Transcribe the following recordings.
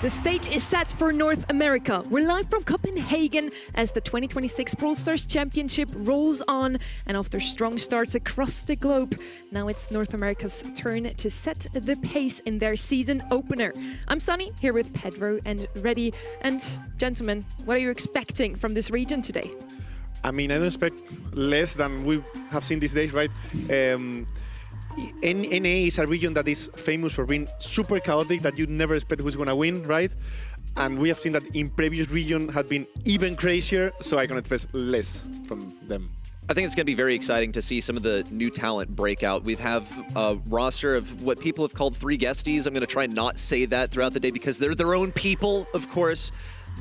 The stage is set for North America. We're live from Copenhagen as the 2026 Brawl Stars Championship rolls on. And after strong starts across the globe, now it's North America's turn to set the pace in their season opener. I'm Sunny, here with Pedro and Reddy. And gentlemen, what are you expecting from this region today? I mean, I don't expect less than we have seen these days, right? NA is a region that is famous for being super chaotic, that you never expect who's going to win, right? And we have seen that in previous region had been even crazier, so I can expect less from them. I think it's going to be very exciting to see some of the new talent break out. We have a roster of what people have called three guesties. I'm going to try and not say that throughout the day because they're their own people, of course.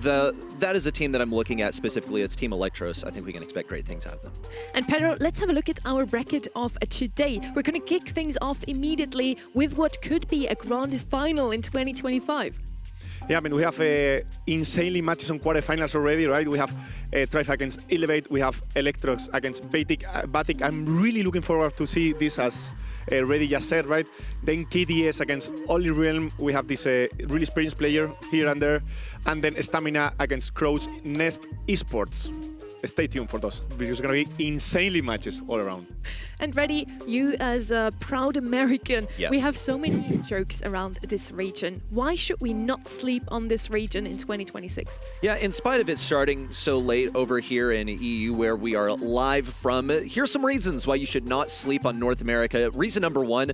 That is a team that I'm looking at specifically. It's Team Electros. I think we can expect great things out of them. And Pedro, let's have a look at our bracket of today. We're going to kick things off immediately with what could be a grand final in 2025. Yeah, I mean, we have insanely matches on quarterfinals already, right? We have Trife against Elevate, we have Electros against Vatic. I'm really looking forward to see this, as Reddy just said, right? Then KDS against Only Realm. We have this really experienced player here and there. And then STMN against Crow's Nest Esports. Stay tuned for those, because it's going to be insanely matches all around. And Reddy, you as a proud American, yes. We have so many jokes around this region. Why should we not sleep on this region in 2026? Yeah, in spite of it starting so late over here in EU, where we are live from, here's some reasons why you should not sleep on North America. Reason number one,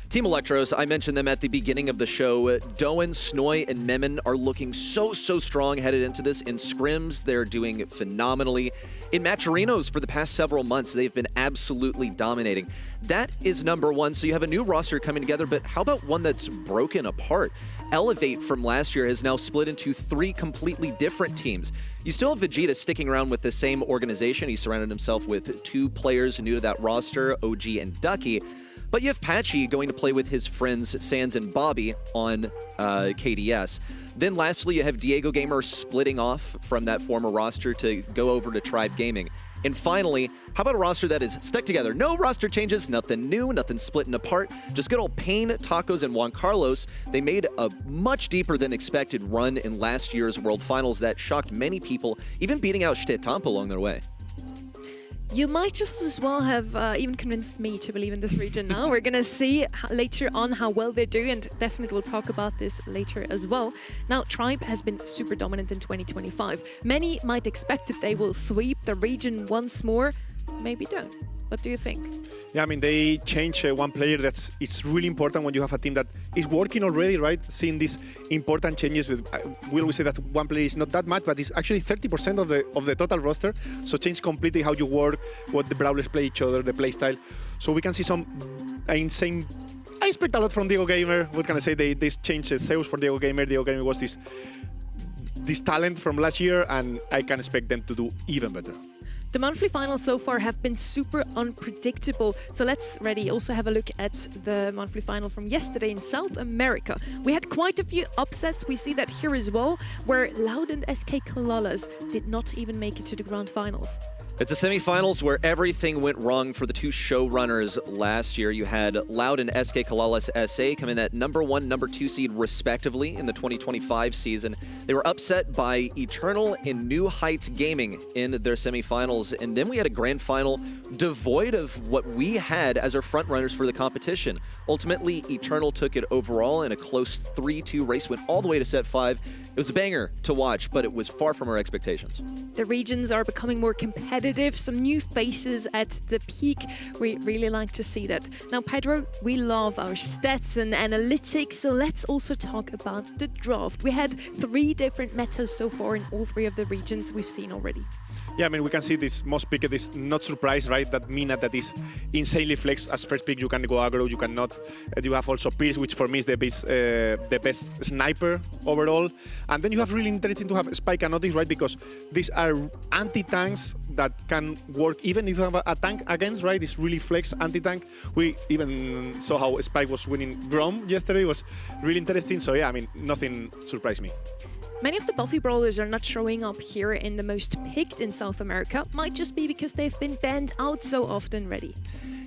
Team Electros, I mentioned them at the beginning of the show. Doen, Snoy, and Memon are looking so strong headed into this. In scrims, they're doing phenomenally. In Matcherinos, for the past several months, they've been absolutely dominating. That is number one. So you have a new roster coming together, but how about one that's broken apart? Elevate from last year has now split into three completely different teams. You still have Vegeta sticking around with the same organization. He surrounded himself with two players new to that roster, OG and Ducky. But you have Patchy going to play with his friends Sans and Bobby on KDS. Then lastly, you have Diego Gamer splitting off from that former roster to go over to Tribe Gaming. And finally, how about a roster that is stuck together? No roster changes, nothing new, nothing splitting apart. Just good old Pain, Tacos, and Juan Carlos. They made a much deeper than expected run in last year's World Finals that shocked many people, even beating out Stetamp along their way. You might just as well have even convinced me to believe in this region now. We're going to see later on how well they do, and definitely we'll talk about this later as well. Now, Tribe has been super dominant in 2025. Many might expect that they will sweep the region once more. Maybe don't. What do you think? Yeah, I mean, they changed one player it's really important when you have a team that is working already, right? Seeing these important changes with, we always say that one player is not that much, but it's actually 30% of the total roster. So change completely how you work, what the brawlers play each other, the play style. So we can see some insane. I expect a lot from Diego Gamer. What can I say? They changed Zeus for Diego Gamer. Diego Gamer was this talent from last year, and I can expect them to do even better. The monthly finals so far have been super unpredictable. So let's, Reddy, also have a look at the monthly final from yesterday in South America. We had quite a few upsets. We see that here as well, where Loud and SK Kalalas did not even make it to the grand finals. It's a semifinals where everything went wrong for the two showrunners last year. You had Loud and SK Kalalas SA come in at number 1, number 2 seed respectively in the 2025 season. They were upset by Eternal and New Heights Gaming in their semifinals. And then we had a grand final devoid of what we had as our front runners for the competition. Ultimately, Eternal took it overall in a close 3-2 race, went all the way to set 5. It was a banger to watch, but it was far from our expectations. The regions are becoming more competitive, some new faces at the peak. We really like to see that. Now, Pedro, we love our stats and analytics, so let's also talk about the draft. We had 3 different metas so far in all 3 of the regions we've seen already. Yeah, I mean, we can see this most picked is not surprised, right? That Mina that is insanely flexed as first pick. You can go aggro, you cannot. You have also Pierce, which for me is the best sniper overall. And then you have really interesting to have Spike and Otis, right? Because these are anti-tanks that can work even if you have a tank against, right? It's really flex anti-tank. We even saw how Spike was winning Grom yesterday. It was really interesting. So yeah, I mean, nothing surprised me. Many of the Buffy brawlers are not showing up here in the most picked in South America. Might just be because they've been banned out so often, Reddy.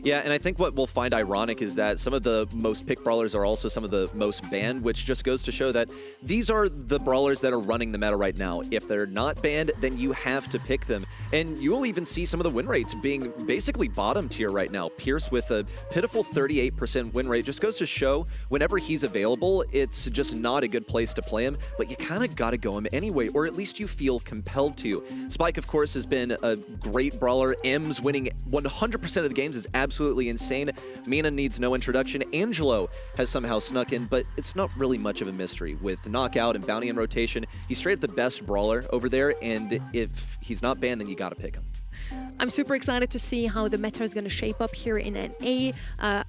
Yeah, and I think what we'll find ironic is that some of the most picked brawlers are also some of the most banned, which just goes to show that these are the brawlers that are running the meta right now. If they're not banned, then you have to pick them. And you will even see some of the win rates being basically bottom tier right now. Pierce with a pitiful 38% win rate just goes to show whenever he's available, it's just not a good place to play him, but you kind of got to go him anyway, or at least you feel compelled to. Spike, of course, has been a great brawler. M's winning 100% of the games is absolutely insane. Mina needs no introduction. Angelo has somehow snuck in, but it's not really much of a mystery. With Knockout and Bounty in rotation, he's straight up the best brawler over there, and if he's not banned, then you gotta pick him. I'm super excited to see how the meta is going to shape up here in NA.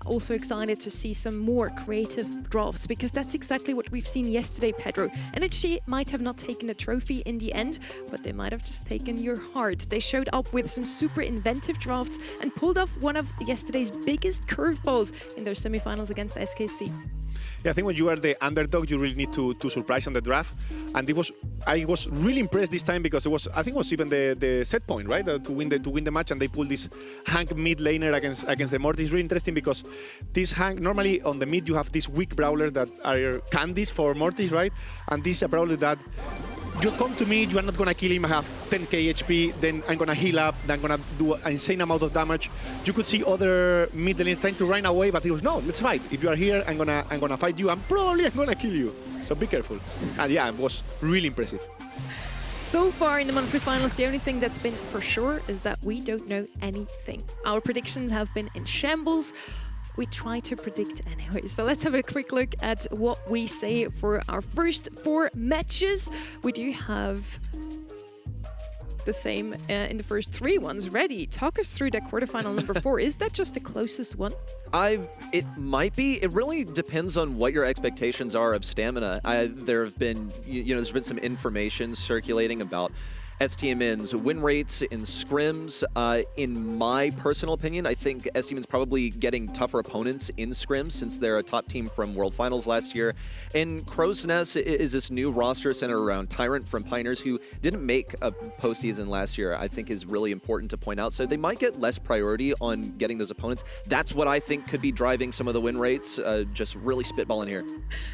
Also excited to see some more creative drafts, because that's exactly what we've seen yesterday, Pedro. NHG might have not taken a trophy in the end, but they might have just taken your heart. They showed up with some super inventive drafts and pulled off one of yesterday's biggest curveballs in their semifinals against SKC. Yeah, I think when you are the underdog, you really need to surprise on the draft. And I was really impressed this time, because I think it was even the set point, right? To win the match, and they pulled this Hank mid laner against the Mortis. It's really interesting, because this Hank, normally on the mid you have these weak brawlers that are candies for Mortis, right? And this is a brawler that you come to me, you are not gonna kill him, I have 10k HP, then I'm gonna heal up, then I'm gonna do an insane amount of damage. You could see other mid laners trying to run away, but he was, no, let's fight. If you are here, I'm gonna fight you, and probably I'm gonna kill you. So be careful. And yeah, it was really impressive. So far in the monthly finals, the only thing that's been for sure is that we don't know anything. Our predictions have been in shambles. We try to predict anyway. So let's have a quick look at what we say for our first 4 matches. We do have the same in the first 3 ones ready. Talk us through that quarterfinal number 4. Is that just the closest one? It might be. It really depends on what your expectations are of stamina. There have been, there's been some information circulating about STMN's win rates in scrims. In my personal opinion, I think STMN's probably getting tougher opponents in scrims, since they're a top team from World Finals last year. And Crow's Nest is this new roster centered around Tyrant from Pioneers, who didn't make a postseason last year. I think is really important to point out. So they might get less priority on getting those opponents. That's what I think could be driving some of the win rates. Just really spitballing here.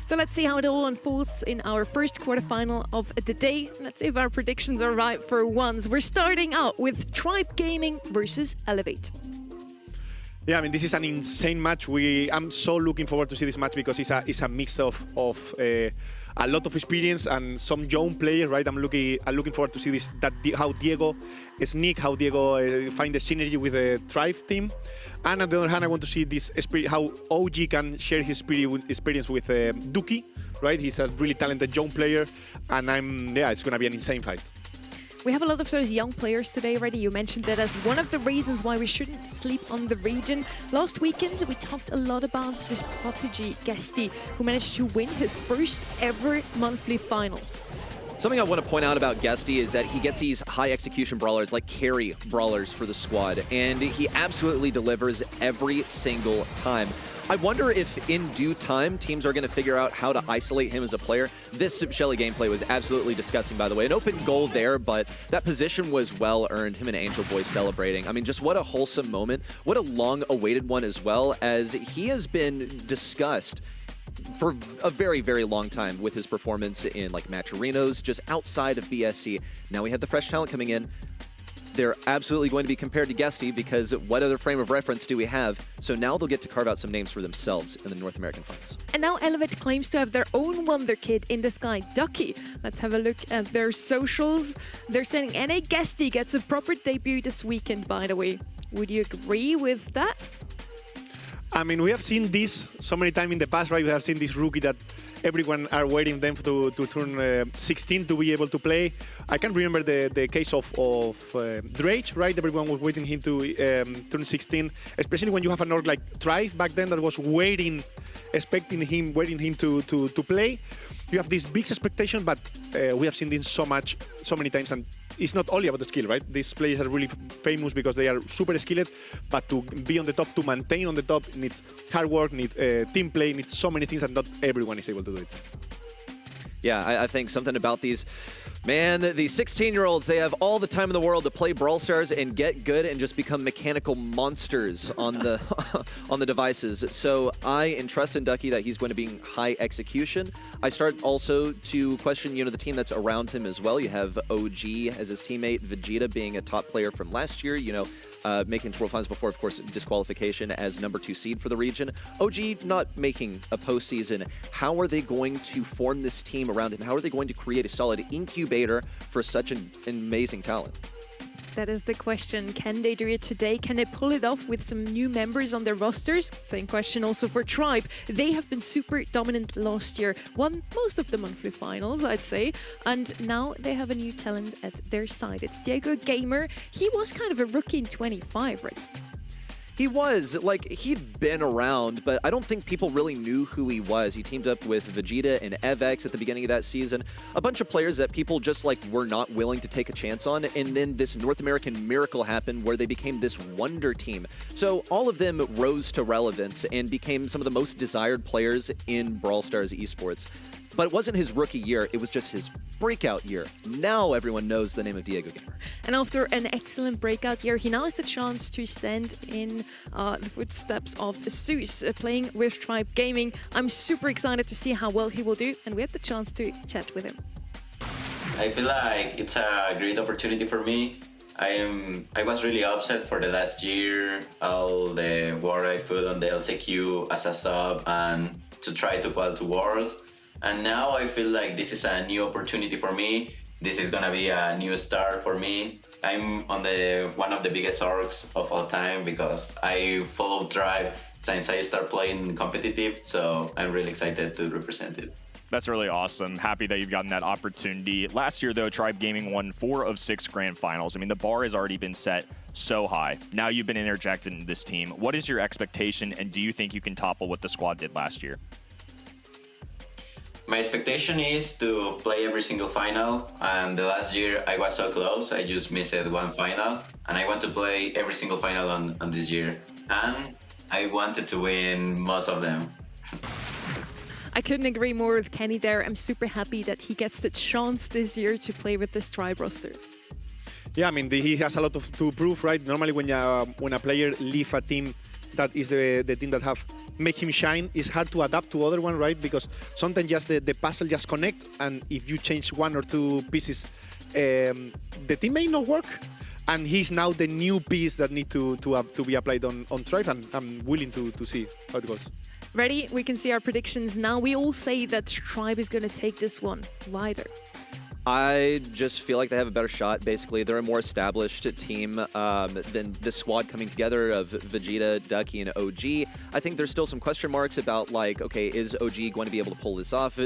So let's see how it all unfolds in our first quarterfinal of the day. Let's see if our predictions are right for once. We're starting out with Tribe Gaming versus Elevate. Yeah, I mean, this is an insane match. I'm so looking forward to see this match, because it's a mix of a lot of experience and some young players, right? I'm looking forward to see this. How Diego sneak, how Diego find the synergy with the Tribe team, and on the other hand, I want to see this how OG can share his experience with Duki, right? He's a really talented young player, and it's gonna be an insane fight. We have a lot of those young players today already. You mentioned that as one of the reasons why we shouldn't sleep on the region. Last weekend, we talked a lot about this prodigy, Guesty, who managed to win his first ever monthly final. Something I want to point out about Guesty is that he gets these high execution brawlers, like carry brawlers for the squad, and he absolutely delivers every single time. I wonder if in due time, teams are going to figure out how to isolate him as a player. This Shelly gameplay was absolutely disgusting, by the way. An open goal there, but that position was well earned. Him and Angel Boy celebrating. I mean, just what a wholesome moment. What a long-awaited one as well, as he has been discussed for a very, very long time with his performance in like match arenas, just outside of BSC. Now we have the fresh talent coming in. They're absolutely going to be compared to Guesty, because what other frame of reference do we have? So now they'll get to carve out some names for themselves in the North American Finals. And now Elevate claims to have their own wonder kid in the sky, Ducky. Let's have a look at their socials. They're saying NA Guesty gets a proper debut this weekend, by the way. Would you agree with that? I mean, we have seen this so many times in the past, right? We have seen this rookie that everyone are waiting them to turn 16 to be able to play. I can remember the case of Drake, right? Everyone was waiting him to turn 16, especially when you have an org like Tribe back then that was waiting him to play. You have this big expectation, but we have seen this so many times, and it's not only about the skill, right? These players are really famous because they are super skilled, but to be on the top, to maintain on the top, needs hard work, needs team play, needs so many things, and not everyone is able to do it. Yeah, I think something about these Man, the 16-year-olds, they have all the time in the world to play Brawl Stars and get good and just become mechanical monsters on the on the devices. So I entrust in Ducky that he's going to be high execution. I start also to question, the team that's around him as well. You have OG as his teammate, Vegeta being a top player from last year, making it to World Finals before, of course, disqualification as number 2 seed for the region. OG not making a postseason. How are they going to form this team around him? How are they going to create a solid incubator for such an amazing talent? That is the question. Can they do it today? Can they pull it off with some new members on their rosters? Same question also for Tribe. They have been super dominant last year, won most of the monthly finals, I'd say, and now they have a new talent at their side. It's Diego Gamer. He was kind of a rookie in 25, right? He was. He'd been around, but I don't think people really knew who he was. He teamed up with Vegeta and EVX at the beginning of that season. A bunch of players that people just, were not willing to take a chance on. And then this North American miracle happened where they became this wonder team. So all of them rose to relevance and became some of the most desired players in Brawl Stars esports. But it wasn't his rookie year, it was just his breakout year. Now everyone knows the name of Diego Gamer. And after an excellent breakout year, he now has the chance to stand in the footsteps of Zeus, playing with Tribe Gaming. I'm super excited to see how well he will do, and we had the chance to chat with him. I feel like it's a great opportunity for me. I was really upset for the last year, all the work I put on the LCQ as a sub and to try to qualify to Worlds. And now I feel like this is a new opportunity for me. This is gonna be a new start for me. I'm on one of the biggest orgs of all time because I follow Tribe since I started playing competitive, so I'm really excited to represent it. That's really awesome. Happy that you've gotten that opportunity. Last year, though, Tribe Gaming won 4 of 6 grand finals. I mean, the bar has already been set so high. Now you've been interjected into this team. What is your expectation, and do you think you can topple what the squad did last year? My expectation is to play every single final, and the last year I was so close, I just missed one final, and I want to play every single final on this year, and I wanted to win most of them. I couldn't agree more with Kenny there. I'm super happy that he gets the chance this year to play with this Tribe roster. Yeah, I mean, he has a lot to prove, right? Normally when a player leaves a team that is the team that have make him shine, it's hard to adapt to other one, right? Because sometimes just the puzzle just connect, and if you change 1 or 2 pieces, the team may not work. And he's now the new piece that need to be applied on Tribe, and I'm willing to see how it goes. Ready? We can see our predictions now. We all say that Tribe is going to take this one. Why though? I just feel like they have a better shot, basically. They're a more established team than this squad coming together of Vegeta, Ducky, and OG. I think there's still some question marks about, okay, is OG going to be able to pull this off?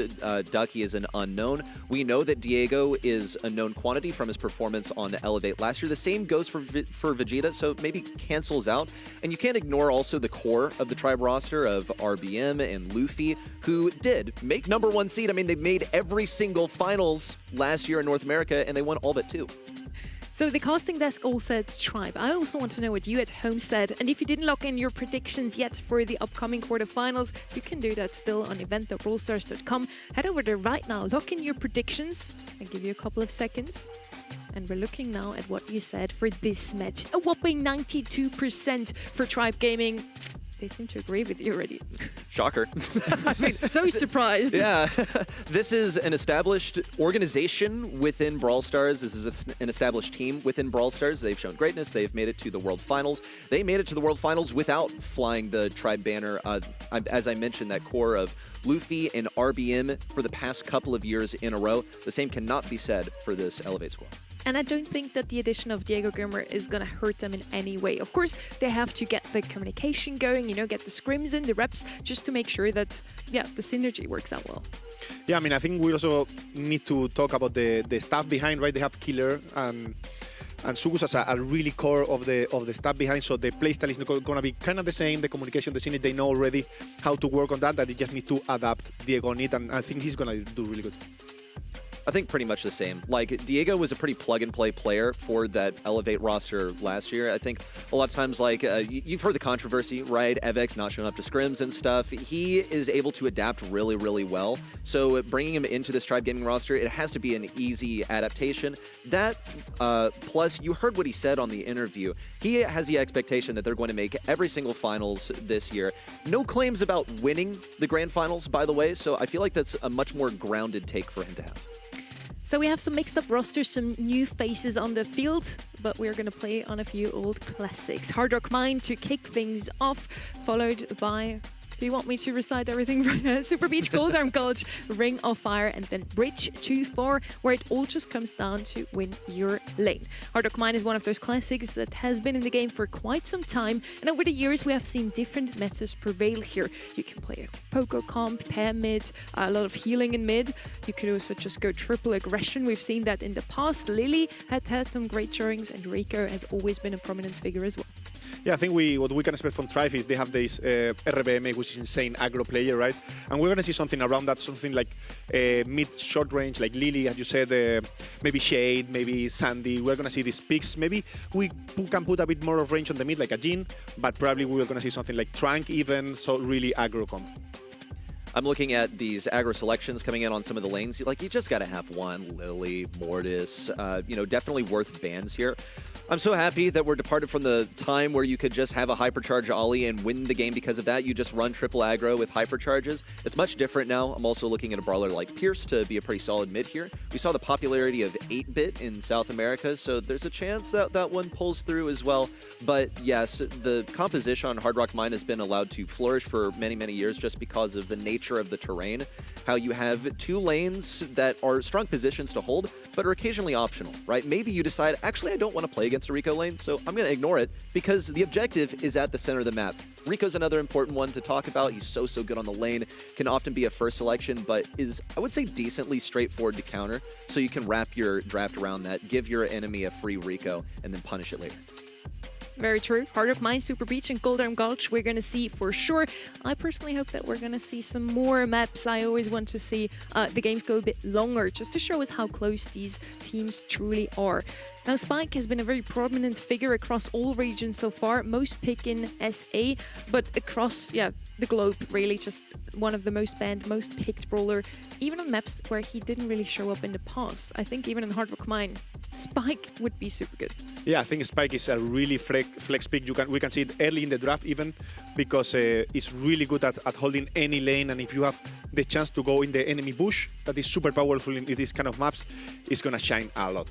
Ducky is an unknown. We know that Diego is a known quantity from his performance on Elevate last year. The same goes for Vegeta, so maybe cancels out. And you can't ignore also the core of the Tribe roster of RBM and Luffy, who did make #1 seed. I mean, they made every single finals last year in North America, and they won all but 2. So the casting desk all said Tribe. I also want to know what you at home said. And if you didn't lock in your predictions yet for the upcoming quarterfinals, you can do that still on event.brawlstars.com. Head over there right now, lock in your predictions. I'll give you a couple of seconds. And we're looking now at what you said for this match. A whopping 92% for Tribe Gaming. They seem to agree with you already. Shocker. I mean, so surprised. Yeah. This is an established organization within Brawl Stars. This is an established team within Brawl Stars. They've shown greatness. They've made it to the World Finals. They made it to the World Finals without flying the Tribe banner. As I mentioned, that core of Luffy and RBM for the past couple of years in a row. The same cannot be said for this Elevate squad. And I don't think that the addition of Diego Gamer is going to hurt them in any way. Of course, they have to get the communication going, get the scrims in, the reps, just to make sure that, the synergy works out well. Yeah, I mean, I think we also need to talk about the staff behind, right? They have Killer and Sugus as a really core of the staff behind, so the playstyle is going to be kind of the same. The communication, the synergy, they know already how to work on that. That they just need to adapt Diego on it, and I think he's going to do really good. I think pretty much the same. Like, Diego was a pretty plug-and-play player for that Elevate roster last year. I think a lot of times, like, you've heard the controversy, right? Evex not showing up to scrims and stuff. He is able to adapt really, really well. So bringing him into this Tribe Gaming roster, it has to be an easy adaptation. That, plus, you heard what he said on the interview. He has the expectation that they're going to make every single finals this year. No claims about winning the grand finals, by the way, so I feel like that's a much more grounded take for him to have. So we have some mixed up rosters, some new faces on the field, but we're going to play on a few old classics. Hard Rock Mine to kick things off, followed by... Do you want me to recite everything? Super Beach, Gold Arm Gulch, Ring of Fire, and then Bridge 2-4, where it all just comes down to win your lane. Hard Rock Mine is one of those classics that has been in the game for quite some time, and over the years we have seen different metas prevail here. You can play a Poco comp, pair mid, a lot of healing in mid. You could also just go triple aggression. We've seen that in the past. Lily had had some great showings, and Rico has always been a prominent figure as well. Yeah, I think what we can expect from Tribe is they have this RBM, which is insane aggro player, right? And we're going to see something around that, something like mid-short range, like Lily, as you said, maybe Shade, maybe Sandy. We're going to see these picks. Maybe we can put a bit more of range on the mid, like a Jhin, but probably we're going to see something like Trunk even, so really aggro comp. I'm looking at these aggro selections coming in on some of the lanes. Like, you just got to have one, Lily, Mortis, definitely worth bans here. I'm so happy that we're departed from the time where you could just have a hypercharge Ollie and win the game because of that. You just run triple aggro with hypercharges. It's much different now. I'm also looking at a brawler like Pierce to be a pretty solid mid here. We saw the popularity of 8-bit in South America, so there's a chance that that one pulls through as well. But yes, the composition on Hard Rock Mine has been allowed to flourish for many, many years just because of the nature of the terrain. How you have two lanes that are strong positions to hold, but are occasionally optional, right? Maybe you decide, actually, I don't want to play against a Rico lane, so I'm going to ignore it because the objective is at the center of the map. Rico's another important one to talk about. He's so good on the lane, can often be a first selection, but is, I would say, decently straightforward to counter, so you can wrap your draft around that, give your enemy a free Rico, and then punish it later. Very true. Hard Rock Mine, Super Beach, and Gold Arm Gulch we're going to see for sure. I personally hope that we're going to see some more maps. I always want to see the games go a bit longer, just to show us how close these teams truly are. Now, Spike has been a very prominent figure across all regions so far, most pick in SA, but across, the globe, really, just one of the most banned, most picked brawler, even on maps where he didn't really show up in the past. I think even in Hard Rock Mine, Spike would be super good. Yeah, I think Spike is a really flex pick. We can see it early in the draft even, because it's really good at holding any lane, and if you have the chance to go in the enemy bush, that is super powerful in these kind of maps, it's going to shine a lot.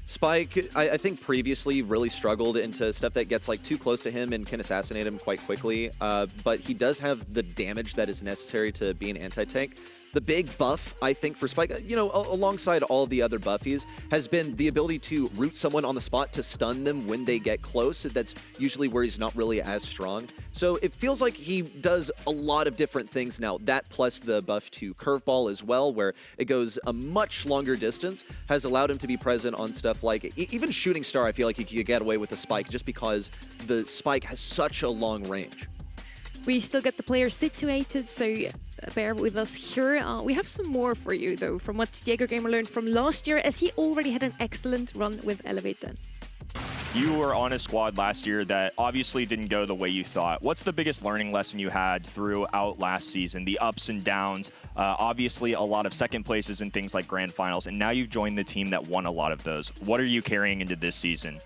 Spike, I think previously really struggled into stuff that gets like too close to him and can assassinate him quite quickly, but he does have the damage that is necessary to be an anti-tank. The big buff, I think, for Spike, alongside all of the other buffies, has been the ability to root someone on the spot to stun them when they get close. That's usually where he's not really as strong. So it feels like he does a lot of different things now. That plus the buff to Curveball as well, where it goes a much longer distance, has allowed him to be present on stuff like, even Shooting Star, I feel like he could get away with the Spike just because the Spike has such a long range. We still get the players situated, so bear with us here. We have some more for you, though, from what Diego Gamer learned from last year, as he already had an excellent run with Elevate then. You were on a squad last year that obviously didn't go the way you thought. What's the biggest learning lesson you had throughout last season? The ups and downs, obviously a lot of second places and things like grand finals, and now you've joined the team that won a lot of those. What are you carrying into this season?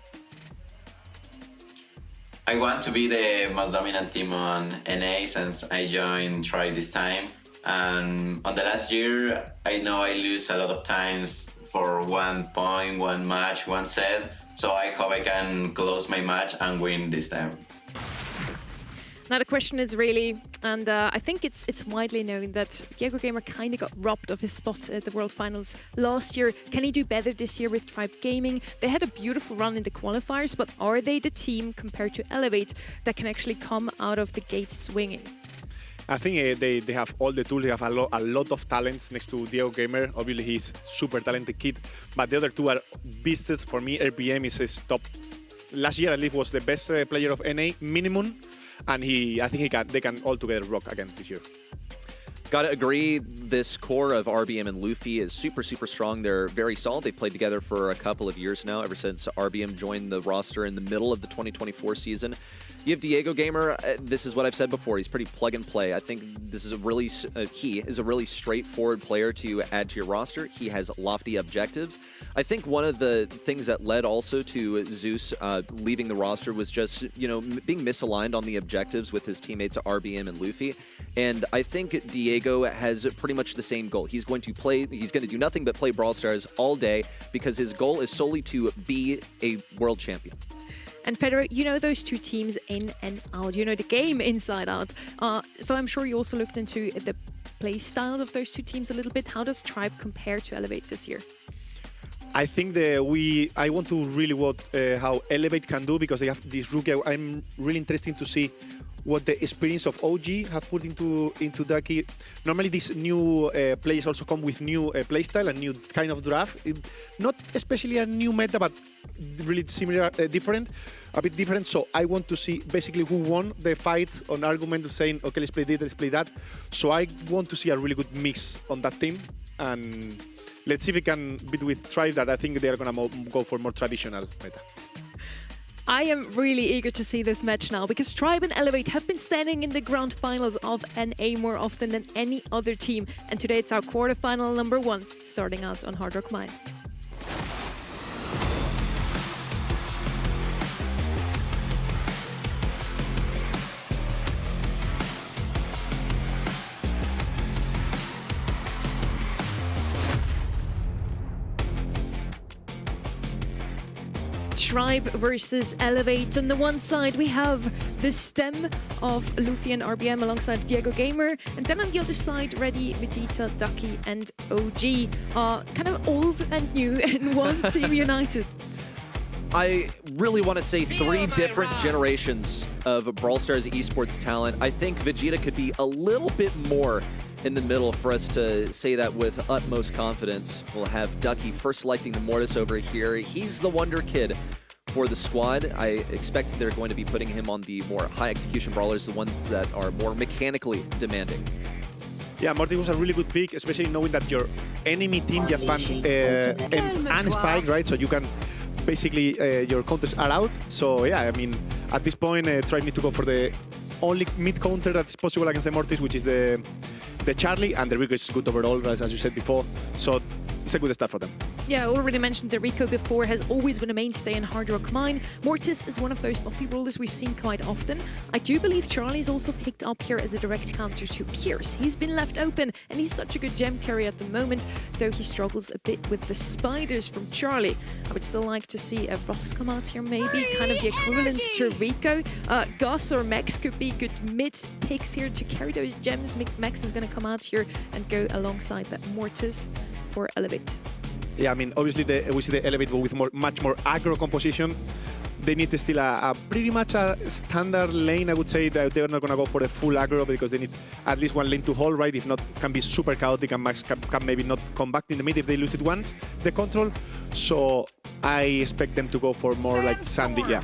I want to be the most dominant team on NA since I joined Tribe this time. And on the last year, I know I lose a lot of times for 1 point, 1 match, 1 set. So I hope I can close my match and win this time. Now the question is really, and I think it's widely known that Diego Gamer kind of got robbed of his spot at the World Finals last year. Can he do better this year with Tribe Gaming? They had a beautiful run in the qualifiers, but are they the team compared to Elevate that can actually come out of the gates swinging? I think they have all the tools. They have a lot of talents next to Diego Gamer. Obviously, he's super talented kid, but the other two are beasts. For me, RPM is his top. Last year, at least, was the best player of NA minimum. And I think they can all together rock again this year. Gotta agree, this core of RBM and Luffy is super, super strong. They're very solid. They played together for a couple of years now, ever since RBM joined the roster in the middle of the 2024 season. You have Diego Gamer. This is what I've said before. He's pretty plug and play. I think this is he is a really straightforward player to add to your roster. He has lofty objectives. I think one of the things that led also to Zeus leaving the roster was just, being misaligned on the objectives with his teammates RBM and Luffy. And I think Diego has pretty much the same goal. He's going to do nothing but play Brawl Stars all day because his goal is solely to be a world champion. And Pedro, you know those two teams in and out. You know the game inside out. So I'm sure you also looked into the play styles of those two teams a little bit. How does Tribe compare to Elevate this year? I think I want to really watch how Elevate can do because they have this rookie. I'm really interested to see what the experience of OG have put into Ducky. Normally these new players also come with new playstyle and new kind of draft. Not especially a new meta, but really similar, a bit different. So I want to see basically who won the fight on argument of saying, okay, let's play this, let's play that. So I want to see a really good mix on that team. And let's see if we can beat with Tribe that I think they're going to go for more traditional meta. I am really eager to see this match now because Tribe and Elevate have been standing in the grand finals of NA more often than any other team. And today it's our quarterfinal number 1, starting out on Hard Rock Mine. Tribe versus Elevate. On the one side, we have the stem of Luffy and RBM alongside Diego Gamer. And then on the other side, Reddy, Vegeta, Ducky, and OG are kind of old and new in one team united. I really want to say 3 different generations of Brawl Stars esports talent. I think Vegeta could be a little bit more in the middle for us to say that with utmost confidence. We'll have Ducky first selecting the Mortis over here. He's the wonder kid for the squad. I expect they're going to be putting him on the more high execution brawlers, the ones that are more mechanically demanding. Yeah, Mortis was a really good pick, especially knowing that your enemy team just banned and Spike, right? So you can basically, your counters are out. So yeah, I mean, at this point, try need to go for the only mid counter that is possible against the Mortis, which is the Charlie, and the Rico is good overall, as you said before. So it's a good start for them. Yeah, I already mentioned that Rico before has always been a mainstay in Hard Rock Mine. Mortis is one of those buffy rollers we've seen quite often. I do believe Charlie's also picked up here as a direct counter to Pierce. He's been left open, and he's such a good gem carry at the moment, though he struggles a bit with the spiders from Charlie. I would still like to see a Ruffs come out here, maybe, kind of the equivalent to Rico. Gus or Max could be good mid picks here to carry those gems. Max is going to come out here and go alongside that Mortis for Elevate. Yeah, I mean, obviously we see the Elevate with much more aggro composition. They need to still a pretty much a standard lane, I would say. That they're not going to go for the full aggro because they need at least one lane to hold, right? If not, can be super chaotic and Max can maybe not come back in the mid if they lose it once, the control. So I expect them to go for more like Sandy. Yeah,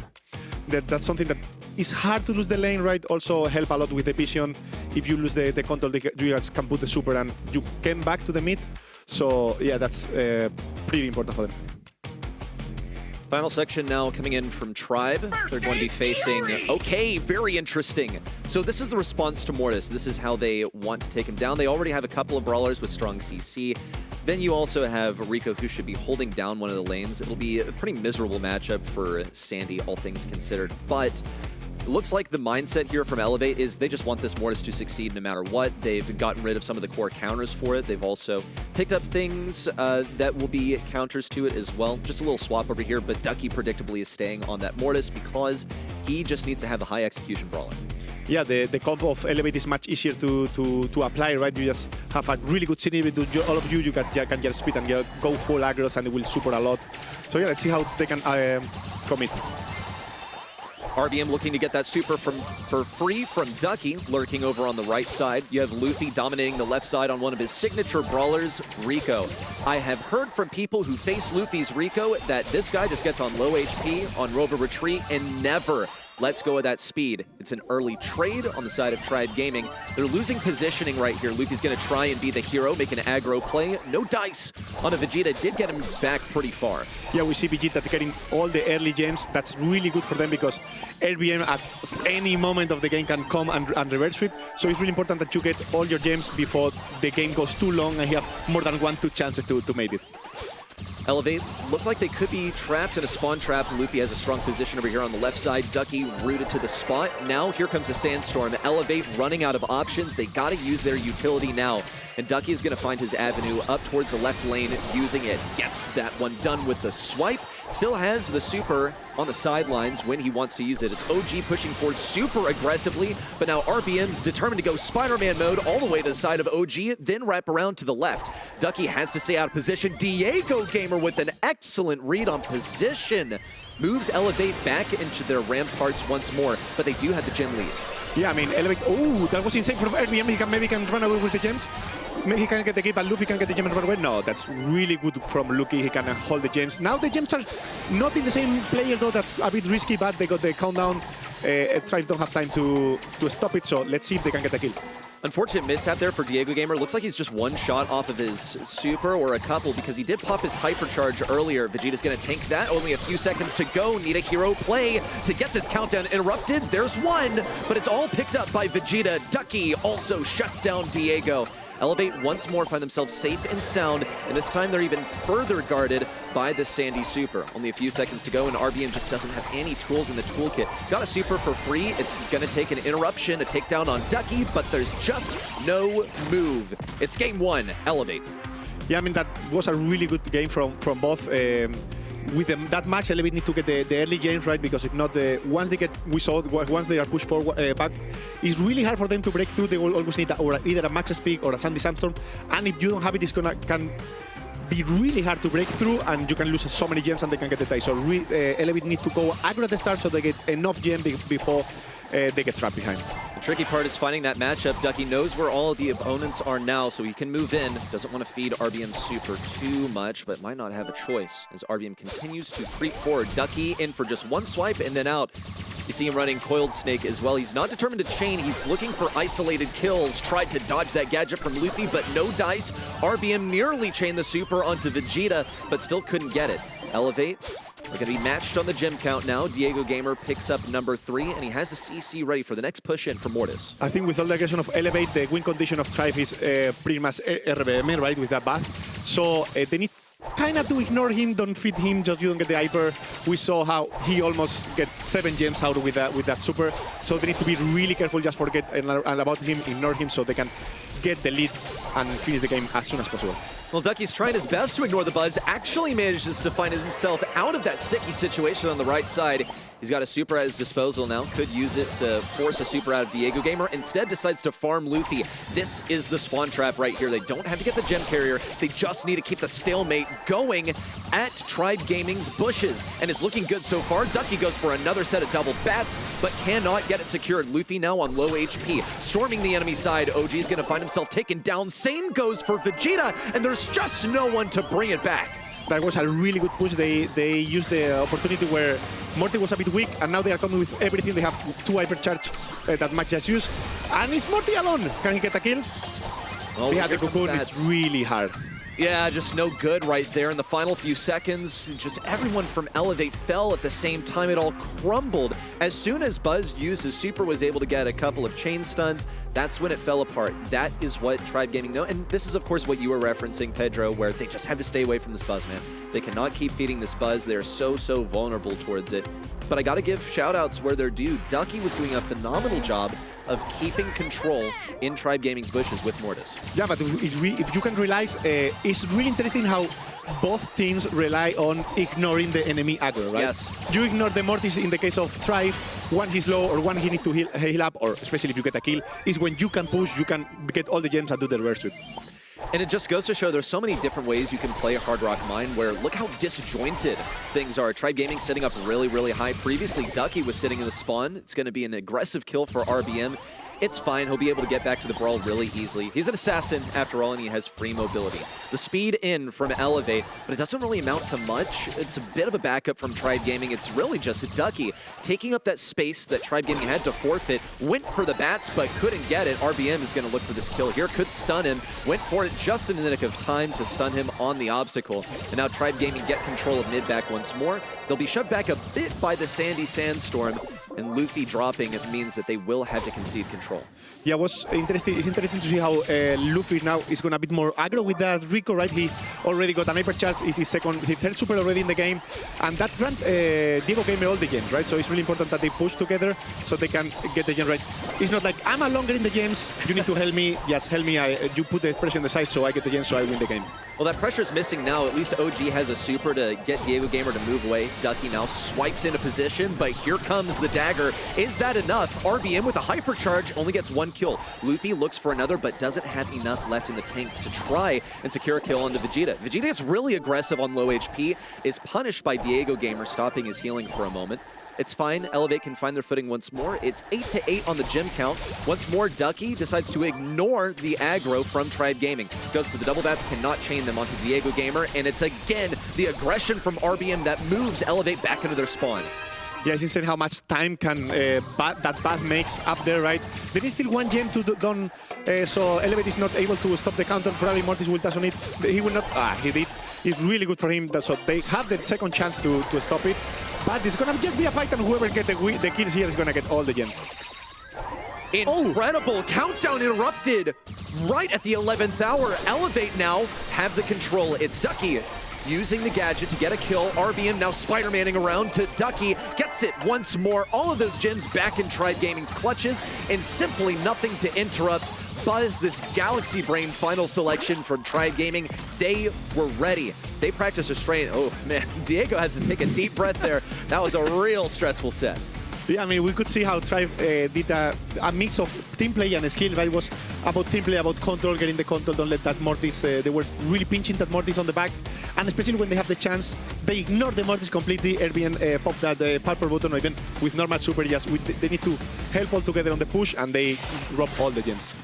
that's something that is hard to lose the lane, right? Also help a lot with the vision. If you lose the control, you guys can put the super and you came back to the mid. So yeah, that's pretty important for them. Final section now coming in from Tribe. They're going to be facing... Okay, very interesting. So this is the response to Mortis. This is how they want to take him down. They already have a couple of brawlers with strong CC. Then you also have Rico, who should be holding down one of the lanes. It'll be a pretty miserable matchup for Sandy, all things considered. But it looks like the mindset here from Elevate is they just want this Mortis to succeed no matter what. They've gotten rid of some of the core counters for it. They've also picked up things that will be counters to it as well. Just a little swap over here, but Ducky predictably is staying on that Mortis because he just needs to have the high execution brawler. Yeah, the combo of Elevate is much easier to apply, right? You just have a really good synergy to all of you. You can get speed and go full aggros, and it will super a lot. So yeah, let's see how they can commit. RBM looking to get that super for free from Ducky, lurking over on the right side. You have Luffy dominating the left side on one of his signature brawlers, Rico. I have heard from people who face Luffy's Rico that this guy just gets on low HP, on Rover Retreat, and never lets go of that speed. It's an early trade on the side of Tribe Gaming. They're losing positioning right here. Luffy's going to try and be the hero, make an aggro play. No dice on a Vegeta. Did get him back pretty far. Yeah, we see Vegeta getting all the early gems. That's really good for them because RBM at any moment of the game can come and reverse sweep. So it's really important that you get all your gems before the game goes too long and you have more than 1-2 chances to make it. Elevate looked like they could be trapped in a spawn trap. Luffy has a strong position over here on the left side. Ducky rooted to the spot. Now here comes a sandstorm. Elevate running out of options. They got to use their utility now. And Ducky is going to find his avenue up towards the left lane using it. Gets that one done with the swipe. Still has the super on the sidelines when he wants to use it. It's OG pushing forward super aggressively, but now RBM's determined to go Spider-Man mode all the way to the side of OG, then wrap around to the left. Ducky has to stay out of position. Diego Gamer with an excellent read on position. Moves Elevate back into their ramparts once more, but they do have the gem lead. Yeah, I mean, Elevate, oh, that was insane for RBM. Maybe can run away with the gems. Maybe he can get the kill, but Luffy can get the gem and run away. No, that's really good from Luffy. He can hold the gems. Now the gems are not in the same player, though. That's a bit risky, but they got the countdown. Tribe don't have time to stop it, so let's see if they can get the kill. Unfortunate mishap there for Diego Gamer. Looks like he's just one shot off of his super, or a couple, because he did pop his hypercharge earlier. Vegeta's going to tank that. Only a few seconds to go. Need a hero play to get this countdown interrupted. There's one, but it's all picked up by Vegeta. Ducky also shuts down Diego. Elevate once more find themselves safe and sound, and this time they're even further guarded by the Sandy Super. Only a few seconds to go, and RBM just doesn't have any tools in the toolkit. Got a super for free. It's going to take an interruption, a takedown on Ducky, but there's just no move. It's game one, Elevate. Yeah, I mean, that was a really good game from both. With that match, Elevate need to get the early games right, because if not, once they are pushed forward back, it's really hard for them to break through. They will always need either a Max Speed or a Sandy Sandstorm, and if you don't have it, can be really hard to break through, and you can lose so many gems and they can get the tie. So Elevate need to go aggro at the start so they get enough gem before they get trapped behind. The tricky part is finding that matchup. Ducky knows where all of the opponents are now, so he can move in. Doesn't want to feed RBM super too much, but might not have a choice as RBM continues to creep forward. Ducky in for just one swipe and then out. You see him running Coiled Snake as well. He's not determined to chain. He's looking for isolated kills. Tried to dodge that gadget from Luffy, but no dice. RBM nearly chained the super onto Vegeta, but still couldn't get it. Elevate. They're going to be matched on the gem count now. Diego Gamer picks up number 3, and he has a CC ready for the next push-in for Mortis. I think with all the aggression of Elevate, the win condition of Tribe is pretty much RBM, right, with that buff. So they need kind of to ignore him, don't feed him, just you don't get the hyper. We saw how he almost get 7 gems out with that super. So they need to be really careful, just forget and about him, ignore him, so they can get the lead and finish the game as soon as possible. Well, Ducky's trying his best to ignore the buzz, actually manages to find himself out of that sticky situation on the right side. He's got a super at his disposal now, could use it to force a super out of Diego Gamer. Instead decides to farm Luffy. This is the spawn trap right here. They don't have to get the gem carrier. They just need to keep the stalemate going at Tribe Gaming's bushes. And it's looking good so far. Ducky goes for another set of double bats, but cannot get it secured. Luffy now on low HP. Storming the enemy side, OG is going to find himself taken down. Same goes for Vegeta, and there's just no one to bring it back. That was a really good push. They used the opportunity where Morty was a bit weak, and now they are coming with everything. They have 2 hypercharge that Max just used. And it's Morty alone. Can he get a kill? Oh, yeah, the cocoon is really hard. Yeah, just no good right there in the final few seconds. Just everyone from Elevate fell at the same time. It all crumbled. As soon as Buzz used his super, was able to get a couple of chain stuns, that's when it fell apart. That is what Tribe Gaming know. And this is, of course, what you were referencing, Pedro, where they just have to stay away from this Buzz, man. They cannot keep feeding this Buzz. They're so vulnerable towards it. But I got to give shout-outs where they're due. Ducky was doing a phenomenal job of keeping control in Tribe Gaming's bushes with Mortis. Yeah, but if you can realize, it's really interesting how both teams rely on ignoring the enemy aggro, right? Yes. You ignore the Mortis in the case of Tribe. One he's low or one he needs to heal up, or especially if you get a kill, is when you can push, you can get all the gems and do the reverse sweep. And it just goes to show there's so many different ways you can play a Hard Rock Mine, where look how disjointed things are. Tribe Gaming setting up really high. Previously, Ducky was sitting in the spawn. It's going to be an aggressive kill for RBM. It's fine. He'll be able to get back to the Brawl really easily. He's an assassin after all, and he has free mobility. The speed in from Elevate, but it doesn't really amount to much. It's a bit of a backup from Tribe Gaming. It's really just Ducky taking up that space that Tribe Gaming had to forfeit, went for the bats, but couldn't get it. RBM is going to look for this kill here, could stun him, went for it just in the nick of time to stun him on the obstacle. And now Tribe Gaming get control of mid back once more. They'll be shoved back a bit by the Sandy Sandstorm, and Luffy dropping means that they will have to concede control. Yeah, it's interesting to see how Luffy now is going a bit more aggro with that Rico, right? He already got an hypercharge, is his third super already in the game, and that grant Diego Gamer all the games, right? So it's really important that they push together so they can get the game right. It's not like, I'm a longer in the games, you need to help me, yes, help me, you put the pressure on the side so I get the game, so I win the game. Well, that pressure's missing now. At least OG has a super to get Diego Gamer to move away. Ducky now swipes into position, but here comes the dagger. Is that enough? RBM with a hypercharge only gets one kill. Luffy looks for another, but doesn't have enough left in the tank to try and secure a kill onto Vegeta. Vegeta gets really aggressive on low HP, is punished by Diego Gamer, stopping his healing for a moment. It's fine. Elevate can find their footing once more. It's 8-8 on the gym count. Once more, Ducky decides to ignore the aggro from Tribe Gaming. Goes for the double bats, cannot chain them onto Diego Gamer, and it's again the aggression from RBM that moves Elevate back into their spawn. Yeah, it's insane how much time can that path makes up there, right? There is still one gem to done, so Elevate is not able to stop the counter. Probably Mortis will touch on it. He will not. He did. It's really good for him. So they have the second chance to stop it. But it's going to just be a fight, and whoever gets the kills here is going to get all the gems. Incredible countdown interrupted right at the 11th hour. Elevate now have the control. It's Ducky using the gadget to get a kill. RBM now Spider-Manning around to Ducky. Gets it once more. All of those gems back in Tribe Gaming's clutches, and simply nothing to interrupt Buzz, this Galaxy Brain final selection from Tribe Gaming. They were ready. They practiced restraint. Oh, man. Diego has to take a deep breath there. That was a real stressful set. Yeah, I mean, we could see how Tribe did a mix of team play and skill, right? It was about team play, about control, getting the control, don't let that Mortis, they were really pinching that Mortis on the back, and especially when they have the chance, they ignore the Mortis completely. RBN popped that purple button, or even with normal super, just they need to help all together on the push, and they drop all the gems.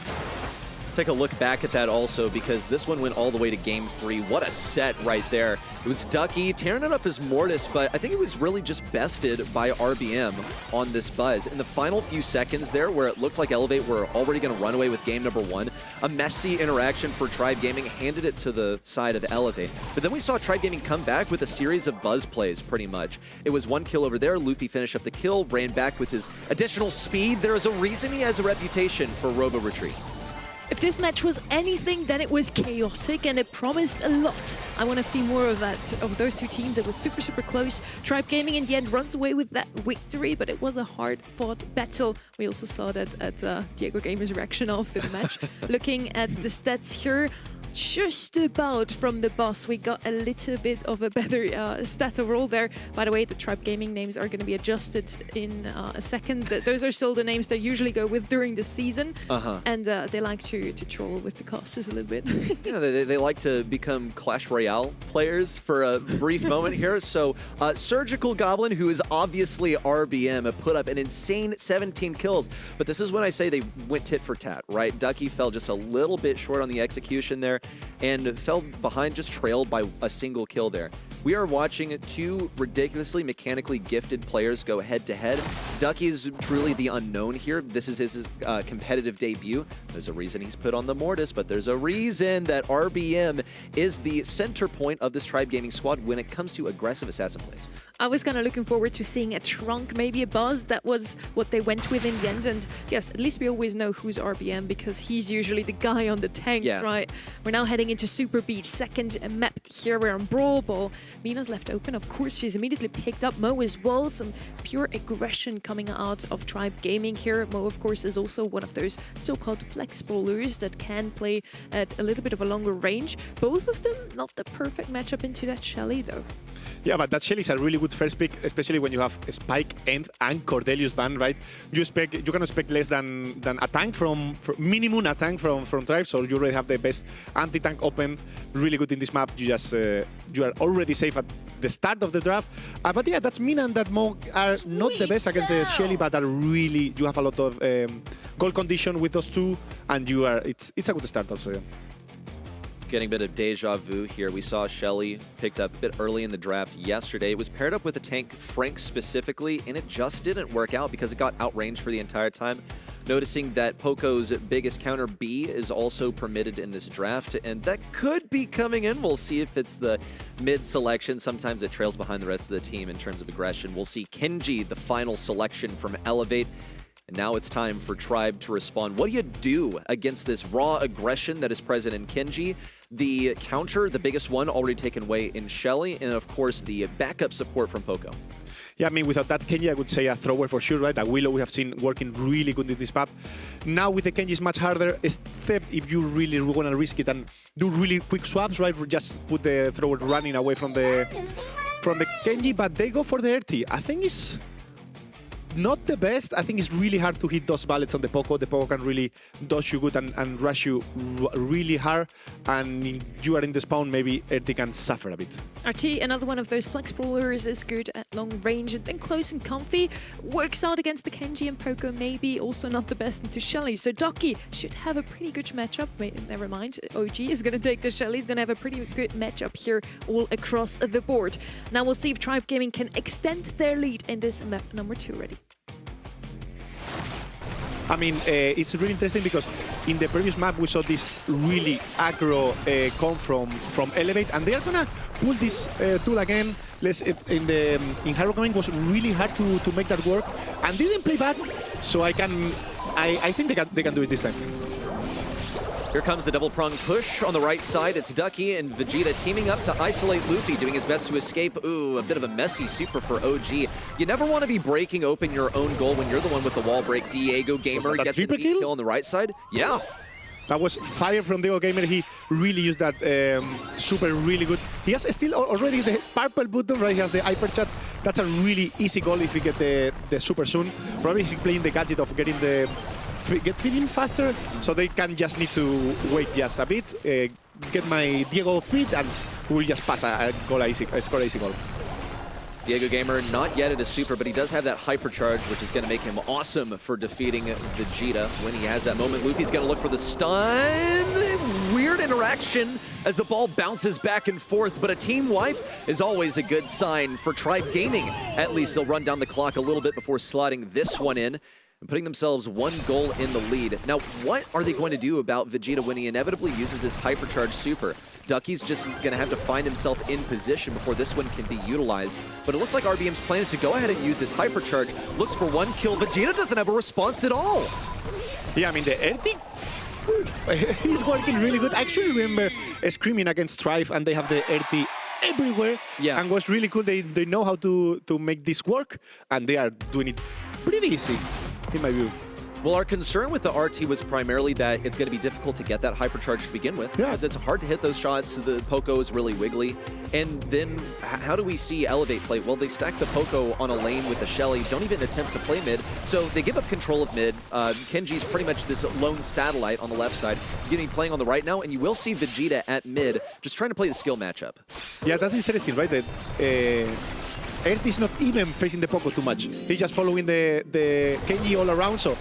Take a look back at that also, because this one went all the way to game 3. What a set right there. It was Ducky tearing it up as Mortis, but I think it was really just bested by RBM on this Buzz. In the final few seconds there, where it looked like Elevate were already going to run away with game number 1, a messy interaction for Tribe Gaming handed it to the side of Elevate. But then we saw Tribe Gaming come back with a series of Buzz plays, pretty much. It was one kill over there. Luffy finished up the kill, ran back with his additional speed. There is a reason he has a reputation for Robo Retreat. If this match was anything, then it was chaotic, and it promised a lot. I want to see more of that, of those two teams. It was super, super close. Tribe Gaming in the end runs away with that victory, but it was a hard-fought battle. We also saw that at Diego Gamer's reaction after the match. Looking at the stats here, just about from the boss, we got a little bit of a better stat overall there. By the way, the Tribe Gaming names are going to be adjusted in a second. Those are still the names they usually go with during the season, and they like to troll with the casters a little bit. Yeah, they like to become Clash Royale players for a brief moment here. So Surgical Goblin, who is obviously RBM, put up an insane 17 kills, but this is when I say they went tit for tat, right? Ducky fell just a little bit short on the execution there, and fell behind, just trailed by a single kill there. We are watching two ridiculously mechanically gifted players go head-to-head. Ducky is truly the unknown here. This is his competitive debut. There's a reason he's put on the Mortis, but there's a reason that RBM is the center point of this Tribe Gaming squad when it comes to aggressive assassin plays. I was kind of looking forward to seeing a Trunk, maybe a Buzz. That was what they went with in the end. And yes, at least we always know who's RBM, because he's usually the guy on the tanks, right? We're now heading into Super Beach, second map here. We're on Brawl Ball. Mina's left open. Of course, she's immediately picked up Mo as well. Some pure aggression coming out of Tribe Gaming here. Mo, of course, is also one of those so-called flex brawlers that can play at a little bit of a longer range. Both of them not the perfect matchup into that Shelly, though. Yeah, but that Shelly is a really good first pick, especially when you have Spike, End, and Cordelius ban, right? You can expect less than a tank from minimum a tank from Tribe, so you already have the best anti-tank open, really good in this map. You just you are already safe at the start of the draft. But yeah, that's Mina and that Mo are not the best against Shelly, but are really, you have a lot of goal condition with those two, and it's a good start also. Yeah. Getting a bit of deja vu here. We saw Shelly picked up a bit early in the draft yesterday. It was paired up with a tank, Frank specifically, and it just didn't work out because it got outranged for the entire time. Noticing that Poco's biggest counter B is also permitted in this draft, and that could be coming in. We'll see if it's the mid selection. Sometimes it trails behind the rest of the team in terms of aggression. We'll see Kenji, the final selection from Elevate. And now it's time for Tribe to respond. What do you do against this raw aggression that is present in Kenji? The counter, the biggest one, already taken away in Shelly, and of course the backup support from Poco. Yeah, I mean, without that Kenji, I would say a thrower for sure, right? A Willow we have seen working really good in this map. Now with the Kenji, it's much harder, except if you really want to risk it and do really quick swaps, right? Just put the thrower running away from the Kenji, but they go for the RT. I think it's not the best. I think it's really hard to hit those bullets on the Poco. The Poco can really dodge you good and rush you really hard. And if you are in the spawn, maybe RT can suffer a bit. RT, another one of those flex brawlers, is good at long range and then close and comfy. Works out against the Kenji and Poco, maybe also not the best into Shelly. So Ducky should have a pretty good matchup. Wait, never mind. OG is going to take the Shelly. He's going to have a pretty good matchup here all across the board. Now we'll see if Tribe Gaming can extend their lead in this map number 2 ready. I mean, it's really interesting because in the previous map we saw this really aggro come from Elevate, and they are gonna pull this tool again. In Hero Coming was really hard to make that work, and didn't play bad. So I think they can do it this time. Here comes the double prong push on the right side. It's Ducky and Vegeta teaming up to isolate Loopy, doing his best to escape. Ooh, a bit of a messy super for OG. You never want to be breaking open your own goal when you're the one with the wall break. Diego Gamer gets an elite kill on the right side. Yeah. That was fire from Diego Gamer. He really used that super really good. He has still already the purple button, right? He has the hyper chat. That's a really easy goal if you get the super soon. Probably he's playing the gadget of getting the feeling faster, so they can just need to wait just a bit, get my Diego fit, and we'll just pass a score easy goal. Diego Gamer not yet at a super, but he does have that hypercharge, which is going to make him awesome for defeating Vegeta when he has that moment. Luffy's going to look for the stun. Weird interaction as the ball bounces back and forth, but a team wipe is always a good sign for Tribe Gaming. At least they'll run down the clock a little bit before slotting this one in, putting themselves 1 goal in the lead. Now, what are they going to do about Vegeta when he inevitably uses his hypercharged super? Ducky's just going to have to find himself in position before this one can be utilized. But it looks like RBM's plan is to go ahead and use this hypercharge. Looks for 1 kill. Vegeta doesn't have a response at all. Yeah, I mean, the RT, he's working really good. I actually remember screaming against Tribe, and they have the RT everywhere. Yeah. And what's really cool, they know how to make this work, and they are doing it pretty easy, in my view. Well, our concern with the RT was primarily that it's going to be difficult to get that hypercharge to begin with. Yeah. Because it's hard to hit those shots. The Poco is really wiggly. And then how do we see Elevate play? Well, they stack the Poco on a lane with the Shelly, don't even attempt to play mid. So they give up control of mid. Kenji's pretty much this lone satellite on the left side. He's going to be playing on the right now, and you will see Vegeta at mid just trying to play the skill matchup. Yeah, that's interesting, right? That RT is not even facing the Poco too much. He's just following the Kenji all around, so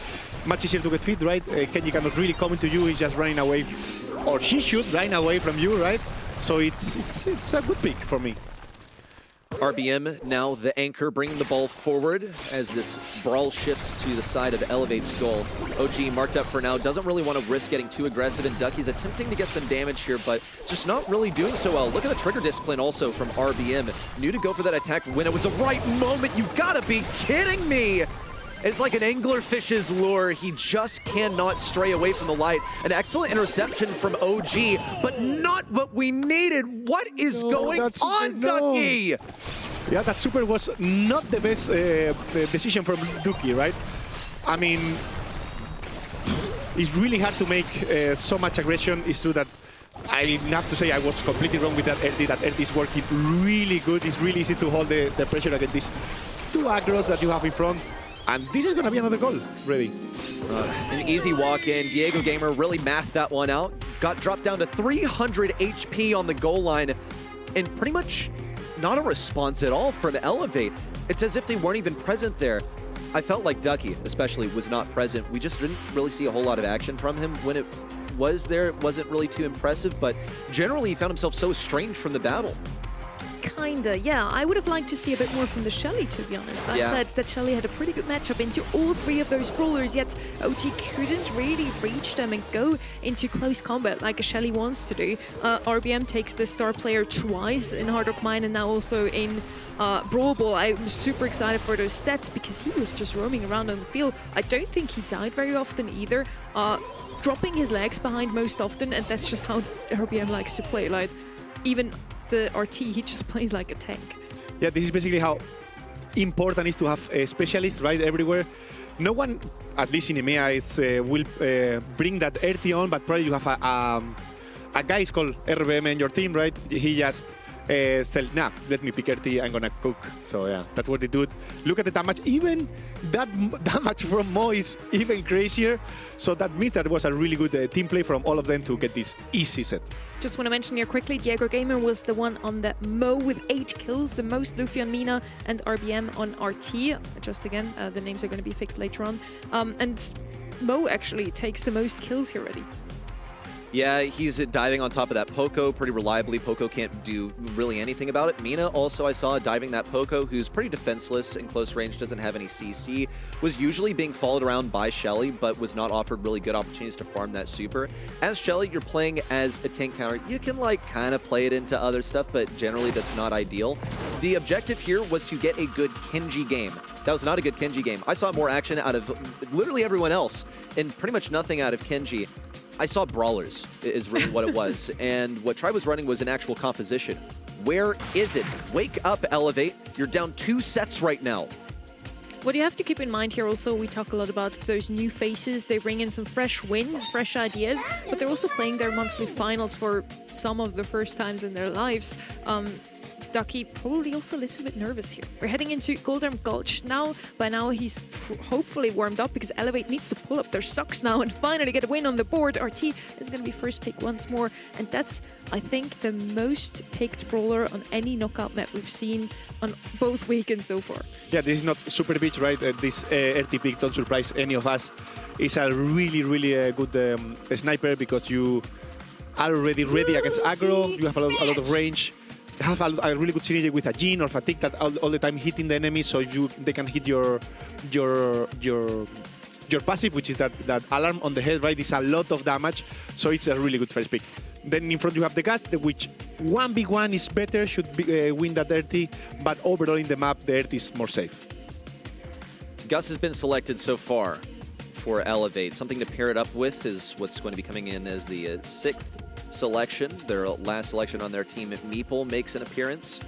much easier to get fit, right? Kenji cannot really come into you. He's just running away, or she should run away from you, right? So it's a good pick for me. RBM now the anchor, bringing the ball forward as this Brawl shifts to the side of Elevate's goal. OG marked up for now, doesn't really want to risk getting too aggressive, and Ducky's attempting to get some damage here, but just not really doing so well. Look at the trigger discipline also from RBM. Knew to go for that attack when it was the right moment. You gotta be kidding me! It's like an anglerfish's lure. He just cannot stray away from the light. An excellent interception from OG, but not what we needed. What is going on, Ducky? Yeah, that super was not the best decision from Ducky, right? I mean, it's really hard to make so much aggression. It's true that I have to say I was completely wrong with that LT. That LT is working really good. It's really easy to hold the pressure against these 2 aggros that you have in front. And this is going to be another goal, ready. An easy walk-in. Diego Gamer really mathed that one out. Got dropped down to 300 HP on the goal line. And pretty much not a response at all from Elevate. It's as if they weren't even present there. I felt like Ducky, especially, was not present. We just didn't really see a whole lot of action from him. When it was there, it wasn't really too impressive, but generally he found himself so estranged from the battle. Kinda, yeah. I would have liked to see a bit more from the Shelly, to be honest. I said that Shelly had a pretty good matchup into all three of those brawlers, yet OG couldn't really reach them and go into close combat like a Shelly wants to do. RBM takes the star player twice in Hard Rock Mine and now also in Brawl Ball. I'm super excited for those stats because he was just roaming around on the field. I don't think he died very often either. Dropping his legs behind most often, and that's just how RBM likes to play. Like, even the RT, he just plays like a tank. Yeah, this is basically how important it is to have a specialist right everywhere. No one, at least in EMEA, will bring that RT on, but probably you have a guy called RBM in your team, right? He just said, nah, let me pick RT, I'm gonna cook. So yeah, that's what they do. Look at the damage. Even that damage from Mo is even crazier. So that means that was a really good team play from all of them to get this easy set. Just want to mention here quickly, Diego Gamer was the one on the Mo with 8 kills, the most Luffy on Mina, and RBM on RT. Just again, the names are going to be fixed later on. And Mo actually takes the most kills here already. Yeah, he's diving on top of that Poco pretty reliably. Poco can't do really anything about it. Mina also, I saw diving that Poco, who's pretty defenseless in close range, doesn't have any CC, was usually being followed around by Shelly, but was not offered really good opportunities to farm that super. As Shelly, you're playing as a tank counter. You can like kind of play it into other stuff, but generally that's not ideal. The objective here was to get a good Kenji game. That was not a good Kenji game. I saw more action out of literally everyone else and pretty much nothing out of Kenji. I saw brawlers is really what it was, and what Tribe was running was an actual composition. Where is it? Wake up, Elevate. You're down 2 sets right now. What you have to keep in mind here also, we talk a lot about those new faces. They bring in some fresh wins, fresh ideas, but they're also playing their monthly finals for some of the first times in their lives. Ducky probably also a little bit nervous here. We're heading into Golden Gulch now. By now he's hopefully warmed up because Elevate needs to pull up their socks now and finally get a win on the board. RT is going to be first pick once more, and that's, I think, the most picked brawler on any knockout map we've seen on both weekends so far. Yeah, this is not super bitch, right? This RT pick, don't surprise any of us. It's a really, really good sniper because you are already ready against aggro. You have a lot of range. Have a really good synergy with a Jhin or Vatic that all the time hitting the enemy, so they can hit your passive, which is that alarm on the head, right? It's a lot of damage, so it's a really good first pick. Then in front you have the Gas, which 1v1 is better, should win that RT, but overall in the map, the RT is more safe. Gus has been selected so far for Elevate. Something to pair it up with is what's going to be coming in as the 6th selection. Their last selection on their team, Meeple, makes an appearance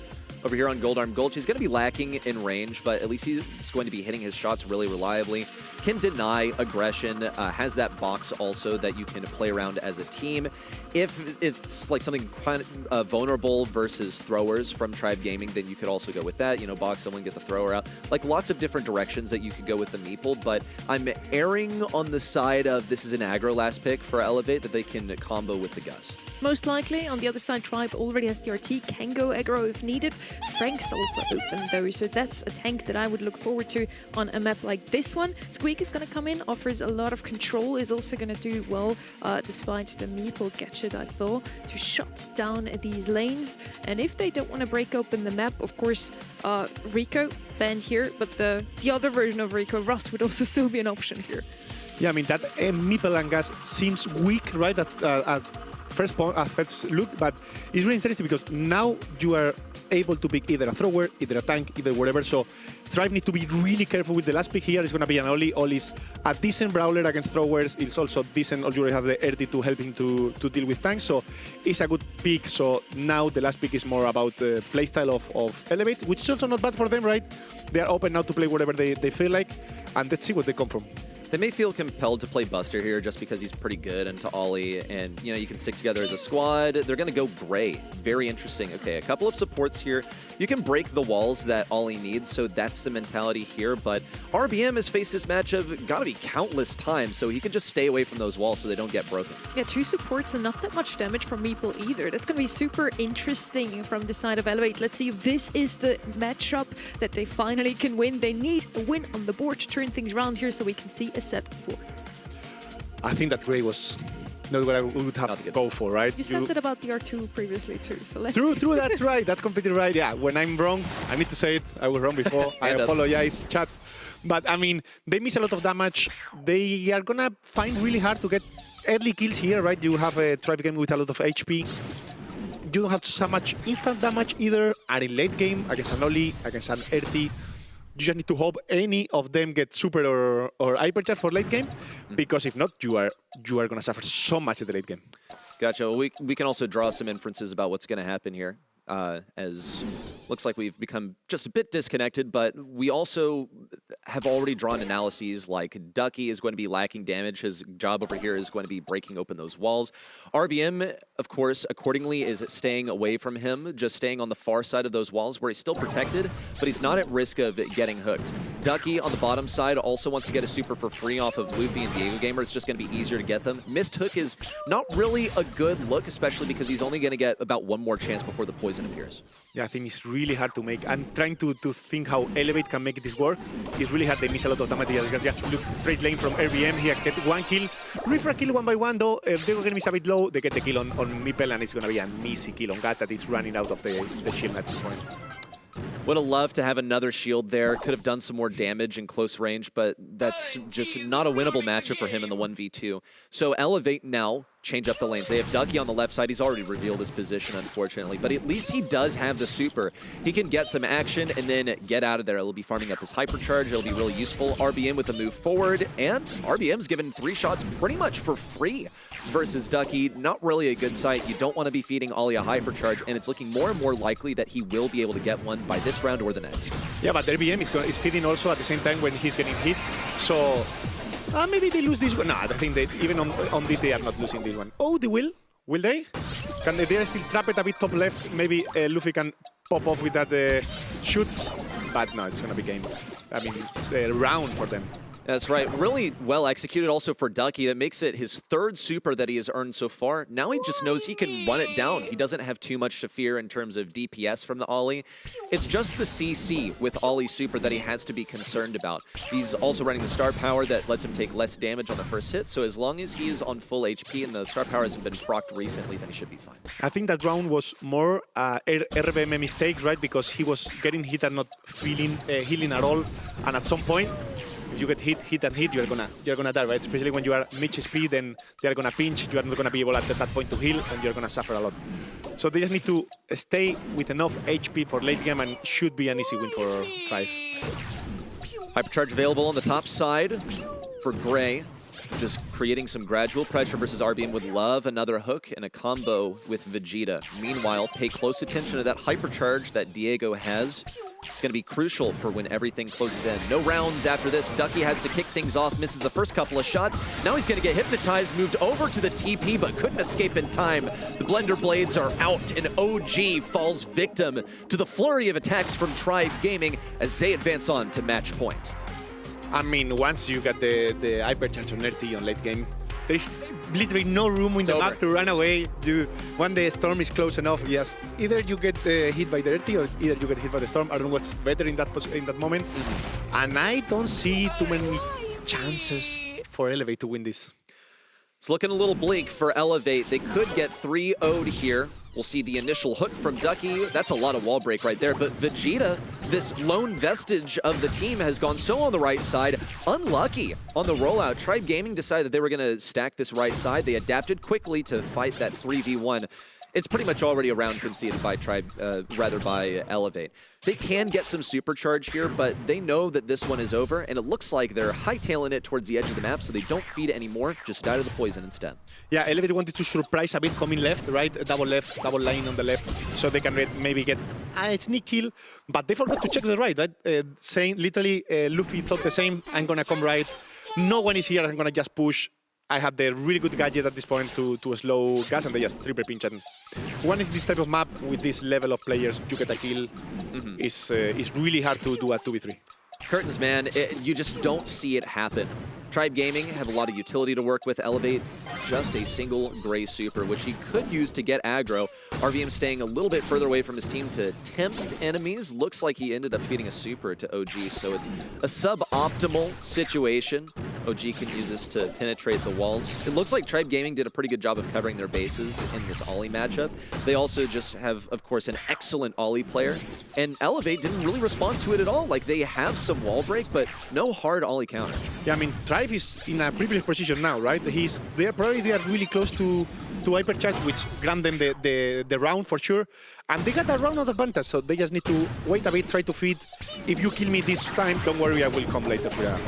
over here on Goldarm Gulch. He's going to be lacking in range, but at least he's going to be hitting his shots really reliably. Can deny aggression, has that box also that you can play around as a team. If it's like something kind of vulnerable versus throwers from Tribe Gaming, then you could also go with that. You know, box someone, get the thrower out. Like lots of different directions that you could go with the Meeple, but I'm erring on the side of this is an aggro last pick for Elevate that they can combo with the Gus. Most likely. On the other side, Tribe already has the RT, can go aggro if needed. Frank's also open though, so that's a tank that I would look forward to on a map like this one. Squeak is going to come in, offers a lot of control, is also going to do well despite the Meeple gadget, I thought, to shut down these lanes. And if they don't want to break open the map, of course, Rico banned here, but the other version of Rico, Rust, would also still be an option here. Yeah, I mean, that Meeple and Gas seems weak, right, at first look, but it's really interesting because now you are able to pick either a thrower, either a tank, either whatever. So Tribe need to be really careful with the last pick here. It's going to be an Oli. Oli's a decent brawler against throwers. It's also decent. You have the RT to help him to deal with tanks. So it's a good pick. So now the last pick is more about the playstyle of Elevate, which is also not bad for them, right? They are open now to play whatever they feel like. And let's see what they come from. They may feel compelled to play Buster here just because he's pretty good into Ollie, and you can stick together as a squad. They're going to go Gray. Very interesting. Okay, a couple of supports here. You can break the walls that Ollie needs, so that's the mentality here. But RBM has faced this matchup got to be countless times, so he can just stay away from those walls so they don't get broken. Yeah, 2 supports and not that much damage from Meeple either. That's going to be super interesting from the side of Elevate. Let's see if this is the matchup that they finally can win. They need a win on the board to turn things around here so we can see a set 4. I think that Gray was not what I would have to go for, right? You said that about the R2 previously too. So let's True, that's right. That's completely right. Yeah, when I'm wrong, I need to say it. I was wrong before. I apologize, chat. But I mean, they miss a lot of damage. They are gonna find really hard to get early kills here, right? You have a Tribe game with a lot of HP. You don't have so much instant damage either. And in late game, against an Oli, against an Earthy, you just need to hope any of them get super or hypercharge for late game, because if not, you are going to suffer so much at the late game. Gotcha. Well, we can also draw some inferences about what's going to happen here, as looks like we've become just a bit disconnected, but we also have already drawn analyses like Ducky is going to be lacking damage. His job over here is going to be breaking open those walls. RBM, of course, accordingly, is staying away from him, just staying on the far side of those walls where he's still protected, but he's not at risk of getting hooked. Ducky on the bottom side also wants to get a super for free off of Luffy and Diego Gamer. It's just going to be easier to get them. Missed hook is not really a good look, especially because he's only going to get about 1 more chance before the poison appears. Yeah, I think it's really hard to make. I'm trying to think how Elevate can make this work. It's really hard. They miss a lot of damage. They just look straight lane from RBM. Here, get 1 kill. Refra kill 1 by 1, though. If they're going to miss a bit low, they get the kill on Meeple, and it's going to be an easy kill on Gat that is running out of the shield at this point. Would have loved to have another shield there. Could have done some more damage in close range, but that's just not a winnable matchup for him in the 1v2. So Elevate now change up the lanes. They have Ducky on the left side. He's already revealed his position, unfortunately, but at least he does have the super. He can get some action and then get out of there. It'll be farming up his hypercharge. It'll be really useful. RBM with the move forward, and RBM's given 3 shots pretty much for free versus Ducky. Not really a good sight. You don't want to be feeding Ollie a hypercharge, and it's looking more and more likely that he will be able to get one by this round or the next. Yeah, but RBM is feeding also at the same time when he's getting hit, so maybe they lose this one. No, I think they, even on this, they are not losing this one. Oh, they will? Will they? Can they still trap it a bit top left? Maybe Luffy can pop off with that shoots, but no, it's going to be game. I mean, it's a round for them. That's right. Really well executed also for Ducky. That makes it his 3rd super that he has earned so far. Now he just knows he can run it down. He doesn't have too much to fear in terms of DPS from the Ollie. It's just the CC with Ollie's super that he has to be concerned about. He's also running the star power that lets him take less damage on the first hit. So as long as he is on full HP and the star power hasn't been procced recently, then he should be fine. I think that round was more RBM mistake, right? Because he was getting hit and not feeling healing at all. And at some point, if you get hit, you're gonna die, right? Especially when you are mid-HP, then they are gonna pinch. You are not gonna be able at that point to heal, and you're gonna suffer a lot. So they just need to stay with enough HP for late game, and should be an easy win for Thrive. Hypercharge available on the top side for Gray. Just creating some gradual pressure versus RBM would love another hook and a combo with Vegeta. Meanwhile, pay close attention to that hypercharge that Diego has. It's going to be crucial for when everything closes in. No rounds after this. Ducky has to kick things off, misses the first couple of shots. Now he's going to get hypnotized, moved over to the TP, but couldn't escape in time. The Blender Blades are out, and OG falls victim to the flurry of attacks from Tribe Gaming as they advance on to match point. I mean, once you get the hypercharge on Earthy on late game, there's literally no room in the map to run away. When the storm is close enough, yes. Either you get hit by the Earthy or either you get hit by the storm. I don't know what's better in that moment. And I don't see too many chances for Elevate to win this. It's looking a little bleak for Elevate. They could get 3-0'd here. We'll see the initial hook from Ducky. That's a lot of wall break right there. But Vegeta, this lone vestige of the team, has gone so on the right side. Unlucky on the rollout. Tribe Gaming decided that they were going to stack this right side. They adapted quickly to fight that 3v1. It's pretty much already a round conceded by by Elevate. They can get some supercharge here, but they know that this one is over, and it looks like they're hightailing it towards the edge of the map, so they don't feed anymore, just die to the poison instead. Yeah, Elevate wanted to surprise a bit coming left, right? Double line on the left, so they can maybe get a sneak kill, but they forgot to check the right, right? Saying literally, Luffy thought the same, I'm gonna come right. no one is here. I'm gonna just push. I have the really good gadget at this point to slow gas, and they just triple pinch. And one is this type of map with this level of players, you get a kill. It's really hard to do a 2v3. Curtains, man, you just don't see it happen. Tribe Gaming have a lot of utility to work with. Elevate, just a single gray super, which he could use to get aggro. RBM staying a little bit further away from his team to tempt enemies. Looks like he ended up feeding a super to OG, so it's a suboptimal situation. OG can use this to penetrate the walls. It looks like Tribe Gaming did a pretty good job of covering their bases in this Ollie matchup. They also just have, of course, an excellent Ollie player, and Elevate didn't really respond to it at all. Like, they have some wall break, but no hard Ollie counter. Yeah, I mean, Tribe is in a privileged position now, right? They are really close to hypercharge, which grant them the round for sure. And they got a round of advantage, so they just need to wait a bit, try to feed. If you kill me this time, don't worry, I will come later for that.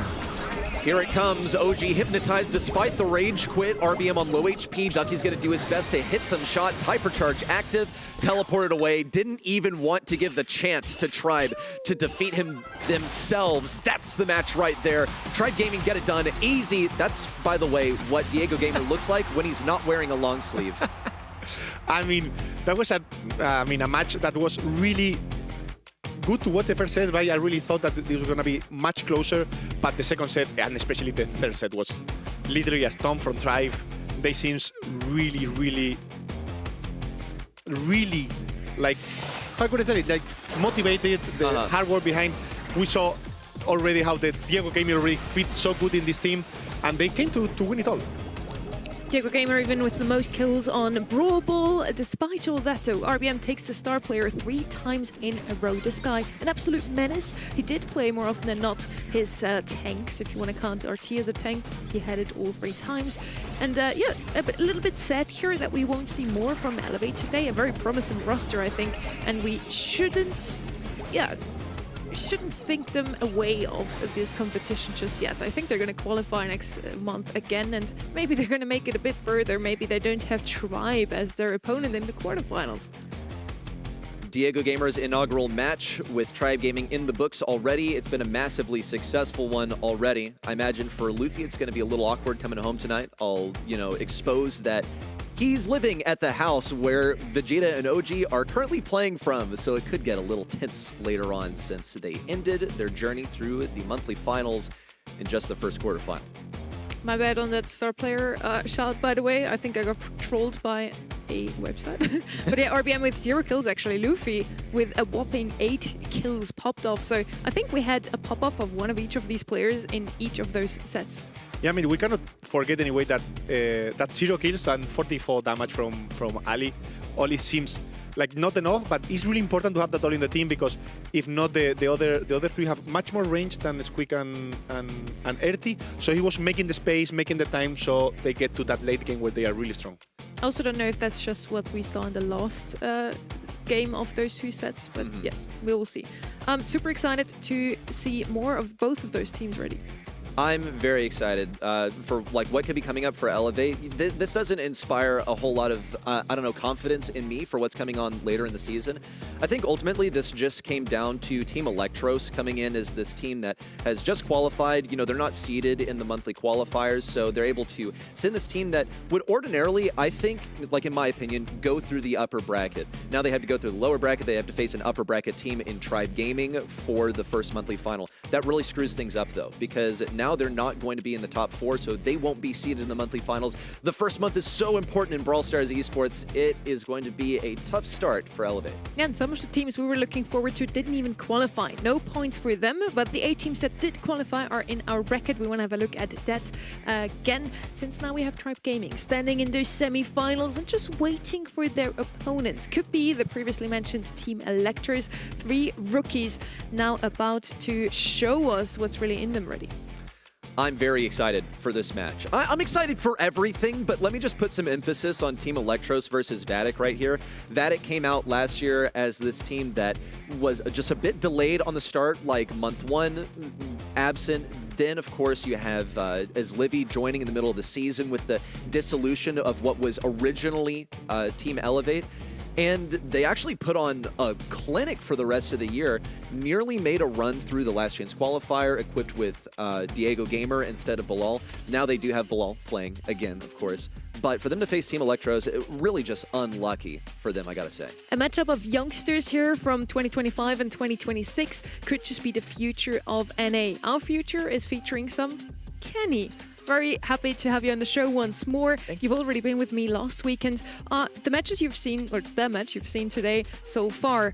Here it comes, OG hypnotized despite the rage quit. RBM on low HP. Ducky's gonna do his best to hit some shots. Hypercharge active, teleported away. Didn't even want to give the chance to Tribe to defeat him themselves. That's the match right there. Tribe Gaming get it done easy. That's, by the way, what Diego Gamer looks like when he's not wearing a long sleeve. I mean, that was a match that was really good to watch the first set, right? I really thought that this was going to be much closer, but the second set, and especially the third set, was literally a stomp from Tribe. They seems really, like, how could I tell it? Like, motivated, the hard work behind. We saw already how the Diego Gamer already fit so good in this team, and they came to win it all. Diego Gamer even with the most kills on Brawl. Despite all that though, RBM takes the star player 3 times in a row. This guy, an absolute menace. He did play more often than not his tanks, if you want to count RT as a tank. He had it all 3 times. And yeah, a little bit sad here that we won't see more from Elevate today. A very promising roster, I think. And we shouldn't think them away of this competition just yet. I think they're going to qualify next month again, and maybe they're going to make it a bit further. Maybe they don't have Tribe as their opponent in the quarterfinals. Diego Gamer's inaugural match with Tribe Gaming in the books already. It's been a massively successful one already. I imagine for Luffy it's going to be a little awkward coming home tonight. I'll, expose that he's living at the house where Vegeta and OG are currently playing from, so it could get a little tense later on since they ended their journey through the monthly finals in just the first quarterfinal. My bad on that star player shout, by the way. I think I got trolled by a website. But yeah, RBM with 0 kills actually. Luffy with a whopping 8 kills popped off. So I think we had a pop-off of one of each of these players in each of those sets. Yeah, I mean, we cannot forget anyway that that 0 kills and 44 damage from Ali. Only seems like not enough, but it's really important to have that all in the team, because if not, the other 3 have much more range than Squeak and Erti. So he was making the space, making the time, so they get to that late game where they are really strong. I also don't know if that's just what we saw in the last game of those 2 sets, but yes, we will see. Super excited to see more of both of those teams ready. I'm very excited for what could be coming up for Elevate. This doesn't inspire a whole lot of, confidence in me for what's coming on later in the season. I think ultimately this just came down to Team Electros coming in as this team that has just qualified. They're not seeded in the monthly qualifiers, so they're able to send this team that would ordinarily, I think, in my opinion, go through the upper bracket. Now they have to go through the lower bracket. They have to face an upper bracket team in Tribe Gaming for the first monthly final. That really screws things up, though, because now they're not going to be in the top 4, so they won't be seeded in the monthly finals. The first month is so important in Brawl Stars Esports. It is going to be a tough start for Elevate. Yeah, and some of the teams we were looking forward to didn't even qualify. No points for them, but the 8 teams that did qualify are in our bracket. We want to have a look at that again, since now we have Tribe Gaming standing in their semi-finals and just waiting for their opponents. Could be the previously mentioned Team Electros, 3 rookies now about to show us what's really in them ready. I'm very excited for this match. I'm excited for everything, but let me just put some emphasis on Team Electros versus Vatic right here. Vatic came out last year as this team that was just a bit delayed on the start, like month 1, absent. Then, of course, you have as Livy joining in the middle of the season with the dissolution of what was originally Team Elevate. And they actually put on a clinic for the rest of the year, nearly made a run through the Last Chance qualifier equipped with Diego Gamer instead of Bilal. Now they do have Bilal playing again, of course. But for them to face Team Electros, it really just unlucky for them, I gotta say. A matchup of youngsters here from 2025 and 2026 could just be the future of NA. Our future is featuring some Kenny. Very happy to have you on the show once more. You've already been with me last weekend. The matches you've seen, or the match you've seen today so far,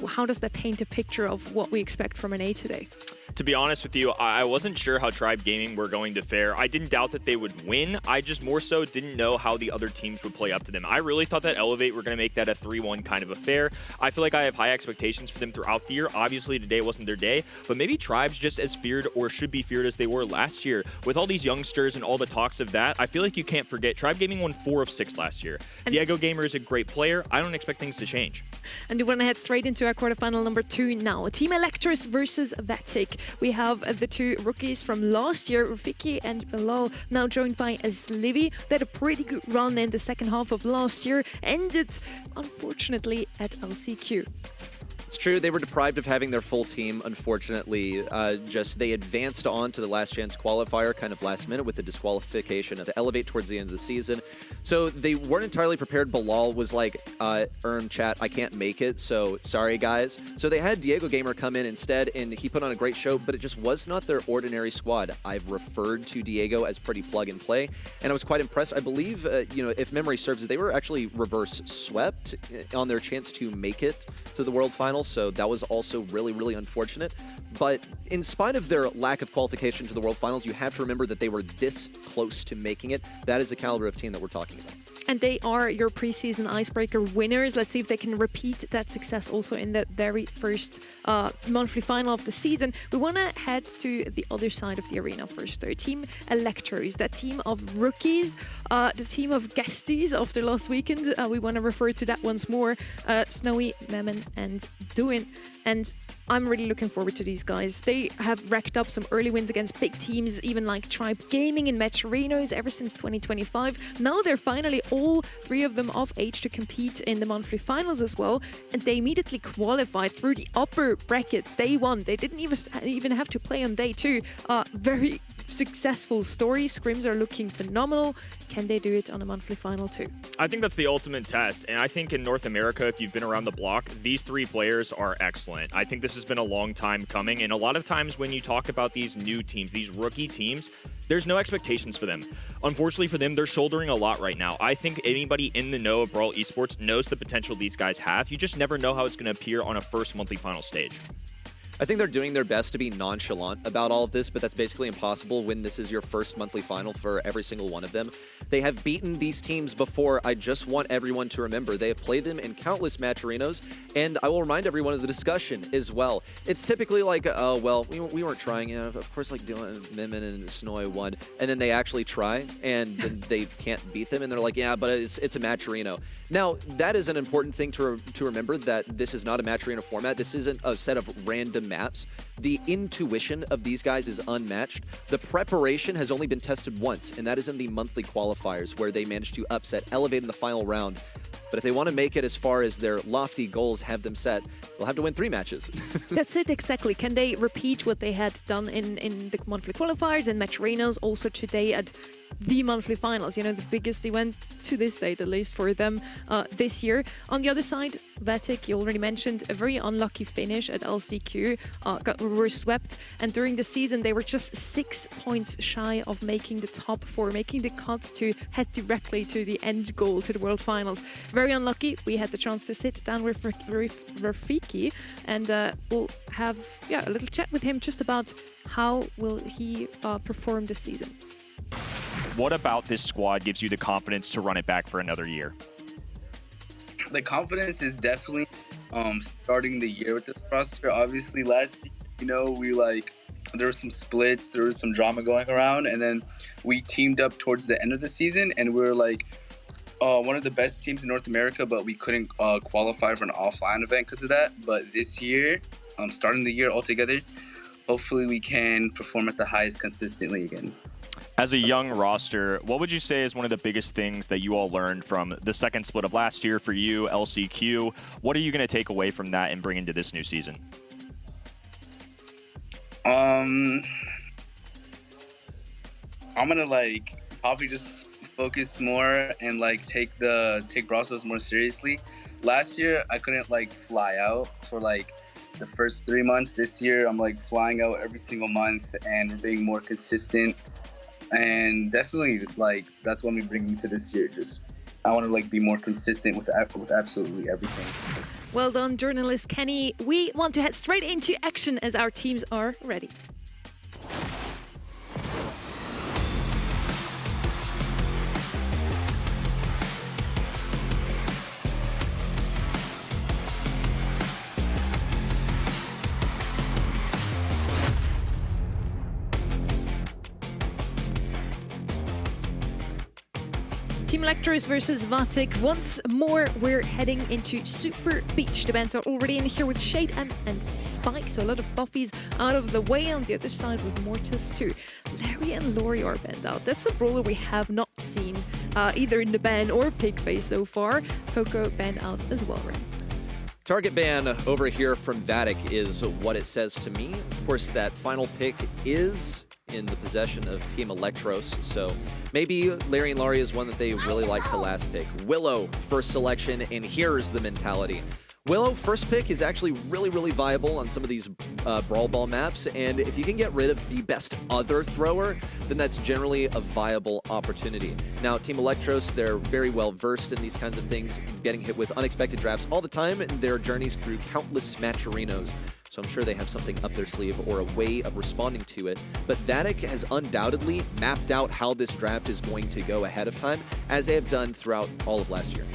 how does that paint a picture of what we expect from an A today? To be honest with you, I wasn't sure how Tribe Gaming were going to fare. I didn't doubt that they would win. I just more so didn't know how the other teams would play up to them. I really thought that Elevate were going to make that a 3-1 kind of affair. I feel like I have high expectations for them throughout the year. Obviously, today wasn't their day, but maybe Tribe's just as feared or should be feared as they were last year. With all these youngsters and all the talks of that, I feel like you can't forget Tribe Gaming won 4 of 6 last year. And Diego Gamer is a great player. I don't expect things to change. And we want to head straight into our quarterfinal number 2 now. Team Electros versus Vatic. We have the 2 rookies from last year, Rafiki and Bilal, now joined by Slivy. They had a pretty good run in the second half of last year, ended unfortunately at LCQ. It's true, they were deprived of having their full team, unfortunately. They advanced on to the Last Chance qualifier kind of last minute with the disqualification of Elevate towards the end of the season. So they weren't entirely prepared. Bilal was like, chat, I can't make it, so sorry guys. So they had Diego Gamer come in instead, and he put on a great show, but it just was not their ordinary squad. I've referred to Diego as pretty plug and play, and I was quite impressed. I believe, if memory serves, they were actually reverse swept on their chance to make it to the World Finals. So that was also really, really unfortunate. But in spite of their lack of qualification to the World Finals, you have to remember that they were this close to making it. That is the caliber of team that we're talking about. And they are your preseason icebreaker winners. Let's see if they can repeat that success also in the very first monthly final of the season. We want to head to the other side of the arena first. Their team Electros, that team of rookies, the team of guesties after last weekend. We want to refer to that once more. Snowy, Memon, and Duin. And I'm really looking forward to these guys. They have racked up some early wins against big teams, even like Tribe Gaming and Match Arenas ever since 2025. Now they're finally all 3 of them of age to compete in the monthly finals as well. And they immediately qualified through the upper bracket day 1. They didn't even have to play on day 2. Very successful story. Scrims are looking phenomenal. Can they do it on a monthly final too? I think that's the ultimate test. And I think in North America, if you've been around the block, these 3 players are excellent. I think this has been a long time coming. And a lot of times when you talk about these new teams, these rookie teams, there's no expectations for them. Unfortunately for them, they're shouldering a lot right now. I think anybody in the know of Brawl Esports knows the potential these guys have. You just never know how it's going to appear on a first monthly final stage. I think they're doing their best to be nonchalant about all of this, but that's basically impossible when this is your first monthly final for every single one of them. They have beaten these teams before. I just want everyone to remember they have played them in countless match arenas, and I will remind everyone of the discussion as well. It's typically like, oh, well, we weren't trying. Of course, like Memon and Snoy won, and then they actually try, and then they can't beat them, and they're like, yeah, but it's a match arena. Now, that is an important thing to remember, that this is not a match arena format. This isn't a set of random maps. The intuition of these guys is unmatched. The preparation has only been tested once, and that is in the monthly qualifiers, where they managed to upset Elevate in the final round. But if they want to make it as far as their lofty goals have them set, they'll have to win 3 matches. That's it, exactly. Can they repeat what they had done in the monthly qualifiers and match arenas, also today at the monthly finals? You know, the biggest event to this date, at least for them this year. On the other side, Vatic, you already mentioned, a very unlucky finish at LCQ, got reverse swept, and during the season they were just 6 points shy of making the top 4, making the cut to head directly to the end goal, to the World Finals. Very unlucky. We had the chance to sit down with Rafiki, and we'll have a little chat with him just about how will he perform this season. What about this squad gives you the confidence to run it back for another year? The confidence is definitely starting the year with this roster. Obviously, last year, there were some splits, there was some drama going around, and then we teamed up towards the end of the season, and we were like one of the best teams in North America, but we couldn't qualify for an offline event because of that. But this year, starting the year all together, hopefully we can perform at the highest consistently again. As a young roster, what would you say is one of the biggest things that you all learned from the second split of last year for you, LCQ? What are you going to take away from that and bring into this new season? I'm gonna probably just focus more and take Brawl Stars more seriously. Last year I couldn't fly out for the first 3 months. This year I'm flying out every single month and we're being more consistent. And definitely that's what I'm bringing to this year. Just I want to be more consistent with absolutely everything. Well done, journalist Kenny. We want to head straight into action as our teams are ready. Team Electros versus Vatic. Once more, we're heading into Super Beach. The bands are already in here with Shade, Amps, and Spike. So a lot of buffies out of the way. On the other side with Mortis too. Larry and Lori are banned out. That's a brawler we have not seen either in the ban or pick phase so far. Coco banned out as well, right? Target ban over here from Vatic is what it says to me. Of course, that final pick is in the possession of Team Electros, so maybe Larry and Laurie is one that they really like to last pick. Willow, first selection, and here's the mentality. Willow, first pick, is actually really viable on some of these Brawl Ball maps, and if you can get rid of the best other thrower, then that's generally a viable opportunity. Now, Team Electros, they're very well versed in these kinds of things, getting hit with unexpected drafts all the time in their journeys through countless matcherinos. So I'm sure they have something up their sleeve or a way of responding to it. But Vatic has undoubtedly mapped out how this draft is going to go ahead of time, as they have done throughout all of last year.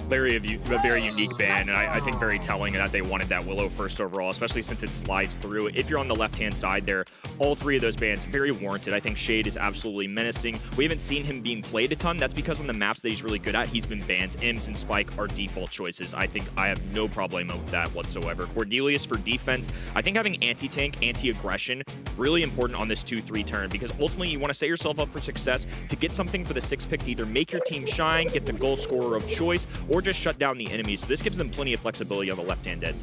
Larry, a very unique ban, and I think very telling that they wanted that Willow first overall, especially since it slides through. If you're on the left-hand side there, all three of those bans, very warranted. I think Shade is absolutely menacing. We haven't seen him being played a ton. That's because on the maps that he's really good at, he's been banned. Imps and Spike are default choices. I think I have no problem with that whatsoever. Cordelius for defense. I think having anti-tank, anti-aggression, really important on this 2-3 turn, because ultimately you want to set yourself up for success to get something for the 6th pick to either make your team shine, get the goal scorer of choice, or just shut down the enemies. So this gives them plenty of flexibility on the left-hand end.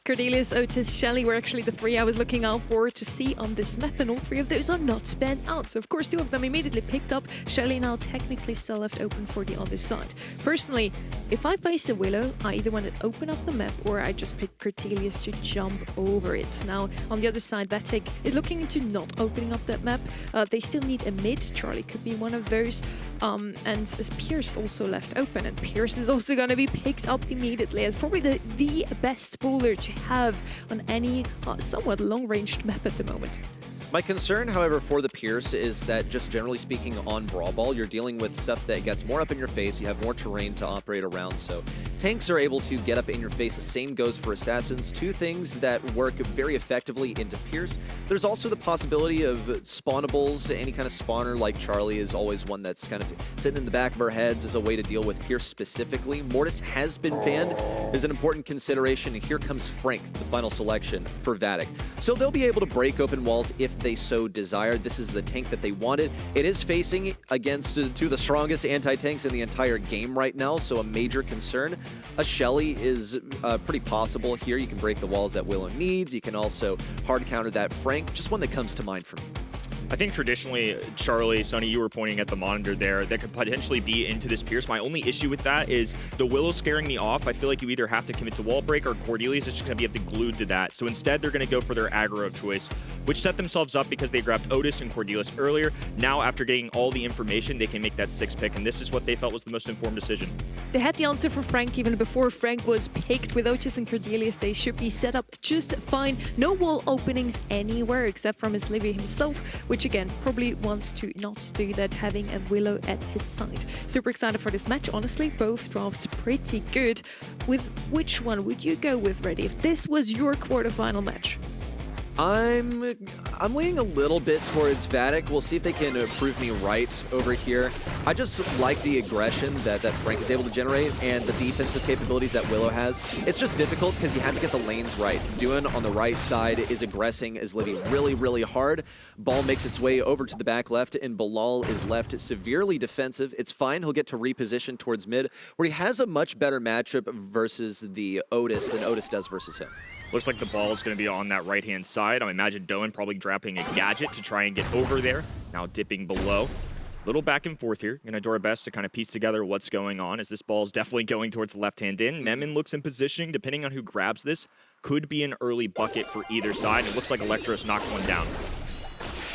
Cordelius, Otis, Shelly were actually the three I was looking out for to see on this map, and all three of those are not banned out. So of course 2 of them immediately picked up. Shelly now technically still left open for the other side. Personally, if I face a Willow, I either want to open up the map or I just pick Cordelius to jump over it. Now on the other side, Vatic is looking into not opening up that map. They still need a mid. Charlie could be one of those. And Pierce also left open, and Pierce is also going to be picked up immediately as probably the best brawler to have on any somewhat long-ranged map at the moment. My concern, however, for the Pierce is that just generally speaking on Brawl Ball, you're dealing with stuff that gets more up in your face, you have more terrain to operate around, so tanks are able to get up in your face. The same goes for Assassins, 2 things that work very effectively into Pierce. There's also the possibility of spawnables. Any kind of spawner like Charlie is always one that's kind of sitting in the back of our heads as a way to deal with Pierce specifically. Mortis has been banned is an important consideration, and here comes Frank, the final selection for Vatic. So they'll be able to break open walls if they so desire. This is the tank that they wanted. It is facing against 2 of the strongest anti-tanks in the entire game right now, so a major concern. A Shelly is pretty possible here. You can break the walls that Willow needs. You can also hard counter that Frank. Just one that comes to mind for me. I think traditionally, Charlie, Sonny, you were pointing at the monitor there, that could potentially be into this Pierce. My only issue with that is the Willow scaring me off. I feel like you either have to commit to wall break or Cordelius is just going to be glued to that. So instead, they're going to go for their aggro of choice, which set themselves up because they grabbed Otis and Cordelius earlier. Now, after getting all the information, they can make that 6th pick, and this is what they felt was the most informed decision. They had the answer for Frank even before Frank was picked. With Otis and Cordelius, they should be set up just fine. No wall openings anywhere except from Miss Livy himself, which again, probably wants to not do that, having a Willow at his side. Super excited for this match. Honestly, both drafts pretty good. With which one would you go with, Reddy, if this was your quarterfinal match? I'm leaning a little bit towards Vatic. We'll see if they can prove me right over here. I just like the aggression that Frank is able to generate and the defensive capabilities that Willow has. It's just difficult because you have to get the lanes right. Duen on the right side is aggressing as Livy really, really hard. Ball makes its way over to the back left, and Bilal is left severely defensive. It's fine. He'll get to reposition towards mid, where he has a much better matchup versus the Otis than Otis does versus him. Looks like the ball is going to be on that right-hand side. I imagine Duen probably dropping a gadget to try and get over there. Now dipping below. Little back and forth here. Going to do our best to kind of piece together what's going on as this ball is definitely going towards the left-hand in. Memon looks in positioning. Depending on who grabs this, could be an early bucket for either side. It looks like Electros knocked one down.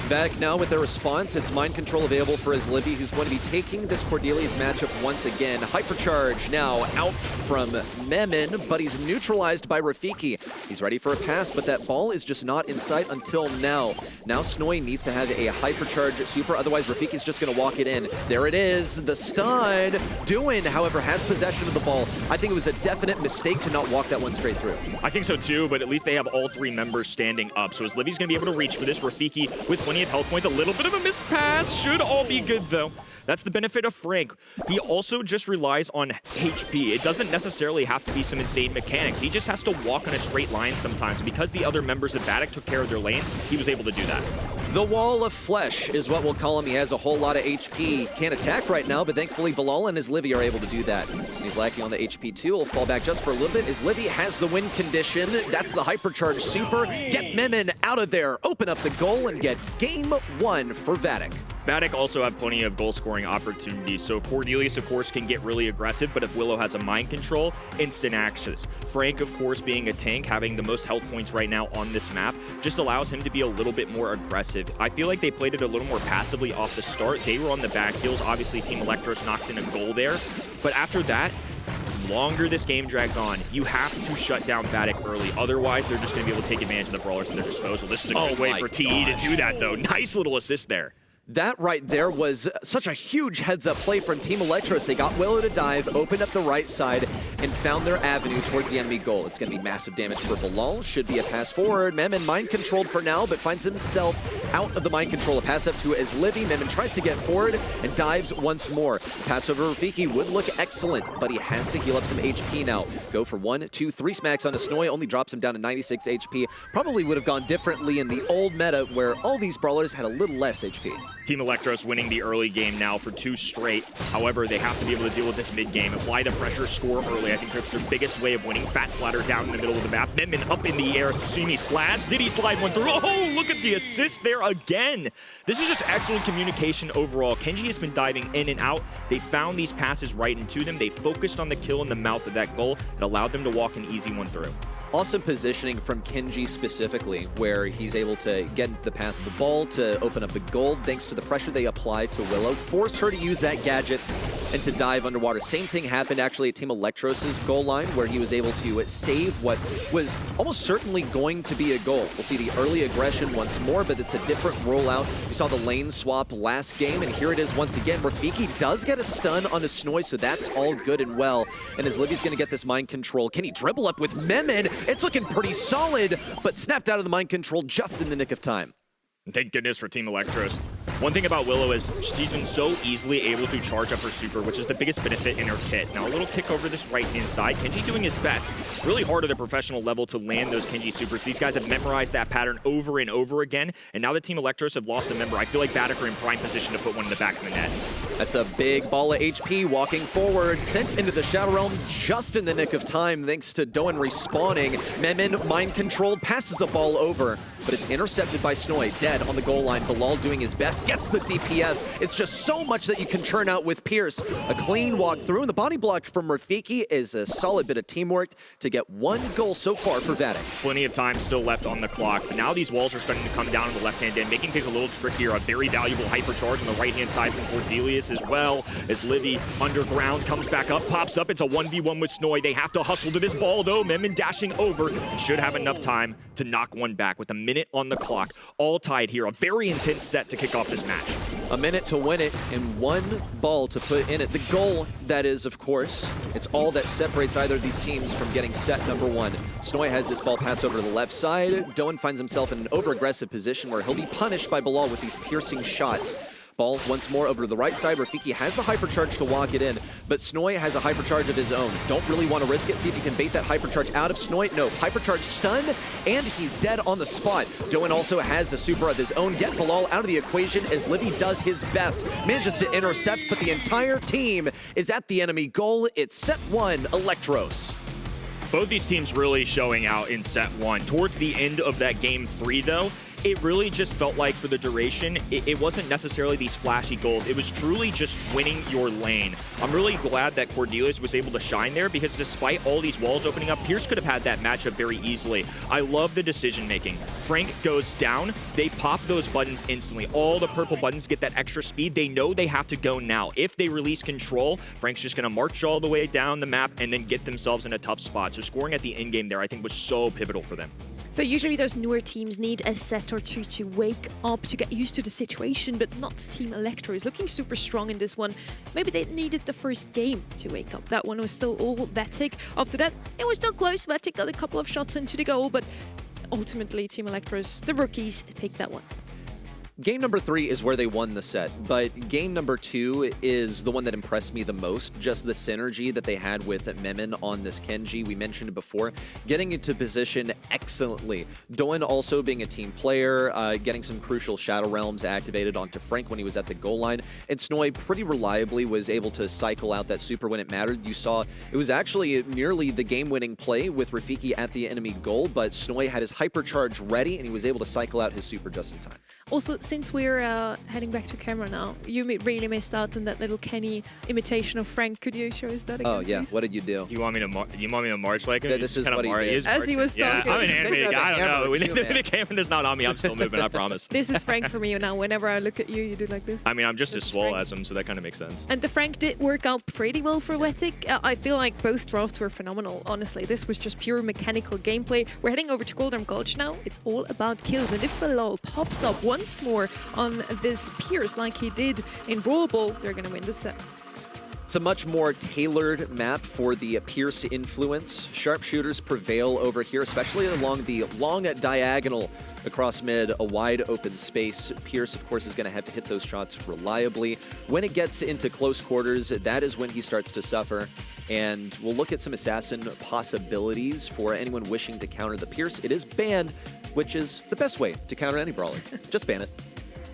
Vatic now with their response. It's mind control available for his Livy, who's going to be taking this Cordelia's matchup once again. Hypercharge now out from Memon, but he's neutralized by Rafiki. He's ready for a pass, but that ball is just not in sight until now. Now Snowy needs to have a Hypercharge super, otherwise Rafiki's just going to walk it in. There it is, the stun. Duen, however, has possession of the ball. I think it was a definite mistake to not walk that one straight through. I think so too, but at least they have all three members standing up. So as Livy's going to be able to reach for this, Rafiki with plenty of health points, a little bit of a missed pass. Should all be good though. That's the benefit of Frank. He also just relies on HP. It doesn't necessarily have to be some insane mechanics. He just has to walk on a straight line sometimes. Because the other members of Vatic took care of their lanes, he was able to do that. The wall of flesh is what we'll call him. He has a whole lot of HP. Can't attack right now, but thankfully Bilal and his Livy are able to do that. He's lacking on the HP too. He'll fall back just for a little bit. His Livy has the win condition. That's the Hypercharge super. Get Memon out of there. Open up the goal and get game one for Vatic. Vatic also have plenty of goal-scoring opportunities, so Cordelius, of course, can get really aggressive, but if Willow has a mind control, instant access. Frank, of course, being a tank, having the most health points right now on this map, just allows him to be a little bit more aggressive. I feel like they played it a little more passively off the start. They were on the back heels. Obviously, Team Electros knocked in a goal there, but after that, longer this game drags on, you have to shut down Vatic early. Otherwise, they're just going to be able to take advantage of the brawlers at their disposal. This is a good way for TE to do that, though. Nice little assist there. That right there was such a huge heads-up play from Team Electros. They got Willow to dive, opened up the right side, and found their avenue towards the enemy goal. It's going to be massive damage for Bilal. Should be a pass forward. Memon mind-controlled for now, but finds himself out of the mind control. A pass up to Livy. Memon tries to get forward and dives once more. Pass over Rafiki would look excellent, but he has to heal up some HP now. Go for 1, 2, 3 smacks on a Snowy. Only drops him down to 96 HP. Probably would have gone differently in the old meta where all these brawlers had a little less HP. Team Electros winning the early game now for 2 straight. However, they have to be able to deal with this mid-game, apply the pressure, score early. I think that's their biggest way of winning. Fat splatter down in the middle of the map. Memon up in the air. Susumi slash. Did he slide one through? Oh, look at the assist there again. This is just excellent communication overall. Kenji has been diving in and out. They found these passes right into them. They focused on the kill in the mouth of that goal. It allowed them to walk an easy one through. Awesome positioning from Kenji specifically, where he's able to get into the path of the ball to open up the goal thanks to the pressure they applied to Willow. Forced her to use that gadget and to dive underwater. Same thing happened actually at Team Electros' goal line, where he was able to save what was almost certainly going to be a goal. We'll see the early aggression once more, but it's a different rollout. We saw the lane swap last game, and here it is once again. Rafiki does get a stun on a Snowy, so that's all good and well. And as Livy's going to get this mind control, can he dribble up with Memon? It's looking pretty solid, but snapped out of the mind control just in the nick of time. Thank goodness for Team Electros. One thing about Willow is she's been so easily able to charge up her super, which is the biggest benefit in her kit. Now a little kick over this right-hand side. Kenji doing his best. Really hard at a professional level to land those Kenji supers. These guys have memorized that pattern over and over again, and now that Team Electros have lost a member, I feel like Vatic are in prime position to put one in the back of the net. That's a big ball of HP walking forward, sent into the Shadow Realm just in the nick of time thanks to Duen respawning. Memon, mind controlled, passes a ball over, but it's intercepted by Snowy, dead on the goal line. Bilal doing his best, gets the DPS. It's just so much that you can churn out with Pierce. A clean walk through, and the body block from Rafiki is a solid bit of teamwork to get 1 goal so far for Vatic. Plenty of time still left on the clock, but now these walls are starting to come down on the left-hand end, making things a little trickier. A very valuable hypercharge on the right-hand side from Cordelius as well, as Livy underground comes back up, pops up. It's a 1v1 with Snowy. They have to hustle to this ball, though. Memon dashing over and should have enough time to knock one back with a minute on the clock. All tied here. A very intense set to kick off this match. A minute to win it and one ball to put in it. The goal, that is, of course, it's all that separates either of these teams from getting set number one. Snoy has this ball pass over to the left side. Doan finds himself in an over-aggressive position where he'll be punished by Bilal with these piercing shots. Ball once more over to the right side. Rafiki has the hypercharge to walk it in, but Snoy has a hypercharge of his own. Don't really want to risk it. See if he can bait that hypercharge out of Snoy. No, hypercharge stunned, and he's dead on the spot. Doan also has the super of his own. Get Bilal out of the equation as Livy does his best. Manages to intercept, but the entire team is at the enemy goal. It's set one, Electros. Both these teams really showing out in set one. Towards the end of that game 3, though, it really just felt like for the duration, it wasn't necessarily these flashy goals. It was truly just winning your lane. I'm really glad that Cordelius was able to shine there because despite all these walls opening up, Pierce could have had that matchup very easily. I love the decision making. Frank goes down, they pop those buttons instantly. All the purple buttons get that extra speed. They know they have to go now. If they release control, Frank's just gonna march all the way down the map and then get themselves in a tough spot. So scoring at the end game there, I think was so pivotal for them. So usually those newer teams need a set or two to wake up, to get used to the situation, but not Team Electros. Looking super strong in this one. Maybe they needed the first game to wake up. That one was still all Vatic. After that, it was still close. Vatic got a couple of shots into the goal, but ultimately Team Electros, the rookies, take that one. Game number 3 is where they won the set, but game number 2 is the one that impressed me the most. Just the synergy that they had with Memon on this Kenji. We mentioned it before, getting into position excellently. Doan also being a team player, getting some crucial Shadow Realms activated onto Frank when he was at the goal line. And Snoy pretty reliably was able to cycle out that super when it mattered. You saw it was actually nearly the game-winning play with Rafiki at the enemy goal, but Snoy had his hypercharge ready and he was able to cycle out his super just in time. Also, since we're heading back to camera now, you really missed out on that little Kenny imitation of Frank. Could you show us that again, Oh, yeah. please? What did you do? You want me to march like him? Yeah, this is what he did. As he was Yeah, talking. I'm an animated guy. I don't know. When Camera, the camera's not on me, I'm still moving, I promise. This is Frank for me now. Whenever I look at you, you do like this. I mean, I'm just as This is swole Frank. as him, so that kind of makes sense. And the Frank did work out pretty well for Vatic. I feel like both drafts were phenomenal, honestly. This was just pure mechanical gameplay. We're heading over to Golden Gulch now. It's all about kills. And if Bilal pops up once more on this Pierce like he did in Brawl Ball, they're going to win the set. It's a much more tailored map for the Pierce influence. Sharpshooters prevail over here, especially along the long diagonal across mid, a wide open space. Pierce, of course, is going to have to hit those shots reliably. When it gets into close quarters, that is when he starts to suffer. And we'll look at some assassin possibilities for anyone wishing to counter the Pierce. It is banned, which is the best way to counter any brawler. Just ban it.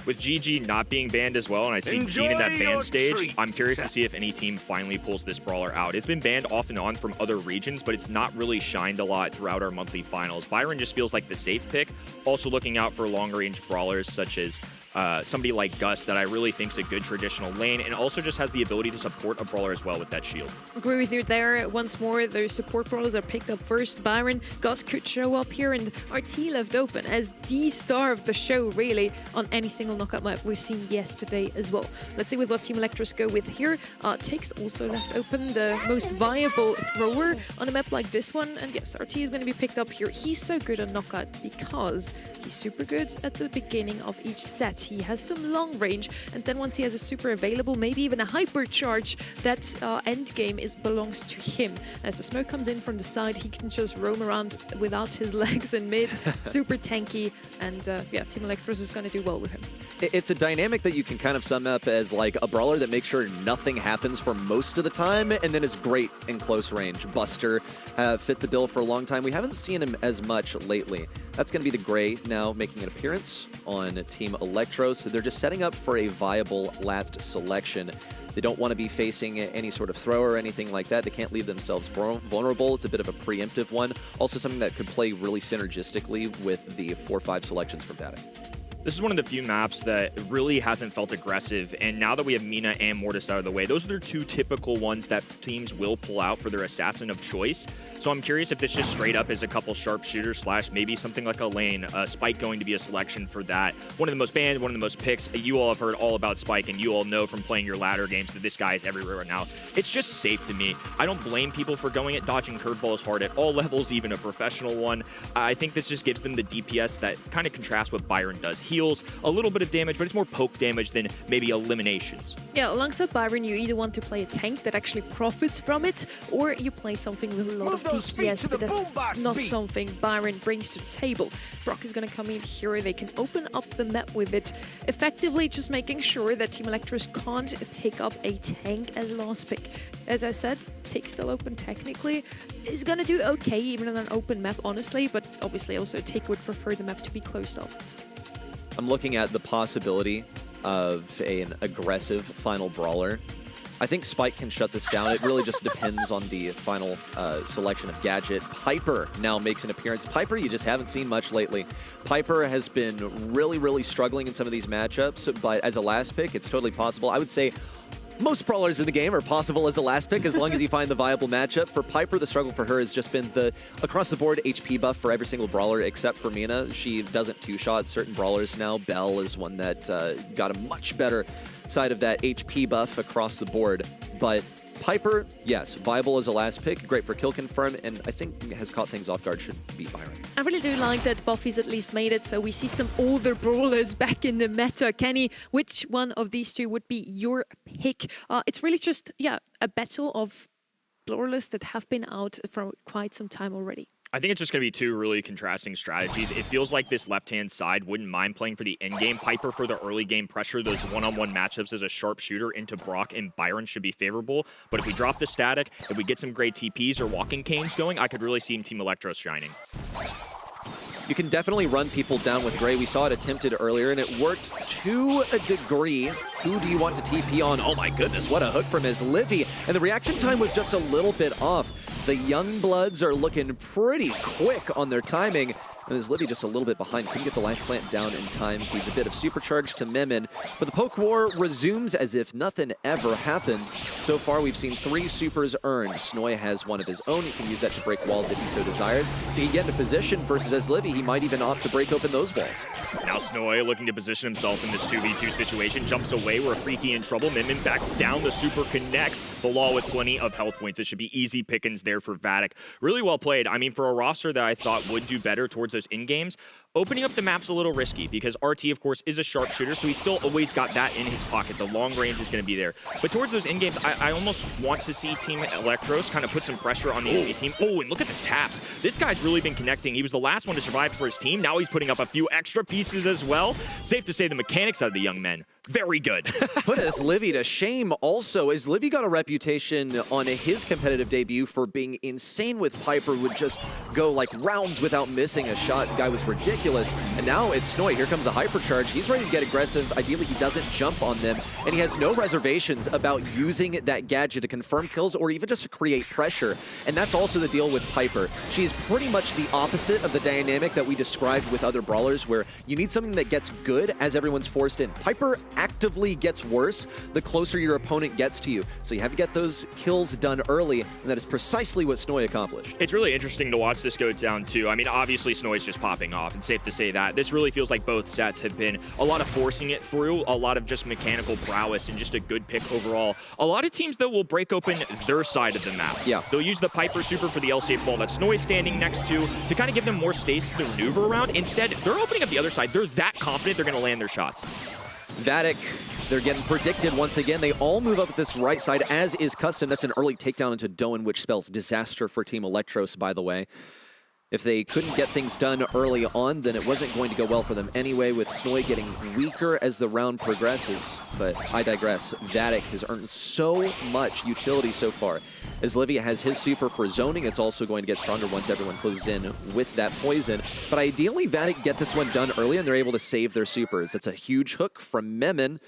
With GG not being banned as well, and I see Gene in that ban stage, I'm curious to see if any team finally pulls this brawler out. It's been banned off and on from other regions, but it's not really shined a lot throughout our monthly finals. Byron just feels like the safe pick. Also looking out for long-range brawlers such as somebody like Gus that I really think is a good traditional lane, and also just has the ability to support a brawler as well with that shield. Agree with you there. Once more, those support brawlers are picked up first. Byron, Gus could show up here, and RT left open as the star of the show, really, on any single knockout map we've seen yesterday as well. Let's see with what Team Electros go with here. Takes also left open, the most viable thrower on a map like this one. And yes, RT is going to be picked up here. He's so good on knockout because he's super good at the beginning of each set. He has some long range, and then once he has a super available, maybe even a hypercharge, that end game belongs to him. As the smoke comes in from the side, he can just roam around without his legs in mid. Super tanky, and yeah, Team Electros is going to do well with him. It's a dynamic that you can kind of sum up as like a brawler that makes sure nothing happens for most of the time and then is great in close range. Buster fit the bill for a long time. We haven't seen him as much lately. That's going to be the Gray now making an appearance on Team Electros. They're just setting up for a viable last selection. They don't want to be facing any sort of throw or anything like that. They can't leave themselves vulnerable. It's a bit of a preemptive one. Also something that could play really synergistically with the 4-5 selections from Vatic. This is one of the few maps that really hasn't felt aggressive, and now that we have Mina and Mortis out of the way, those are the two typical ones that teams will pull out for their assassin of choice. So I'm curious if this just straight up is a couple sharpshooters slash maybe something like a lane, Spike going to be a selection for that. One of the most banned, one of the most picks. You all have heard all about Spike, and you all know from playing your ladder games that this guy is everywhere right now. It's just safe to me. I don't blame people for going at dodging curveballs hard at all levels, even a professional one. I think this just gives them the DPS that kind of contrasts what Byron does. heals a little bit of damage, but it's more poke damage than maybe eliminations. Yeah, alongside Byron, you either want to play a tank that actually profits from it, or you play something with a lot of DPS, but that's not something Byron brings to the table. Brock is going to come in here. They can open up the map with it, effectively just making sure that Team Electros can't pick up a tank as last pick. As I said, Tick's still open technically. Is going to do okay even on an open map, honestly, but obviously also Tick would prefer the map to be closed off. I'm looking at the possibility of an aggressive final brawler. I think Spike can shut this down. It really just depends on the final selection of gadget. Piper now makes an appearance. Piper, you just haven't seen much lately. Piper has been really, really struggling in some of these matchups, but as a last pick, it's totally possible. I would say most brawlers in the game are possible as a last pick as long as you find the viable matchup. For Piper, the struggle for her has just been the across-the-board HP buff for every single brawler except for Mina. She doesn't two-shot certain brawlers now. Belle is one that got a much better side of that HP buff across the board. But Piper, yes, viable as a last pick, great for kill confirm, and I think has caught things off guard, should beat Byron. I really do like that Buffy's at least made it, so we see some older brawlers back in the meta. Kenny, which one of these two would be your pick? It's really just, yeah, a battle of brawlers that have been out for quite some time already. I think it's just going to be two really contrasting strategies. It feels like this left-hand side wouldn't mind playing for the end game. Piper for the early game pressure, those one-on-one matchups as a sharpshooter into Brock and Byron should be favorable. But if we drop the static, if we get some great TPs or walking canes going, I could really see Team Electros shining. You can definitely run people down with Gray. We saw it attempted earlier, and it worked to a degree. Who do you want to TP on? Oh my goodness, what a hook from his Livy. And the reaction time was just a little bit off. The young bloods are looking pretty quick on their timing. And his Livy just a little bit behind. Couldn't get the life plant down in time. He's a bit of supercharge to Memon. But the poke war resumes as if nothing ever happened. So far, we've seen 3 supers earned. Snoy has one of his own. He can use that to break walls if he so desires. If he can get into position versus his Livy, he might even opt to break open those walls. Now Snoy looking to position himself in this 2v2 situation. Jumps away. We're Freaky in trouble. Memon backs down. The super connects. The Law with plenty of health points. It should be easy pickings there for Vatic. Really well played. I mean, for a roster that I thought would do better towards those in-games, opening up the map's a little risky because RT, of course, is a sharpshooter, so he's still always got that in his pocket. The long range is going to be there. But towards those in-games, I almost want to see Team Electros kind of put some pressure on the enemy team. Oh, and look at the taps. This guy's really been connecting. He was the last one to survive for his team. Now he's putting up a few extra pieces as well. Safe to say the mechanics out of the young men, very good. Put his Livy to shame also, as Livy got a reputation on his competitive debut for being insane with Piper, would just go like rounds without missing a shot. The guy was ridiculous. And now it's Snoy. Here comes a hypercharge. He's ready to get aggressive. Ideally, he doesn't jump on them. And he has no reservations about using that gadget to confirm kills or even just to create pressure. And that's also the deal with Piper. She's pretty much the opposite of the dynamic that we described with other brawlers, where you need something that gets good as everyone's forced in. Piper actively gets worse the closer your opponent gets to you. So you have to get those kills done early, and that is precisely what Snoy accomplished. It's really interesting to watch this go down too. I mean, obviously Snoy's just popping off. It's safe to say that. This really feels like both sets have been a lot of forcing it through, a lot of just mechanical prowess, and just a good pick overall. A lot of teams, though, will break open their side of the map. Yeah. They'll use the Piper Super for the L-shaped wall that Snoy is standing next to kind of give them more space to maneuver around. Instead, they're opening up the other side. They're that confident they're going to land their shots. Vatic, they're getting predicted once again. They all move up at this right side, as is custom. That's an early takedown into Doan, which spells disaster for Team Electros, by the way. If they couldn't get things done early on, then it wasn't going to go well for them anyway, with Snoy getting weaker as the round progresses. But I digress. Vatic has earned so much utility so far. As Livia has his super for zoning, it's also going to get stronger once everyone closes in with that poison. But ideally, Vatic get this one done early, and they're able to save their supers. That's a huge hook from Memon.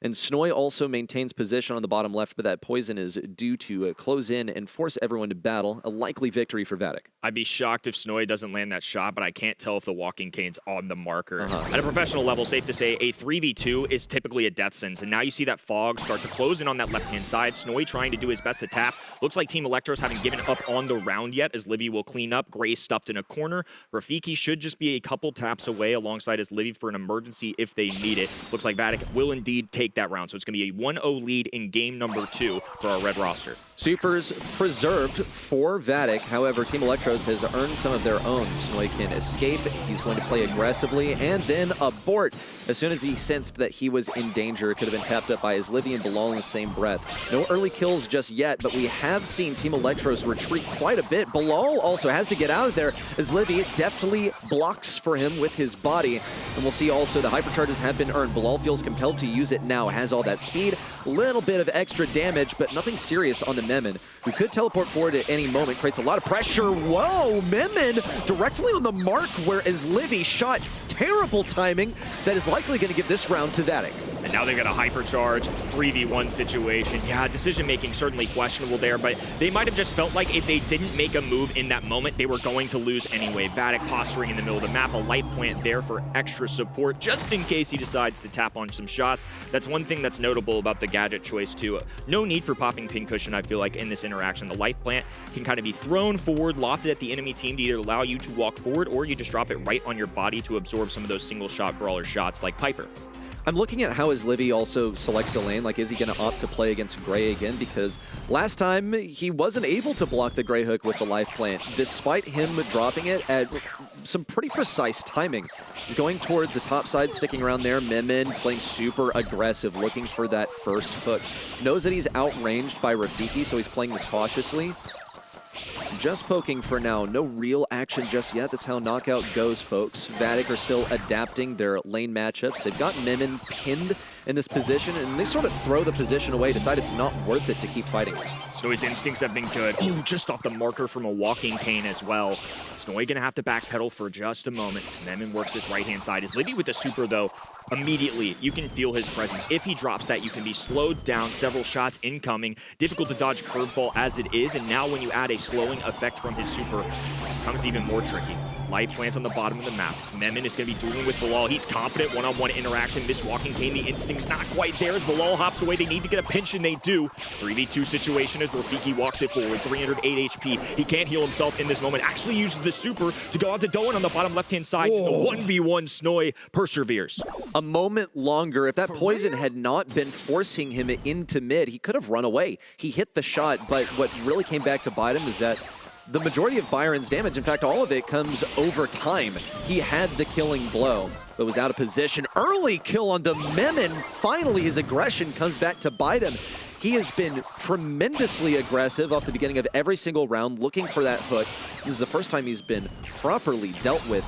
And Snoy also maintains position on the bottom left, but that poison is due to close in and force everyone to battle. A likely victory for Vatic. I'd be shocked if Snoy doesn't land that shot, but I can't tell if the walking cane's on the marker. At a professional level, safe to say, a 3v2 is typically a death sentence. And now you see that fog start to close in on that left-hand side. Snoy trying to do his best to tap. Looks like Team Electros haven't given up on the round yet, as Livy will clean up. Gray stuffed in a corner. Rafiki should just be a couple taps away alongside his Livy for an emergency if they need it. Looks like Vatic will indeed take that round. So it's going to be a 1-0 lead in game number 2 for our red roster. Supers preserved for Vatic. However, Team Electros has earned some of their own. Snoy can escape. He's going to play aggressively and then abort as soon as he sensed that he was in danger. It could have been tapped up by Livy and Bilal in the same breath. No early kills just yet, but we have seen Team Electros retreat quite a bit. Bilal also has to get out of there as Livy deftly blocks for him with his body. And we'll see also the hypercharges have been earned. Bilal feels compelled to use it now. Has all that speed, a little bit of extra damage, but nothing serious on the Memon, who could teleport forward at any moment. Creates a lot of pressure. Whoa, Memon directly on the mark, whereas Livy shot terrible timing that is likely going to give this round to Vatic. And now they've got a hypercharge, 3v1 situation. Yeah, decision-making certainly questionable there, but they might have just felt like if they didn't make a move in that moment, they were going to lose anyway. Vatic posturing in the middle of the map, a light plant there for extra support, just in case he decides to tap on some shots. That's one thing that's notable about the gadget choice, too. No need for popping pin cushion, I feel like, in this interaction. The life plant can kind of be thrown forward, lofted at the enemy team to either allow you to walk forward, or you just drop it right on your body to absorb some of those single-shot brawler shots like Piper. I'm looking at how his Livy also selects a lane. Like, is he going to opt to play against Gray again? Because last time he wasn't able to block the Gray hook with the life plant, despite him dropping it at some pretty precise timing. He's going towards the top side, sticking around there. Memon playing super aggressive, looking for that first hook. Knows that he's outranged by Rafiki, so he's playing this cautiously. Just poking for now. No real action just yet. That's how Knockout goes, folks. Vatic are still adapting their lane matchups. They've got Memon pinned in this position, and they sort of throw the position away, decide it's not worth it to keep fighting. Snowy's instincts have been good. Oh, just off the marker from a walking cane as well. Snowy gonna have to backpedal for just a moment as Memon works this right-hand side. Is Livy with the super, though, immediately you can feel his presence. If he drops that, you can be slowed down, several shots incoming. Difficult to dodge curveball as it is, and now when you add a slowing effect from his super, it becomes even more tricky. Light plant on the bottom of the map. Memon is going to be dueling with Bilal. He's confident, one-on-one interaction. This walking cane, the instinct's not quite there as Bilal hops away. They need to get a pinch, and they do. 3v2 situation as Rafiki walks it forward. 308 HP. He can't heal himself in this moment. Actually uses the super to go out to Doan on the bottom left-hand side. Whoa. The 1v1 Snowy perseveres. A moment longer. If that poison had not been forcing him into mid, he could have run away. He hit the shot, but what really came back to bite him is that the majority of Byron's damage, in fact, all of it comes over time. He had the killing blow, but was out of position. Early kill onto Memon. Finally, his aggression comes back to bite him. He has been tremendously aggressive off the beginning of every single round, looking for that hook. This is the first time he's been properly dealt with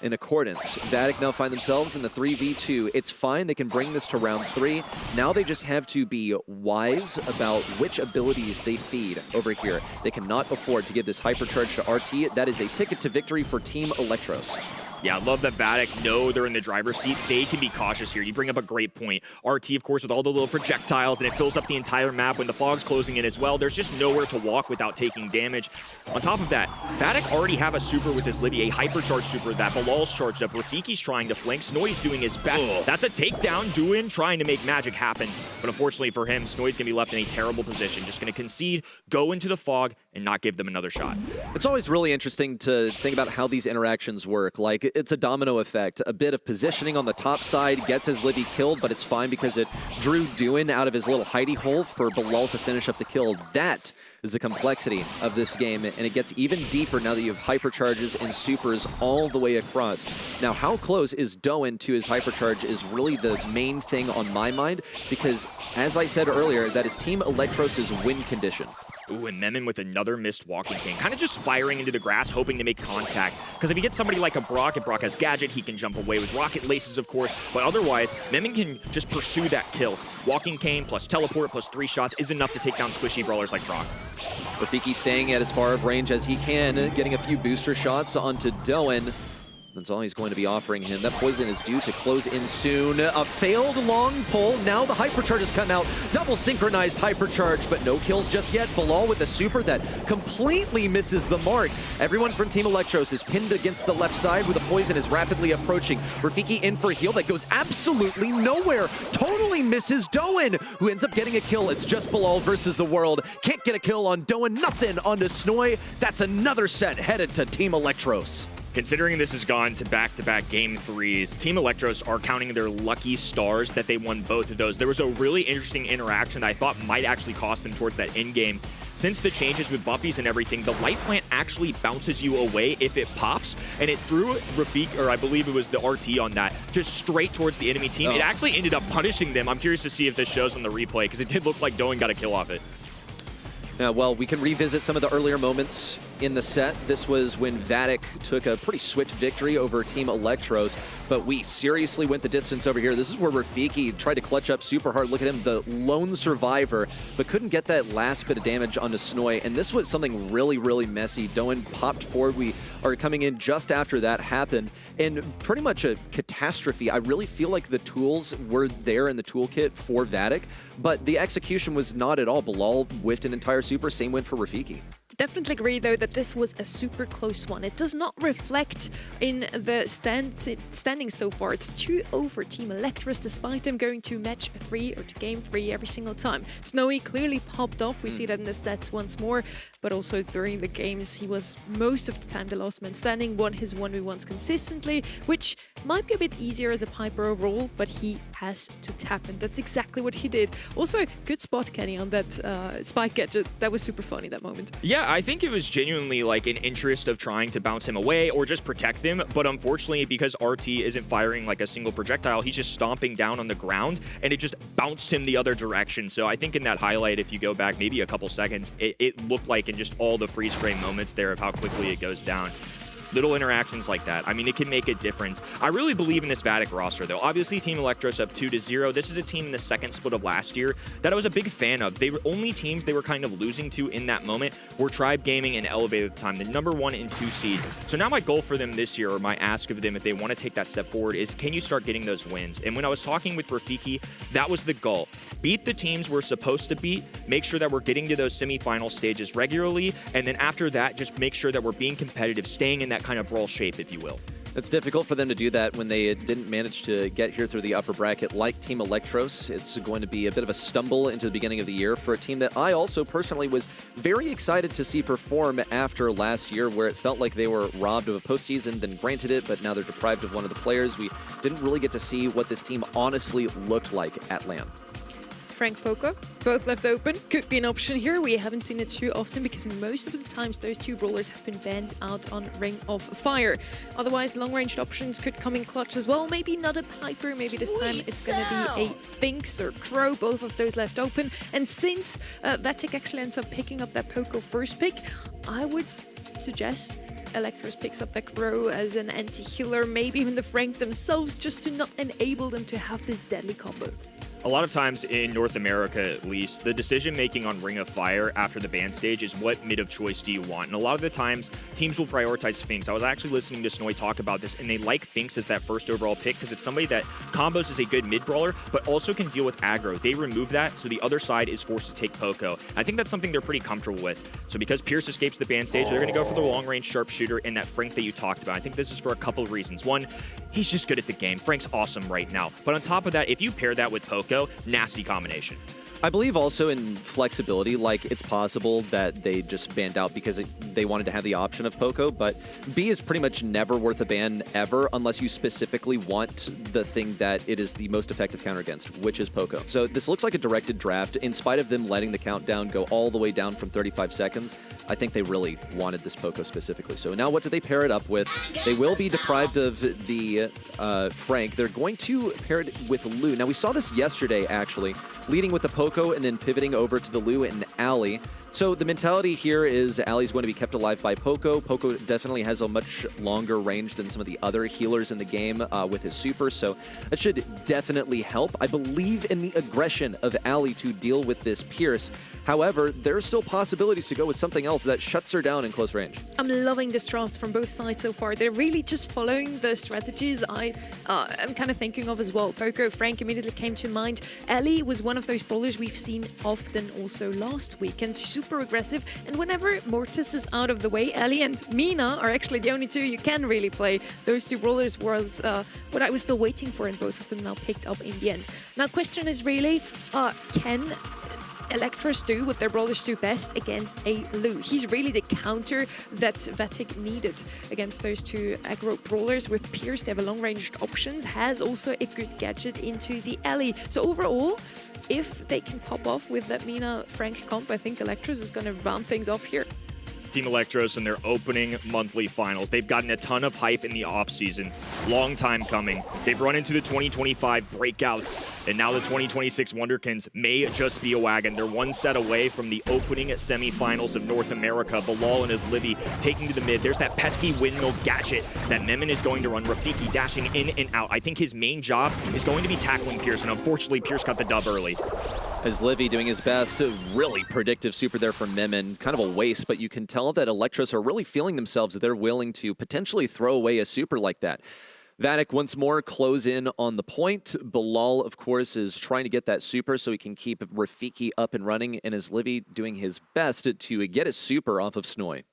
in accordance. Vatic now find themselves in the 3v2. It's fine, they can bring this to round 3. Now they just have to be wise about which abilities they feed over here. They cannot afford to give this hypercharge to RT. That is a ticket to victory for Team Electros. Yeah, I love that Vatic know they're in the driver's seat. They can be cautious here. You bring up a great point. RT, of course, with all the little projectiles, and it fills up the entire map when the fog's closing in as well. There's just nowhere to walk without taking damage. On top of that, Vatic already have a super with his Livy, a hypercharged super that Bilal's charged up. Rafiki's trying to flank. Snowy's doing his best. That's a takedown. Duin trying to make magic happen. But unfortunately for him, Snowy's going to be left in a terrible position. Just going to concede, go into the fog, and not give them another shot. It's always really interesting to think about how these interactions work. Like, it's a domino effect. A bit of positioning on the top side gets his Livy killed, but it's fine because it drew Duin out of his little hidey hole for Bilal to finish up the kill. That is the complexity of this game, and it gets even deeper now that you have hypercharges and supers all the way across. Now, how close is Doan to his hypercharge is really the main thing on my mind, because, as I said earlier, that is Team Electros' win condition. Ooh, and Memon with another missed walking cane. Kind of just firing into the grass, hoping to make contact. Because if you get somebody like a Brock, and Brock has Gadget, he can jump away with rocket laces, of course. But otherwise, Memon can just pursue that kill. Walking cane plus teleport plus 3 shots is enough to take down squishy brawlers like Brock. Rafiki staying at as far of range as he can, getting a few booster shots onto Doan. That's all he's going to be offering him. That poison is due to close in soon. A failed long pull. Now the hypercharge has come out. Double synchronized hypercharge, but no kills just yet. Bilal with a super that completely misses the mark. Everyone from Team Electros is pinned against the left side where the poison is rapidly approaching. Rafiki in for a heal that goes absolutely nowhere. Totally misses Doan, who ends up getting a kill. It's just Bilal versus the world. Can't get a kill on Doan. Nothing onto Snowy. That's another set headed to Team Electros. Considering this has gone to back-to-back game 3s, Team Electros are counting their lucky stars that they won both of those. There was a really interesting interaction that I thought might actually cost them towards that end game. Since the changes with buffies and everything, the light plant actually bounces you away if it pops, and it threw Rafik, or I believe it was the RT on that, just straight towards the enemy team. It actually ended up punishing them. I'm curious to see if this shows on the replay, because it did look like Doen got a kill off it. Well, we can revisit some of the earlier moments in the set. This was when Vatic took a pretty swift victory over Team Electros, but we seriously went the distance over here. This is where Rafiki tried to clutch up super hard. Look at him, the lone survivor, but couldn't get that last bit of damage onto Snoy, and this was something really, really messy. Doen popped forward. We are coming in just after that happened, and pretty much a catastrophe. I really feel like the tools were there in the toolkit for Vatic, but the execution was not at all. Bilal whiffed an entire super. Same win for Rafiki. Definitely agree, though, that this was a super close one. It does not reflect in the standings so far. It's 2-0 for Team Electros, despite them going to match 3 or to game 3 every single time. Snowy clearly popped off. We see that in the stats once more, but also during the games, he was most of the time the last man standing, won his 1v1s consistently, which might be a bit easier as a Piper overall, but he has to tap, and that's exactly what he did. Also, good spot, Kenny, on that spike gadget. That was super funny, that moment. Yeah, I think it was genuinely like an interest of trying to bounce him away or just protect him, but unfortunately, because RT isn't firing like a single projectile, he's just stomping down on the ground, and it just bounced him the other direction. So I think in that highlight, if you go back maybe a couple seconds, it looked like in just all the freeze frame moments there of how quickly it goes down. Little interactions like that, I mean, it can make a difference. I really believe in this Vatic roster, though. Obviously, Team Electros up 2-0. This is a team in the second split of last year that I was a big fan of. They were only teams they were kind of losing to in that moment were Tribe Gaming and Elevate at the time, the number 1 and 2 seed. So now my goal for them this year, or my ask of them if they want to take that step forward, is can you start getting those wins? And when I was talking with Rafiki, that was the goal. Beat the teams we're supposed to beat, make sure that we're getting to those semifinal stages regularly, and then after that, just make sure that we're being competitive, staying in that kind of Brawl shape, if you will. It's difficult for them to do that when they didn't manage to get here through the upper bracket like Team Electros. It's going to be a bit of a stumble into the beginning of the year for a team that I also personally was very excited to see perform after last year, where it felt like they were robbed of a postseason, then granted it, but now they're deprived of one of the players. We didn't really get to see what this team honestly looked like at LAN. Frank Poco, both left open. Could be an option here. We haven't seen it too often because most of the times those two brawlers have been banned out on Ring of Fire. Otherwise, long-ranged options could come in clutch as well. Maybe not a Piper. Maybe this time it's going to be a Sphinx or Crow. Both of those left open. And since Vatic actually ends up picking up that Poco first pick, I would suggest Electros picks up the Crow as an anti-healer, maybe even the Frank themselves, just to not enable them to have this deadly combo. A lot of times in North America, at least, the decision-making on Ring of Fire after the ban stage is what mid of choice do you want? And a lot of the times, teams will prioritize Finks. I was actually listening to Snoy talk about this, and they like Finks as that first overall pick because it's somebody that combos as a good mid-brawler, but also can deal with aggro. They remove that, so the other side is forced to take Poco. I think that's something they're pretty comfortable with. So because Pierce escapes the ban stage, they're going to go for the long-range sharpshooter and that Frank that you talked about. I think this is for a couple of reasons. One, he's just good at the game. Frank's awesome right now. But on top of that, if you pair that with Poco, nasty combination. I believe also in flexibility, like it's possible that they just banned out because they wanted to have the option of Poco, but B is pretty much never worth a ban ever unless you specifically want the thing that it is the most effective counter against, which is Poco. So this looks like a directed draft. In spite of them letting the countdown go all the way down from 35 seconds, I think they really wanted this Poco specifically. So now what do they pair it up with? They will be deprived of the Frank. They're going to pair it with Lou. Now we saw this yesterday, actually, leading with the Poco and then pivoting over to the Lou and Ali. So the mentality here is Ali's going to be kept alive by Poco. Poco definitely has a much longer range than some of the other healers in the game with his super, so that should definitely help. I believe in the aggression of Ali to deal with this Pierce. However, there are still possibilities to go with something else that shuts her down in close range. I'm loving this draft from both sides so far. They're really just following the strategies I'm kind of thinking of as well. Poco, Frank immediately came to mind. Ellie was one of those brawlers we've seen often also last week, and super aggressive. And whenever Mortis is out of the way, Ellie and Mina are actually the only two you can really play. Those two brawlers was what I was still waiting for, and both of them now picked up in the end. Now, question is really, can Electros do what their brawlers do best against a Lu. He's really the counter that Vatic needed against those two aggro brawlers. With Pierce, they have a long-ranged options, has also a good gadget into the alley. So overall, if they can pop off with that Mina Frank comp, I think Electros is going to round things off here. Team Electros in their opening monthly finals. They've gotten a ton of hype in the offseason. Long time coming. They've run into the 2025 breakouts, and now the 2026 Wonderkins may just be a wagon. They're one set away from the opening semifinals of North America. Bilal and his Livy taking to the mid. There's that pesky windmill gadget that Memon is going to run. Rafiki dashing in and out. I think his main job is going to be tackling Pierce, and unfortunately, Pierce got the dub early. As Livy doing his best, really predictive super there from Memon. Kind of a waste, but you can tell that Electros are really feeling themselves. They're willing to potentially throw away a super like that. Vatic once more close in on the point. Bilal, of course, is trying to get that super so he can keep Rafiki up and running, and as Livy doing his best to get a super off of Snoy.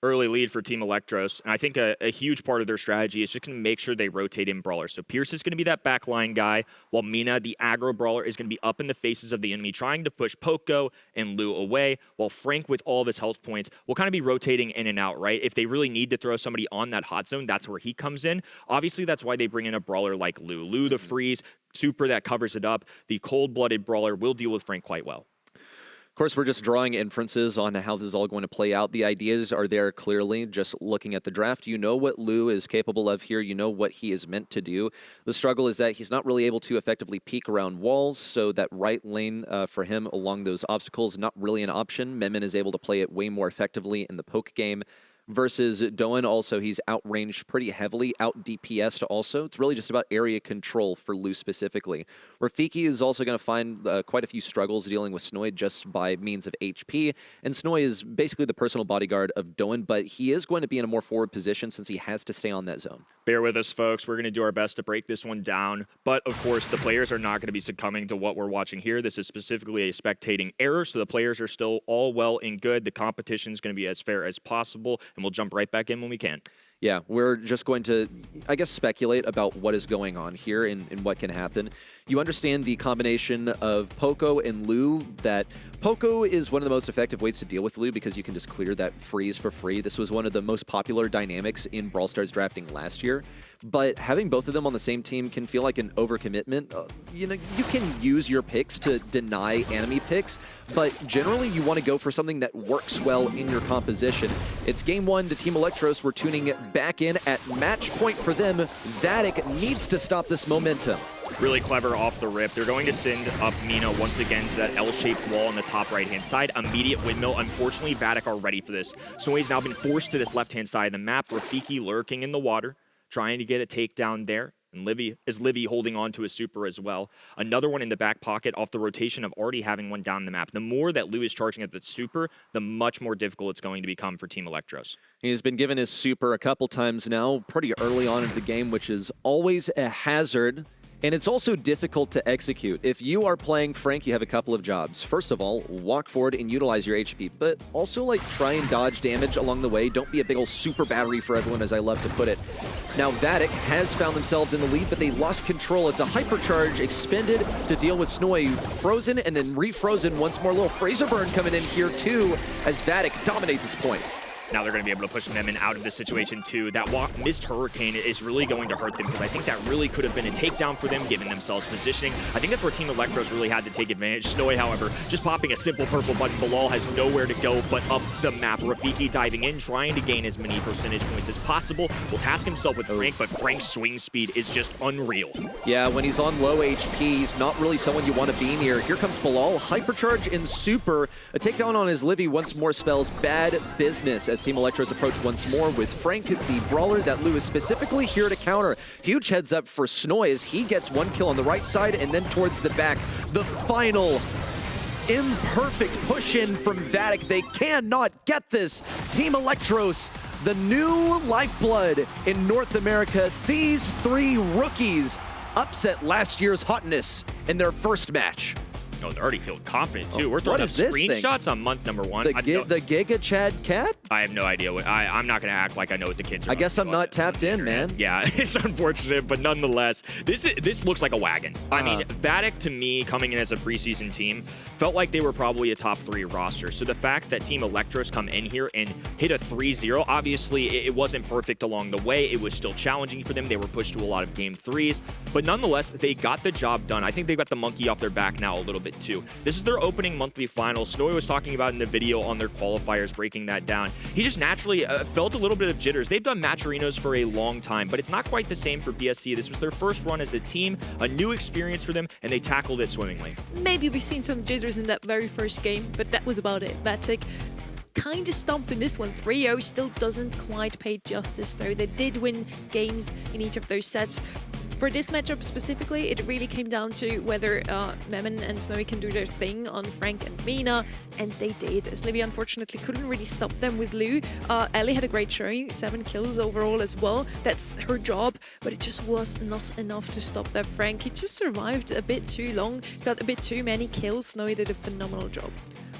Early lead for Team Electros, and I think a huge part of their strategy is just going to make sure they rotate in brawlers. So Pierce is going to be that backline guy, while Mina, the aggro brawler, is going to be up in the faces of the enemy, trying to push Poco and Lu away, while Frank, with all of his health points, will kind of be rotating in and out, right? If they really need to throw somebody on that hot zone, that's where he comes in. Obviously, that's why they bring in a brawler like Lu. Lu, the freeze, super that covers it up. The cold-blooded brawler will deal with Frank quite well. Of course, we're just drawing inferences on how this is all going to play out. The ideas are there clearly, just looking at the draft. You know what Lu is capable of here. You know what he is meant to do. The struggle is that he's not really able to effectively peek around walls, so that right lane for him along those obstacles, not really an option. Memon is able to play it way more effectively in the poke game. Versus Doan, also, he's outranged pretty heavily, out DPS'd also. It's really just about area control for Lu specifically. Rafiki is also going to find quite a few struggles dealing with Snoy just by means of HP, and Snoy is basically the personal bodyguard of Doan, but he is going to be in a more forward position since he has to stay on that zone. Bear with us, folks. We're going to do our best to break this one down, but of course, the players are not going to be succumbing to what we're watching here. This is specifically a spectating error, so the players are still all well and good. The competition is going to be as fair as possible, and we'll jump right back in when we can. Yeah, we're just going to, I guess, speculate about what is going on here and what can happen. You understand the combination of Poco and Lu, that Poco is one of the most effective ways to deal with Lu because you can just clear that freeze for free. This was one of the most popular dynamics in Brawl Stars drafting last year. But having both of them on the same team can feel like an overcommitment. You know, you can use your picks to deny enemy picks, but generally you want to go for something that works well in your composition. It's game one. The Team Electros were tuning back in at match point for them. Vatic needs to stop this momentum. Really clever off the rip. They're going to send up Mina once again to that L-shaped wall on the top right-hand side. Immediate windmill. Unfortunately, Vatic are ready for this. Snoy's now been forced to this left-hand side of the map. Rafiki lurking in the water, trying to get a takedown there. And Livy holding on to his super as well. Another one in the back pocket off the rotation of already having one down the map. The more that Lu is charging at the super, the much more difficult it's going to become for Team Electros. He's been given his super a couple times now, pretty early on in the game, which is always a hazard. And it's also difficult to execute. If you are playing Frank, you have a couple of jobs. First of all, walk forward and utilize your HP, but also like try and dodge damage along the way. Don't be a big old super battery for everyone, as I love to put it. Now, Vatic has found themselves in the lead, but they lost control. It's a hypercharge expended to deal with Snoy. Frozen and then refrozen once more. Little Fraser burn coming in here too, as Vatic dominate this point. Now they're going to be able to push Memon out of this situation too. That missed Hurricane is really going to hurt them because I think that really could have been a takedown for them, giving themselves positioning. I think that's where Team Electros really had to take advantage. Snoy, however, just popping a simple purple button. Bilal has nowhere to go but up the map. Rafiki diving in, trying to gain as many percentage points as possible. Will task himself with Frank, but Frank's swing speed is just unreal. Yeah, when he's on low HP, he's not really someone you want to be near. Here comes Bilal, hypercharge and super. A takedown on his Livy once more spells bad business as Team Electros approach once more with Frank, the brawler that Lu is specifically here to counter. Huge heads up for Snoy as he gets one kill on the right side and then towards the back. The final imperfect push in from Vatic. They cannot get this. Team Electros, the new lifeblood in North America. These three rookies upset last year's hotness in their first match. Oh, they're already feeling confident too. We're What throwing up is this thing? screenshots on month number 1. The Giga Chad Cat? I have no idea what I'm not gonna act like I know what the kids are. I guess I'm not tapped in, man. Yeah, it's unfortunate, but nonetheless, this looks like a wagon. I mean, Vatic to me coming in as a preseason team felt like they were probably a top 3 roster. So the fact that Team Electros come in here and hit a 3-0, obviously it wasn't perfect along the way. It was still challenging for them. They were pushed to a lot of game 3s, but nonetheless, they got the job done. I think they got the monkey off their back now a little bit too. This is their opening monthly final. Snowy was talking about in the video on their qualifiers, breaking that down. He just naturally felt a little bit of jitters. They've done match arenas for a long time, but it's not quite the same for BSC. This was their first run as a team, a new experience for them, and they tackled it swimmingly. Maybe we've seen some jitters in that very first game, but that was about it. Vatic kind of stomped in this one. 3-0 still doesn't quite pay justice, though. They did win games in each of those sets. For this matchup specifically, it really came down to whether Memon and Snowy can do their thing on Frank and Mina, and they did, as Livy unfortunately couldn't really stop them with Lou. Ellie had a great showing, 7 kills overall as well. That's her job, but it just was not enough to stop that Frank. He just survived a bit too long, got a bit too many kills. Snowy did a phenomenal job.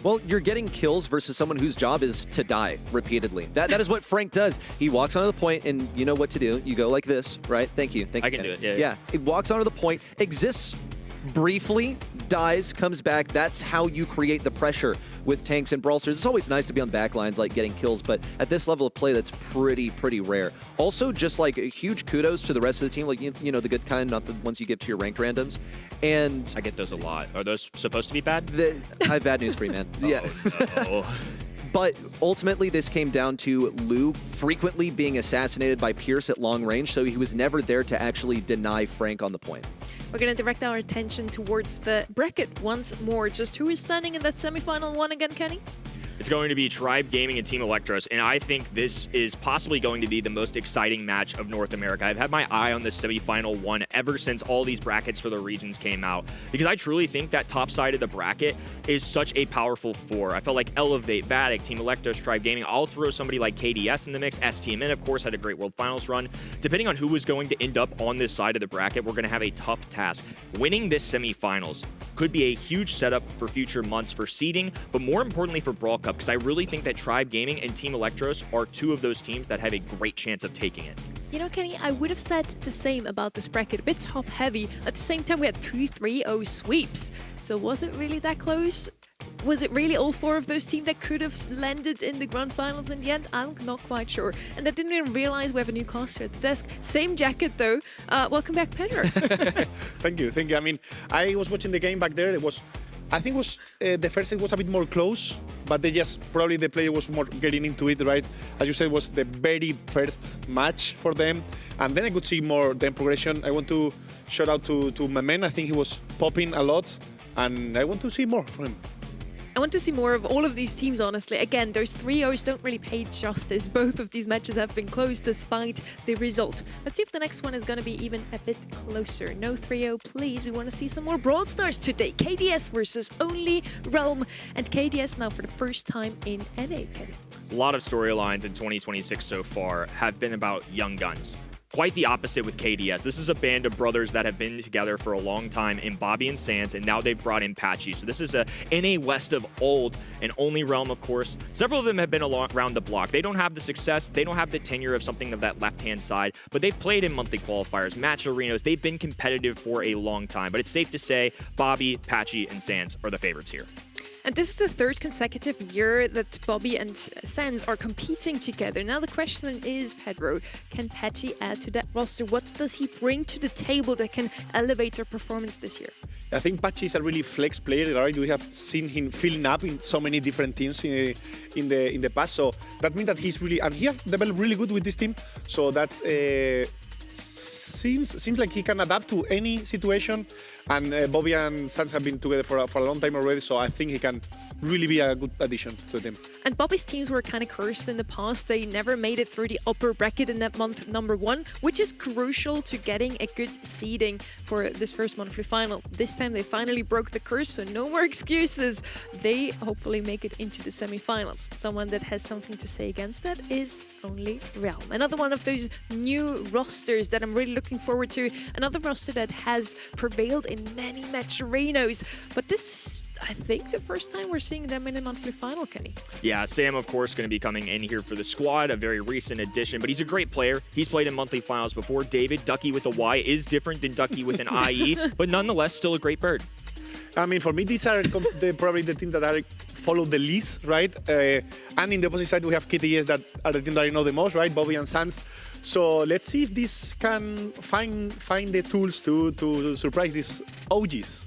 Well, you're getting kills versus someone whose job is to die repeatedly. That is what Frank does. He walks onto the point, and you know what to do. You go like this, right? Thank you. Thank you. I can do it, yeah. Yeah, he walks onto the point, exists briefly, dies, comes back. That's how you create the pressure with tanks and brawlsters. It's always nice to be on the back lines, like getting kills, but at this level of play, that's pretty rare. Also, just like huge kudos to the rest of the team, like, you know, the good kind, not the ones you give to your ranked randoms. And I get those a lot. Are those supposed to be bad? I have bad news for you, man. Yeah. No. But ultimately, this came down to Lou frequently being assassinated by Pierce at long range, so he was never there to actually deny Frank on the point. We're going to direct our attention towards the bracket once more. Just who is standing in that semifinal one again, Kenny? It's going to be Tribe Gaming and Team Electros, and I think this is possibly going to be the most exciting match of North America. I've had my eye on this semifinal one ever since all these brackets for the regions came out, because I truly think that top side of the bracket is such a powerful 4. I felt like Elevate, Vatic, Team Electros, Tribe Gaming, I'll throw somebody like KDS in the mix. STMN, of course, had a great World Finals run. Depending on who was going to end up on this side of the bracket, we're going to have a tough task. Winning this semifinals could be a huge setup for future months for seeding, but more importantly for Brawl Cup, because I really think that Tribe Gaming and Team Electros are 2 of those teams that have a great chance of taking it. You know, Kenny, I would have said the same about this bracket, a bit top heavy. At the same time, we had 2 3-0 sweeps. So was it really that close? Was it really all 4 of those teams that could have landed in the grand finals in the end? I'm not quite sure. And I didn't even realize we have a new caster at the desk. Same jacket though. Welcome back, Pedro. Thank you. I mean, I was watching the game back there. I think the first set was a bit more close, but probably the player was more getting into it, right? As you said, it was the very first match for them. And then I could see more the progression. I want to shout out to my man. I think he was popping a lot, and I want to see more from him. I want to see more of all of these teams, honestly. Again, those 3-0s don't really pay justice. Both of these matches have been close despite the result. Let's see if the next one is going to be even a bit closer. No 3-0, please. We want to see some more Brawl Stars today. KDS versus only Realm. And KDS now for the first time in NA, Kenny. A lot of storylines in 2026 so far have been about young guns. Quite the opposite with KDS. This is a band of brothers that have been together for a long time in Bobby and Sans, and now they've brought in Patchy. So this is a NA West of old, and only Realm, of course. Several of them have been around the block. They don't have the success, they don't have the tenure of something of that left-hand side, but they've played in monthly qualifiers, match arenas. They've been competitive for a long time, but it's safe to say Bobby, Patchy, and Sans are the favorites here. And this is the 3rd consecutive year that Bobby and Sans are competing together. Now the question is, Pedro, can Patchy add to that roster? What does he bring to the table that can elevate their performance this year? I think Patchy is a really flex player, right? We have seen him filling up in so many different teams in the past. So that means that he's really, and he has developed really good with this team. So that seems like he can adapt to any situation. And Bobby and Sans have been together for a long time already. So I think he can really be a good addition to the team. And Bobby's teams were kind of cursed in the past. They never made it through the upper bracket in that month #1, which is crucial to getting a good seeding for this first monthly final. This time they finally broke the curse, so no more excuses. They hopefully make it into the semifinals. Someone that has something to say against that is only Realm. Another one of those new rosters that I'm really looking forward to. Another roster that has prevailed in many match arenas. But this is, I think, the first time we're seeing them in a monthly final, Kenny. Yeah, Sam, of course, going to be coming in here for the squad, a very recent addition, but he's a great player. He's played in monthly finals before. David, Ducky with a Y, is different than Ducky with an IE, but nonetheless, still a great bird. I mean, for me, these are probably the teams that are follow the least, right? And in the opposite side, we have KTS that are the team that I know the most, right? Bobby and Sans. So let's see if this can find the tools to surprise these OGs.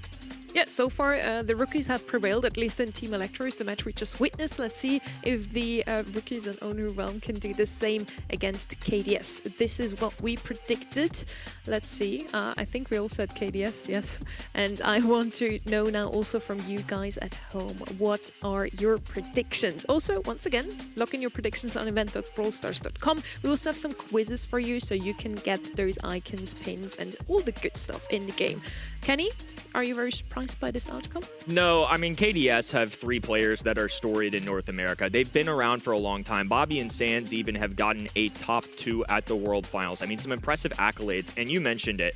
Yeah, so far the rookies have prevailed, at least in Team Electros, the match we just witnessed. Let's see if the rookies and Owner Realm can do the same against KDS. This is what we predicted. Let's see. I think we all said KDS, yes. And I want to know now also from you guys at home, what are your predictions? Also, once again, lock in your predictions on event.brawlstars.com. We also have some quizzes for you, so you can get those icons, pins, and all the good stuff in the game. Kenny, are you very surprised by this outcome? No, I mean, KDS have 3 players that are storied in North America. They've been around for a long time. Bobby and Sans even have gotten a top 2 at the World Finals. I mean, some impressive accolades, and you mentioned it.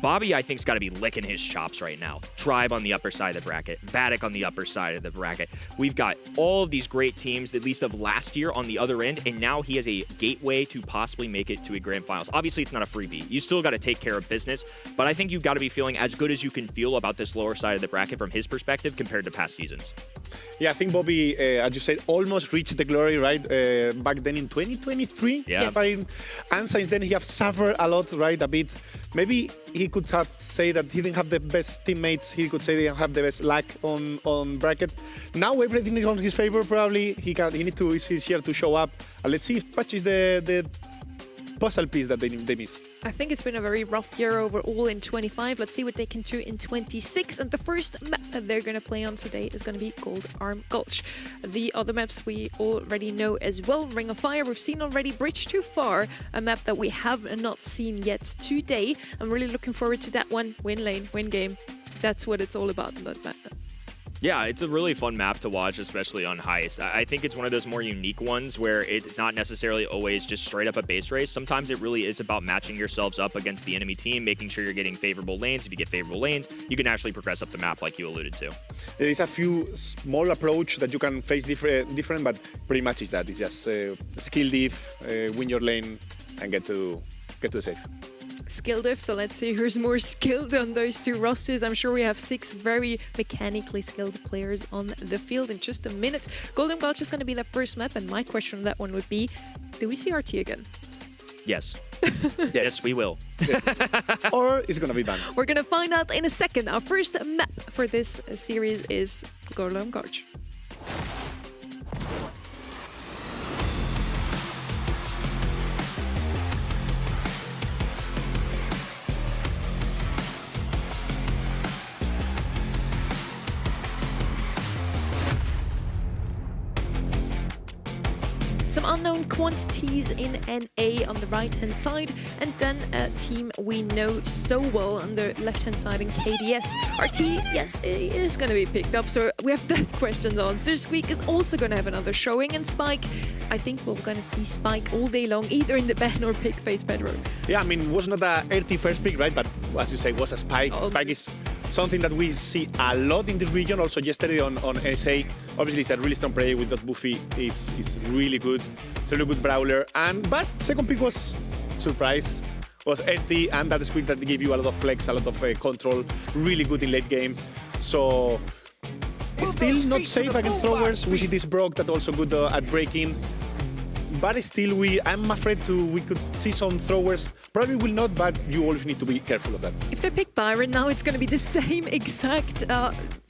Bobby, I think, has got to be licking his chops right now. Tribe on the upper side of the bracket. Vatic on the upper side of the bracket. We've got all of these great teams, at least of last year, on the other end, and now he has a gateway to possibly make it to a grand finals. Obviously, it's not a freebie. You still got to take care of business, but I think you've got to be feeling as good as you can feel about this lower side of the bracket from his perspective compared to past seasons. Yeah, I think Bobby, as you said, almost reached the glory, right? Back then in 2023. Yeah. Yes. And since then, he has suffered a lot, right? A bit. Maybe he could have said that he didn't have the best teammates. He could say he didn't have the best luck on bracket. Now everything is on his favor. Probably he's here to show up. And let's see if Patch is the puzzle piece that they miss. I think it's been a very rough year overall in 25. Let's see what they can do in 26. And the first map that they're going to play on today is going to be Gold Arm Gulch. The other maps we already know as well. Ring of Fire, we've seen already. Bridge Too Far, a map that we have not seen yet today. I'm really looking forward to that one. Win lane, win game. That's what it's all about in that map. Yeah, it's a really fun map to watch, especially on Heist. I think it's one of those more unique ones where it's not necessarily always just straight up a base race. Sometimes it really is about matching yourselves up against the enemy team, making sure you're getting favorable lanes. If you get favorable lanes, you can actually progress up the map like you alluded to. There is a few small approach that you can face different, but pretty much is that. It's just skill diff, win your lane, and get to the safe. Skill diff, so let's see who's more skilled on those 2 rosters. I'm sure we have 6 very mechanically skilled players on the field in just a minute. Golden Gulch is going to be the first map, and my question on that one would be, do we see RT again? Yes. Yes, we will. Or it's going to be banned. We're going to find out in a second. Our first map for this series is Golden Gulch. Some unknown quantities in NA on the right-hand side, and then a team we know so well on the left-hand side in KDS. RT, yes, it is going to be picked up, so we have that question answered. Squeak is also going to have another showing, and Spike, I think we're going to see Spike all day long, either in the ban or pick face Pedro. Yeah, I mean, it was not a RT first pick, right? But as you say, it was a Spike. Oh, Spike is something that we see a lot in this region. Also yesterday on SA, obviously it's a really strong player with that Buffy. Is really good. It's a really good brawler. But second pick was surprise. Was RT and that Squeak that gave you a lot of flex, a lot of control. Really good in late game. So still not safe against throwers. We see this Brock that also good at breaking. But still, I'm afraid we could see some throwers. Probably will not, but you always need to be careful of that. If they pick Byron, now it's going to be the same exact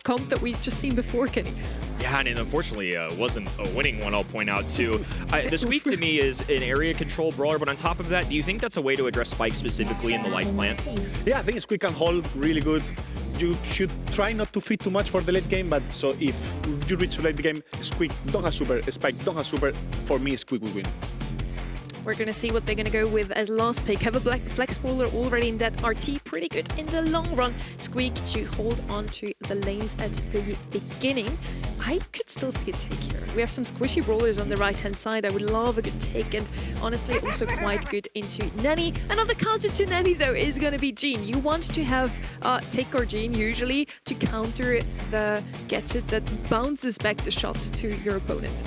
comp that we've just seen before, Kenny. Yeah, and it unfortunately wasn't a winning one, I'll point out, too. The Squeak, to me, is an area control brawler, but on top of that, do you think that's a way to address Spike specifically in the life plan? Yeah, I think Squeak can hold really good. you should try not to feed too much for the late game, but so if you reach late game, Squeak don't have super, Spike don't have super, for me Squeak will win. We're going to see what they're going to go with as last pick. Have a black flex bowler already in that RT. Pretty good in the long run. Squeak to hold on to the lanes at the beginning. I could still see a take here. We have some squishy brawlers on the right-hand side. I would love a good take, and honestly also quite good into Nanny. Another counter to Nanny, though, is going to be Jean. You want to have take or Jean usually to counter the gadget that bounces back the shot to your opponent.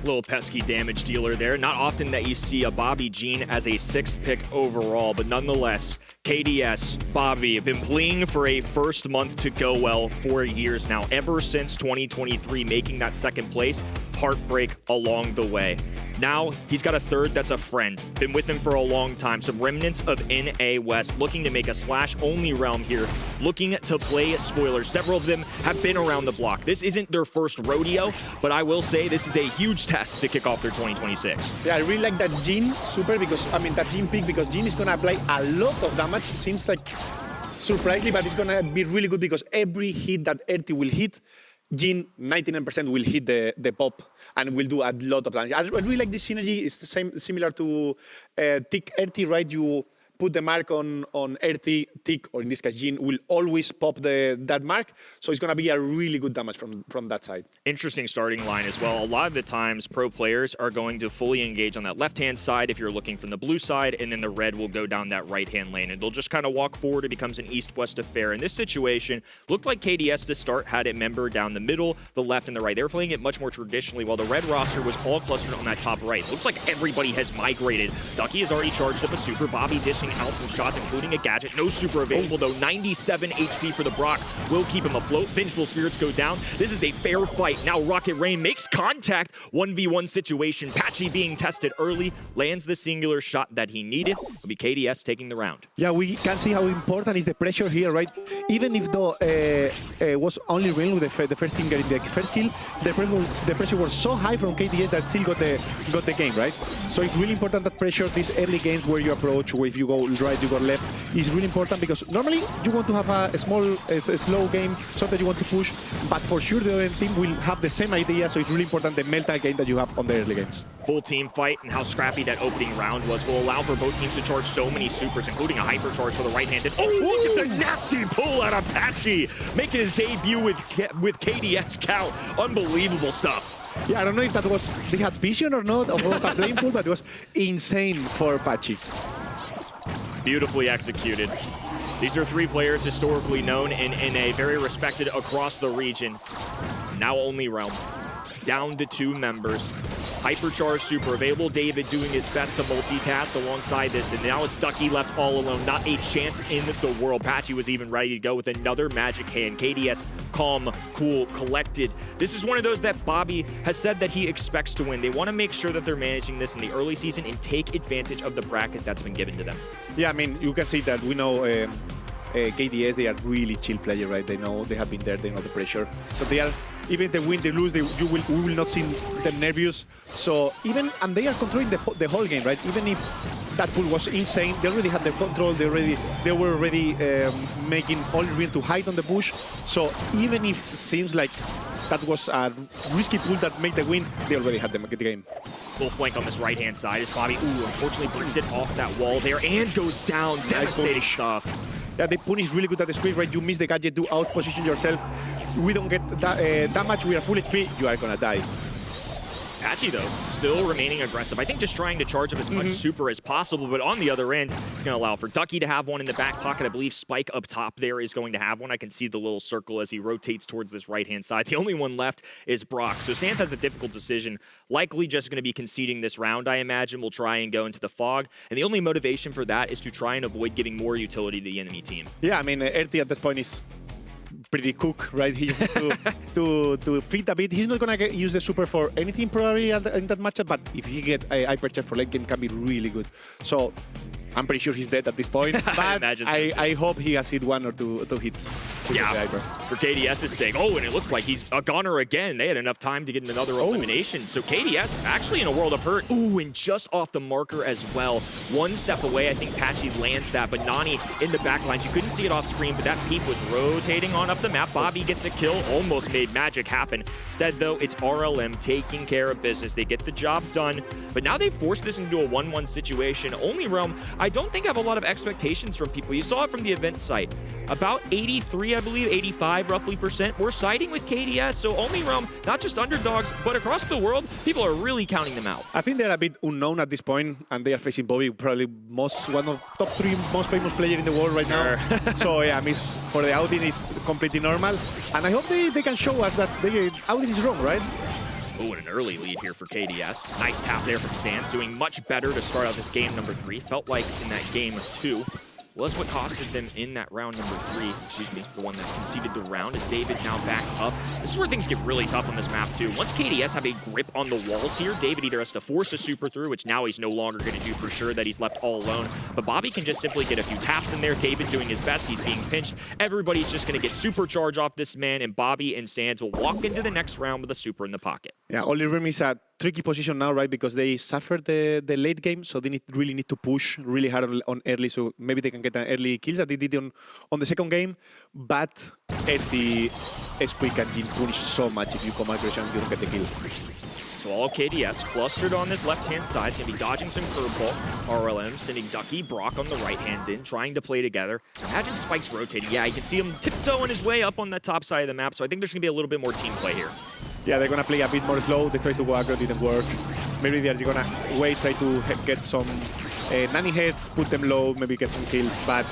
Little pesky damage dealer there. Not often that you see a Bobby Jean as a 6th pick overall, but nonetheless, KDS, Bobby have been playing for a first month to go well for years now, ever since 2023, making that 2nd place. Heartbreak along the way. Now he's got a 3rd that's a friend. Been with him for a long time. Some remnants of NA West looking to make a Slash-only realm here, looking to play spoilers. Several of them have been around the block. This isn't their first rodeo, but I will say this is a huge test to kick off their 2026. Yeah, I really like that Jean super because, I mean, that Jean pick because Jean is going to apply a lot of damage. It seems like surprisingly, but it's going to be really good because every hit that RT will hit, Jean 99% will hit the pop and will do a lot of damage. I really like this synergy. It's the same, similar to Tick RT, right? You put the mark on RT, Tick, or in this case Jean, will always pop that mark. So it's going to be a really good damage from that side. Interesting starting line as well. A lot of the times, pro players are going to fully engage on that left-hand side if you're looking from the blue side, and then the red will go down that right-hand lane, and they'll just kind of walk forward. It becomes an east-west affair. In this situation, looked like KDS to start had it member down the middle, the left, and the right. They were playing it much more traditionally, while the red roster was all clustered on that top right. Looks like everybody has migrated. Ducky has already charged up a super. Bobby dishing out some shots, including a gadget. No super available, though. 97 HP for the Brock will keep him afloat. Vengeful Spirits go down. This is a fair fight. Now Rocket Rain makes contact. 1v1 situation. Patchy being tested early. Lands the singular shot that he needed. It'll be KDS taking the round. Yeah, we can see how important is the pressure here, right? Even if though was only Rain with the first team getting the first kill, the pressure was so high from KDS that still got the game, right? So it's really important that pressure, these early games where you approach, where if you go right, you go left, is really important because normally you want to have a slow game, something you want to push, but for sure the other team will have the same idea, so it's really important the mental game that you have on the early games. Full team fight and how scrappy that opening round was will allow for both teams to charge so many supers, including a hyper charge for the right-handed. Oh, look at the nasty pull out of Patchy, making his debut with KDS count. Unbelievable stuff. Yeah, I don't know if that was, they had vision or not, or it was a playing pool, but it was insane for Patchy. Beautifully executed. These are 3 players historically known in NA, very respected across the region. Now only realm. Down to 2 members. Hypercharge super available. David doing his best to multitask alongside this, and now it's Ducky left all alone. Not a chance in the world. Patchy was even ready to go with another magic hand. KDS calm, cool, collected. This is one of those that Bobby has said that he expects to win. They want to make sure that they're managing this in the early season and take advantage of the bracket that's been given to them. Yeah, I mean, you can see that we know KDS, they are really chill players, right? They know, they have been there, they know the pressure. So they are, even if they win, they lose, we will not see them nervous. So even, and they are controlling the whole game, right? Even if that pool was insane, they already had the control, they were already making all Green to hide on the bush. So even if it seems like that was a risky pool that made the win, they already had the game. Full flank on this right-hand side as Bobby, unfortunately brings it off that wall there and goes down. Devastating stuff. Yeah, the punish really good at the squid, right? You miss the gadget, to out-position yourself. We don't get that much, we are full HP, you are gonna die. Patchy, though, still remaining aggressive. I think just trying to charge up as much super as possible, but on the other end, it's going to allow for Ducky to have one in the back pocket. I believe Spike up top there is going to have one. I can see the little circle as he rotates towards this right-hand side. The only one left is Brock. So Sans has a difficult decision. Likely just going to be conceding this round, I imagine. We'll try and go into the fog. And the only motivation for that is to try and avoid giving more utility to the enemy team. Yeah, I mean, RT at this point is pretty cook, right? He just to feed a bit. He's not gonna use the super for anything probably in that matchup, but if he get a hypercharge for late game, can be really good. So I'm pretty sure he's dead at this point. But I hope he has hit 1 or 2 hits. Yeah, for KDS's sake. Oh, and it looks like he's a gunner again. They had enough time to get another elimination. So KDS actually in a world of hurt. Ooh, and just off the marker as well. One step away, I think Patchy lands that, but Nani in the back lines. You couldn't see it off screen, but that peep was rotating on up the map. Bobby gets a kill, almost made magic happen. Instead, though, it's RLM taking care of business. They get the job done, but now they've forced this into a 1-1 situation. Only Realm, I don't think I have a lot of expectations from people. You saw it from the event site. About 83, I believe, 85 roughly % we're siding with KDS. So Only Realm, not just underdogs, but across the world, people are really counting them out. I think they're a bit unknown at this point, and they are facing Bobby, probably one of top 3 most famous players in the world right now. So yeah, I mean, for the outing is completely normal, and I hope they can show us that the outing is wrong, right? Oh, and an early lead here for KDS. Nice tap there from Sands, doing much better to start out this game number 3. Felt like in that game 2 was what costed them in that round number 3, excuse me, the one that conceded the round, as David now back up. This is where things get really tough on this map too. Once KDS have a grip on the walls here, David either has to force a super through, which now he's no longer going to do for sure, that he's left all alone, but Bobby can just simply get a few taps in there. David doing his best, he's being pinched. Everybody's just going to get supercharge off this man, and Bobby and Sands will walk into the next round with a super in the pocket. Yeah, Only Realm is a tricky position now, right? Because they suffered the late game, so they really need to push really hard on early, so maybe they can get an early kills that they did on the second game. But early Squeak and Jin punish so much if you come aggression and you don't get the kill. So all of KDS clustered on this left-hand side, can be dodging some curveball. RLM sending Ducky, Brock on the right-hand in, trying to play together. Imagine Spike's rotating. Yeah, you can see him tiptoeing his way up on that top side of the map, so I think there's going to be a little bit more team play here. Yeah, they're going to play a bit more slow. They try to go aggro, didn't work. Maybe they're going to wait, try to get some nanny heads, put them low, maybe get some kills. But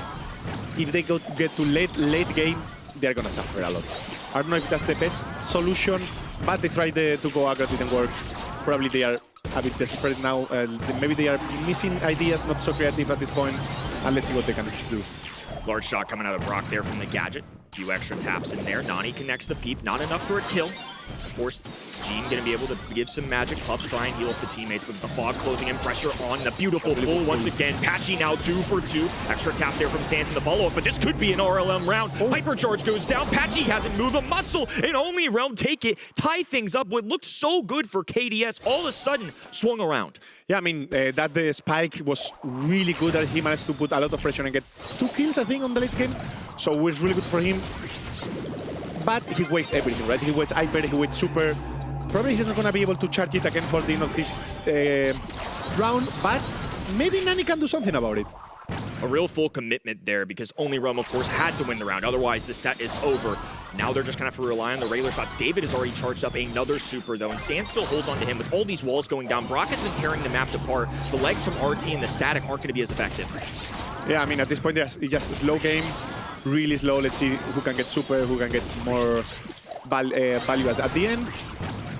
if they get to late game, they're going to suffer a lot. I don't know if that's the best solution, but they tried to go aggro, didn't work. Probably they are a bit desperate now. Maybe they are missing ideas, not so creative at this point. And let's see what they can do. Large shot coming out of Brock there from the gadget. Few extra taps in there. Nani connects the peep. Not enough for a kill. Of course, Gene going to be able to give some magic. Puffs try and heal up the teammates, but the fog closing in, pressure on the beautiful pull once again. Patchy now 2 for 2. Extra tap there from Sands in the follow-up, but this could be an RLM round. Hypercharge goes down. Patchy hasn't moved a muscle, and Only Realm take it, tie things up. What looked so good for KDS all of a sudden swung around. Yeah, I mean, that Spike was really good. He managed to put a lot of pressure and get 2 kills, I think, on the late game. So it was really good for him. But he wastes everything, right? He wastes Hyper, he wastes Super. Probably he's not going to be able to charge it again for the end of this round, but maybe Nani can do something about it. A real full commitment there, because Only Realm, of course, had to win the round. Otherwise, the set is over. Now they're just going to have to rely on the regular shots. David has already charged up another super, though, and Sands still holds on to him with all these walls going down. Brock has been tearing the map apart. The legs from RT and the static aren't going to be as effective. Yeah, I mean, at this point, it's just a slow game. Really slow. Let's see who can get super, who can get more value at the end.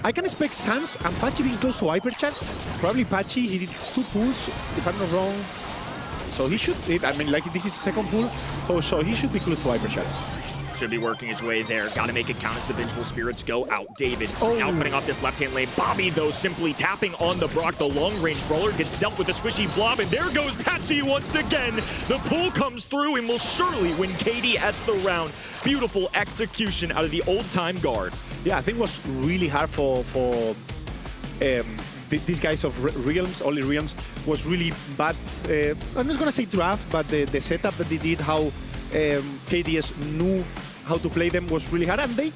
I can expect Sans and Patchy being close to Hyperchat. Probably Patchy, he did 2 pulls, if I'm not wrong. So he should, I mean, like this is second pull, so he should be close to Hyperchat. Should be working his way there. Got to make it count as the Vengeful Spirits go out. David now cutting off this left-hand lane. Bobby, though, simply tapping on the Brock. The long-range brawler gets dealt with a squishy blob, and there goes Patchy once again. The pull comes through and will surely win KDS the round. Beautiful execution out of the old-time guard. Yeah, I think it was really hard for these guys of Realms, Only Realms, was really bad. I'm not going to say draft, but the setup that they did, how KDS knew how to play them was really hard, and they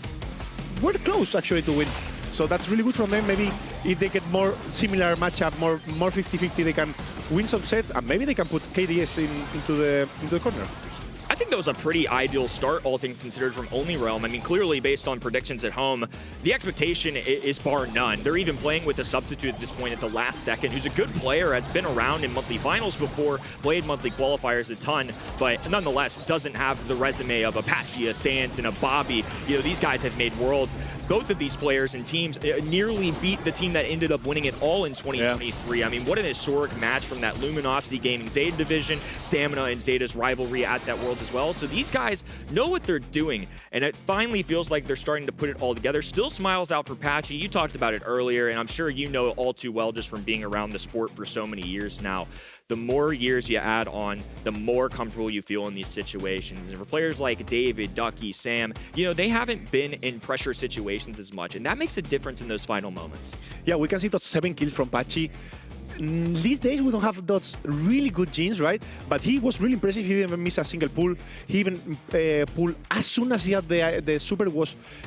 were close actually to win. So that's really good from them. Maybe if they get more similar matchup, more 50-50, they can win some sets, and maybe they can put KDS into the corner. I think that was a pretty ideal start, all things considered, from Only Realm. I mean, clearly, based on predictions at home, the expectation is bar none. They're even playing with a substitute at this point at the last second, who's a good player, has been around in monthly finals before, played monthly qualifiers a ton, but nonetheless doesn't have the resume of a Patchy, a Sands, and a Bobby. You know, these guys have made worlds. Both of these players and teams nearly beat the team that ended up winning it all in 2023. Yeah. I mean, what an historic match from that Luminosity Gaming Zeta division, Stamina and Zeta's rivalry at that Worlds as well. So these guys know what they're doing, and it finally feels like they're starting to put it all together. Still smiles out for Patchy. You talked about it earlier, and I'm sure you know all too well just from being around the sport for so many years now. The more years you add on, the more comfortable you feel in these situations. And for players like David, Ducky, Sam, they haven't been in pressure situations as much, and that makes a difference in those final moments. Yeah, we can see those 7 kills from Patchy. These days we don't have those really good genes, right? But he was really impressive. He didn't even miss a single pull. He even pulled as soon as he had the super.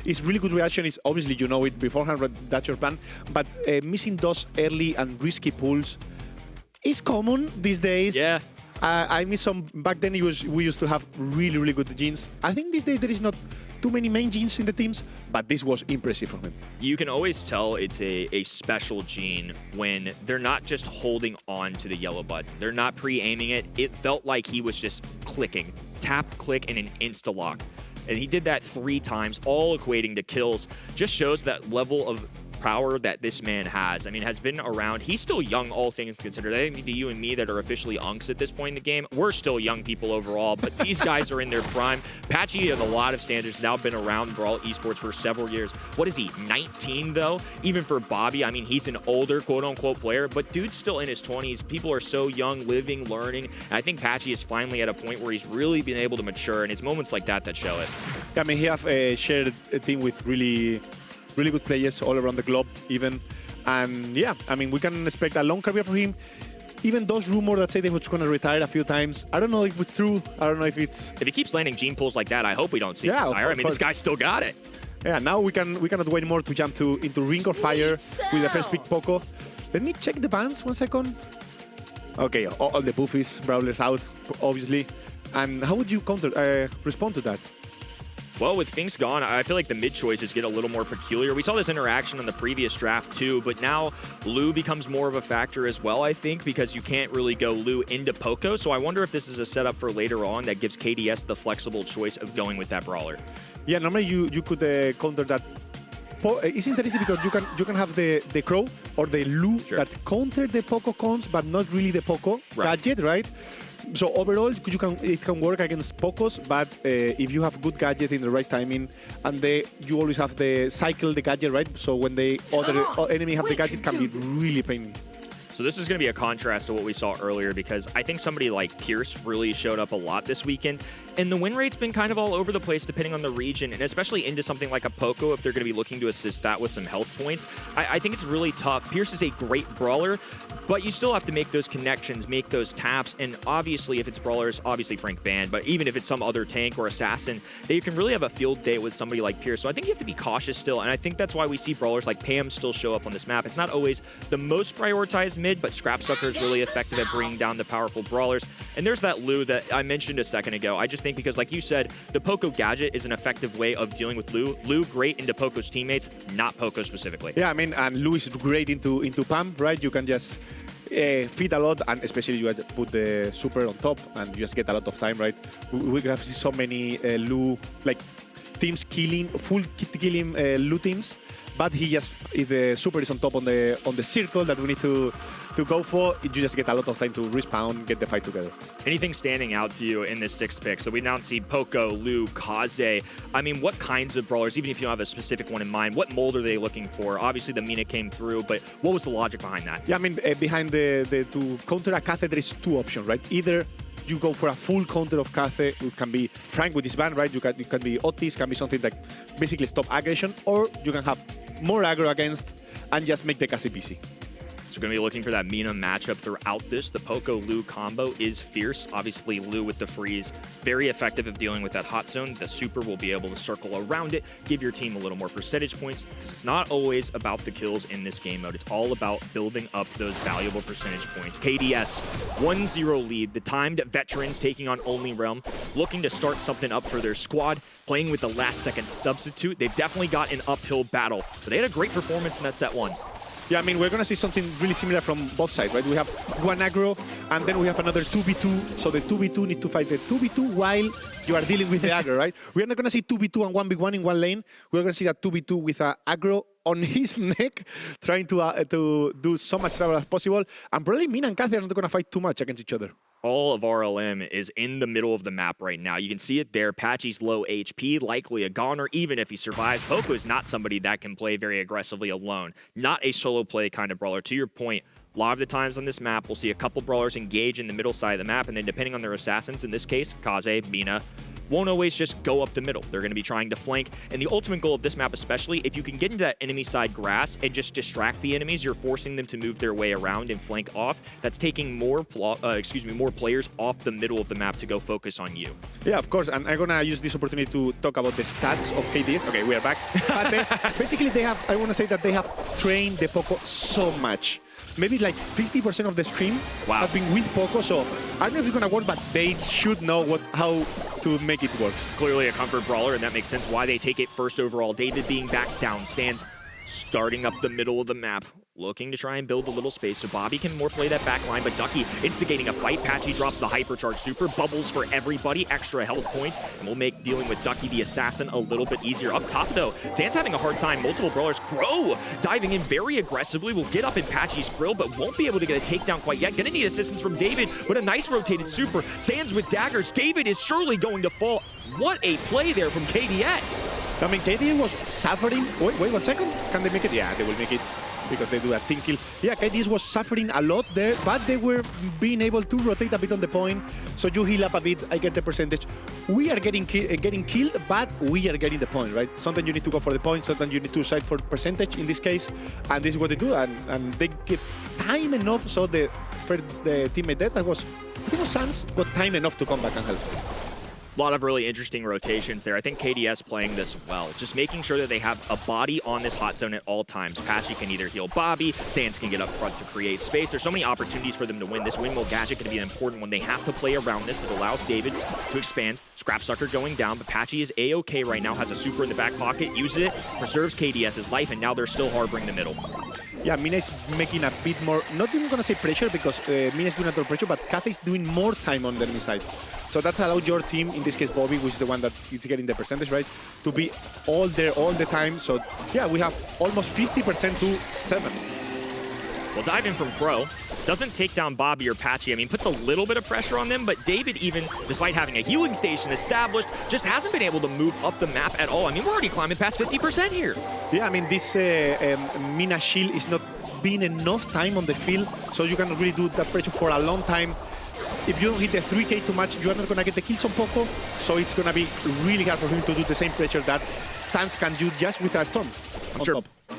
His really good reaction is obviously you know it beforehand, that's your plan. But missing those early and risky pulls is common these days. Yeah. I miss some back then. We used to have really, really good genes. I think these days there is not too many main genes in the teams, but this was impressive from him. You can always tell it's a special gene when they're not just holding on to the yellow button. They're not pre-aiming it. It felt like he was just clicking, tap, click, and an insta-lock. And he did that 3 times, all equating to kills. Just shows that level of power that this man has. I mean, has been around. He's still young, all things considered. I think to you and me that are officially unks at this point in the game, we're still young people overall, but these guys are in their prime. Patchy, has a lot of standards, now been around Brawl Esports for several years. What is he, 19 though? Even for Bobby, I mean, he's an older quote-unquote player, but dude's still in his 20s. People are so young, living, learning. And I think Patchy is finally at a point where he's really been able to mature, and it's moments like that that show it. I mean, he have shared a team with really good players all around the globe even. And yeah, I mean, we can expect a long career for him. Even those rumors that say they were going to retire a few times, I don't know if it's true. I don't know if it's... If he keeps landing gene pulls like that, I hope we don't see him retire. I mean, this guy's still got it. Yeah, now we cannot wait more to jump into Ring of Fire with the first pick Poco. Let me check the bans 1 second. Okay, all the buffies, Brawlers out, obviously. And how would you respond to that? Well, with things gone, I feel like the mid choices get a little more peculiar. We saw this interaction on the previous draft too, but now Lu becomes more of a factor as well, I think, because you can't really go Lu into Poco. So I wonder if this is a setup for later on that gives KDS the flexible choice of going with that brawler. Yeah, normally you could counter that. It's interesting because you can have the Crow or the Lu that counter the Poco cons, but not really the Poco gadget, right? So overall, it can work against Pocos, but if you have good gadget in the right timing, and you always have the cycle the gadget, right? So when the other enemy have the gadget, it can be really painful. So this is going to be a contrast to what we saw earlier, because I think somebody like Pierce really showed up a lot this weekend, and the win rate's been kind of all over the place depending on the region, and especially into something like a Poco if they're going to be looking to assist that with some health points. I think it's really tough. Pierce is a great brawler, but you still have to make those connections, make those taps, and obviously if it's brawlers, obviously Frank banned, but even if it's some other tank or assassin, they can really have a field day with somebody like Pierce. So I think you have to be cautious still, and I think that's why we see brawlers like Pam still show up on this map. It's not always the most prioritized mid, but Scrapsucker is really effective at bringing down the powerful brawlers. And there's that Lu that I mentioned a second ago. I just think because, like you said, the Poco gadget is an effective way of dealing with Lu. Lu great into Poco's teammates, not Poco specifically. Yeah, I mean, and Lu is great into Pam, right? You can just feed a lot, and especially you put the super on top, and you just get a lot of time, right? We have seen so many Lu teams full killing Lu teams. But if the super is on top on the circle that we need to go for, you just get a lot of time to respawn, get the fight together. Anything standing out to you in this 6th pick? So we now see Poco, Lu, Kaze. I mean, what kinds of brawlers, even if you don't have a specific one in mind, what mold are they looking for? Obviously, the Mina came through, but what was the logic behind that? Yeah, I mean, behind to counter a Kaze, there is 2 options, right? Either you go for a full counter of Kaze, it can be Frank with his ban, right? It can be Otis, can be something that basically stop aggression, or you can have more aggro against and just make the Kaze busy. So we're going to be looking for that Mina matchup throughout this. The Poco-Lu combo is fierce. Obviously, Lu with the freeze, very effective at dealing with that hot zone. The super will be able to circle around it, give your team a little more percentage points. It's not always about the kills in this game mode. It's all about building up those valuable percentage points. KDS, 1-0 lead. The timed veterans taking on Only Realm, looking to start something up for their squad, playing with the last-second substitute. They've definitely got an uphill battle, but they had a great performance in that set 1. Yeah, I mean, we're going to see something really similar from both sides, right? We have one aggro, and then we have another 2v2. So the 2v2 need to fight the 2v2 while you are dealing with the aggro, right? We're not going to see 2v2 and 1v1 in one lane. We're going to see that 2v2 with an aggro on his neck, trying to do so much trouble as possible. And probably Mina and Kaze are not going to fight too much against each other. all of RLM is in the middle of the map right now. You can see it there. Patchy's low HP, likely a goner, even if he survives. Poco is not somebody that can play very aggressively alone. Not a solo play kind of brawler. To your point, a lot of the times on this map, we'll see a couple brawlers engage in the middle side of the map, and then depending on their assassins, in this case, Kaze, Mina, won't always just go up the middle. They're going to be trying to flank. And the ultimate goal of this map especially, if you can get into that enemy side grass and just distract the enemies, you're forcing them to move their way around and flank off. That's taking more players off the middle of the map to go focus on you. Yeah, of course. And I'm going to use this opportunity to talk about the stats of KDS. Okay, we are back. But basically, I want to say that they have trained the Poco so much. Maybe like 50% of the stream have been with Poco, so I don't know if it's going to work, but they should know how to make it work. Clearly a comfort brawler, and that makes sense why they take it first overall. David being back down, Sands starting up the middle of the map, looking to try and build a little space so Bobby can more play that back line, but Ducky instigating a fight. Patchy drops the hypercharge super, bubbles for everybody, extra health points, and we'll make dealing with Ducky the assassin a little bit easier. Up top though, Sands having a hard time. Multiple brawlers. Crow diving in very aggressively, will get up in Patchy's grill, but won't be able to get a takedown quite yet. Gonna need assistance from David, but a nice rotated super. Sands with daggers. David is surely going to fall. What a play there from KDS. I mean, KDS was suffering. Wait 1 second. Can they make it? Yeah, they will make it, because they do a team kill. Yeah, KDS was suffering a lot there, but they were being able to rotate a bit on the point. So you heal up a bit, I get the percentage. We are getting killed, but we are getting the point, right? Sometimes you need to go for the point, sometimes you need to side for percentage in this case. And this is what they do, and they get time enough so the teammate death, I think it was Sans, got time enough to come back and help. A lot of really interesting rotations there. I think KDS playing this well. Just making sure that they have a body on this hot zone at all times. Patchy can either heal Bobby, Sands can get up front to create space. There's so many opportunities for them to win. This windmill gadget going to be an important one. They have to play around this. It allows David to expand. Scrapsucker going down, but Patchy is A-OK right now. Has a super in the back pocket, uses it, preserves KDS's life, and now they're still harboring the middle. Yeah, Mina is making a bit more, not even going to say pressure, because Mina is doing a lot of pressure, but Kathy is doing more time on the enemy side. So that's allowed your team, in this case Bobby, which is the one that is getting the percentage, right, to be all there all the time. So yeah, we have almost 50% to 7. Well, dive in from Crow. Doesn't take down Bobby or Patchy. I mean, puts a little bit of pressure on them, but David, even despite having a healing station established, just hasn't been able to move up the map at all. I mean, we're already climbing past 50% here. Yeah, I mean, this Mina shield is not being enough time on the field, so you cannot really do that pressure for a long time. If you don't hit the 3K too much, you are not going to get the kills on Poco, so it's going to be really hard for him to do the same pressure that Sans can do just with a storm.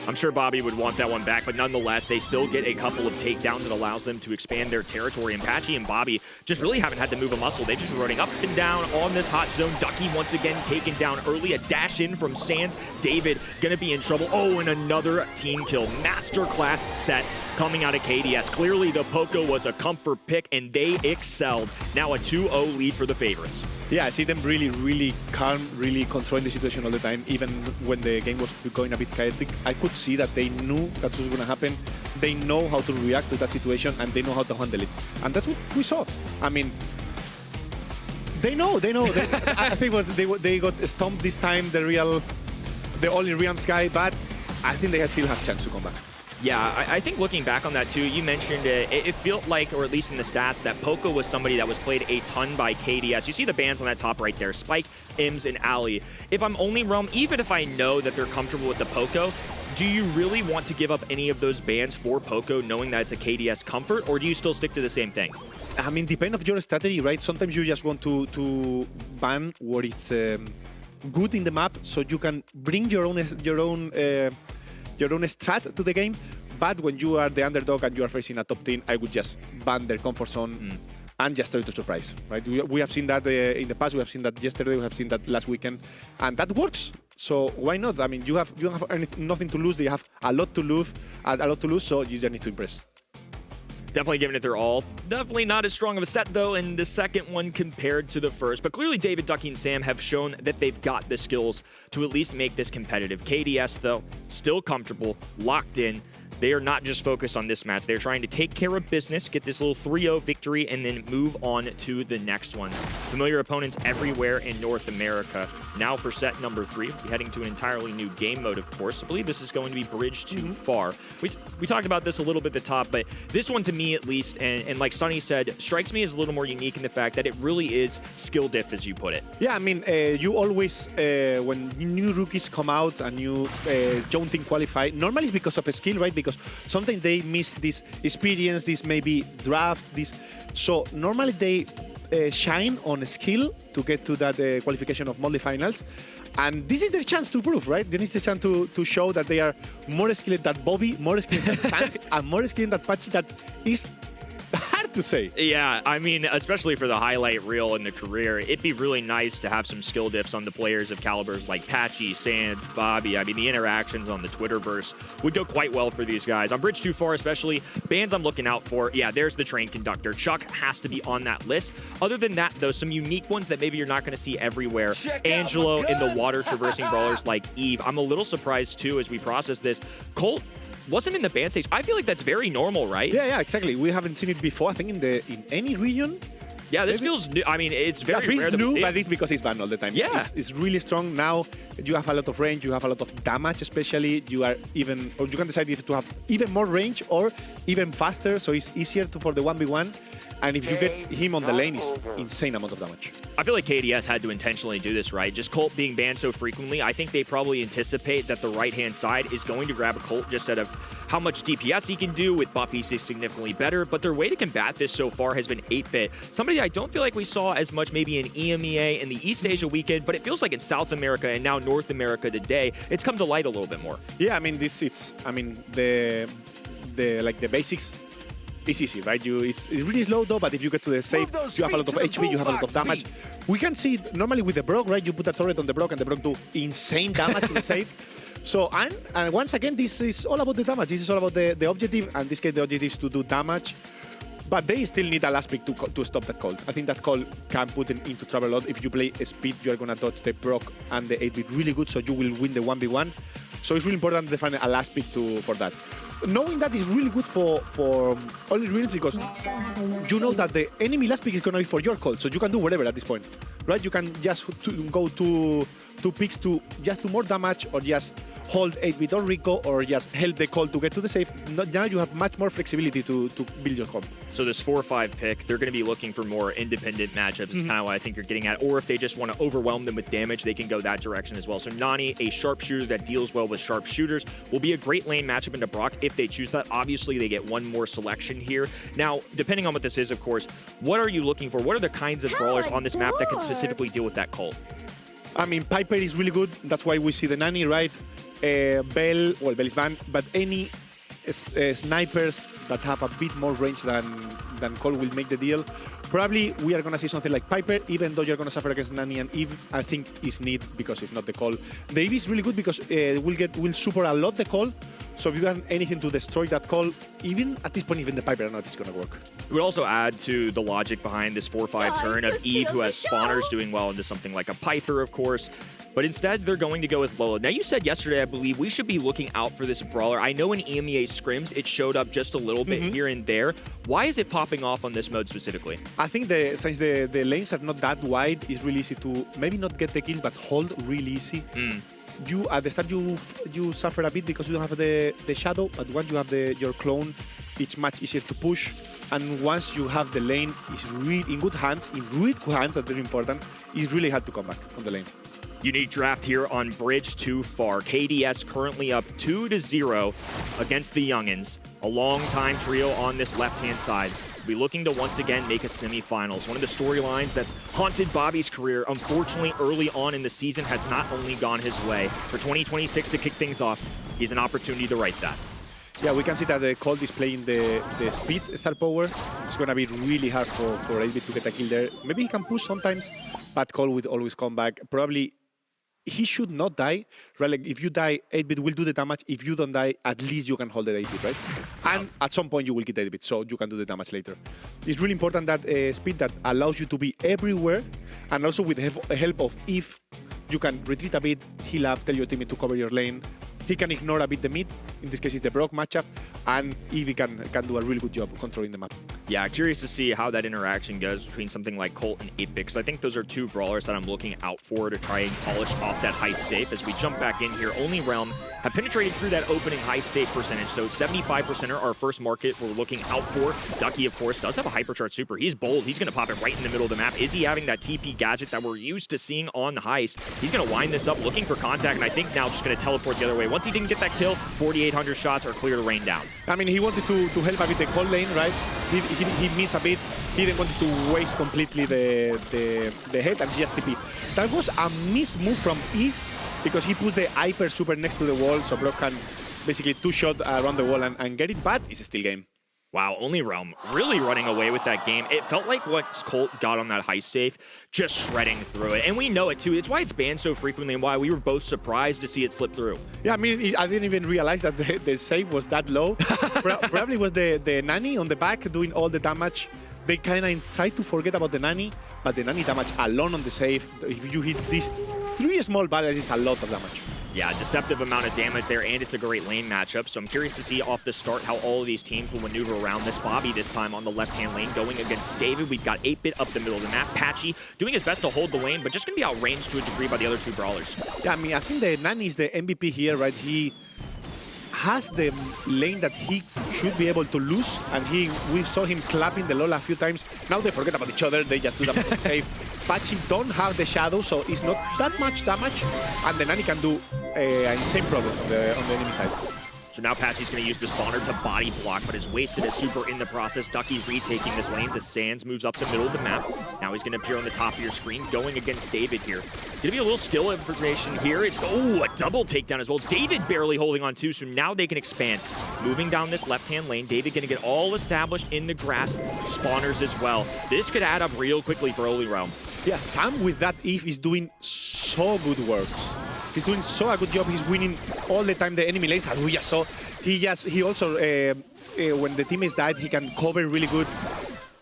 I'm sure Bobby would want that one back, but nonetheless, they still get a couple of takedowns that allows them to expand their territory. And Patchy and Bobby just really haven't had to move a muscle. They've just been running up and down on this hot zone. Ducky once again taken down early. A dash in from Sands. David gonna be in trouble. Oh, and another team kill. Masterclass set coming out of KDS. Clearly, the Poco was a comfort pick, and they excelled. Now a 2-0 lead for the favorites. Yeah, I see them really calm, really controlling the situation all the time. Even when the game was going a bit chaotic, I could see that they knew that was going to happen. They know how to react to that situation, and they know how to handle it. And that's what we saw. I mean, they know. I think they got stomped this time, the only Realms guy, but I think they still have a chance to come back. Yeah, I think looking back on that too, you mentioned it felt like, or at least in the stats, that Poco was somebody that was played a ton by KDS. You see the bans on that top right there, Spike, Ims, and Ali. If I'm only Realm, even if I know that they're comfortable with the Poco, do you really want to give up any of those bans for Poco, knowing that it's a KDS comfort, or do you still stick to the same thing? I mean, depend on your strategy, right? Sometimes you just want to ban what is good in the map, so you can bring your own strat to the game. But when you are the underdog and you are facing a top team, I would just ban their comfort zone and just try to surprise, right? We have seen that in the past. We have seen that yesterday. We have seen that last weekend, and that works. So why not? I mean, you don't have nothing to lose. They have a lot to lose, so you just need to impress. Definitely giving it their all. Definitely not as strong of a set, though, in the second one compared to the first. But clearly, David, Ducky, and Sam have shown that they've got the skills to at least make this competitive. KDS, though, still comfortable, locked in. they are not just focused on this match. They're trying to take care of business, get this little 3-0 victory, and then move on to the next one. Familiar opponents everywhere in North America. Now for set number 3, we'll be heading to an entirely new game mode, of course. I believe this is going to be Bridge Too Far. We talked about this a little bit at the top, but this one to me at least, and like Sunny said, strikes me as a little more unique in the fact that it really is skill diff, as you put it. Yeah, I mean, you always, when new rookies come out and you young team qualify, normally it's because of a skill, right? Because sometimes they miss this experience, this maybe draft, this. So normally they shine on a skill to get to that qualification of multi-finals. And this is their chance to prove, right? This is the chance to show that they are more skilled than Bobby, more skilled than Sans, and more skilled than Pachi. That is hard to say. Yeah, I mean, especially for the highlight reel in the career, it'd be really nice to have some skill diffs on the players of calibers like Patchy, Sans, Bobby. I mean, the interactions on the Twitterverse would go quite well for these guys. On Bridge Too Far especially, bands I'm looking out for, yeah, there's the train conductor. Chuck has to be on that list. Other than that, though, some unique ones that maybe you're not going to see everywhere. Angelo in the water traversing brawlers like Eve. I'm a little surprised, too, as we process this. Colt wasn't in the band stage. I feel like that's very normal, right? Yeah, exactly. We haven't seen it before. I think in any region. Yeah, this feels new. I mean, it's very rare feels that we new, see but it. it's because it's banned all the time. Yeah. It's really strong. Now you have a lot of range, you have a lot of damage especially. You are even, or you can decide if to have even more range or even faster, so it's easier for the 1v1. And if you get him on the lane, it's insane amount of damage. I feel like KDS had to intentionally do this, right? Just Colt being banned so frequently, I think they probably anticipate that the right-hand side is going to grab a Colt just out of how much DPS he can do. With buff, he's significantly better, but their way to combat this so far has been 8-bit. Somebody I don't feel like we saw as much maybe in EMEA in the East Asia weekend, but it feels like in South America and now North America today, it's come to light a little bit more. Yeah, I mean, the basics. It's easy, right? It's really slow though, but if you get to the safe, you have a lot of HP, you have a lot of damage. We can see normally with the Brock, right? You put a turret on the Brock and the Brock do insane damage in the safe. So, and once again, this is all about the damage. This is all about the objective, and in this case, the objective is to do damage. But they still need a last pick to stop that call. I think that call can put them into trouble a lot. If you play speed, you are going to dodge the Brock and the 8-bit really good, so you will win the 1v1. So it's really important to find a last pick for that. Knowing that is really good for only reels because you know that the enemy last pick is going to be for your call, so you can do whatever at this point, right? You can just go to 2 picks to just do more damage or just hold 8-bit or Rico or just help the call to get to the safe. Now you have much more flexibility to build your comp. So this 4-5 pick, they're going to be looking for more independent matchups, is kind of what I think you're getting at. Or if they just want to overwhelm them with damage, they can go that direction as well. So Nani, a sharpshooter that deals well with sharpshooters, will be a great lane matchup into Brock if they choose that. Obviously, they get one more selection here. Now, depending on what this is, of course, what are you looking for? What are the kinds of brawlers on this map that can specifically deal with that cult? I mean, Piper is really good. That's why we see the Nani, right? Bell is banned, but any snipers that have a bit more range than Cole will make the deal. Probably we are going to see something like Piper, even though you're going to suffer against Nani and Eve. I think is need because if not the Cole. The Eve is really good because will super a lot the Cole. So if you done anything to destroy that Cole, even at this point, even the Piper, I don't know if it's going to work. It would also add to the logic behind this 4-5 turn of Eve, who has spawners doing well into something like a Piper, of course. But instead, they're going to go with Lola. Now, you said yesterday, I believe, we should be looking out for this brawler. I know in EMEA scrims, it showed up just a little bit here and there. Why is it popping off on this mode specifically? I think since the lanes are not that wide, it's really easy to maybe not get the kill, but hold really easy. You at the start you suffer a bit because you don't have the shadow, but once you have your clone, it's much easier to push. And once you have the lane, it's really in good hands, that's very important. It's really hard to come back on the lane. Unique draft here on Bridge Too Far. KDS currently up 2-0 against the Youngins. A long-time trio on this left-hand side. We'll be looking to once again make a semifinals. One of the storylines that's haunted Bobby's career, unfortunately early on in the season, has not only gone his way. For 2026 to kick things off, he's an opportunity to right that. Yeah, we can see that the Colt is playing the speed star power. It's going to be really hard for 8-bit to get a kill there. Maybe he can push sometimes, but Colt would always come back. Probably he should not die, right? Like if you die, 8-bit will do the damage. If you don't die, at least you can hold the 8-bit, right? And at some point you will get 8-bit, so you can do the damage later. It's really important that speed that allows you to be everywhere, and also with the help of Eve, you can retreat a bit, heal up, tell your teammate to cover your lane. He can ignore a bit the mid, in this case, it's the Brock matchup, and Eevee can do a really good job controlling the map. Yeah, curious to see how that interaction goes between something like Colt and 8-Bit, because I think those are two brawlers that I'm looking out for to try and polish off that heist safe. As we jump back in here, Only Realm have penetrated through that opening heist safe percentage, so 75% are our first market we're looking out for. Ducky, of course, does have a hypercharge super. He's bold. He's going to pop it right in the middle of the map. Is he having that TP gadget that we're used to seeing on the heist? He's going to wind this up, looking for contact, and I think now just going to teleport the other way. Once he didn't get that kill, 4,800 shots are clear to rain down. I mean, he wanted to help a bit the cold lane, right? He missed a bit. He didn't want to waste completely the head and just TP. That was a missed move from Eve because he put the hyper super next to the wall, so Brock can basically two-shot around the wall and get it, but it's still game. Wow, Only Realm really running away with that game. It felt like what Colt got on that heist safe, just shredding through it. And we know it too. It's why it's banned so frequently and why we were both surprised to see it slip through. Yeah, I mean, I didn't even realize that the save was that low. Probably was the nanny on the back doing all the damage. They kind of tried to forget about the nanny, but the nanny damage alone on the save, if you hit these 3 small battles, is a lot of damage. Yeah, deceptive amount of damage there, and it's a great lane matchup. So I'm curious to see off the start how all of these teams will maneuver around this. Bobby this time on the left-hand lane going against David. We've got 8-Bit up the middle of the map. Patchy doing his best to hold the lane, but just going to be outranged to a degree by the other two brawlers. Yeah, I mean, I think the Nani is the MVP here, right? He has the lane that he should be able to lose, and we saw him clapping the Lola a few times. Now they forget about each other, they just do that save. Patchy don't have the shadow, so it's not that much damage, and the Nani can do insane progress on the enemy side. So now Patchy's going to use the spawner to body block, but has wasted a super in the process. Ducky retaking this lane as Sands moves up the middle of the map. Now he's going to appear on the top of your screen, going against David here. Going to be a little skill information here. It's, oh, a double takedown as well. David barely holding on too, so now they can expand. Moving down this left-hand lane, David going to get all established in the grass. Spawners as well. This could add up real quickly for Only Realm. Yeah, Sam with that Eve is doing so good works. He's doing so a good job. He's winning all the time the enemy lanes, and we just saw he also when the teammates died, he can cover really good.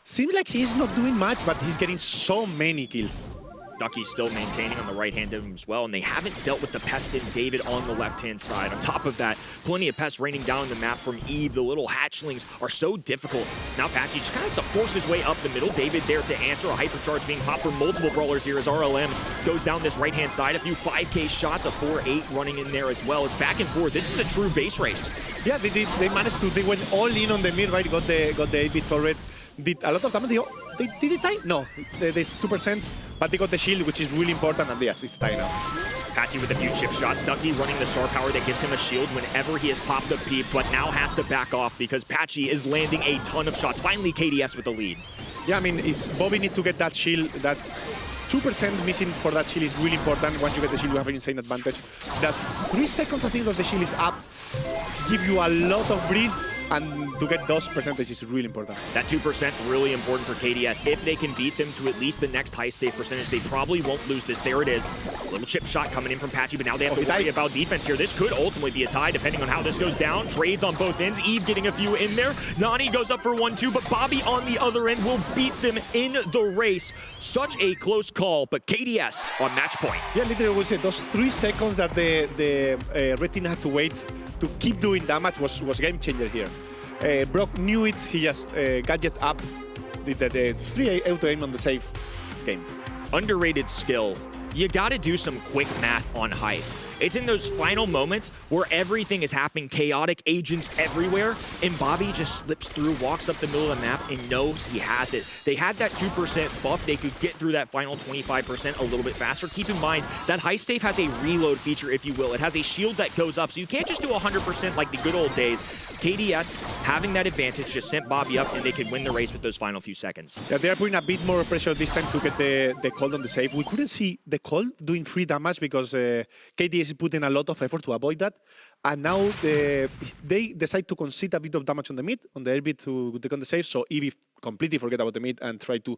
Seems like he's not doing much, but he's getting so many kills. Ducky's still maintaining on the right hand of him as well, and they haven't dealt with the pest in David on the left-hand side. On top of that, plenty of pests raining down the map from Eve. The little hatchlings are so difficult. Now Patchy just kind of forces his way up the middle. David there to answer. A hypercharge being popped from multiple brawlers here as RLM goes down this right-hand side. A few 5K shots, a 4-8 running in there as well. It's back and forth. This is a true base race. Yeah, they managed to. They went all in on the mid, right? Got the 8-Bit turret. Did a lot of damage. Did it die? No, they 2%, but they got the shield, which is really important, and yes, it's die now. Patchy with a few chip shots. Ducky running the star power that gives him a shield whenever he has popped the peep, but now has to back off because Patchy is landing a ton of shots. Finally, KDS with the lead. Yeah, I mean, Bobby need to get that shield. That 2% missing for that shield is really important. Once you get the shield, you have an insane advantage. That 3 seconds, I think, that the shield is up, give you a lot of breathe. And to get those percentages is really important. That 2% really important for KDS. If they can beat them to at least the next high save percentage, they probably won't lose this. There it is. A little chip shot coming in from Patchy, but now they have to worry about defense here. This could ultimately be a tie, depending on how this goes down. Trades on both ends. Eve getting a few in there. Nani goes up for 1-2, but Bobby on the other end will beat them in the race. Such a close call, but KDS on match point. Yeah, literally, we said those 3 seconds that the red team had to wait to keep doing damage was game changer here. Brock knew it, he just gadget up, did the 3 auto aim on the save game. Underrated skill. You gotta do some quick math on heist. It's in those final moments where everything is happening, chaotic agents everywhere, and Bobby just slips through, walks up the middle of the map, and knows he has it. They had that 2% buff. They could get through that final 25% a little bit faster. Keep in mind, that heist safe has a reload feature, if you will. It has a shield that goes up, so you can't just do 100% like the good old days. KDS, having that advantage, just sent Bobby up, and they could win the race with those final few seconds. Yeah, they're putting a bit more pressure this time to get the Colt on the save. We couldn't see the Colt doing free damage because KDS is putting a lot of effort to avoid that. And now they decide to concede a bit of damage on the mid, on the air bit to take on the save, so Eevee completely forget about the mid and try to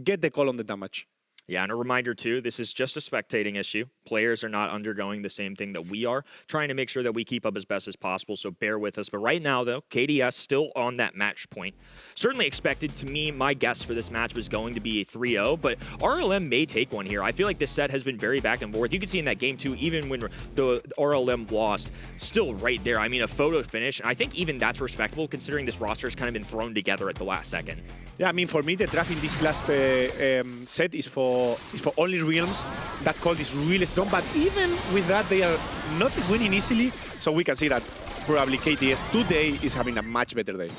get the call on the damage. Yeah, and a reminder too, this is just a spectating issue. Players are not undergoing the same thing that we are, trying to make sure that we keep up as best as possible, so bear with us. But right now, though, KDS still on that match point. Certainly expected. To me, my guess for this match was going to be a 3-0, but RLM may take one here. I feel like this set has been very back and forth. You can see in that game too, even when the RLM lost, still right there. I mean, a photo finish, and I think even that's respectable considering this roster has kind of been thrown together at the last second. Yeah, I mean, for me, the draft in this last set is for only Realms. That call is really strong, but even with that, they are not winning easily. So we can see that probably KTS today is having a much better day.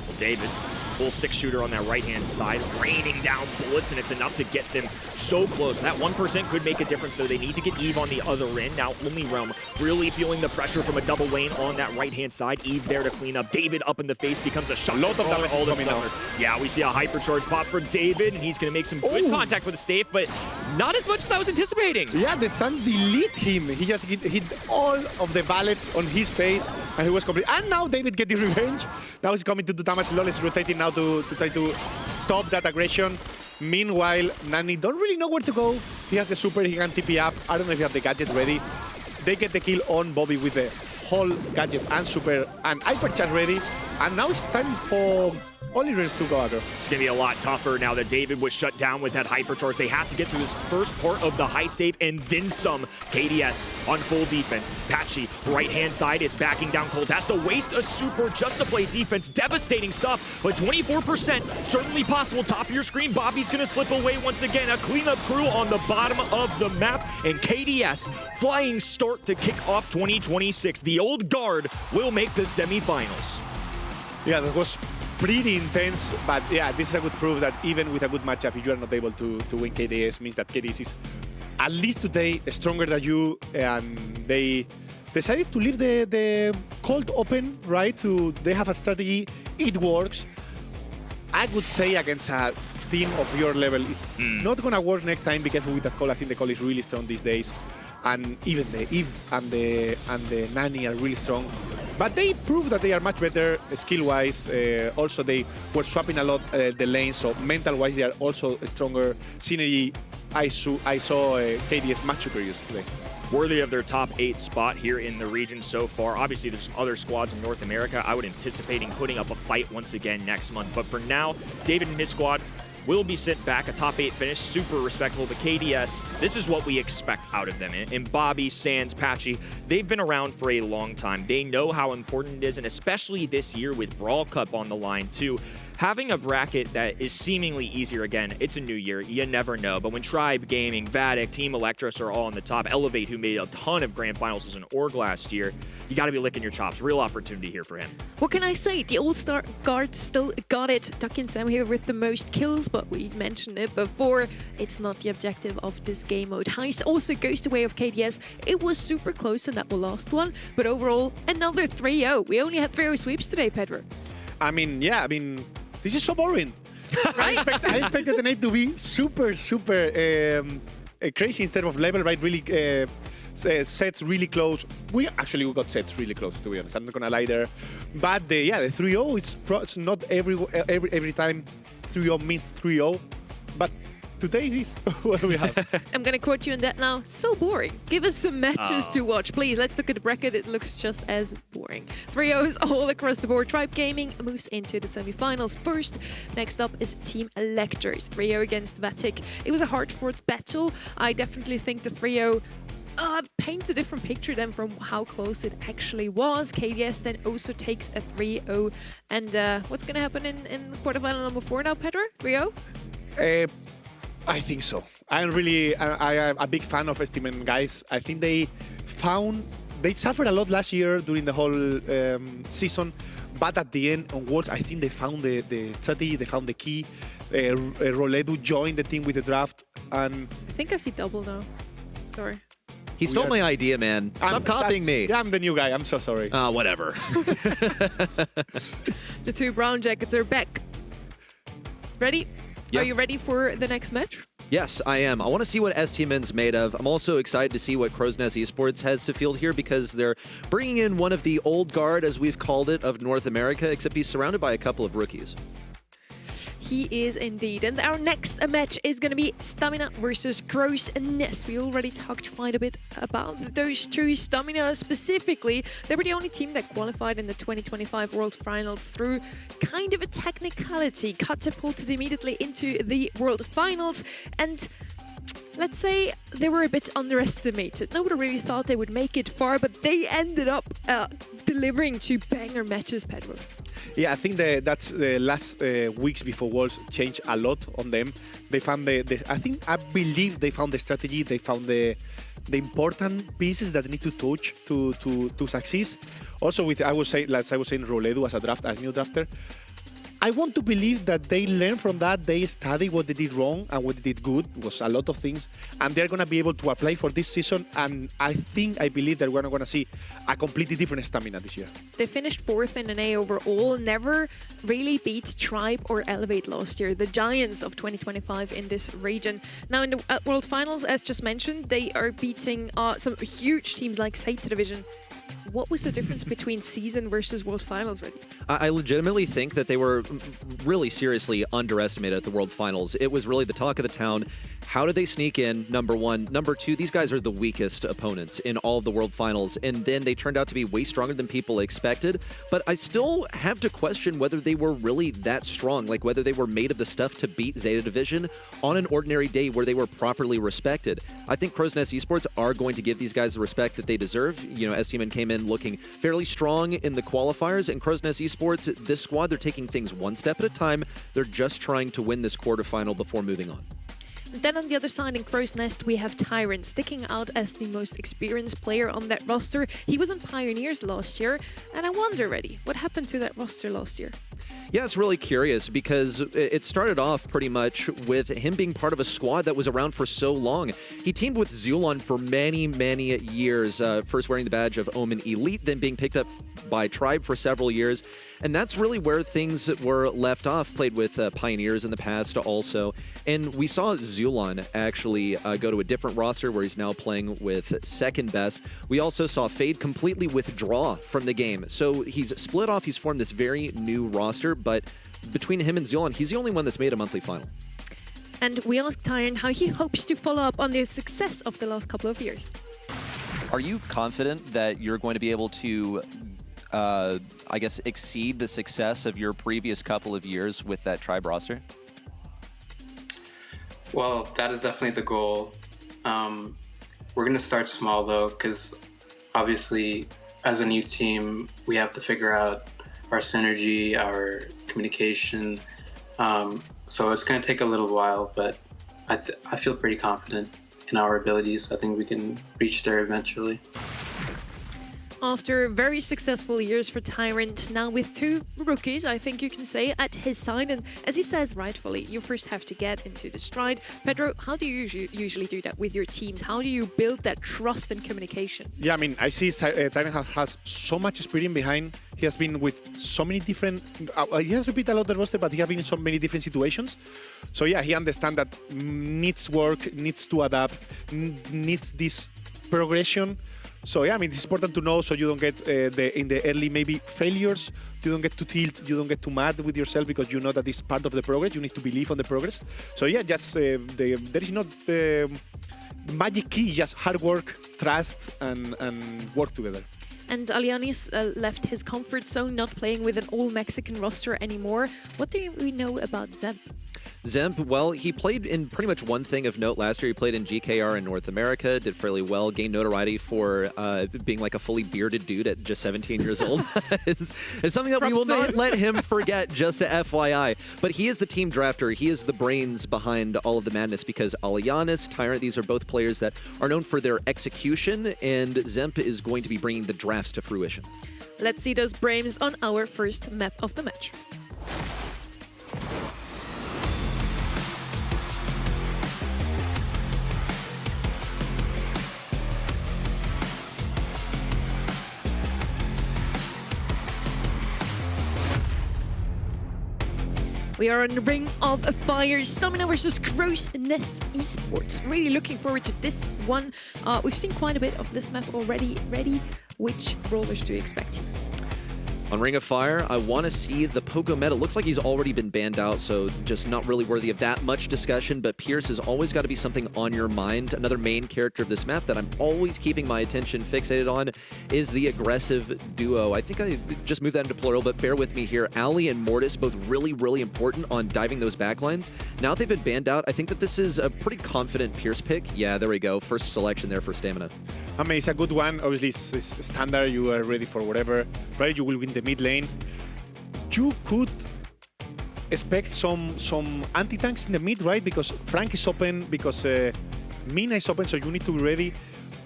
Well, David, full 6-shooter on that right-hand side, raining down bullets, and it's enough to get them so close. That 1% could make a difference, though. They need to get Eve on the other end. Now, only Realm really feeling the pressure from a double lane on that right-hand side. Eve there to clean up. David up in the face becomes a shot. Lot of damage all coming out. Yeah, we see a hypercharge pop for David, and he's going to make some good contact with the Stave, but not as much as I was anticipating. Yeah, the Suns delete him. He just hit all of the bullets on his face, and he was complete. And now David getting revenge. Now he's coming to do damage. Lol is rotating now to try to stop that aggression. Meanwhile, Nani don't really know where to go. He has the super, he can TP up. I don't know if he has the gadget ready. They get the kill on Bobby with the whole gadget and super and hypercharge ready. And now it's time for Oliver's to go out. It's going to be a lot tougher now that David was shut down with that hypercharge. They have to get through this first part of the high save and then some. KDS on full defense. Patchy, right-hand side, is backing down cold. Has to waste a super just to play defense. Devastating stuff, but 24% certainly possible. Top of your screen, Bobby's going to slip away once again. A cleanup crew on the bottom of the map, and KDS flying start to kick off 2026. The old guard will make the semifinals. Yeah, that was pretty intense, but yeah, this is a good proof that even with a good matchup, if you are not able to win KDS, means that KDS is at least today stronger than you, and they decided to leave the cold open, right? They have a strategy, it works. I would say against a team of your level, it's not gonna work next time because with that call, I think the call is really strong these days, and even the Eve and the Nani are really strong. But they proved that they are much better skill-wise. Also, they were swapping a lot the lanes, so mental-wise, they are also stronger. Synergy, I saw KDS much superior today. Worthy of their top 8 spot here in the region so far. Obviously, there's some other squads in North America. I would anticipating putting up a fight once again next month. But for now, David and his squad will be sent back. A top 8 finish, super respectable. But KDS, this is what we expect out of them. And Bobby, Sands, Patchy, they've been around for a long time. They know how important it is, and especially this year with Brawl Cup on the line too. Having a bracket that is seemingly easier, again, it's a new year, you never know. But when Tribe Gaming, Vatic, Team Electros are all on the top, Elevate, who made a ton of grand finals as an org last year, you got to be licking your chops. Real opportunity here for him. What can I say? The All-Star Guard still got it. Duck and Sam here with the most kills, but we mentioned it before. It's not the objective of this game mode. Heist also goes the way of KDS. It was super close in that last one, but overall, another 3-0. We only had 3-0 sweeps today, Pedro. I mean, this is so boring. I expected the night to be super crazy instead of level, right? Really sets really close. We got sets really close, to be honest. I'm not gonna lie there. But the 3-0, it's not every time 3-0 means 3-0. But today is what we have. I'm going to quote you on that now. So boring. Give us some matches to watch, please. Let's look at the bracket. It looks just as boring. 3-0s all across the board. Tribe Gaming moves into the semifinals first. Next up is Team Electros. 3-0 against Vatic. It was a hard-fought battle. I definitely think the 3-0 paints a different picture than from how close it actually was. KDS then also takes a 3-0. And what's going to happen in quarterfinal number 4 now, Pedro? 3-0? I think so. I am a big fan of STMN guys. I think they suffered a lot last year during the whole season, but at the end on Worlds, I think they found the strategy, they found the key. Roledo joined the team with the draft, and I think I see double now. Sorry. He stole my idea, man. Stop copying me. Yeah, I'm the new guy. I'm so sorry. Whatever. The 2 brown jackets are back. Ready? Yep. Are you ready for the next match? Yes, I am. I want to see what STMN's made of. I'm also excited to see what Crow's Nest Esports has to field here because they're bringing in one of the old guard, as we've called it, of North America, except he's surrounded by a couple of rookies. He is indeed. And our next match is going to be Stamina versus Crow's Nest. We already talked quite a bit about those two. Stamina specifically, they were the only team that qualified in the 2025 World Finals through kind of a technicality, catapulted immediately into the World Finals. And let's say they were a bit underestimated. Nobody really thought they would make it far, but they ended up delivering two banger matches, Pedro. Yeah, I think that's the last weeks before Worlds changed a lot on them. They found I believe they found the strategy. They found the important pieces that they need to touch to succeed. Also, with I was saying Roledo as a new drafter. I want to believe that they learn from that, they study what they did wrong and what they did good. It was a lot of things, and they're going to be able to apply for this season, and I believe that we're going to see a completely different Stamina this year. They finished 4th in an A overall, never really beat Tribe or Elevate last year, the giants of 2025 in this region. Now in the World Finals, as just mentioned, they are beating some huge teams like Sata Division. What was the difference between season versus World Finals, Reddy? I legitimately think that they were really seriously underestimated at the World Finals. It was really the talk of the town. How did they sneak in, number one? Number two, these guys are the weakest opponents in all of the World Finals, and then they turned out to be way stronger than people expected. But I still have to question whether they were really that strong, like whether they were made of the stuff to beat Zeta Division on an ordinary day where they were properly respected. I think Crow's Nest Esports are going to give these guys the respect that they deserve. You know, STMN came in looking fairly strong in the qualifiers, and Crow's Nest Esports, this squad, they're taking things one step at a time. They're just trying to win this quarterfinal before moving on. Then on the other side in Crow's Nest, we have Tyrant sticking out as the most experienced player on that roster. He was in Pioneers last year, and I wonder, Reddy, what happened to that roster last year? Yeah, it's really curious because it started off pretty much with him being part of a squad that was around for so long. He teamed with Zulon for many, many years, first wearing the badge of Omen Elite, then being picked up by Tribe for several years. And that's really where things were left off. Played with Pioneers in the past also. And we saw Zulon actually go to a different roster where he's now playing with second best. We also saw Fade completely withdraw from the game. So he's split off. He's formed this very new roster. But between him and Zulon, he's the only one that's made a monthly final. And we asked Tyrant how he hopes to follow up on the success of the last couple of years. Are you confident that you're going to be able to I guess, exceed the success of your previous couple of years with that Tribe roster? Well, that is definitely the goal. We're going to start small, though, because obviously, as a new team, we have to figure out our synergy, our communication. So it's going to take a little while, but I feel pretty confident in our abilities. I think we can reach there eventually. After very successful years for Tyrant, now with two rookies, I think you can say, at his side, and as he says rightfully, you first have to get into the stride. Pedro, how do you usually do that with your teams? How do you build that trust and communication? Yeah, I mean, I see Tyrant has so much experience behind. He has been with so many different... he has repeated a lot the roster, but he has been in so many different situations. So yeah, he understands that needs work, needs to adapt, needs this progression. So yeah, I mean, it's important to know so you don't get in the early maybe failures. You don't get too tilt. You don't get too mad with yourself because you know that it's part of the progress. You need to believe on the progress. So yeah, just there is not the magic key. Just hard work, trust, and work together. And Alianis left his comfort zone, not playing with an all-Mexican roster anymore. What do we know about Zemp? Zemp, well, he played in pretty much one thing of note last year. He played in GKR in North America, did fairly well, gained notoriety for being like a fully bearded dude at just 17 years old. It's something that we will not let him forget, just a FYI. But he is the team drafter. He is the brains behind all of the madness because Alianis, Tyrant, these are both players that are known for their execution, and Zemp is going to be bringing the drafts to fruition. Let's see those brains on our first map of the match. We are on the Ring of Fire, Stamina versus Crow's Nest Esports. Really looking forward to this one. We've seen quite a bit of this map already. Reddy, which brawlers do you expect? On Ring of Fire, I want to see the Poco meta. Looks like he's already been banned out, so just not really worthy of that much discussion, but Pierce has always got to be something on your mind. Another main character of this map that I'm always keeping my attention fixated on is the aggressive duo. I think I just moved that into plural, but bear with me here. Ali and Mortis, both really, really important on diving those backlines. Now that they've been banned out, I think that this is a pretty confident Pierce pick. Yeah, there we go. First selection there for Stamina. I mean, it's a good one. Obviously, it's standard. You are ready for whatever, right? You will win the mid lane. You could expect some anti-tanks in the mid, right? Because Frank is open, because Mina is open, so you need to be ready.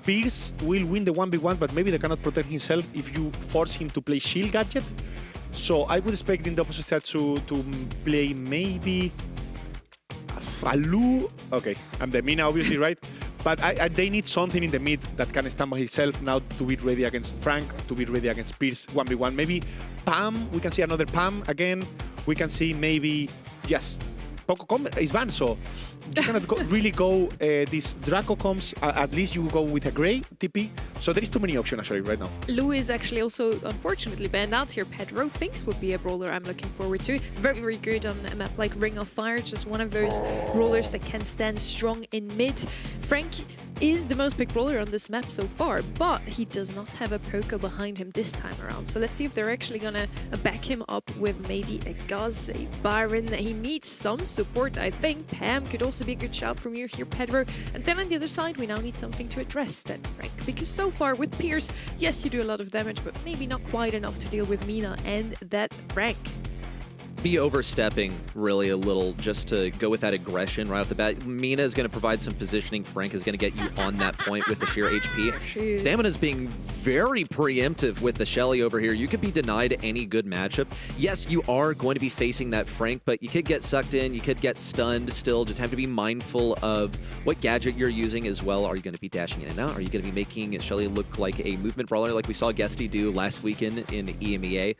Pierce will win the 1v1, but maybe they cannot protect himself if you force him to play shield gadget. So I would expect in the opposite side to play maybe a Lu. Okay, I'm the Mina, obviously, right? But they need something in the mid that can stand by himself now to be ready against Frank, to be ready against Pierce 1v1. Maybe Pam, we can see another Pam again. We can see maybe, yes, Poco Combat is banned, so you cannot really go this Draco comes, at least you go with a Grey TP. So there is too many options actually right now. Lou is actually also unfortunately banned out here. Pedro thinks would be a brawler I'm looking forward to. Very, very good on a map like Ring of Fire. Just one of those brawlers that can stand strong in mid. Frank is the most picked brawler on this map so far, but he does not have a Poco behind him this time around. So let's see if they're actually gonna back him up with maybe a Guz, a Byron. He needs some support, I think. Pam could also be a good shout from you here, Pedro. And then on the other side, we now need something to address that, Frank. Because so far with Pierce, yes, you do a lot of damage, but maybe not quite enough to deal with Mina and that Frank. Be overstepping really a little just to go with that aggression right off the bat. Mina is going to provide some positioning. Frank is going to get you on that point with the sheer HP. Stamina is being very preemptive with the Shelly over here. You could be denied any good matchup. Yes, you are going to be facing that Frank, but you could get sucked in. You could get stunned still. Just have to be mindful of what gadget you're using as well. Are you going to be dashing in and out? Are you going to be making Shelly look like a movement brawler like we saw Guesty do last weekend in EMEA?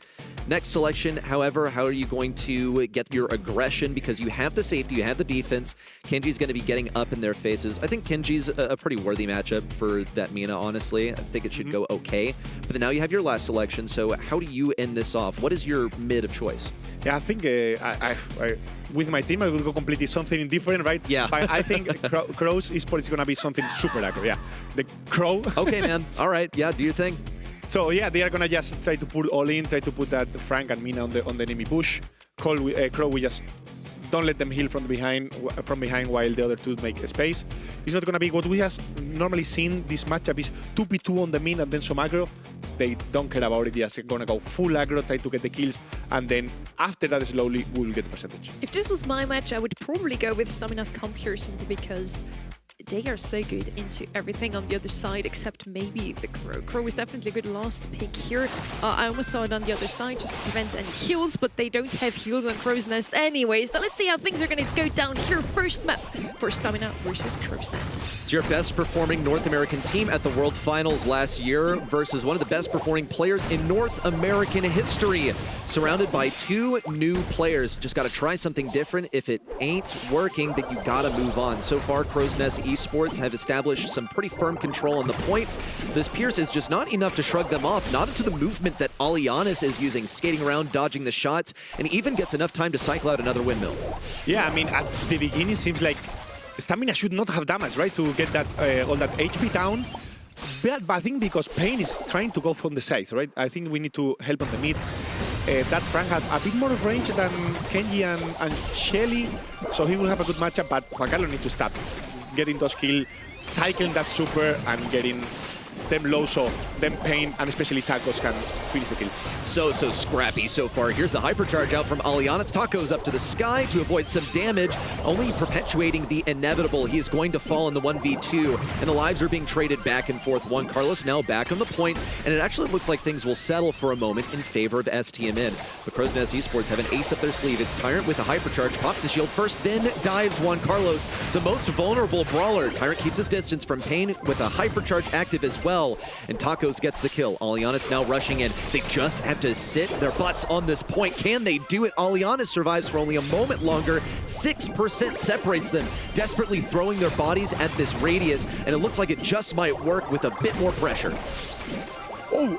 Next selection, however, how are you going to get your aggression? Because you have the safety, you have the defense. Kenji's going to be getting up in their faces. I think Kenji's a pretty worthy matchup for that Mina, honestly. I think it should go okay. But then now you have your last selection, so how do you end this off? What is your mid of choice? Yeah, I think with my team, I will go completely something different, right? Yeah. But I think Crow's Esports is going to be something super aggro, yeah. The Crow. Okay, man. All right. Yeah, do your thing. So yeah, they are gonna just try to put all in, try to put that Frank and Mina on the enemy push. Crow, we just don't let them heal from behind while the other two make space. It's not gonna be what we have normally seen. This matchup is 2v2 on the mid and then some aggro. They don't care about it. Just gonna go full aggro, try to get the kills, and then after that, slowly we will get the percentage. If this was my match, I would probably go with Stamina's Comp here simply because they are so good into everything on the other side, except maybe the Crow. Crow is definitely a good last pick here. I almost saw it on the other side just to prevent any heals, but they don't have heals on Crow's Nest anyway. So let's see how things are going to go down here. First map for Stamina versus Crow's Nest. It's your best performing North American team at the World Finals last year versus one of the best performing players in North American history. Surrounded by two new players. Just got to try something different. If it ain't working, then you got to move on. So far, Crow's Nest Esports have established some pretty firm control on the point. This Pierce is just not enough to shrug them off, not into the movement that Alianis is using, skating around, dodging the shots, and even gets enough time to cycle out another windmill. Yeah, I mean, at the beginning, it seems like Stamina should not have damage, right, to get that all that HP down. But I think because Pain is trying to go from the sides, right? I think we need to help on the mid. That Frank had a bit more of range than Kenji and Shelly, so he will have a good matchup, but Juan Carlos needs to stop getting those kills, cycling that super, and getting them low, so them Pain and especially Tacos can finish the kills. So scrappy so far. Here's the hypercharge out from Alianis. Tacos up to the sky to avoid some damage, only perpetuating the inevitable. He is going to fall in the 1v2, and the lives are being traded back and forth. Juan Carlos now back on the point, and it actually looks like things will settle for a moment in favor of STMN. The Crow's Nest Esports have an ace up their sleeve. It's Tyrant with a hypercharge, pops the shield first, then dives Juan Carlos, the most vulnerable brawler. Tyrant keeps his distance from Pain with a hypercharge active as well. And Tacos gets the kill. Alianis now rushing in. They just have to sit their butts on this point. Can they do it? Alianis survives for only a moment longer. 6% separates them, desperately throwing their bodies at this radius, and it looks like it just might work with a bit more pressure.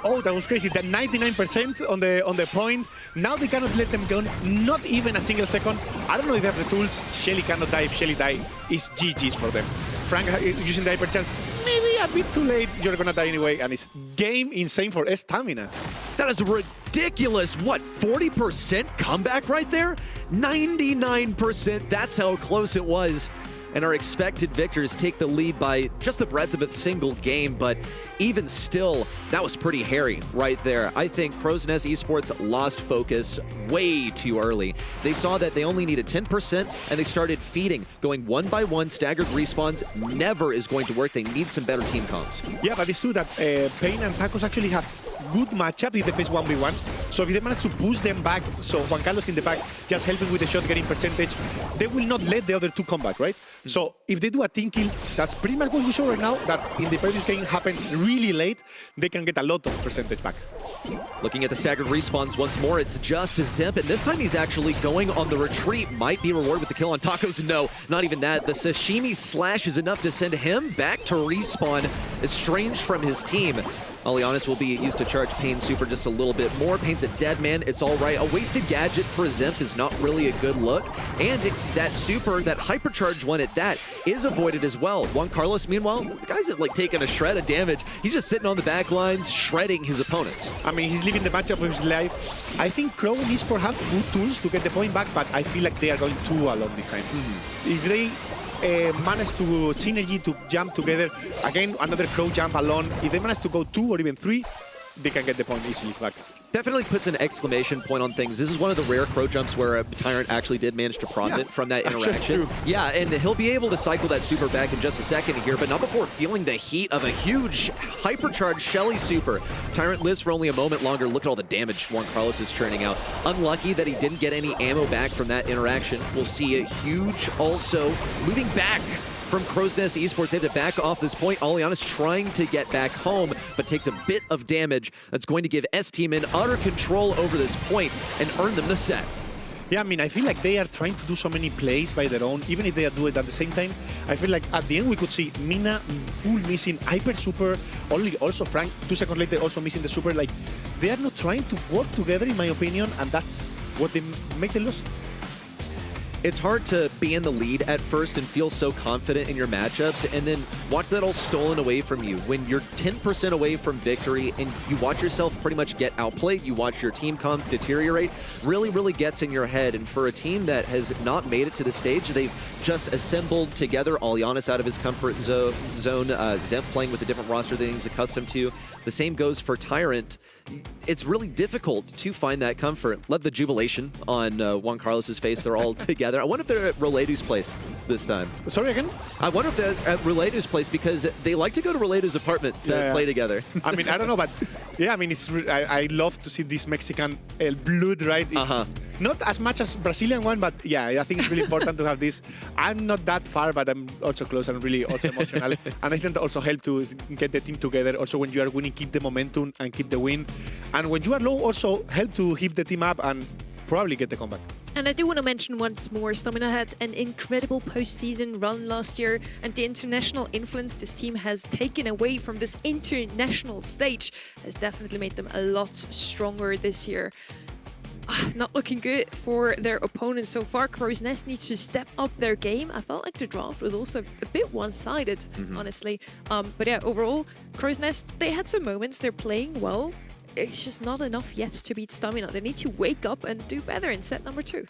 Oh, that was crazy. That 99% on the point. Now they cannot let them go. Not even a single second. I don't know if they have the tools. Shelly cannot die. If Shelly die, it's GG's for them. Frank using the hyper charge. Maybe a bit too late. You're gonna die anyway, and it's game insane for STMN. That is a ridiculous, what, 40% comeback right there? 99%, that's how close it was. And our expected victors take the lead by just the breadth of a single game, but even still, that was pretty hairy right there. I think Crow's Nest Esports lost focus way too early. They saw that they only needed 10%, and they started feeding, going one by one, staggered respawns. Never is going to work. They need some better team comms. Yeah, but it's true that Pain and Tacos actually have good matchup if they face 1v1. So if they manage to push them back, so Juan Carlos in the back, just helping with the shot, getting percentage, they will not let the other two come back, right? So if they do a team kill, that's pretty much what we saw right now, that in the previous game happened really late, they can get a lot of percentage back. Looking at the staggered respawns once more, it's just Zemp, and this time he's actually going on the retreat. Might be rewarded with the kill on Tacos. No, not even that. The sashimi slash is enough to send him back to respawn, estranged from his team. Alianis will be used to charge Pain's super just a little bit more. Pain's a dead man. It's all right. A wasted gadget for Zemp is not really a good look. And that super, that hypercharged one at that, is avoided as well. Juan Carlos, meanwhile, the guy's like taking a shred of damage. He's just sitting on the back lines, shredding his opponents. I mean, he's living the matchup of his life. I think Crow and Esports have good tools to get the point back, but I feel like they are going too alone this time. If they manage to synergy to jump together, again, another Crow jump alone, if they manage to go 2 or even 3, they can get the point easily back. Definitely puts an exclamation point on things. This is one of the rare Crow jumps where a Tyrant actually did manage to profit from that interaction. Yeah, and he'll be able to cycle that super back in just a second here, but not before feeling the heat of a huge hypercharged Shelly super. Tyrant lives for only a moment longer. Look at all the damage Juan Carlos is churning out. Unlucky that he didn't get any ammo back from that interaction. We'll see a huge also moving back from Crow's Nest Esports. They have to back off this point. Alianis trying to get back home, but takes a bit of damage. That's going to give STMN utter control over this point and earn them the set. Yeah, I mean, I feel like they are trying to do so many plays by their own, even if they are doing it at the same time. I feel like at the end we could see Mina full missing, hyper super, only also Frank 2 seconds later also missing the super. Like, they are not trying to work together, in my opinion, and that's what they make the loss. It's hard to be in the lead at first and feel so confident in your matchups and then watch that all stolen away from you. When you're 10% away from victory and you watch yourself pretty much get outplayed, you watch your team comms deteriorate, really gets in your head. And for a team that has not made it to the stage, they've just assembled together. Alianis out of his comfort zone, Zemp playing with a different roster than he's accustomed to. The same goes for Tyrant. It's really difficult to find that comfort. Love the jubilation on Juan Carlos's face. They're all together. I wonder if they're at Reladu's place this time. Sorry, again? I wonder if they're at Reladu's place because they like to go to Reladu's apartment to play together. I mean, I don't know, but yeah, I mean, I love to see this Mexican blood, right? Not as much as Brazilian one, but yeah, I think it's really important to have this. I'm not that far, but I'm also close and really also emotional. And I think that also help to get the team together. Also, when you are winning, keep the momentum and keep the win. And when you are low, also help to keep the team up and probably get the comeback. And I do want to mention once more, STMN had an incredible postseason run last year, and the international influence this team has taken away from this international stage has definitely made them a lot stronger this year. Not looking good for their opponents so far. Crow's Nest needs to step up their game. I felt like the draft was also a bit one-sided, honestly. But yeah, overall, Crow's Nest, they had some moments. They're playing well. It's just not enough yet to beat STMN. They need to wake up and do better in set number 2.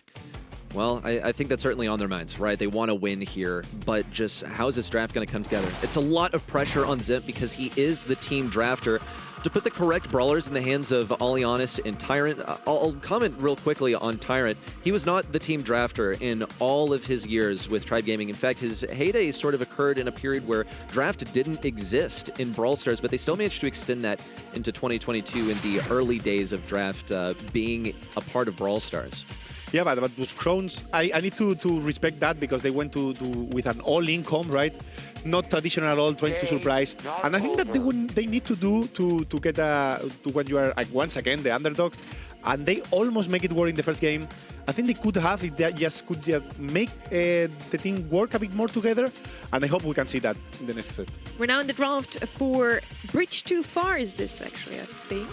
Well, I think that's certainly on their minds, right? They want to win here, but just how is this draft going to come together? It's a lot of pressure on Zemp because he is the team drafter. To put the correct brawlers in the hands of Alianis and Tyrant, I'll comment real quickly on Tyrant. He was not the team drafter in all of his years with Tribe Gaming. In fact, his heyday sort of occurred in a period where draft didn't exist in Brawl Stars, but they still managed to extend that into 2022 in the early days of draft being a part of Brawl Stars. Yeah, but with Crowns, I need to respect that because they went to with an all-in comp, right? Not traditional at all, trying to surprise. And I think that they need to do to get to when you are like once again the underdog. and they almost make it work in the first game. I think they could have, if they just could make the team work a bit more together, and I hope we can see that in the next set. We're now in the draft for Bridge Too Far, is this actually, I think.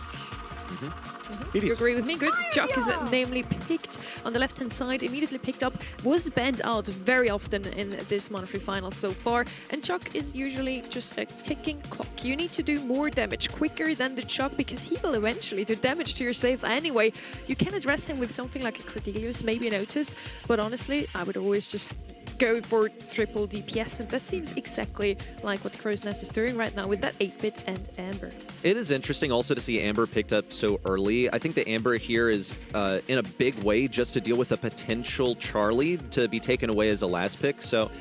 It You is. agree with me? Good. Chuck is namely picked on the left-hand side, immediately picked up, was banned out very often in this Monterrey final so far, and Chuck is usually just a ticking clock. You need to do more damage quicker than the Chuck because he will eventually do damage to your save anyway. You can address him with something like a Cordelius, maybe an Otis, but honestly, I would always just go for triple DPS, and that seems exactly like what Crow's Nest is doing right now with that 8-bit and Amber. It is interesting also to see Amber picked up so early. I think the Amber here is in a big way just to deal with a potential Charlie to be taken away as a last pick. So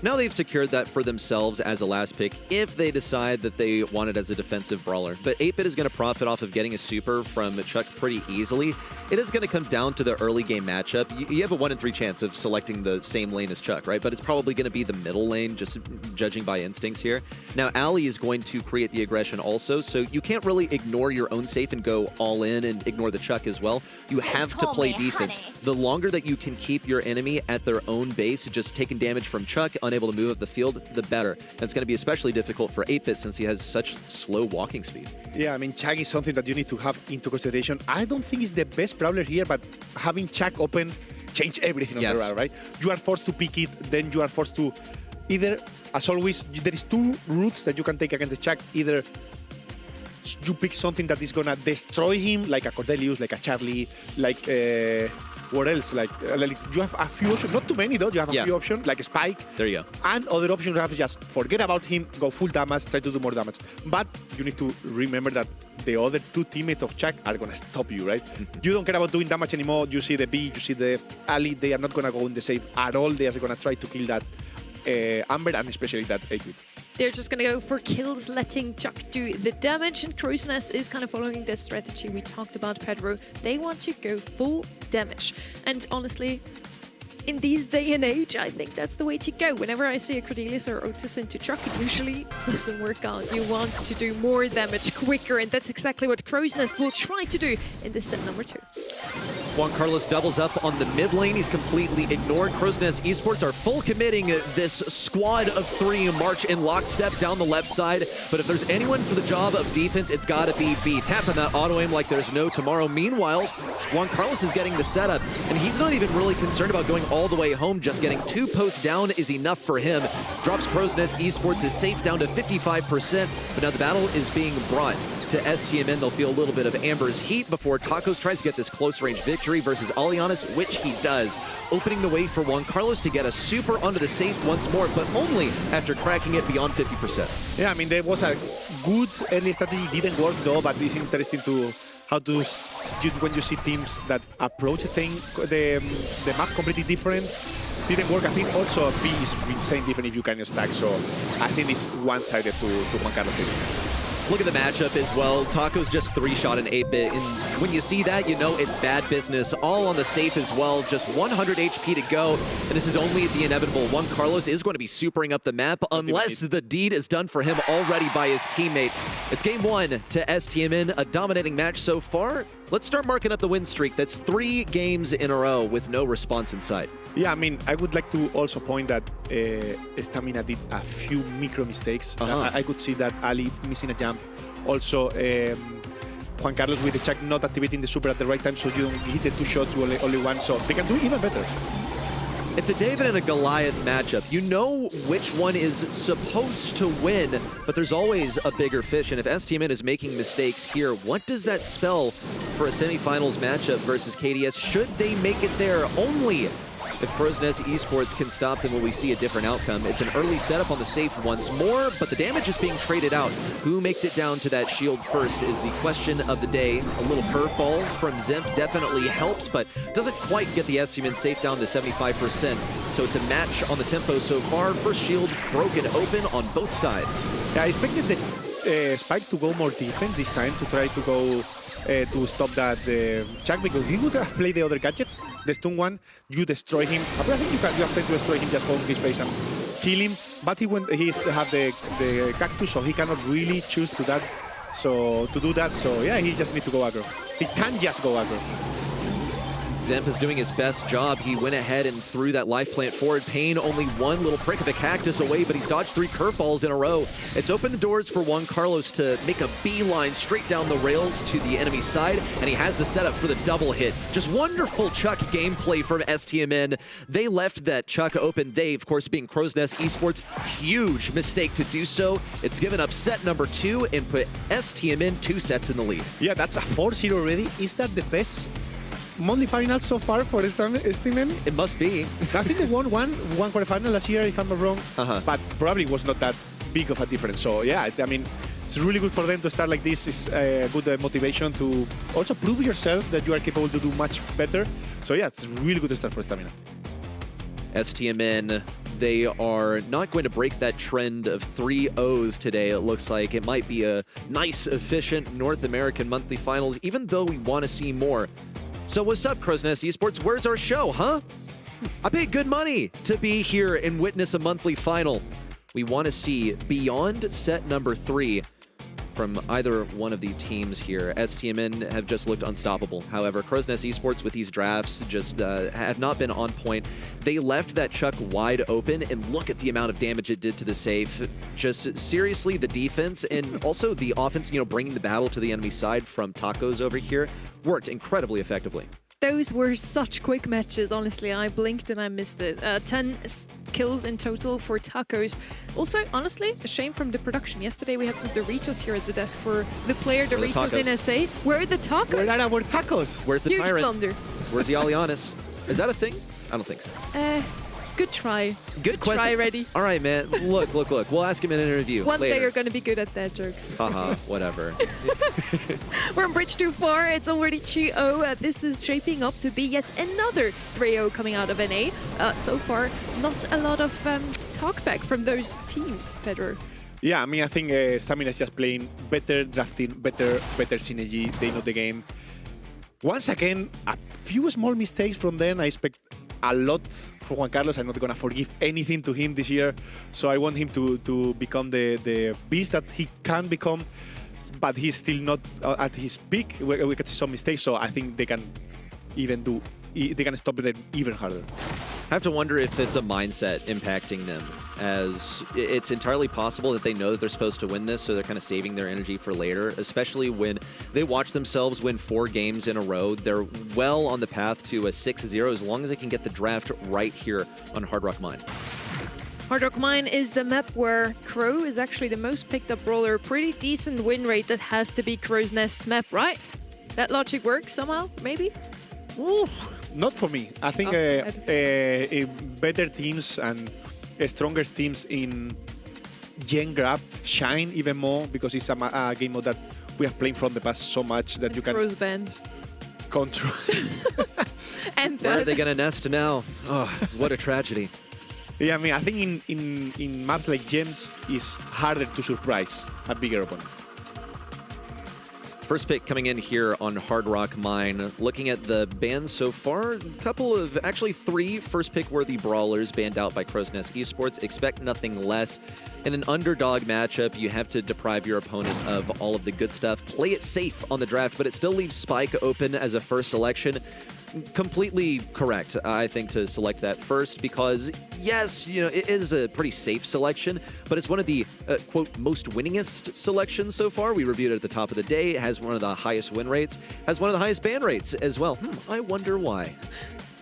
now they've secured that for themselves as a last pick if they decide that they want it as a defensive brawler. But 8-bit is going to profit off of getting a super from Chuck pretty easily. It is going to come down to the early game matchup. You have a 1 in 3 chance of selecting the same lane as Chuck, right? But it's probably going to be the middle lane, just judging by instincts here. Now, Ali is going to create the aggression also, so you can't really ignore your own safe and go all in and ignore the Chuck as well. You have to play defense. The longer that you can keep your enemy at their own base, just taking damage from Chuck, unable to move up the field, the better. And it's going to be especially difficult for 8-bit since he has such slow walking speed. Yeah, I mean, Chuck is something that you need to have into consideration. I don't think it's the best brawler here, but having Chuck open change everything on the route, right? You are forced to pick it, then you are forced to either, as always, there is 2 routes that you can take against the Chuck. Either you pick something that is gonna destroy him, like a Cordelius, like a Charlie, like what else? Like you have a few options, not too many though. You have a few options, like Spike. There you go. And other options you have is just forget about him, go full damage, try to do more damage. But you need to remember that the other 2 teammates of Chuck are gonna stop you, right? You don't care about doing damage anymore. You see the B, you see the Ali. They are not gonna go in the save at all. They are gonna try to kill that Amber and especially that 8-bit. They're just going to go for kills, letting Chuck do the damage, and Crow's Nest is kind of following that strategy we talked about, Pedro. They want to go full damage. And honestly, in these day and age, I think that's the way to go. Whenever I see a Cordelius or Otis into Chuck, it usually doesn't work out. You want to do more damage quicker, and that's exactly what Crow's Nest will try to do in this set number 2. Juan Carlos doubles up on the mid lane. He's completely ignored. Crow's Nest Esports are full committing this squad of 3 march in lockstep down the left side. But if there's anyone for the job of defense, it's got to be B. Tapping that auto aim like there's no tomorrow. Meanwhile, Juan Carlos is getting the setup, and he's not even really concerned about going all the way home. Just getting 2 posts down is enough for him. Drops Crow's Nest Esports is safe down to 55%, but now the battle is being brought to STMN. They'll feel a little bit of Amber's heat before Tacos tries to get this close range victory versus Alianis, which he does, opening the way for Juan Carlos to get a super onto the safe once more, but only after cracking it beyond 50%. Yeah, I mean, there was a good early strategy, didn't work though, but it's interesting to how to when you see teams that approach the map completely different. Didn't work. I think also B is insane different if you can stack, so I think it's one-sided to Juan Carlos. Look at the matchup as well. Taco's just 3-shot an 8-bit, and when you see that, you know it's bad business. All on the safe as well, just 100 HP to go, and this is only the inevitable. Juan Carlos is going to be supering up the map unless the deed is done for him already by his teammate. It's game 1 to STMN, a dominating match so far. Let's start marking up the win streak. That's 3 games in a row with no response in sight. Yeah, I mean, I would like to also point that Stamina did a few micro mistakes. I could see that Ali missing a jump. Also, Juan Carlos with the Chuck not activating the super at the right time, so you don't hit the 2 shots, you only one, so they can do even better. It's a David and a Goliath matchup. You know which one is supposed to win, but there's always a bigger fish, and if STMN is making mistakes here, what does that spell for a semifinals matchup versus KDS? Should they make it there? Only if Crow's Nest Esports can stop them, will we see a different outcome. It's an early setup on the safe once more, but the damage is being traded out. Who makes it down to that shield first is the question of the day. A little curveball from Zimp definitely helps, but doesn't quite get the STMN safe down to 75%. So it's a match on the tempo so far. First shield broken open on both sides. Yeah, I expected the Spike to go more defense this time, to try to go to stop that Chuck, because he would have played the other gadget, the stun one. You destroy him. I think you have time to destroy him, just hold his face and kill him. But he have the cactus, so he cannot really choose to that So to do that, so yeah, he just needs to go aggro. He can just go aggro. Zemp is doing his best job. He went ahead and threw that life plant forward. Pain only one little prick of a cactus away, but he's dodged 3 curveballs in a row. It's opened the doors for Juan Carlos to make a beeline straight down the rails to the enemy side, and he has the setup for the double hit. Just wonderful Chuck gameplay from STMN. They left that Chuck open. They, of course, being Crow's Nest Esports, huge mistake to do so. It's given up set number 2 and put STMN 2 sets in the lead. Yeah, that's a 4-0 already. Is that the best monthly finals so far for STMN? It must be. I think they won one quarterfinal last year, if I'm not wrong, but probably was not that big of a difference. So yeah, I mean, it's really good for them to start like this. It's a good motivation to also prove yourself that you are capable to do much better. So yeah, it's a really good start for Stamina. STMN, they are not going to break that trend of 3 O's today. It looks like it might be a nice, efficient North American monthly finals, even though we want to see more. So what's up, Crow's Nest Esports? Where's our show, huh? I paid good money to be here and witness a monthly final. We want to see beyond set number 3 from either one of the teams here. STMN have just looked unstoppable. However, Crow's Nest Esports with these drafts just have not been on point. They left that Chuck wide open, and look at the amount of damage it did to the safe. Just seriously, the defense and also the offense, you know, bringing the battle to the enemy side from Tacos over here worked incredibly effectively. Those were such quick matches, honestly. I blinked and I missed it. 10 kills in total for Tacos. Also, honestly, a shame from the production. Yesterday we had some Doritos here at the desk for the player Doritos in SA. Where are the tacos? Where are our tacos? Where's the Huge tyrant? blunder. Where's the Alianis? Is that a thing? I don't think so. Good try. Good question. Try, Ready. All right, man. Look. We'll ask him in an interview One later. day you're going to be good at that, jokes. Whatever. We're on bridge too far. It's already 2-0. This is shaping up to be yet another 3-0 coming out of NA. So far, not a lot of talkback from those teams, Pedro. Yeah, I mean, I think Stamina is just playing better, drafting better synergy. They know the game. Once again, a few small mistakes from them. I expect a lot for Juan Carlos. I'm not going to forgive anything to him this year. So I want him to become the beast that he can become. But he's still not at his peak. We can see some mistakes. So I think they can stop them even harder. I have to wonder if it's a mindset impacting them, as it's entirely possible that they know that they're supposed to win this, so they're kind of saving their energy for later, especially when they watch themselves win 4 games in a row. They're well on the path to a 6-0 as long as they can get the draft right here on Hard Rock Mine. Hard Rock Mine is the map where Crow is actually the most picked up brawler. Pretty decent win rate. That has to be Crow's Nest's map, right? That logic works somehow, maybe? Ooh, not for me. I think better teams and stronger teams in Gen Grab shine even more because it's a game mode that we have played from the past so much that you can Crow's band. control. And Where are they going to nest now? Oh, what a tragedy. Yeah, I mean, I think in maps like Gems, it's harder to surprise a bigger opponent. First pick coming in here on Hard Rock Mine. Looking at the bans so far, a couple of, actually 3 first pick worthy brawlers banned out by Crow's Nest Esports. Expect nothing less. In an underdog matchup, you have to deprive your opponent of all of the good stuff. Play it safe on the draft, but it still leaves Spike open as a first selection. Completely correct, I think, to select that first because, yes, you know, it is a pretty safe selection, but it's one of the, quote, most winningest selections so far. We reviewed it at the top of the day. It has one of the highest win rates, has one of the highest ban rates as well. I wonder why.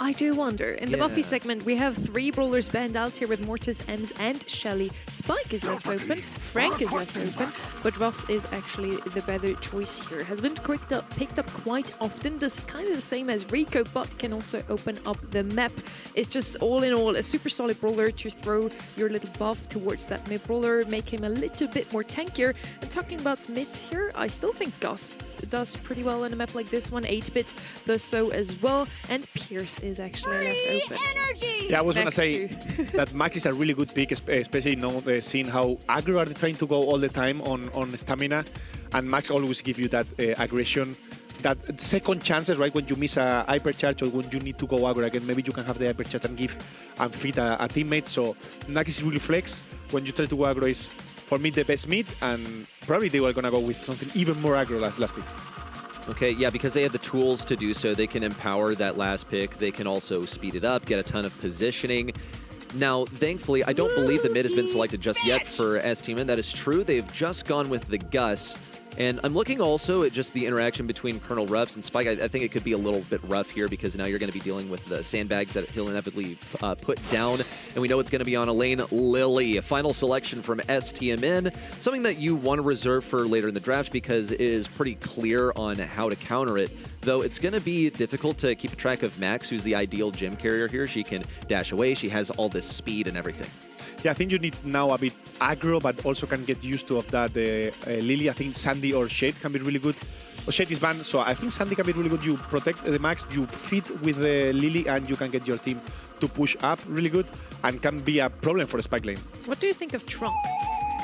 I do wonder. In the Yeah. Buffy segment, we have 3 brawlers banned out here with Mortis, Ems, and Shelly. Spike is left open, Frank is left open, but Ruffs is actually the better choice here. Has been picked up quite often, just kind of the same as Rico, but can also open up the map. It's just all in all a super solid brawler to throw your little buff towards that mid brawler, make him a little bit more tankier. And talking about mids here, I still think Gus does pretty well in a map like this one. 8-bit does so as well, and Pierce is actually left open. Yeah, I was going to Next say that Max is a really good pick, especially seeing how aggro are they trying to go all the time on Stamina, and Max always give you that aggression, that second chances, right? When you miss a hypercharge or when you need to go aggro again, maybe you can have the hypercharge and give and feed a teammate. So Max is really flex. When you try to go aggro, is for me, the best mid, and probably they were going to go with something even more aggro last pick. Okay, yeah, because they have the tools to do so. They can empower that last pick. They can also speed it up, get a ton of positioning. Now, thankfully, I don't believe the mid has been selected just yet for STMN. That is true. They've just gone with the Gus. And I'm looking also at just the interaction between Colonel Ruffs and Spike. I think it could be a little bit rough here because now you're going to be dealing with the sandbags that he'll inevitably put down. And we know it's going to be on a lane. Lily, a final selection from STMN. Something that you want to reserve for later in the draft because it is pretty clear on how to counter it. Though it's going to be difficult to keep track of Max, who's the ideal gym carrier here. She can dash away. She has all this speed and everything. Yeah, I think you need now a bit aggro, but also can get used to of that. Lily, I think Sandy or Shade can be really good. Well, Shade is banned, so I think Sandy can be really good. You protect the Max, you feed with Lily, and you can get your team to push up really good, and can be a problem for the Spike lane. What do you think of Trump?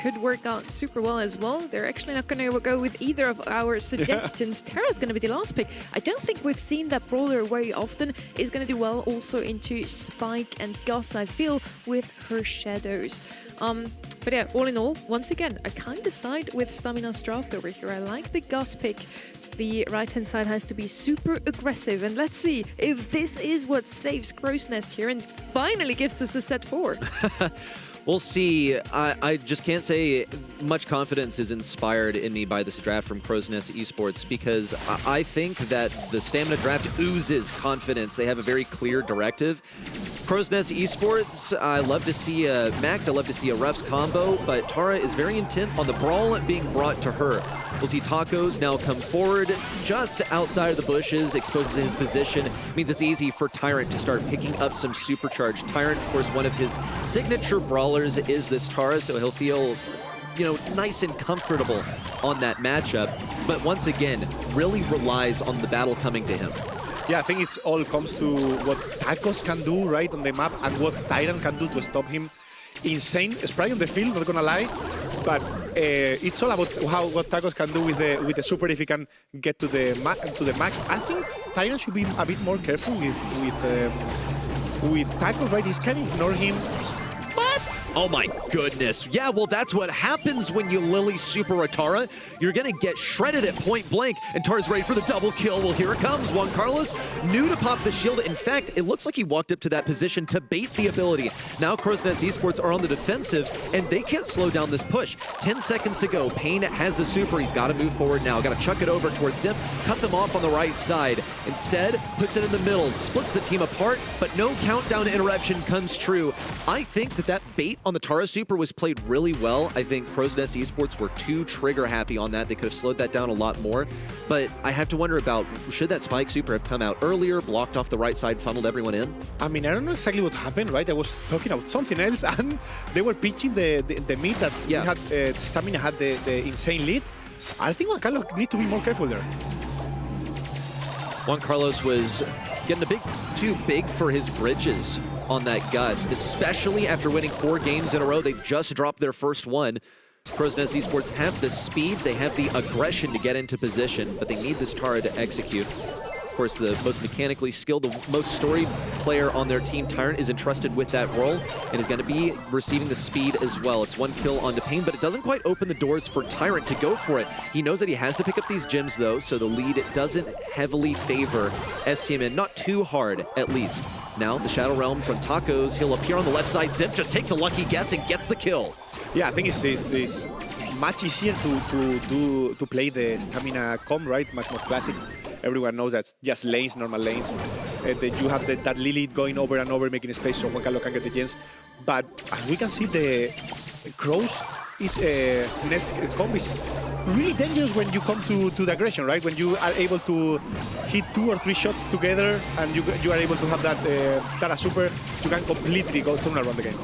Could work out super well as well. They're actually not going to go with either of our suggestions. Terra's going to be the last pick. I don't think we've seen that brawler very often. Is going to do well also into Spike and Gus, I feel, with her shadows. But yeah, all in all, once again, I kind of side with Stamina's draft over here. I like the Gus pick. The right-hand side has to be super aggressive. And let's see if this is what saves Crow's Nest here and finally gives us a set 4. We'll see. I just can't say much confidence is inspired in me by this draft from Crow's Nest Esports because I think that the Stamina draft oozes confidence. They have a very clear directive. Crow's Nest Esports, I love to see a Max, I love to see a Ruffs combo, but Tara is very intent on the Brawl being brought to her. We'll see Tacos now come forward just outside of the bushes, exposes his position. Means it's easy for Tyrant to start picking up some supercharge. Tyrant, of course, one of his signature brawlers is this Tara, so he'll feel, you know, nice and comfortable on that matchup. But once again, really relies on the battle coming to him. Yeah, I think it all comes to what Tacos can do right on the map and what Tyrant can do to stop him. Insane spray on the field, not gonna lie, but it's all about what Tacos can do with the super if he can get to the max. I think Tyrant should be a bit more careful with Tacos, right? He's kind of ignore him. What? Oh my goodness. Yeah, well, that's what happens when you Lily super a Tara. You're going to get shredded at point blank, and Tara's ready for the double kill. Well, here it comes. Juan Carlos knew to pop the shield. In fact, it looks like he walked up to that position to bait the ability. Now Crow's Nest Esports are on the defensive, and they can't slow down this push. 10 seconds to go. Payne has the super. He's got to move forward now. Got to chuck it over towards Zimp, cut them off on the right side. Instead, puts it in the middle, splits the team apart, but no countdown interruption comes true. I think that bait on the Tara super was played really well. I think Crow's Nest Esports were too trigger happy on that. They could have slowed that down a lot more. But I have to wonder about, should that Spike super have come out earlier, blocked off the right side, funneled everyone in? I mean, I don't know exactly what happened, right? I was talking about something else, and they were pitching the mid that we had, Stamina had the insane lead. I think Juan Carlos needs to be more careful there. Juan Carlos was getting a bit too big for his britches on that Gus, especially after winning 4 games in a row. They've just dropped their first one. Crow's Nest Esports have the speed, they have the aggression to get into position, but they need this Tara to execute. Of course, the most mechanically skilled, the most storied player on their team, Tyrant, is entrusted with that role and is going to be receiving the speed as well. It's 1 kill onto Payne, but it doesn't quite open the doors for Tyrant to go for it. He knows that he has to pick up these gems, though, so the lead doesn't heavily favor STMN, not too hard, at least. Now, the Shadow Realm from Tacos, he'll appear on the left side. Zip just takes a lucky guess and gets the kill. Yeah, I think it's much easier to play the Stamina comp, right? Much more classic. Everyone knows that just lanes, normal lanes. That you have that Lily going over and over, making space so Juan Carlos can get the gems. But as we can see, the Crows is Nest comp is really dangerous when you come to the aggression, right? When you are able to hit 2 or 3 shots together and you are able to have that Tara super, you can completely turn around the game.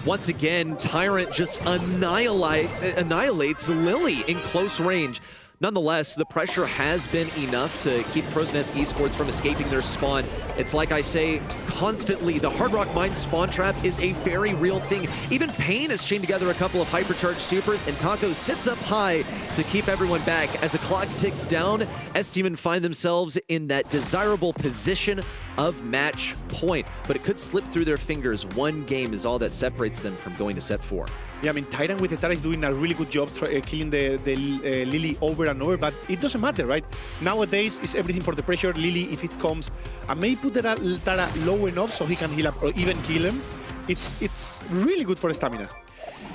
Once again, Tyrant just annihilates Lily in close range. Nonetheless, the pressure has been enough to keep Crow's Nest Esports from escaping their spawn. It's like I say constantly, the Hard Rock Mine spawn trap is a very real thing. Even Payne has chained together a couple of hypercharged supers, and Taco sits up high to keep everyone back. As the clock ticks down, STMN find themselves in that desirable position of match point, but it could slip through their fingers. One game is all that separates them from going to set 4. Yeah, I mean, Tyrant with the Tara is doing a really good job killing the Lily over and over, but it doesn't matter, right? Nowadays, it's everything for the pressure. Lily, if it comes, and maybe put the Tara low enough so he can heal up or even kill him, it's really good for stamina.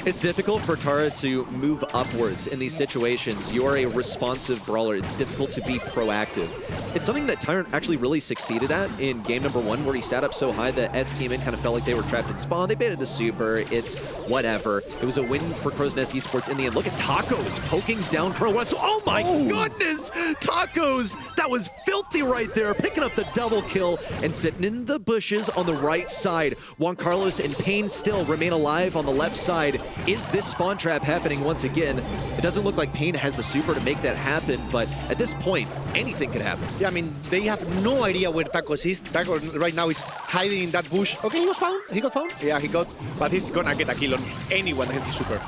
It's difficult for Tara to move upwards in these situations. You are a responsive brawler. It's difficult to be proactive. It's something that Tyrant actually really succeeded at in game number 1, where he sat up so high that STMN kind of felt like they were trapped in spawn. They baited the super. It's whatever. It was a win for Crow's Nest Esports in the end. Look at Tacos poking down Crow West. Oh my goodness! Tacos! That was filthy right there, picking up the double kill and sitting in the bushes on the right side. Juan Carlos and Pain still remain alive on the left side. Is this spawn trap happening once again? It doesn't look like Pain has the super to make that happen, but at this point, anything could happen. Yeah, I mean, they have no idea where Tacos is. Tacos right now is hiding in that bush. Okay, he was found. He got found. Yeah, he got, but he's gonna get a kill on anyone that has his super.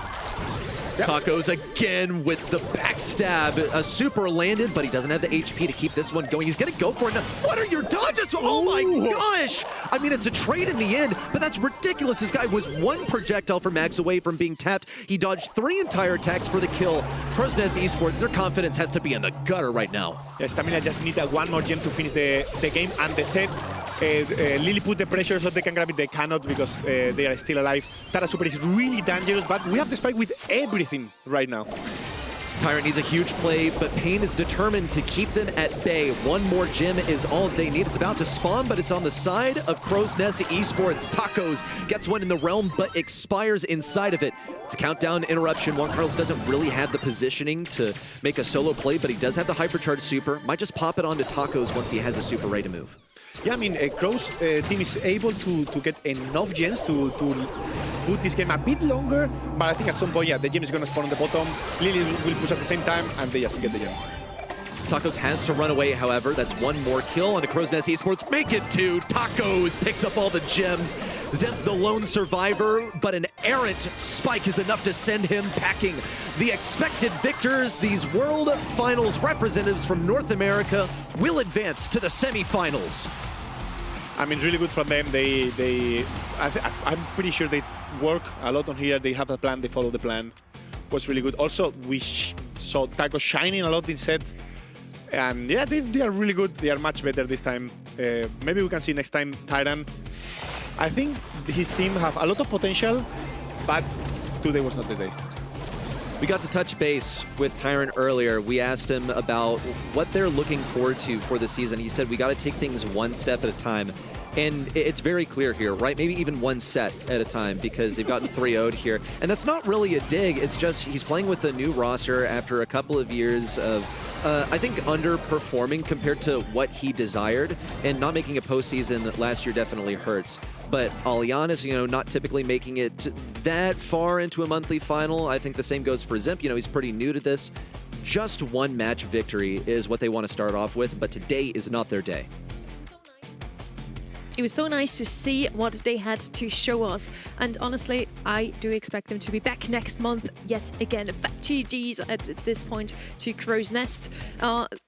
Yep. Tacos again with the backstab. A super landed, but he doesn't have the HP to keep this one going. He's gonna go for it now. What are your dodges? Oh my gosh! I mean, it's a trade in the end, but that's ridiculous. This guy was 1 projectile for max away from being tapped. He dodged 3 entire attacks for the kill. Crow's Nest Esports, their confidence has to be in the gutter right now. Yeah, Stamina just need one more gem to finish the game and the set. Lily put the pressure so they can grab it. They cannot because they are still alive. Tara Super is really dangerous, but we have the spike with everything right now. Tyrant needs a huge play, but Pain is determined to keep them at bay. 1 more gem is all they need. It's about to spawn, but it's on the side of Crow's Nest Esports. Tacos gets one in the realm, but expires inside of it. It's a countdown interruption. Juan Carlos doesn't really have the positioning to make a solo play, but he does have the hypercharged super. Might just pop it onto Tacos once he has a super ready to move. Yeah, I mean, Crow's team is able to get enough gems to put this game a bit longer, but I think at some point, yeah, the gem is going to spawn on the bottom. Lily will push at the same time, and they just get the gem. Tacos has to run away, however. That's 1 more kill onto Crow's Nest Esports. Make it 2. Tacos picks up all the gems. Zemp the lone survivor, but an errant spike is enough to send him packing. The expected victors, these World Finals representatives from North America, will advance to the semifinals. I mean, really good from them. I'm pretty sure they work a lot on here. They have a plan. They follow the plan. Was really good. Also, we saw Taco shining a lot in set. And yeah, they are really good. They are much better this time. Maybe we can see next time Tyrant. I think his team have a lot of potential, but today was not the day. We got to touch base with Tyrant earlier. We asked him about what they're looking forward to for the season. He said, we got to take things 1 step at a time. And it's very clear here, right? Maybe even 1 set at a time because they've gotten 3-0'd here. And that's not really a dig. It's just he's playing with the new roster after a couple of years of, I think, underperforming compared to what he desired. And not making a postseason last year definitely hurts. But Alianis, not typically making it that far into a monthly final. I think the same goes for Zemp. He's pretty new to this. Just 1 match victory is what they want to start off with, but today is not their day. It was so nice to see what they had to show us. And honestly, I do expect them to be back next month. Yes, again, fat GGs at this point to Crow's Nest.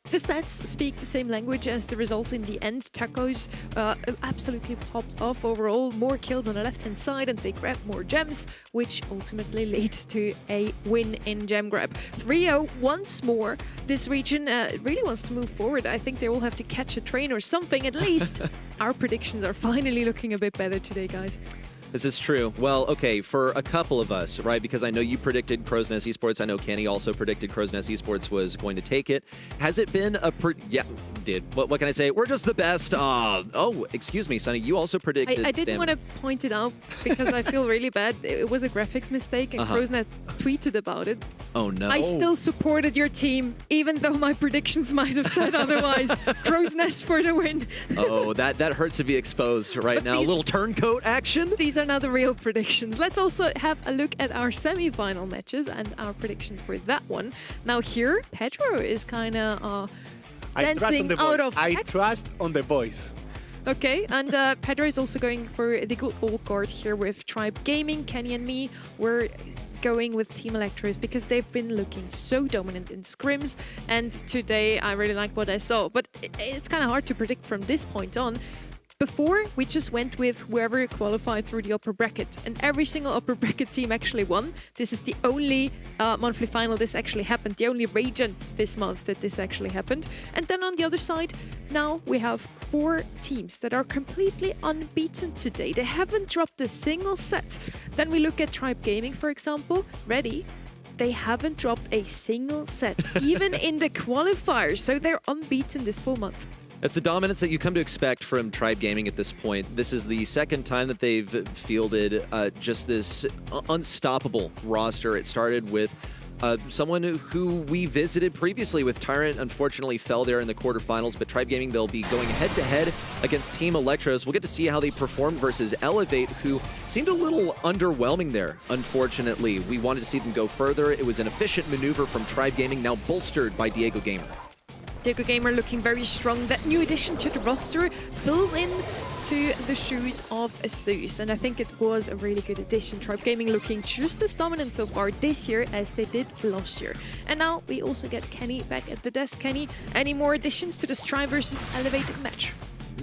The stats speak the same language as the result in the end. Tacos absolutely popped off overall. More kills on the left-hand side, and they grab more gems, which ultimately leads to a win in gem grab. 3-0 once more. This region really wants to move forward. I think they will have to catch a train or something at least. Our predictions are finally looking a bit better today, guys. This is true. Well, okay, for a couple of us, right? Because I know you predicted Crow's Nest Esports. I know Kenny also predicted Crow's Nest Esports was going to take it. Has it been a yeah, did. What can I say? We're just the best. Oh, excuse me, Sonny. You also predicted I didn't want to point it out because I feel really bad. It was a graphics mistake, and Crow's Nest tweeted about it. Oh, no. I still supported your team, even though my predictions might have said otherwise. Crow's Nest for the win. Oh, that hurts to be exposed right now. A little turncoat action. These are not the real predictions. Let's also have a look at our semi-final matches and our predictions for that one. Now here, Pedro is kind of dancing out of I tact. trust on the voice. Okay, and Pedro is also going for the good old guard here with Tribe Gaming. Kenny and me, we're going with Team Electros because they've been looking so dominant in scrims, and today I really like what I saw. But it's kind of hard to predict from this point on. Before, we just went with whoever qualified through the upper bracket, and every single upper bracket team actually won. This is the only monthly final this actually happened, the only region this month that this actually happened. And then on the other side, now we have 4 teams that are completely unbeaten today. They haven't dropped a single set. Then we look at Tribe Gaming, for example. Ready? They haven't dropped a single set, even in the qualifiers, so they're unbeaten this full month. It's a dominance that you come to expect from Tribe Gaming at this point. This is the second time that they've fielded just this unstoppable roster. It started with someone who we visited previously with Tyrant. Unfortunately fell there in the quarterfinals, but Tribe Gaming, they'll be going head-to-head against Team Electros. We'll get to see how they performed versus Elevate, who seemed a little underwhelming there, unfortunately. We wanted to see them go further. It was an efficient maneuver from Tribe Gaming, now bolstered by Diego Gamer. Diego Gamer looking very strong. That new addition to the roster fills in to the shoes of Zeus, and I think it was a really good addition. Tribe Gaming looking just as dominant so far this year as they did last year. And now we also get Kenny back at the desk. Kenny, any more additions to this Tribe versus Elevate match?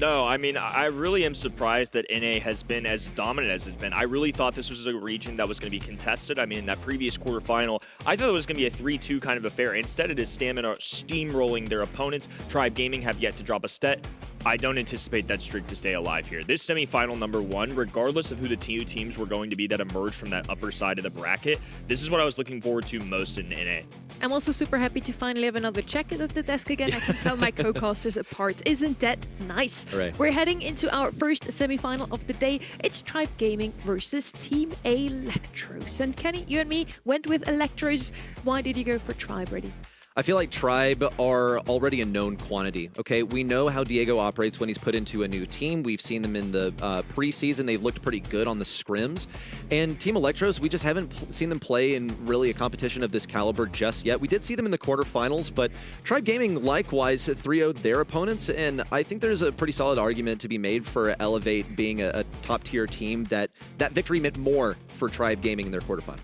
No, I mean, I really am surprised that NA has been as dominant as it's been. I really thought this was a region that was going to be contested. I mean, in that previous quarterfinal, I thought it was going to be a 3-2 kind of affair. Instead, it is STMN steamrolling their opponents. Tribe Gaming have yet to drop a set. I don't anticipate that streak to stay alive here. This semifinal number 1, regardless of who the 2 teams were going to be that emerged from that upper side of the bracket, this is what I was looking forward to most in NA. I'm also super happy to finally have another check-in at the desk again. I can tell my co-casters apart. Isn't that nice? Right. We're heading into our first semifinal of the day. It's Tribe Gaming versus Team Electros. And Kenny, you and me went with Electros. Why did you go for Tribe, Ready? I feel like Tribe are already a known quantity, okay? We know how Diego operates when he's put into a new team. We've seen them in the preseason. They've looked pretty good on the scrims. And Team Electros, we just haven't seen them play in really a competition of this caliber just yet. We did see them in the quarterfinals, but Tribe Gaming likewise 3-0'd their opponents, and I think there's a pretty solid argument to be made for Elevate being a top-tier team that victory meant more for Tribe Gaming in their quarterfinal.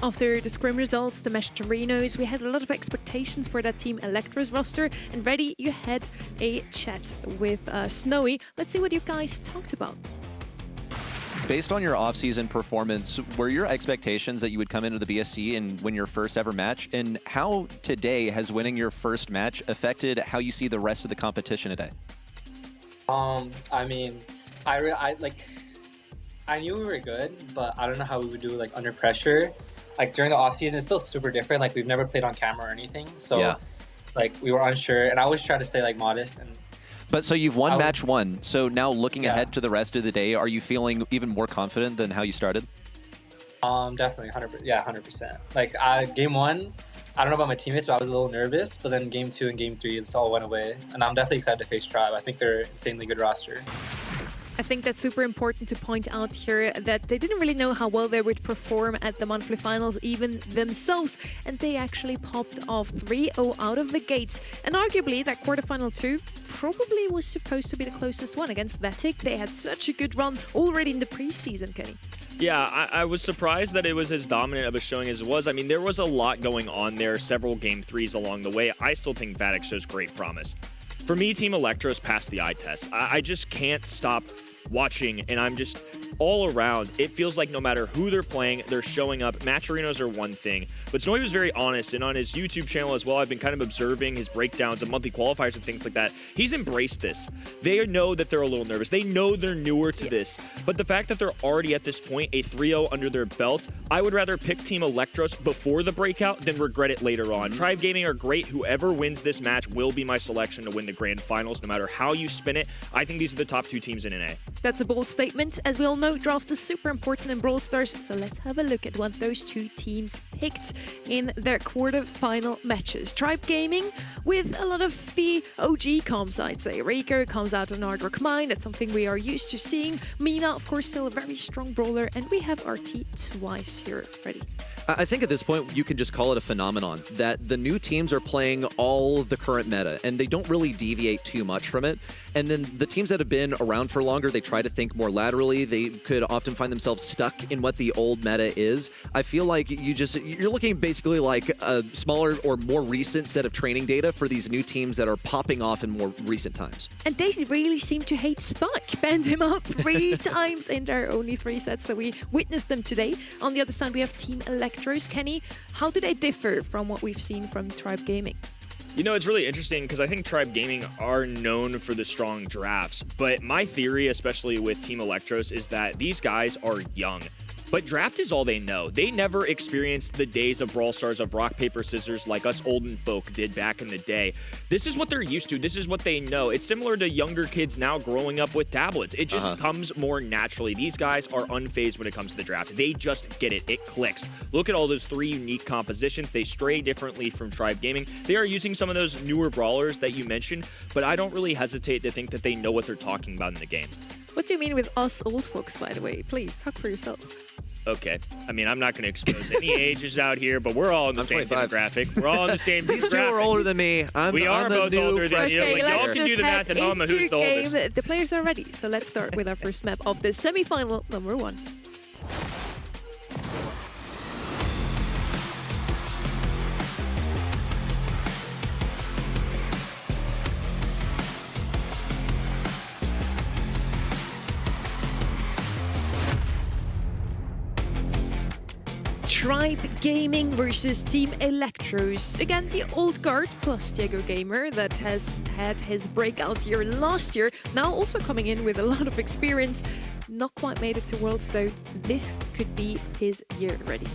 After the scrim results, the Mesh Torinos, we had a lot of expectations for that Team Electros roster. And Ready, you had a chat with Snowy. Let's see what you guys talked about. Based on your off-season performance, were your expectations that you would come into the BSC and win your first ever match? And how today has winning your first match affected how you see the rest of the competition today? I mean, I knew we were good, but I don't know how we would do like under pressure. Like during the off season, it's still super different. Like we've never played on camera or anything, so like we were unsure. And I always try to stay like modest. And but so you've won match 1. So now looking ahead to the rest of the day, are you feeling even more confident than how you started? Definitely 100%. Like game 1, I don't know about my teammates, but I was a little nervous. But then game 2 and game 3, it's all went away. And I'm definitely excited to face Tribe. I think they're an insanely good roster. I think that's super important to point out here that they didn't really know how well they would perform at the monthly finals even themselves, and they actually popped off 3-0 out of the gates. And arguably that quarterfinal 2 probably was supposed to be the closest one against Vatic. They had such a good run already in the preseason, Kenny. Yeah, I was surprised that it was as dominant of a showing as it was. I mean, there was a lot going on there, several game 3s along the way. I still think Vatic shows great promise. For me, Team Electros passed the eye test. I just can't stop watching, and I'm just all around. It feels like no matter who they're playing, they're showing up. Match arenas are one thing, but Snowy was very honest, and on his YouTube channel as well, I've been kind of observing his breakdowns of monthly qualifiers and things like that. He's embraced this. They know that they're a little nervous. They know they're newer to this, but the fact that they're already at this point, a 3-0 under their belt, I would rather pick Team Electros before the breakout than regret it later on. Tribe Gaming are great. Whoever wins this match will be my selection to win the grand finals, no matter how you spin it. I think these are the top 2 teams in NA. That's a bold statement. As we all know, draft is super important in Brawl Stars, so let's have a look at what those 2 teams picked in their quarter-final matches. Tribe Gaming with a lot of the OG comps, I'd say. Rico comes out on Hard Rock Mine, that's something we are used to seeing. Mina, of course, still a very strong brawler, and we have RT twice here. Ready? I think at this point, you can just call it a phenomenon that the new teams are playing all the current meta, and they don't really deviate too much from it. And then the teams that have been around for longer, they try to think more laterally. They could often find themselves stuck in what the old meta is. I feel like you you're looking basically like a smaller or more recent set of training data for these new teams that are popping off in more recent times. And they really seem to hate Spike. Banned him up 3 times in their only 3 sets that we witnessed them today. On the other side, we have Team Electros. Kenny, how do they differ from what we've seen from Tribe Gaming? You know, it's really interesting because I think Tribe Gaming are known for the strong drafts. But my theory, especially with Team Electros, is that these guys are young. But draft is all they know. They never experienced the days of Brawl Stars of rock, paper, scissors like us olden folk did back in the day. This is what they're used to. This is what they know. It's similar to younger kids now growing up with tablets. It just comes more naturally. These guys are unfazed when it comes to the draft. They just get it. It clicks. Look at all those 3 unique compositions. They stray differently from Tribe Gaming. They are using some of those newer brawlers that you mentioned, but I don't really hesitate to think that they know what they're talking about in the game. What do you mean with us old folks, by the way? Please, talk for yourself. Okay. I mean, I'm not going to expose any ages out here, but we're all in the same 25. demographic. We're all in the same These 2 are older than me. We are both older than you. Okay, Y'all let's can do just the math head at home of into who's the game. oldest. The players are ready, so let's start with our first map of the semi-final number 1. Tribe Gaming versus Team Electros. Again, the old guard plus Diego Gamer that has had his breakout year last year, now also coming in with a lot of experience. Not quite made it to Worlds though. This could be his year already.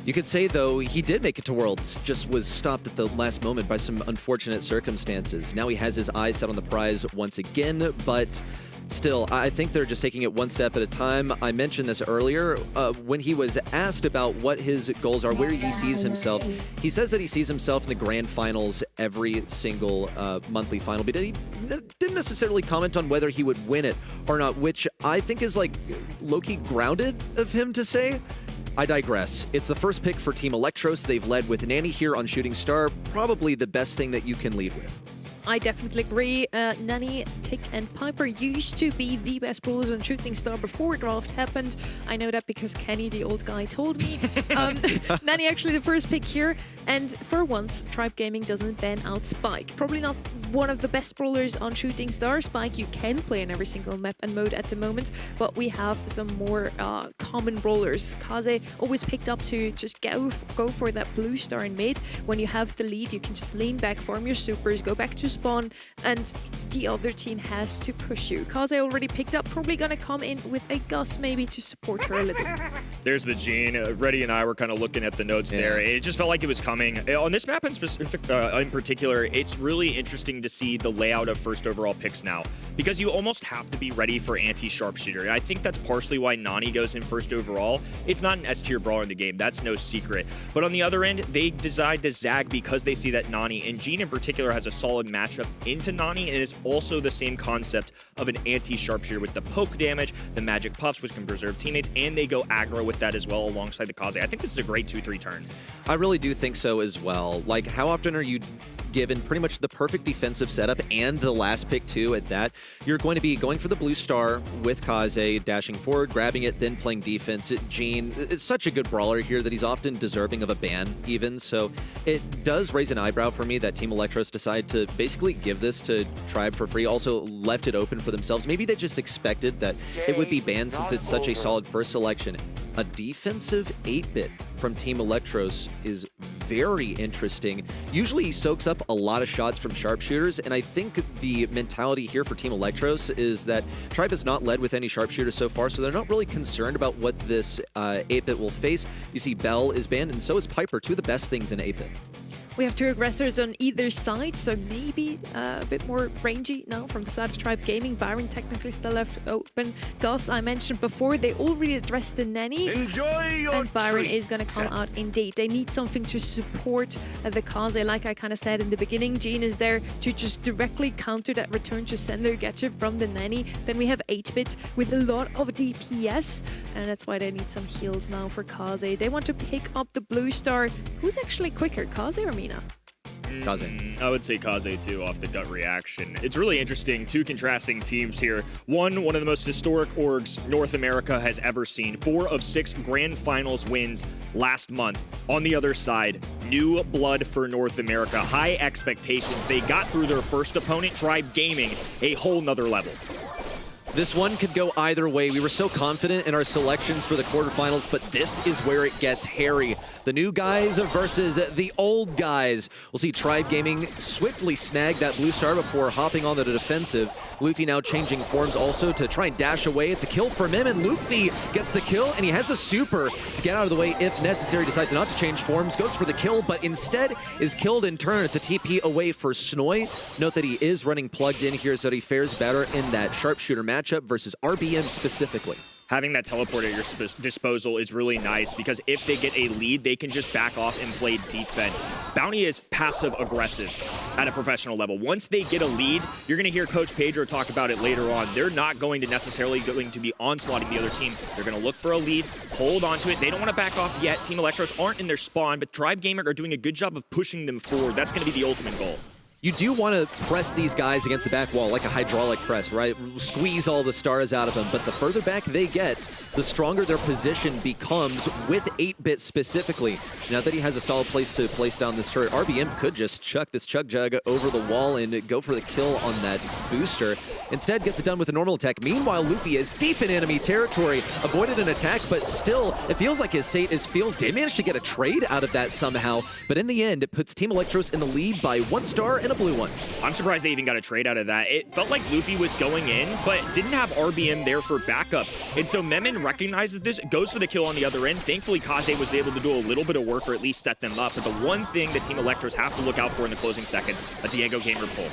You could say, though, he did make it to Worlds, just was stopped at the last moment by some unfortunate circumstances. Now he has his eyes set on the prize once again, but still, I think they're just taking it one step at a time. I mentioned this earlier when he was asked about what his goals are, where he sees himself. He says that he sees himself in the grand finals every single monthly final, but he didn't necessarily comment on whether he would win it or not, which I think is like low-key grounded of him to say. I digress. It's the first pick for Team Electros. They've led with Nani here on Shooting Star, probably the best thing that you can lead with. I definitely agree. Nani, Tick, and Piper used to be the best brawlers on Shooting Star before draft happened. I know that because Kenny, the old guy, told me. Nani actually the first pick here. And for once, Tribe Gaming doesn't ban out Spike. Probably not one of the best brawlers on Shooting Star. Spike you can play in every single map and mode at the moment, but we have some more common brawlers. Kaze always picked up to just go for that blue star in mid. When you have the lead, you can just lean back, farm your supers, go back to spawn, and the other team has to push you. Kaze already picked up, probably gonna come in with a Gus maybe to support her a little. There's the Gene. Reddy and I were kind of looking at the notes there. It just felt like it was coming. On this map in particular, it's really interesting to see the layout of first overall picks now, because you almost have to be ready for anti-sharpshooter. And I think that's partially why Nani goes in first overall. It's not an S-tier brawler in the game. That's no secret. But on the other end, they decide to zag because they see that Nani, and Gene in particular, has a solid matchup into Nani, and is also the same concept of an anti-sharpshooter with the poke damage, the magic puffs, which can preserve teammates, and they go aggro with that as well alongside the Kaze. I think this is a great 2-3 turn. I really do think so as well. Like, how often are you given pretty much the perfect defensive setup and the last pick too at that? You're going to be going for the blue star with Kaze, dashing forward, grabbing it, then playing defense. Gene is such a good brawler here that he's often deserving of a ban even, so it does raise an eyebrow for me that Team Electros decide to basically give this to Tribe for free, also left it open for themselves. Maybe they just expected that it would be banned since it's such a solid first selection. A defensive 8-bit from Team Electros is very interesting. Usually he soaks up a lot of shots from sharpshooters, and I think the mentality here for Team Electros is that Tribe has not led with any sharpshooters so far, so they're not really concerned about what this 8-bit will face. You see Bell is banned, and so is Piper, two of the best things in 8-bit. We have 2 aggressors on either side, so maybe a bit more rangy now from the side of Tribe Gaming. Byron technically still left open. Gus, I mentioned before, they already addressed the Nanny. Enjoy your And Byron treat. is going to come out indeed. They need something to support the Kaze. Like I kind of said in the beginning, Gene is there to just directly counter that return to sender gadget from the Nanny. Then we have 8-bit with a lot of DPS, and that's why they need some heals now for Kaze. They want to pick up the blue star. Who's actually quicker, Kaze or Mina? Kaze. I would say Kaze too, off the gut reaction. It's really interesting. Two contrasting teams here. One of the most historic orgs North America has ever seen. 4 of 6 grand finals wins last month. On the other side, new blood for North America. High expectations. They got through their first opponent, Tribe Gaming, a whole nother level. This one could go either way. We were so confident in our selections for the quarterfinals, but this is where it gets hairy. The new guys versus the old guys. We'll see Tribe Gaming swiftly snag that blue star before hopping on the defensive. Luffy now changing forms also to try and dash away. It's a kill from him, and Luffy gets the kill, and he has a super to get out of the way if necessary. Decides not to change forms, goes for the kill, but instead is killed in turn. It's a TP away for Snoy. Note that he is running plugged in here, so he fares better in that sharpshooter matchup versus RBM specifically. Having that teleport at your disposal is really nice because if they get a lead, they can just back off and play defense. Bounty is passive-aggressive at a professional level. Once they get a lead, you're going to hear Coach Pedro talk about it later on. They're not going to necessarily be onslaughting the other team. They're going to look for a lead, hold on to it. They don't want to back off yet. Team Electros aren't in their spawn, but Tribe Gamer are doing a good job of pushing them forward. That's going to be the ultimate goal. You do want to press these guys against the back wall like a hydraulic press, right? Squeeze all the stars out of them, but the further back they get, the stronger their position becomes with 8-bit specifically. Now that he has a solid place to place down this turret, RBM could just chuck this Chug Jug over the wall and go for the kill on that booster. Instead gets it done with a normal attack. Meanwhile, Luffy is deep in enemy territory, avoided an attack, but still, it feels like his Sate is field. Did manage to get a trade out of that somehow, but in the end, it puts Team Electros in the lead by 1 star and a blue one. I'm surprised they even got a trade out of that. It felt like Luffy was going in, but didn't have RBM there for backup. And so Memon recognizes this, goes for the kill on the other end. Thankfully, Kaze was able to do a little bit of work or at least set them up. But the one thing that Team Electros have to look out for in the closing seconds, a Diego Gamer pull.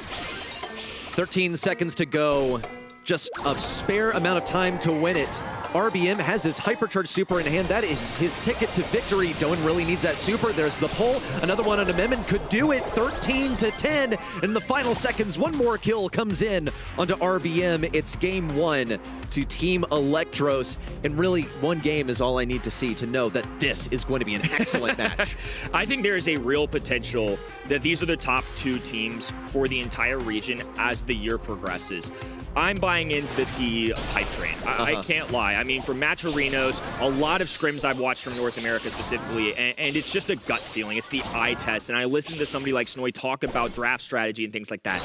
13 seconds to go. Just a spare amount of time to win it. RBM has his hypercharged super in hand. That is his ticket to victory. Doan really needs that super. There's the pull. Another one on a Memon could do it. 13-10. In the final seconds, one more kill comes in onto RBM. It's game 1 to Team Electros. And really, one game is all I need to see to know that this is going to be an excellent match. I think there is a real potential that these are the top 2 teams for the entire region as the year progresses. I'm buying into the T hype train. I can't lie. I mean, from Matcherinos, a lot of scrims I've watched from North America specifically, and it's just a gut feeling. It's the eye test. And I listen to somebody like Snoy talk about draft strategy and things like that.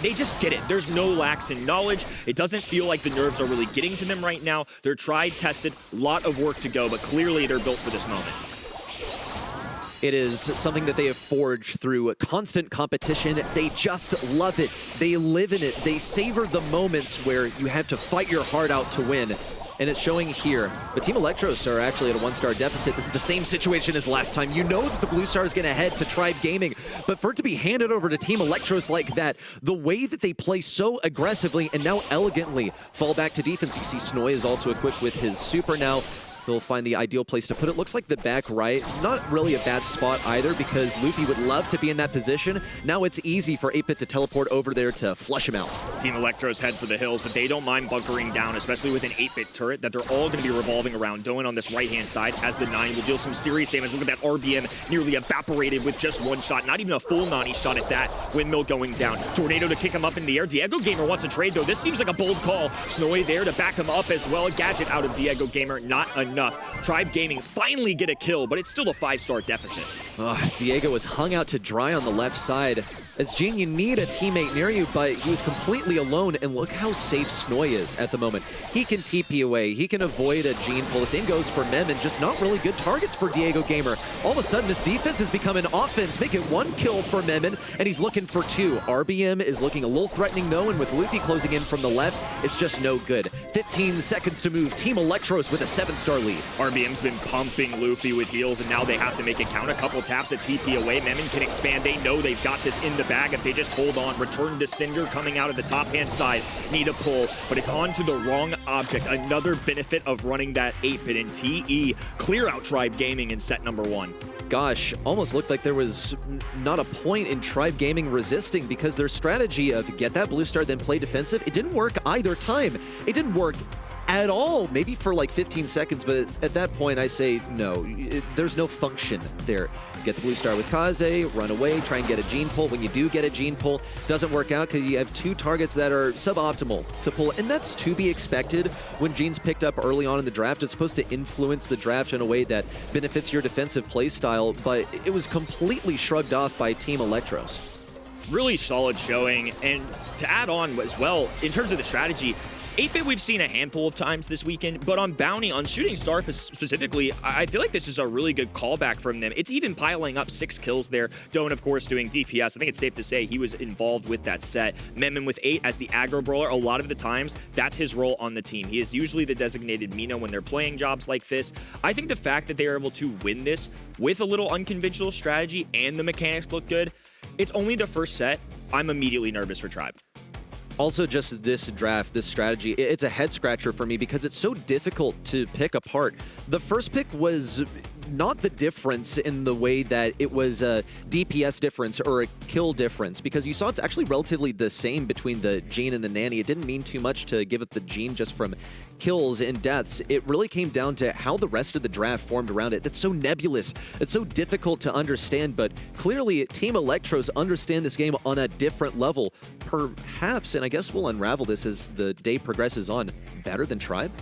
They just get it. There's no lacks in knowledge. It doesn't feel like the nerves are really getting to them right now. They're tried, tested, a lot of work to go, but clearly they're built for this moment. It is something that they have forged through constant competition. They just love it. They live in it. They savor the moments where you have to fight your heart out to win. And it's showing here. But Team Electros are actually at a 1-star deficit. This is the same situation as last time. You know that the blue star is going to head to Tribe Gaming. But for it to be handed over to Team Electros like that, the way that they play so aggressively and now elegantly fall back to defense. You see Snoy is also equipped with his super now. He'll find the ideal place to put it. Looks like the back right. Not really a bad spot either because Luffy would love to be in that position. Now it's easy for 8-bit to teleport over there to flush him out. Team Electros head for the hills, but they don't mind bunkering down, especially with an 8-bit turret that they're all going to be revolving around. Doan on this right-hand side as the 9 will deal some serious damage. Look at that RBM nearly evaporated with just 1 shot. Not even a full Nani shot at that. Windmill going down. Tornado to kick him up in the air. Diego Gamer wants a trade, though. This seems like a bold call. Snoy there to back him up as well. Gadget out of Diego Gamer. Not enough. Tribe Gaming finally get a kill, but it's still a 5-star deficit. Diego was hung out to dry on the left side. As Gene, you need a teammate near you, but he was completely alone, and look how safe Snoy is at the moment. He can TP away, he can avoid a Gene pull. The same goes for Memon, just not really good targets for Diego Gamer. All of a sudden, this defense has become an offense. Make it 1 kill for Memon, and he's looking for 2. RBM is looking a little threatening, though, and with Luffy closing in from the left, it's just no good. 15 seconds to move. Team Electros with a 7-star lead. RBM's been pumping Luffy with heals, and now they have to make it count. A couple taps at TP away. Memon can expand. They know they've got this in the bag if they just hold on. Return to Cinder coming out of the top-hand side. Need a pull, but it's onto the wrong object. Another benefit of running that 8-bit and TE. Clear out Tribe Gaming in set number 1. Gosh, almost looked like there was not a point in Tribe Gaming resisting because their strategy of get that blue star, then play defensive, it didn't work either time. It didn't work at all, maybe for like 15 seconds, but at that point I say no. There's no function there. Get the blue star with Kaze, run away, try and get a gene pull. When you do get a gene pull, doesn't work out because you have 2 targets that are suboptimal to pull, and that's to be expected when gene's picked up early on in the draft. It's supposed to influence the draft in a way that benefits your defensive play style, but it was completely shrugged off by Team Electros. Really solid showing, and to add on as well, in terms of the strategy, 8-Bit we've seen a handful of times this weekend, but on Bounty, on Shooting Star specifically, I feel like this is a really good callback from them. It's even piling up 6 kills there. Doan, of course, doing DPS. I think it's safe to say he was involved with that set. Memon with 8 as the aggro brawler. A lot of the times, that's his role on the team. He is usually the designated Mino when they're playing jobs like this. I think the fact that they are able to win this with a little unconventional strategy and the mechanics look good, it's only the first set. I'm immediately nervous for Tribe. Also, just this draft, this strategy, it's a head scratcher for me because it's so difficult to pick apart. The first pick was not the difference in the way that it was a DPS difference or a kill difference, because you saw it's actually relatively the same between the Gene and the Nanny. It didn't mean too much to give it the Gene just from kills and deaths. It really came down to how the rest of the draft formed around it. That's so nebulous. It's so difficult to understand, but clearly Team Electros understand this game on a different level. Perhaps, and I guess we'll unravel this as the day progresses on, better than Tribe?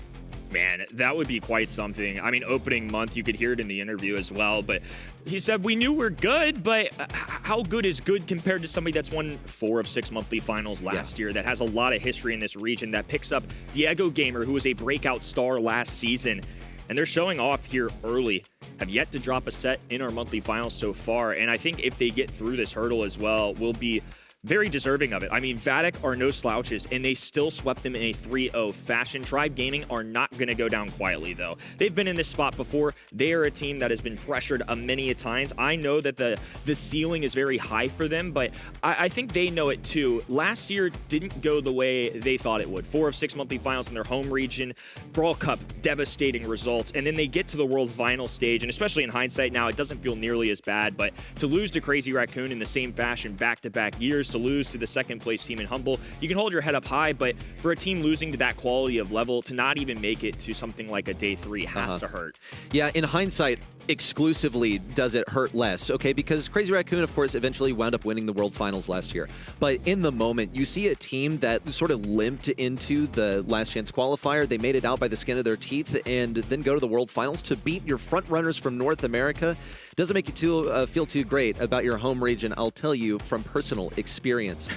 Man, that would be quite something. I mean, opening month, you could hear it in the interview as well, but he said, we knew we're good, but how good is good compared to somebody that's won 4 of 6 monthly finals last year, that has a lot of history in this region, that picks up Diego Gamer, who was a breakout star last season, and they're showing off here early. Have yet to drop a set in our monthly finals so far, and I think if they get through this hurdle as well, we'll be very deserving of it. I mean, Vatic are no slouches, and they still swept them in a 3-0 fashion. Tribe Gaming are not going to go down quietly, though. They've been in this spot before. They are a team that has been pressured many a times. I know that the ceiling is very high for them, but I think they know it too. Last year didn't go the way they thought it would. 4 of 6 monthly finals in their home region. Brawl Cup, devastating results, and then they get to the World Final stage, and especially in hindsight now, it doesn't feel nearly as bad, but to lose to Crazy Raccoon in the same fashion back-to-back years, to lose to the second place team in Humble, you can hold your head up high, but for a team losing to that quality of level, to not even make it to something like a day 3 has to hurt. Yeah, in hindsight, exclusively does it hurt less, okay? Because Crazy Raccoon, of course, eventually wound up winning the World Finals last year. But in the moment, you see a team that sort of limped into the Last Chance qualifier. They made it out by the skin of their teeth and then go to the World Finals to beat your front runners from North America. Doesn't make you feel too great about your home region, I'll tell you from personal experience.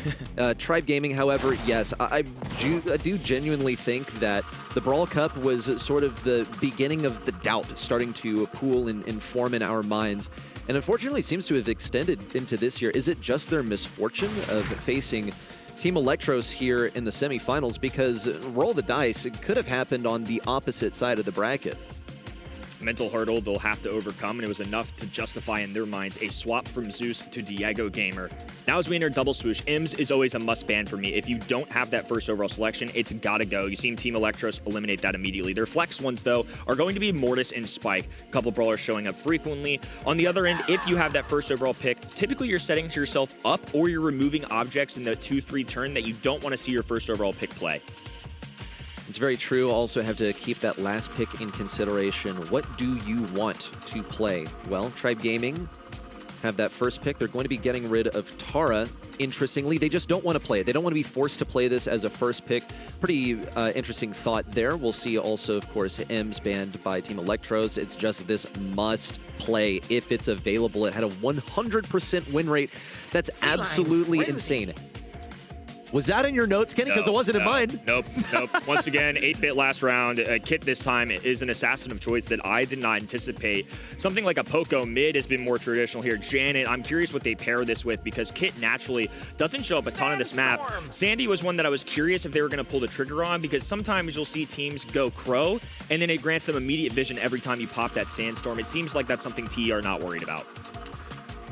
Tribe Gaming, however, yes, I do genuinely think that the Brawl Cup was sort of the beginning of the doubt starting to pool and form in our minds. And unfortunately seems to have extended into this year. Is it just their misfortune of facing Team Electros here in the semifinals? Because roll the dice, it could have happened on the opposite side of the bracket. Mental hurdle they'll have to overcome, and it was enough to justify in their minds a swap from Zeus to Diego Gamer. Now as we enter double swoosh, IMS is always a must ban for me. If you don't have that first overall selection, it's gotta go. You've seen Team Electros eliminate that immediately. Their flex ones, though, are going to be Mortis and Spike. A couple brawlers showing up frequently. On the other end, if you have that first overall pick, typically you're setting yourself up or you're removing objects in the 2-3 turn that you don't want to see your first overall pick play. It's very true. Also have to keep that last pick in consideration. What do you want to play? Well, Tribe Gaming have that first pick. They're going to be getting rid of Tara. Interestingly, they just don't want to play it. They don't want to be forced to play this as a first pick. Pretty interesting thought there. We'll see also, of course, M's banned by Team Electros. It's just this must play if it's available. It had a 100% win rate. That's absolutely insane. Was that in your notes, Kenny? Because it wasn't in mine. Nope. Once again, 8-Bit last round. Kit this time is an assassin of choice that I did not anticipate. Something like a Poco mid has been more traditional here. Janet, I'm curious what they pair this with because Kit naturally doesn't show up a ton on this map. Sandy was one that I was curious if they were going to pull the trigger on because sometimes you'll see teams go Crow and then it grants them immediate vision every time you pop that Sandstorm. It seems like that's something T are not worried about.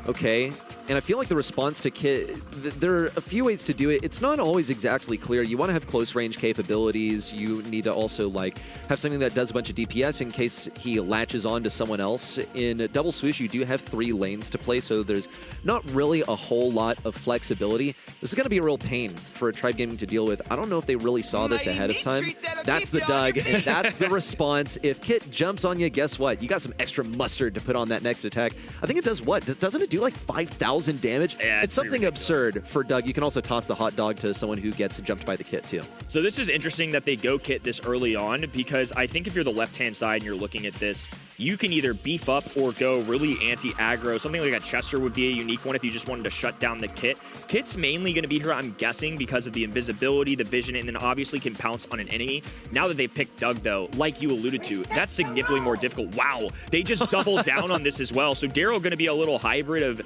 Okay. And I feel like the response to Kit, there are a few ways to do it. It's not always exactly clear. You want to have close range capabilities. You need to also like have something that does a bunch of DPS in case he latches on to someone else. In double swoosh, you do have 3 lanes to play, so there's not really a whole lot of flexibility. This is going to be a real pain for Tribe Gaming to deal with. I don't know if they really saw this ahead of time. That's the Doug, and that's the response. If Kit jumps on you, guess what? You got some extra mustard to put on that next attack. I think it does what? Doesn't it do like 5,000 damage? Yeah, it's something absurd for Doug. You can also toss the hot dog to someone who gets jumped by the Kit too. So this is interesting that they go Kit this early on, because I think if you're the left-hand side and you're looking at this, you can either beef up or go really anti-aggro. Something like a Chester would be a unique one if you just wanted to shut down the Kit. Kit's mainly going to be here, I'm guessing, because of the invisibility, the vision, and then obviously can pounce on an enemy. Now that they've picked Doug, though, like you alluded to, that's significantly more difficult. Wow, they just doubled down on this as well. So Daryl going to be a little hybrid of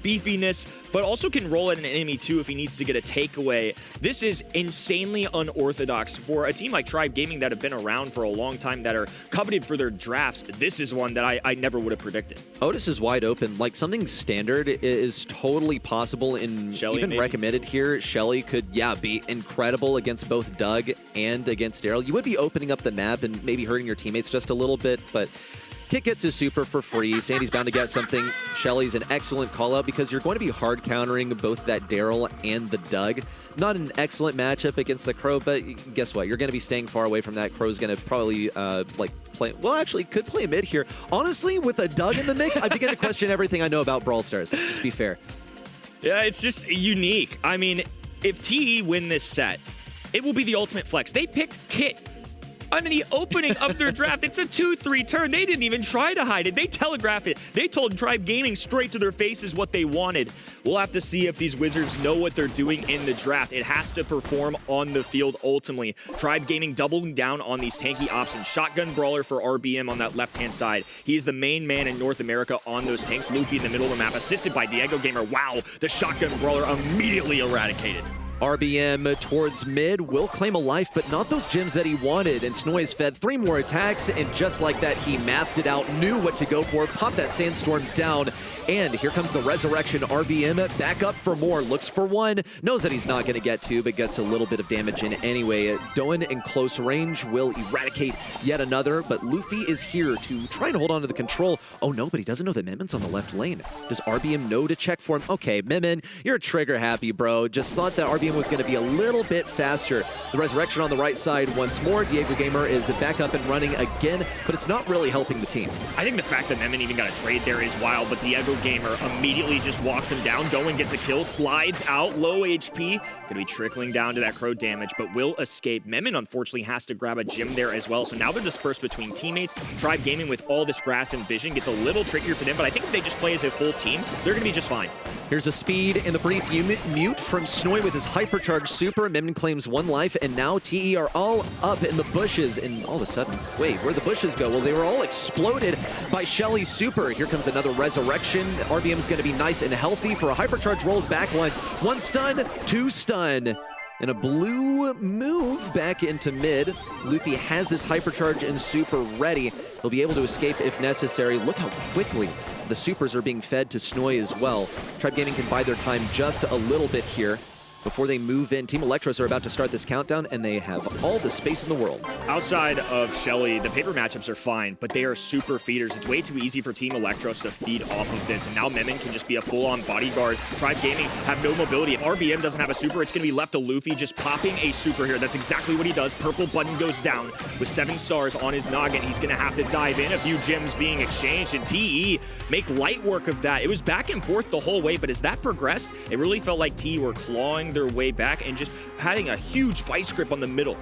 beefiness, but also can roll at an enemy too if he needs to get a takeaway. This is insanely unorthodox for a team like Tribe Gaming that have been around for a long time, that are coveted for their drafts. This is one that I never would have predicted. Otis is wide open. Like, something standard is totally possible and Shelly, even maybe recommended here. Shelly could, be incredible against both Doug and against Daryl. You would be opening up the map and maybe hurting your teammates just a little bit, but Kit gets his super for free. Sandy's bound to get something. Shelly's an excellent call-out because you're going to be hard countering both that Daryl and the Doug. Not an excellent matchup against the Crow, but guess what? You're going to be staying far away from that. Crow's going to probably play. Well, actually, could play mid here. Honestly, with a Doug in the mix, I begin to question everything I know about Brawl Stars. Let's just be fair. Yeah, it's just unique. I mean, if TE win this set, it will be the ultimate flex. They picked Kit on the opening of their draft. It's a 2-3 turn. They didn't even try to hide it. They telegraphed it. They told Tribe Gaming straight to their faces what they wanted. We'll have to see if these Wizards know what they're doing in the draft. It has to perform on the field ultimately. Tribe Gaming doubling down on these tanky options. Shotgun Brawler for RBM on that left-hand side. He is the main man in North America on those tanks. Luffy in the middle of the map, assisted by Diego Gamer. Wow, the Shotgun Brawler immediately eradicated. RBM towards mid will claim a life, but not those gems that he wanted. And Snoy's fed 3 more attacks, and just like that, he mathed it out, knew what to go for, popped that Sandstorm down, and here comes the Resurrection. RBM back up for more, looks for 1, knows that he's not going to get 2, but gets a little bit of damage in anyway. Doan in close range will eradicate yet another, but Luffy is here to try and hold on to the control. Oh no, but he doesn't know that Memen's on the left lane. Does RBM know to check for him? Okay, Memen, you're trigger happy, bro. Just thought that RBM was going to be a little bit faster. The Resurrection on the right side once more. Diego Gamer is back up and running again, but it's not really helping the team. I think the fact that Memen even got a trade there is wild, but Diego Gamer immediately just walks him down. Doan gets a kill, slides out, low HP. Gonna be trickling down to that Crow damage, but will escape. Memen unfortunately has to grab a gem there as well, so now they're dispersed between teammates. Tribe Gaming with all this grass and vision gets a little trickier for them, but I think if they just play as a full team, they're gonna be just fine. Here's a speed in the brief mute from Snoy with his hypercharged super. Memen claims 1 life, and now TE are all up in the bushes, and all of a sudden, wait, where'd the bushes go? Well, they were all exploded by Shelly's super. Here comes another Resurrection. RBM's gonna be nice and healthy for a hypercharge rolled backlines. 1 stun, 2 stun. And a blue move back into mid. Luffy has his hypercharge and super ready. He'll be able to escape if necessary. Look how quickly the supers are being fed to Snoy as well. Tribe Gaming can buy their time just a little bit here before they move in. Team Electros are about to start this countdown, and they have all the space in the world. Outside of Shelly, the paper matchups are fine, but they are super feeders. It's way too easy for Team Electros to feed off of this, and now Memen can just be a full-on bodyguard. Tribe Gaming have no mobility. If RBM doesn't have a super, it's going to be left to Luffy just popping a super here. That's exactly what he does. Purple button goes down with 7 stars on his noggin. He's going to have to dive in. A few gems being exchanged, and TE make light work of that. It was back and forth the whole way, but as that progressed, it really felt like TE were clawing their way back and just having a huge vice grip on the middle.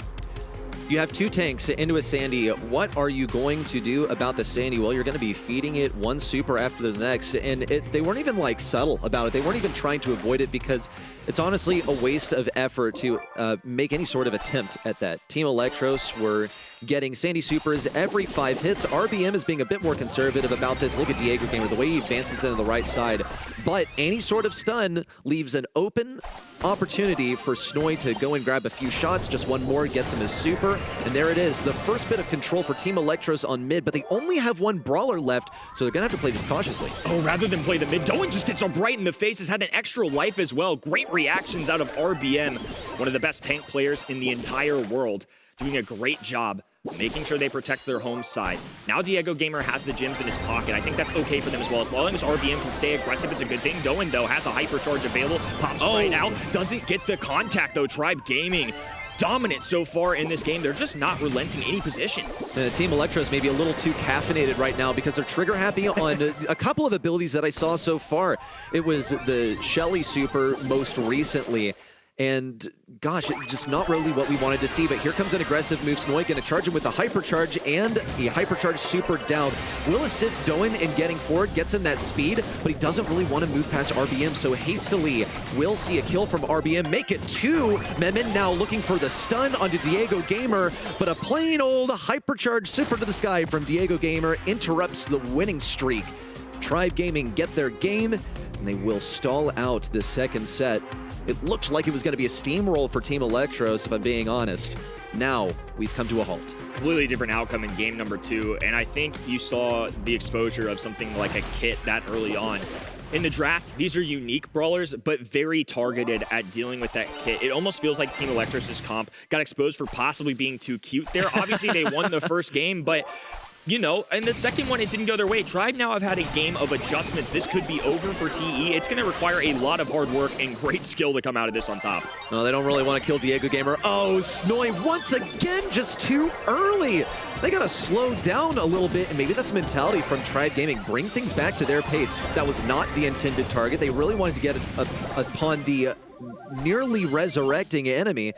You have 2 tanks into a Sandy. What are you going to do about the Sandy? Well, you're going to be feeding it 1 super after the next, and they weren't even like subtle about it. They weren't even trying to avoid it because it's honestly a waste of effort to make any sort of attempt at that. Team Electros were getting Sandy Supers every 5 hits. RBM is being a bit more conservative about this. Look at Diego Gamer, the way he advances into the right side. But any sort of stun leaves an open opportunity for Snoy to go and grab a few shots. Just one more gets him his super. And there it is, the first bit of control for Team Electros on mid, but they only have one brawler left, so they're going to have to play this cautiously. Oh, rather than play the mid, Doan just gets him right in the face. Has had an extra life as well. Great reactions out of RBM, one of the best tank players in the entire world, doing a great job making sure they protect their home side. Now Diego Gamer has the gems in his pocket. I think that's okay for them as well. As long as RBM can stay aggressive, it's a good thing. Doan, though, has a hypercharge available. Pops right out. Doesn't get the contact, though. Tribe Gaming dominant so far in this game. They're just not relenting any position. Team Electros may be a little too caffeinated right now because they're trigger happy on a couple of abilities that I saw so far. It was the Shelly super most recently. And gosh, just not really what we wanted to see, but here comes an aggressive move. Snoy gonna charge him with a hypercharge and a hypercharge super down. Will assist Doan in getting forward, gets him that speed, but he doesn't really want to move past RBM, so hastily will see a kill from RBM, make it 2. Memin now looking for the stun onto Diego Gamer, but a plain old hypercharge super to the sky from Diego Gamer interrupts the winning streak. Tribe Gaming get their game, and they will stall out the second set. It looked like it was going to be a steamroll for Team Electros, if I'm being honest. Now, we've come to a halt. Completely different outcome in game number 2, and I think you saw the exposure of something like a Kit that early on. In the draft, these are unique brawlers, but very targeted at dealing with that Kit. It almost feels like Team Electros' comp got exposed for possibly being too cute there. Obviously, they won the first game, but you know, and the second one, it didn't go their way. Tribe now have had a game of adjustments. This could be over for TE. It's going to require a lot of hard work and great skill to come out of this on top. No, they don't really want to kill Diego Gamer. Oh, Snoy once again just too early. They got to slow down a little bit, and maybe that's mentality from Tribe Gaming. Bring things back to their pace. That was not the intended target. They really wanted to get upon the nearly resurrecting enemy.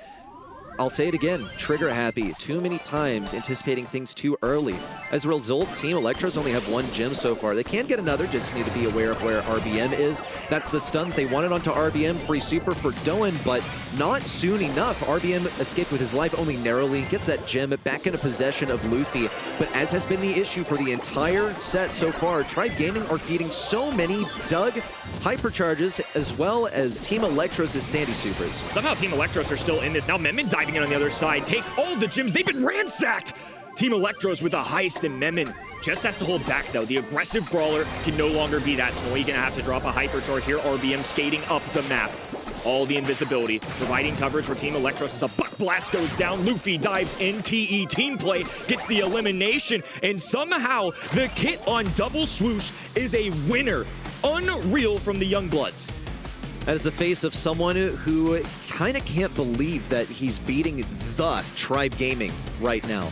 I'll say it again, trigger happy too many times, anticipating things too early. As a result, Team Electros only have 1 gem so far. They can get another, just need to be aware of where RBM is. That's the stun they wanted onto RBM, free super for Doan, but not soon enough. RBM escaped with his life only narrowly, gets that gem back into possession of Luffy. But as has been the issue for the entire set so far, Tribe Gaming are feeding so many Doug hypercharges as well as Team Electros' Sandy supers. Somehow Team Electros are still in this. Now Memin diving in on the other side, takes all the gems. They've been ransacked! Team Electros with a heist, and Memin just has to hold back, though. The aggressive brawler can no longer be that. So you're gonna have to drop a hypercharge here. RBM skating up the map. All the invisibility, providing coverage for Team Electros as a buck blast goes down. Luffy dives in. TE team play gets the elimination, and somehow the Kit on double swoosh is a winner. Unreal from the Youngbloods. As the face of someone who kind of can't believe that he's beating the Tribe Gaming right now.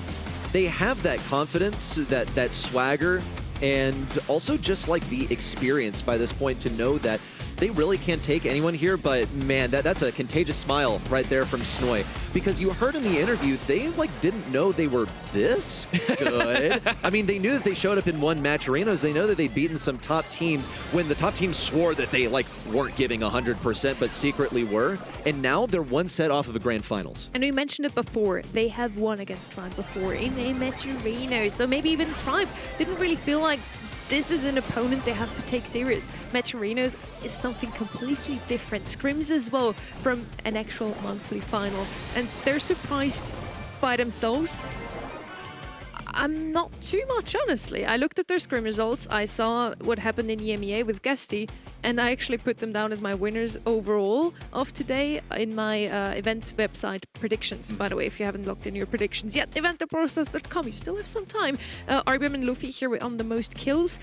They have that confidence, that swagger, and also just like the experience by this point to know that they really can't take anyone here, but man, that's a contagious smile right there from Snoy. Because you heard in the interview, they like didn't know they were this good. I mean, they knew that they showed up in 1 match arenas. They know that they'd beaten some top teams when the top teams swore that they like weren't giving 100%, but secretly were. And now they're 1 set off of the grand finals. And we mentioned it before, they have won against Tribe before in a match arena. So maybe even Tribe didn't really feel like this is an opponent they have to take serious. Match arenas is something completely different. Scrims as well from an actual monthly final. And they're surprised by themselves. I'm not too much, honestly. I looked at their scrim results. I saw what happened in EMEA with Guesty, and I actually put them down as my winners overall of today in my event website predictions. By the way, if you haven't logged in your predictions yet, eventtheprocess.com, you still have some time. RBM and Luffy here on the most kills.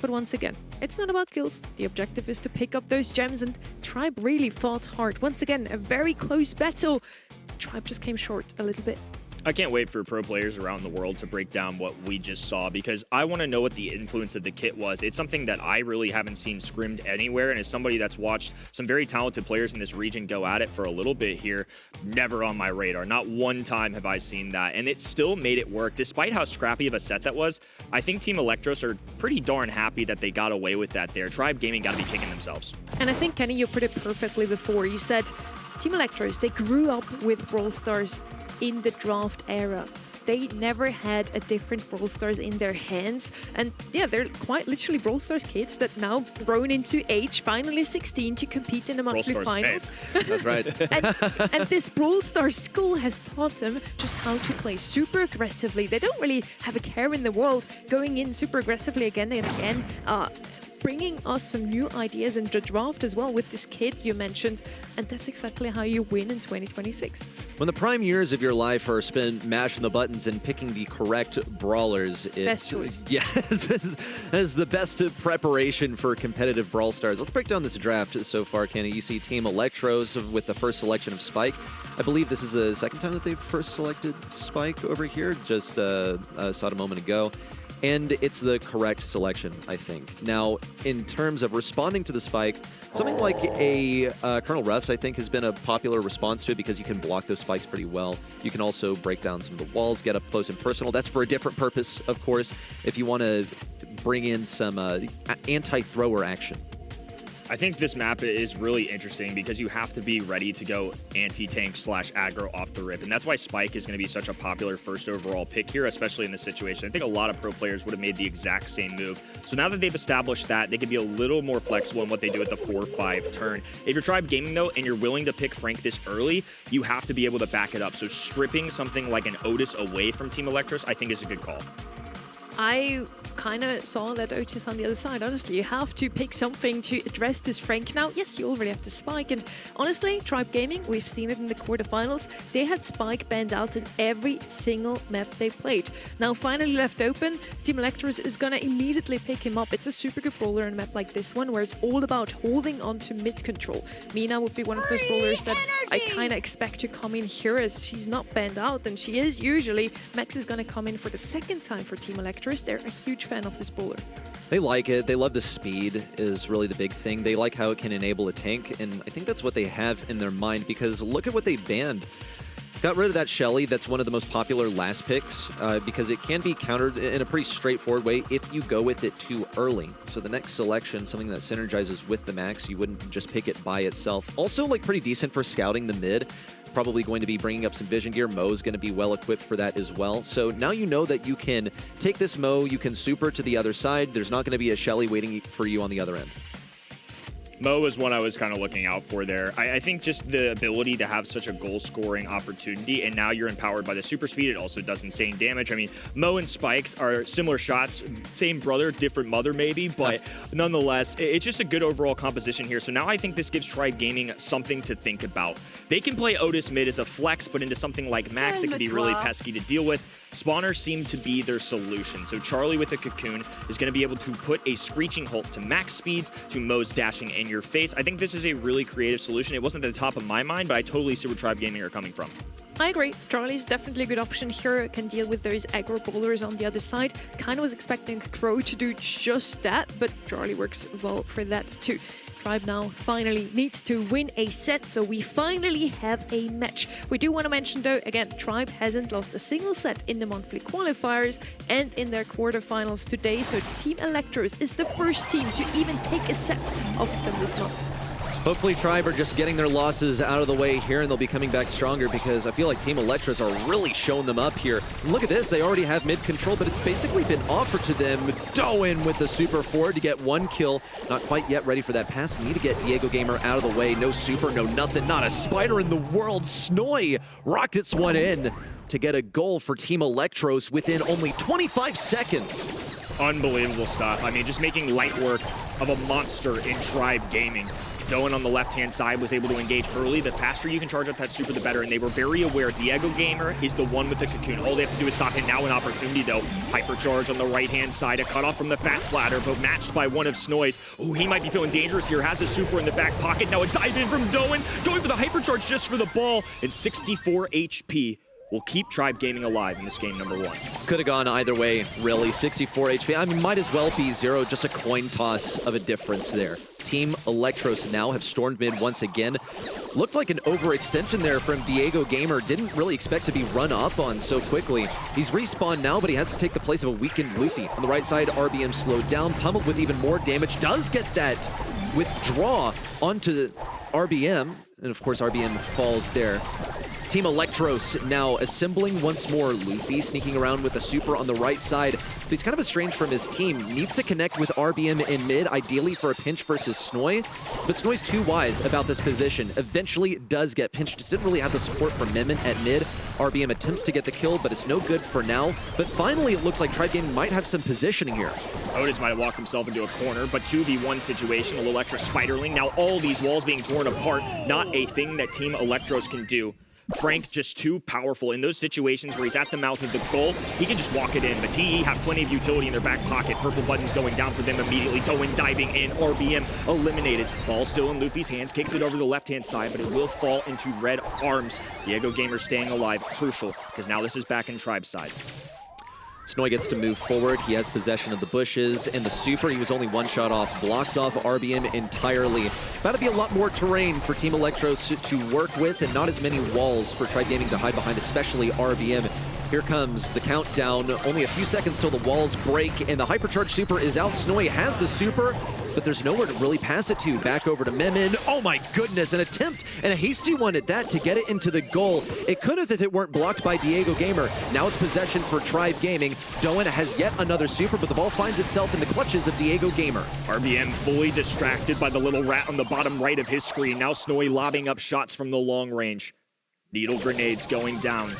But once again, it's not about kills. The objective is to pick up those gems, and Tribe really fought hard. Once again, a very close battle. Tribe just came short a little bit. I can't wait for pro players around the world to break down what we just saw, because I want to know what the influence of the Kit was. It's something that I really haven't seen scrimmed anywhere, and as somebody that's watched some very talented players in this region go at it for a little bit here, never on my radar. Not 1 time have I seen that, and it still made it work. Despite how scrappy of a set that was, I think Team Electros are pretty darn happy that they got away with that there. Tribe Gaming got to be kicking themselves. And I think, Kenny, you put it perfectly before. You said Team Electros, they grew up with Brawl Stars in the draft era. they never had a different Brawl Stars in their hands. And yeah, they're quite literally Brawl Stars kids that now grown into age, finally 16, to compete in the monthly finals. That's right. and this Brawl Stars school has taught them just how to play super aggressively. They don't really have a care in the world, going in super aggressively again and again. Bringing us some new ideas in the draft as well with this kid you mentioned, and that's exactly how you win in 2026. When the prime years of your life are spent mashing the buttons and picking the correct brawlers, it's Best choice. Yes, as the best preparation for competitive Brawl Stars. Let's break down this draft so far, Kenny. You see Team Electros with the first selection of Spike. I believe this is the second time that they've first selected Spike over here. Just saw it a moment ago. And it's the correct selection, I think. Now, in terms of responding to the spike, something like a Colonel Ruffs, I think, has been a popular response to it because you can block those spikes pretty well. You can also break down some of the walls, get up close and personal. That's for a different purpose, of course, if you want to bring in some anti-thrower action. I think this map is really interesting because you have to be ready to go anti-tank / aggro off the rip. And that's why Spike is going to be such a popular first overall pick here, especially in this situation. I think a lot of pro players would have made the exact same move. So now that they've established that, they can be a little more flexible in what they do at the 4-5 turn. If you're Tribe Gaming, though, and you're willing to pick Frank this early, you have to be able to back it up. So stripping something like an Otis away from Team Electros, I think is a good call. I kind of saw that Otis on the other side. Honestly, you have to pick something to address this Frank now. Yes, you already have the Spike, and honestly, Tribe Gaming, we've seen it in the quarterfinals, they had Spike banned out in every single map they played. Now finally left open, Team Electros is gonna immediately pick him up. It's a super good brawler in a map like this one, where it's all about holding on to mid control. Mina would be one of those brawlers that I kind of expect to come in here, as she's not banned out, and she is usually. Max is gonna come in for the second time for Team Electros. They're a huge fan of this brawler. They like it. They love the speed is really the big thing. They like how it can enable a tank, and I think that's what they have in their mind, because look at what they banned. Got rid of that Shelly. That's one of the most popular last picks because it can be countered in a pretty straightforward way if you go with it too early. So the next selection, something that synergizes with the Max, you wouldn't just pick it by itself. Also, like, pretty decent for scouting the mid. Probably going to be bringing up some vision gear. Mo's going to be well equipped for that as well. So now you know that you can take this Mo, you can super to the other side. There's not going to be a Shelly waiting for you on the other end. Mo is one I was kind of looking out for there. I think just the ability to have such a goal-scoring opportunity, and now you're empowered by the super speed. It also does insane damage. I mean, Mo and Spikes are similar shots, same brother, different mother maybe, but nonetheless, it's just a good overall composition here. So now I think this gives Tribe Gaming something to think about. They can play Otis mid as a flex, but into something like Max, it can be really pesky to deal with. Spawners seem to be their solution. So Charlie with a Cocoon is going to be able to put a Screeching Halt to max speeds, to Mo's dashing in your face. I think this is a really creative solution. It wasn't at the top of my mind, but I totally see where Tribe Gaming are coming from. I agree. Charlie's definitely a good option here. Can deal with those aggro bowlers on the other side. Kind of was expecting Crow to do just that, but Charlie works well for that too. Tribe now finally needs to win a set, so we finally have a match. We do want to mention though, again, Tribe hasn't lost a single set in the monthly qualifiers and in their quarterfinals today, so Team Electros is the first team to even take a set off of them this month. Hopefully Tribe are just getting their losses out of the way here, and they'll be coming back stronger, because I feel like Team Electros are really showing them up here. And look at this, they already have mid control, but it's basically been offered to them. Doan with the super forward to get one kill. Not quite yet ready for that pass. Need to get Diego Gamer out of the way. No super, no nothing, not a spider in the world. Snoy rockets one in to get a goal for Team Electros within only 25 seconds. Unbelievable stuff. I mean, just making light work of a monster in Tribe Gaming. Doan on the left-hand side was able to engage early. The faster you can charge up that super, the better, and they were very aware Diego Gamer is the one with the Cocoon. All they have to do is stop him. Now an opportunity, though. Hypercharge on the right-hand side, a cutoff from the fast ladder, but matched by one of Snoy's. Oh, he might be feeling dangerous here. Has a super in the back pocket. Now a dive in from Doan, going for the hypercharge just for the ball, and 64 HP. Will keep Tribe Gaming alive in this game number one. Could have gone either way, really. 64 HP. I mean, might as well be 0, just a coin toss of a difference there. Team Electros now have stormed mid once again. Looked like an overextension there from Diego Gamer. Didn't really expect to be run up on so quickly. He's respawned now, but he has to take the place of a weakened Luffy. On the right side, RBM slowed down, pummeled with even more damage. Does get that withdraw onto RBM. And of course, RBM falls there. Team Electros now assembling once more. Luffy sneaking around with a super on the right side. But he's kind of estranged from his team. Needs to connect with RBM in mid, ideally for a pinch versus Snoy. But Snoy's too wise about this position. Eventually does get pinched. Just didn't really have the support from Memon at mid. RBM attempts to get the kill, but it's no good for now. But finally, it looks like Tribe Gaming might have some positioning here. Otis might have walked himself into a corner, but 2v1 situation, a little extra spiderling. Now all these walls being torn apart, not a thing that Team Electros can do. Frank just too powerful in those situations where he's at the mouth of the goal. He can just walk it in, but TE have plenty of utility in their back pocket. Purple buttons going down for them immediately. Doen diving in, RBM eliminated. Ball still in Luffy's hands, kicks it over to the left-hand side, but it will fall into red arms. Diego Gamer staying alive, crucial, because now this is back in Tribe's side. Snoy gets to move forward. He has possession of the bushes and the super. He was only one shot off. Blocks off RBM entirely. About to be a lot more terrain for Team Electros to work with and not as many walls for Tribe Gaming to hide behind, especially RBM. Here comes the countdown. Only a few seconds till the walls break and the hypercharged super is out. Snoy has the super, but there's nowhere to really pass it to. Back over to Memon. Oh my goodness, an attempt and a hasty one at that to get it into the goal. It could have if it weren't blocked by Diego Gamer. Now it's possession for Tribe Gaming. Doen has yet another super, but the ball finds itself in the clutches of Diego Gamer. RBM fully distracted by the little rat on the bottom right of his screen. Now Snoy lobbing up shots from the long range. Needle grenades going down.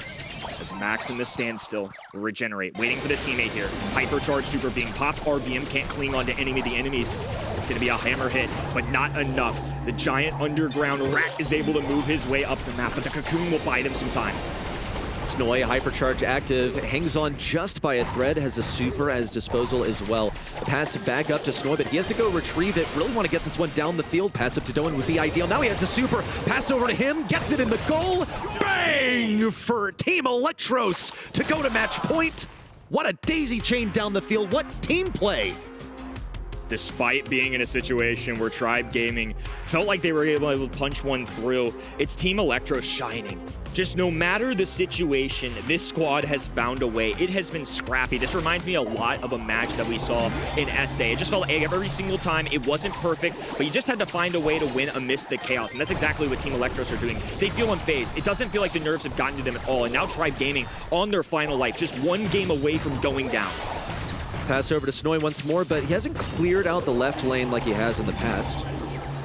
As Max in the standstill will regenerate, waiting for the teammate here. Hypercharged super being popped. RBM can't cling on to any of the enemies. It's going to be a hammer hit, but not enough. The giant underground rat is able to move his way up the map, but the cocoon will bide him some time. Snoy, hypercharge active, hangs on just by a thread, has a super as disposal as well. The pass back up to Snoy, but he has to go retrieve it. Really want to get this one down the field. Pass up to Doen would be ideal. Now he has a super. Pass over to him, gets it in the goal. Bang for Team Electros to go to match point. What a daisy chain down the field. What team play. Despite being in a situation where Tribe Gaming felt like they were able to punch one through, it's Team Electros shining. Just no matter the situation, this squad has found a way. It has been scrappy. This reminds me a lot of a match that we saw in SA. It just felt like every single time it wasn't perfect, but you just had to find a way to win amidst the chaos. And that's exactly what Team Electros are doing. They feel unfazed. It doesn't feel like the nerves have gotten to them at all. And now Tribe Gaming on their final life, just one game away from going down. Pass over to Snoy once more, but he hasn't cleared out the left lane like he has in the past.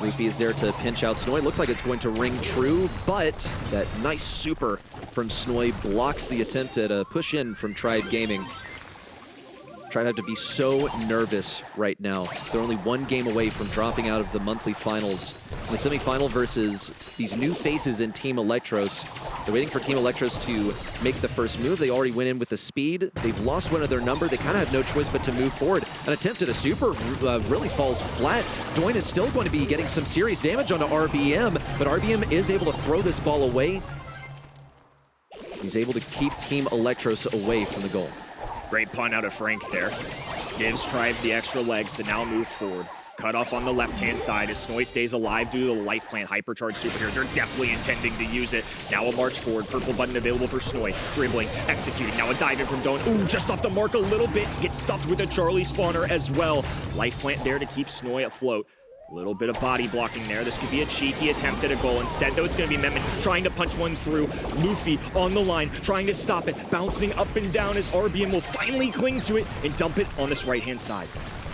Luffy is there to pinch out Snoy. Looks like it's going to ring true, but that nice super from Snoy blocks the attempt at a push in from Tribe Gaming. Tribe have to be so nervous right now. They're only one game away from dropping out of the monthly finals. In the semifinal versus these new faces in Team Electros. They're waiting for Team Electros to make the first move. They already went in with the speed. They've lost one of their number. They kind of have no choice but to move forward. An attempt at a super really falls flat. Doen is still going to be getting some serious damage onto RBM, but RBM is able to throw this ball away. He's able to keep Team Electros away from the goal. Great punt out of Frank there. Gives Tribe the extra legs to now move forward. Cut off on the left-hand side as Snoy stays alive due to the life plant hypercharged super here. They're definitely intending to use it. Now a march forward. Purple button available for Snoy. Dribbling, executing. Now a dive in from Doen. Ooh, just off the mark a little bit. Gets stuffed with a Charlie spawner as well. Life plant there to keep Snoy afloat. A little bit of body blocking there. This could be a cheeky attempt at a goal. Instead, though, it's going to be Memon trying to punch one through. Luffy on the line, trying to stop it. Bouncing up and down as RBM will finally cling to it and dump it on this right-hand side.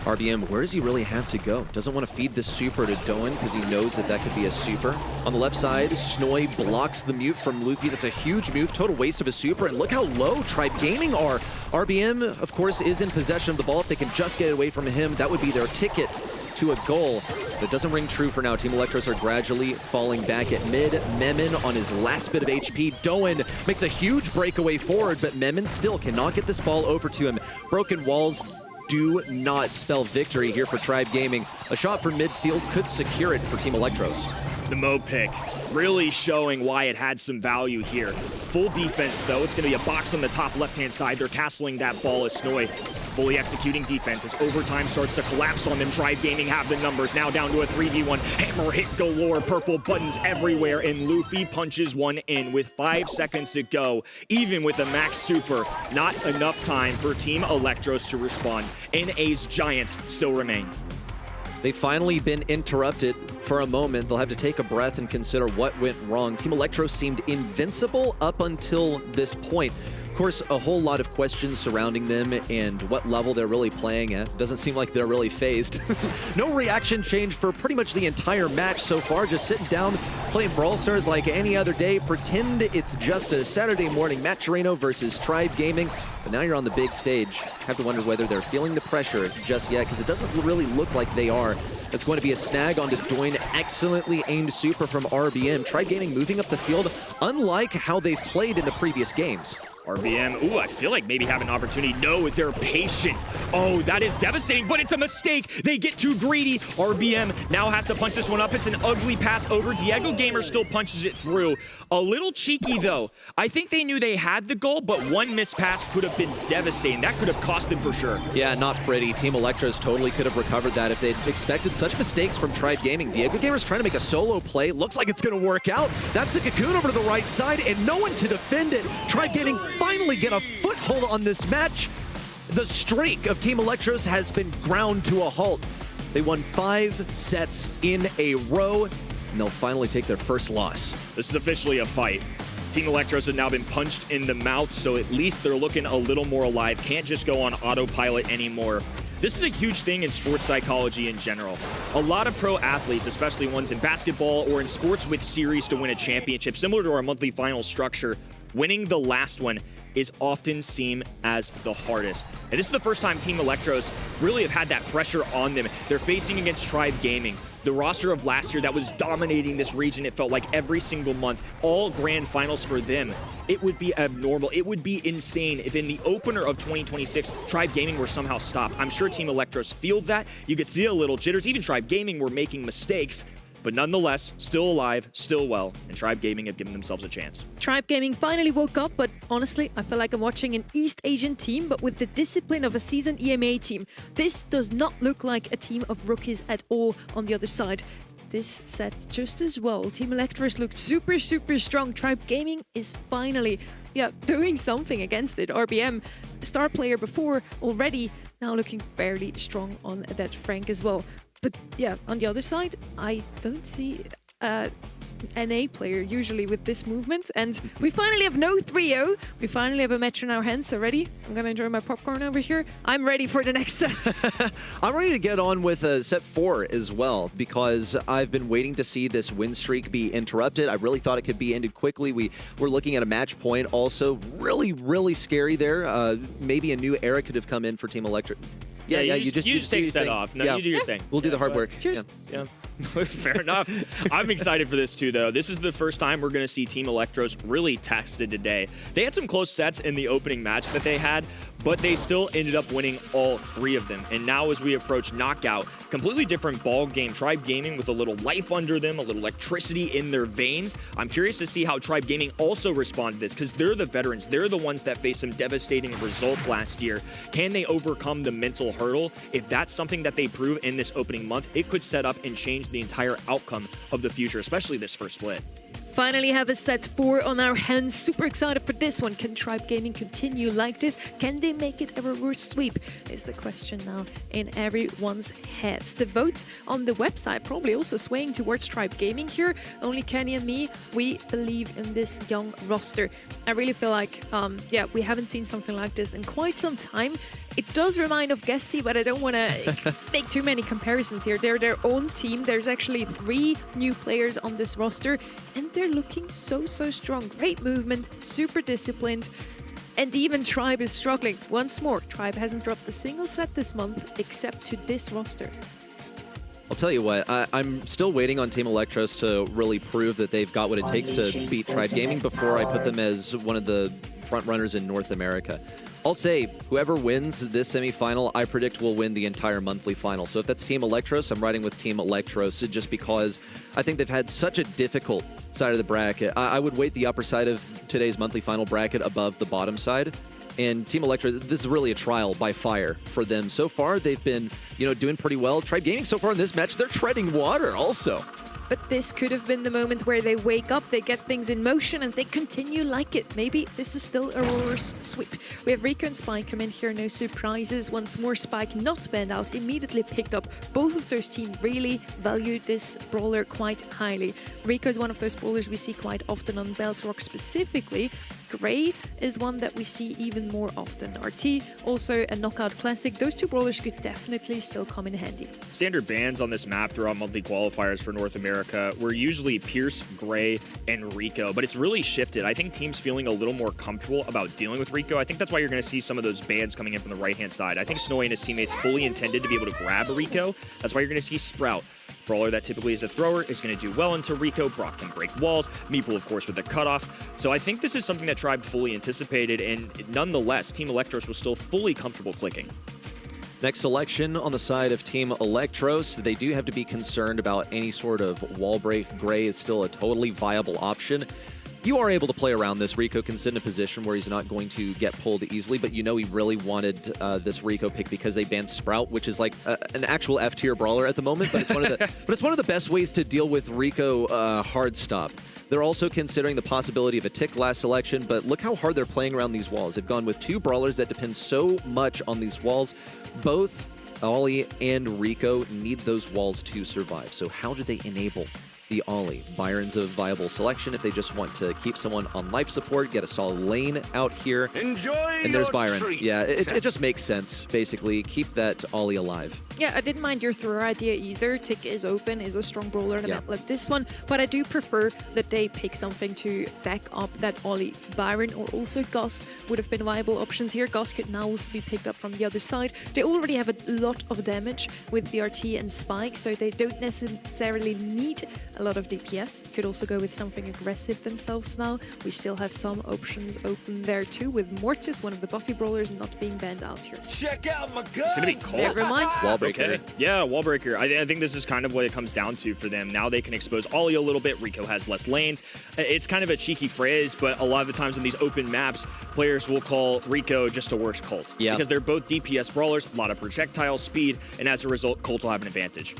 RBM, where does he really have to go? Doesn't want to feed this super to Doen because he knows that that could be a super. On the left side, Snoy blocks the mute from Luffy. That's a huge move, total waste of a super. And look how low Tribe Gaming are. RBM, of course, is in possession of the ball. If they can just get it away from him, that would be their ticket to a goal. But it doesn't ring true for now. Team Electros are gradually falling back at mid. Memon on his last bit of HP. Doen makes a huge breakaway forward, but Memon still cannot get this ball over to him. Broken walls do not spell victory here for Tribe Gaming. A shot from midfield could secure it for Team Electros. The Mo pick really showing why it had some value here. Full defense, though. It's going to be a box on the top left-hand side. They're castling that ball as Snoy fully executing defense as overtime starts to collapse on them. Tribe Gaming have the numbers. Now down to a 3v1. Hammer hit galore. Purple buttons everywhere. And Luffy punches one in with 5 seconds to go. Even with a max super, not enough time for Team Electros to respond. NA's Giants still remain. They've finally been interrupted for a moment. They'll have to take a breath and consider what went wrong. Team Electros seemed invincible up until this point. Of course, a whole lot of questions surrounding them and what level they're really playing at. Doesn't seem like they're really phased. No reaction change for pretty much the entire match so far. Just sitting down, playing Brawl Stars like any other day. Pretend it's just a Saturday morning. Matt Chireno versus Tribe Gaming. But now you're on the big stage. Have to wonder whether they're feeling the pressure just yet, because it doesn't really look like they are. It's going to be a snag onto Doin. Excellently aimed super from RBM. Tribe Gaming moving up the field, unlike how they've played in the previous games. RBM, ooh, I feel like maybe have an opportunity. No, they're patient. Oh, that is devastating, but it's a mistake. They get too greedy. RBM now has to punch this one up. It's an ugly pass over. Diego Gamer still punches it through. A little cheeky, though. I think they knew they had the goal, but one missed pass could have been devastating. That could have cost them for sure. Yeah, not pretty. Team Electros totally could have recovered that if they'd expected such mistakes from Tribe Gaming. Diego Gamer's trying to make a solo play. Looks like it's going to work out. That's a Cocoon over to the right side, and no one to defend it. Tribe Gaming finally get a foothold on this match. The streak of Team Electros has been ground to a halt. They won 5 sets in a row, and they'll finally take their first loss. This is officially a fight. Team Electros have now been punched in the mouth, so at least they're looking a little more alive. Can't just go on autopilot anymore. This is a huge thing in sports psychology in general. A lot of pro athletes, especially ones in basketball or in sports with series to win a championship, similar to our monthly final structure, winning the last one is often seen as the hardest. And this is the first time Team Electros really have had that pressure on them. They're facing against Tribe Gaming, the roster of last year that was dominating this region. It felt like every single month, all grand finals for them. It would be abnormal. It would be insane if in the opener of 2026, Tribe Gaming were somehow stopped. I'm sure Team Electros feel that. You could see a little jitters. Even Tribe Gaming were making mistakes, but nonetheless, still alive, still well, and Tribe Gaming have given themselves a chance. Tribe Gaming finally woke up, but honestly, I feel like I'm watching an East Asian team, but with the discipline of a seasoned EMA team. This does not look like a team of rookies at all on the other side. This set just as well. Team Electros looked super, super strong. Tribe Gaming is finally, doing something against it. RBM, star player before already, now looking fairly strong on that Frank as well. But yeah, on the other side, I don't see NA player usually with this movement. And we finally have no 3-0. We finally have a match in our hands already. I'm going to enjoy my popcorn over here. I'm ready for the next set. I'm ready to get on with set 4 as well, because I've been waiting to see this win streak be interrupted. I really thought it could be ended quickly. We were looking at a match point also. Really, really scary there. Maybe a new era could have come in for Team Electric. Yeah, you just take that off. No, you do your thing. We'll do the hard work. Cheers. Yeah. Fair enough. I'm excited for this too, though. This is the first time we're going to see Team Electros really tested today. They had some close sets in the opening match that they had, but they still ended up winning all 3 of them. And now as we approach knockout, completely different ball game. Tribe Gaming with a little life under them, a little electricity in their veins. I'm curious to see how Tribe Gaming also respond to this, because they're the veterans. They're the ones that faced some devastating results last year. Can they overcome the mental hurdle? If that's something that they prove in this opening month, it could set up and change the entire outcome of the future, especially this first split. Finally have a set 4 on our hands. Super excited for this one. Can Tribe Gaming continue like this? Can they make it a reverse sweep? Is the question now in everyone's heads. The vote on the website probably also swaying towards Tribe Gaming here. Only Kenny and me, we believe in this young roster. I really feel like, we haven't seen something like this in quite some time. It does remind of Gesty, but I don't want to make too many comparisons here. They're their own team. There's actually 3 new players on this roster, and they're looking so, so strong. Great movement, super disciplined, and even Tribe is struggling. Once more, Tribe hasn't dropped a single set this month except to this roster. I'll tell you what, I'm still waiting on Team Electros to really prove that they've got what it takes to beat Tribe Gaming before I put them as one of the front runners in North America. I'll say whoever wins this semifinal, I predict will win the entire monthly final. So if that's Team Electros, I'm riding with Team Electros just because I think they've had such a difficult side of the bracket. I would weight the upper side of today's monthly final bracket above the bottom side. And Team Electros, this is really a trial by fire for them. So far, they've been, doing pretty well. Tribe Gaming so far in this match, they're treading water also. But this could have been the moment where they wake up, they get things in motion, and they continue like it. Maybe this is still Aurora's sweep. We have Rico and Spike come in here, no surprises. Once more, Spike not banned out, immediately picked up. Both of those teams really valued this brawler quite highly. Rico is one of those brawlers we see quite often on Bells Rock specifically. Gray is one that we see even more often. RT, also a knockout classic. Those two brawlers could definitely still come in handy. Standard bans on this map throughout monthly qualifiers for North America were usually Pierce, Gray, and Rico, but it's really shifted. I think teams feeling a little more comfortable about dealing with Rico. I think that's why you're going to see some of those bans coming in from the right-hand side. I think Snowy and his teammates fully intended to be able to grab Rico. That's why you're going to see Sprout. Brawler that typically is a thrower is going to do well into Rico. Brock can break walls. Meeple, of course, with the cutoff. So I think this is something that Tribe fully anticipated, and nonetheless, Team Electros was still fully comfortable clicking. Next selection on the side of Team Electros. They do have to be concerned about any sort of wall break. Gray is still a totally viable option. You are able to play around this. Rico can sit in a position where he's not going to get pulled easily, but you know he really wanted this Rico pick because they banned Sprout, which is like an actual F-tier brawler at the moment, but it's one of the it's one of the best ways to deal with Rico hard stop. They're also considering the possibility of a tick last selection, but look how hard they're playing around these walls. They've gone with two brawlers that depend so much on these walls. Both Ollie and Rico need those walls to survive. So how do they enable the Ollie? Byron's a viable selection if they just want to keep someone on life support, get a solid lane out here. And there's Byron. Treat. Yeah, it just makes sense, basically. Keep that Ollie alive. Yeah, I didn't mind your thrower idea either. Tick is open, is a strong brawler in a map like this one, but I do prefer that they pick something to back up that Ollie. Byron or also Gus would have been viable options here. Gus could now also be picked up from the other side. They already have a lot of damage with the RT and Spike, so they don't necessarily need a lot of DPS. Could also go with something aggressive themselves now. We still have some options open there too, with Mortis, one of the Buffy brawlers, not being banned out here. Check out my guns. It's going to be cold. Never mind. Wallbreaker. Okay. Yeah, Wallbreaker. I think this is kind of what it comes down to for them. Now they can expose Ollie a little bit. Rico has less lanes. It's kind of a cheeky phrase, but a lot of the times in these open maps, players will call Rico just a worse Colt. Yeah. Because they're both DPS brawlers, a lot of projectile speed, and as a result, Colt will have an advantage.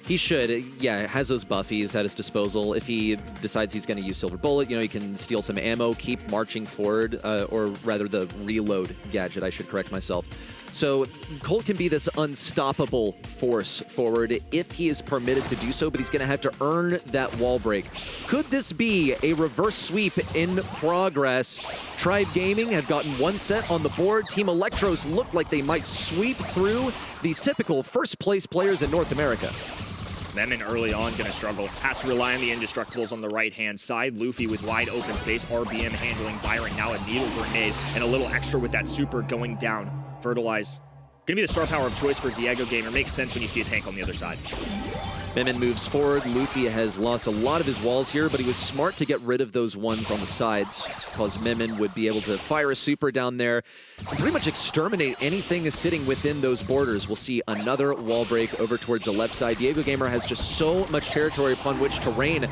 He should, yeah, has those buffies at his disposal. If he decides he's going to use Silver Bullet, you know, he can steal some ammo, keep marching forward, or rather the reload gadget, I should correct myself. So Colt can be this unstoppable force forward if he is permitted to do so, but he's going to have to earn that wall break. Could this be a reverse sweep in progress? Tribe Gaming have gotten one set on the board. Team Electros look like they might sweep through these typical first-place players in North America. Lemon early on going to struggle. Has to rely on the indestructibles on the right-hand side. Luffy with wide open space. RBM handling Byron. Now a needle grenade. And a little extra with that super going down. Fertilize. Going to be the star power of choice for Diego Gamer. Makes sense when you see a tank on the other side. Memon moves forward. Luffy has lost a lot of his walls here, but he was smart to get rid of those ones on the sides because Memon would be able to fire a super down there and pretty much exterminate anything sitting within those borders. We'll see another wall break over towards the left side. Diego Gamer has just so much territory upon which to reign.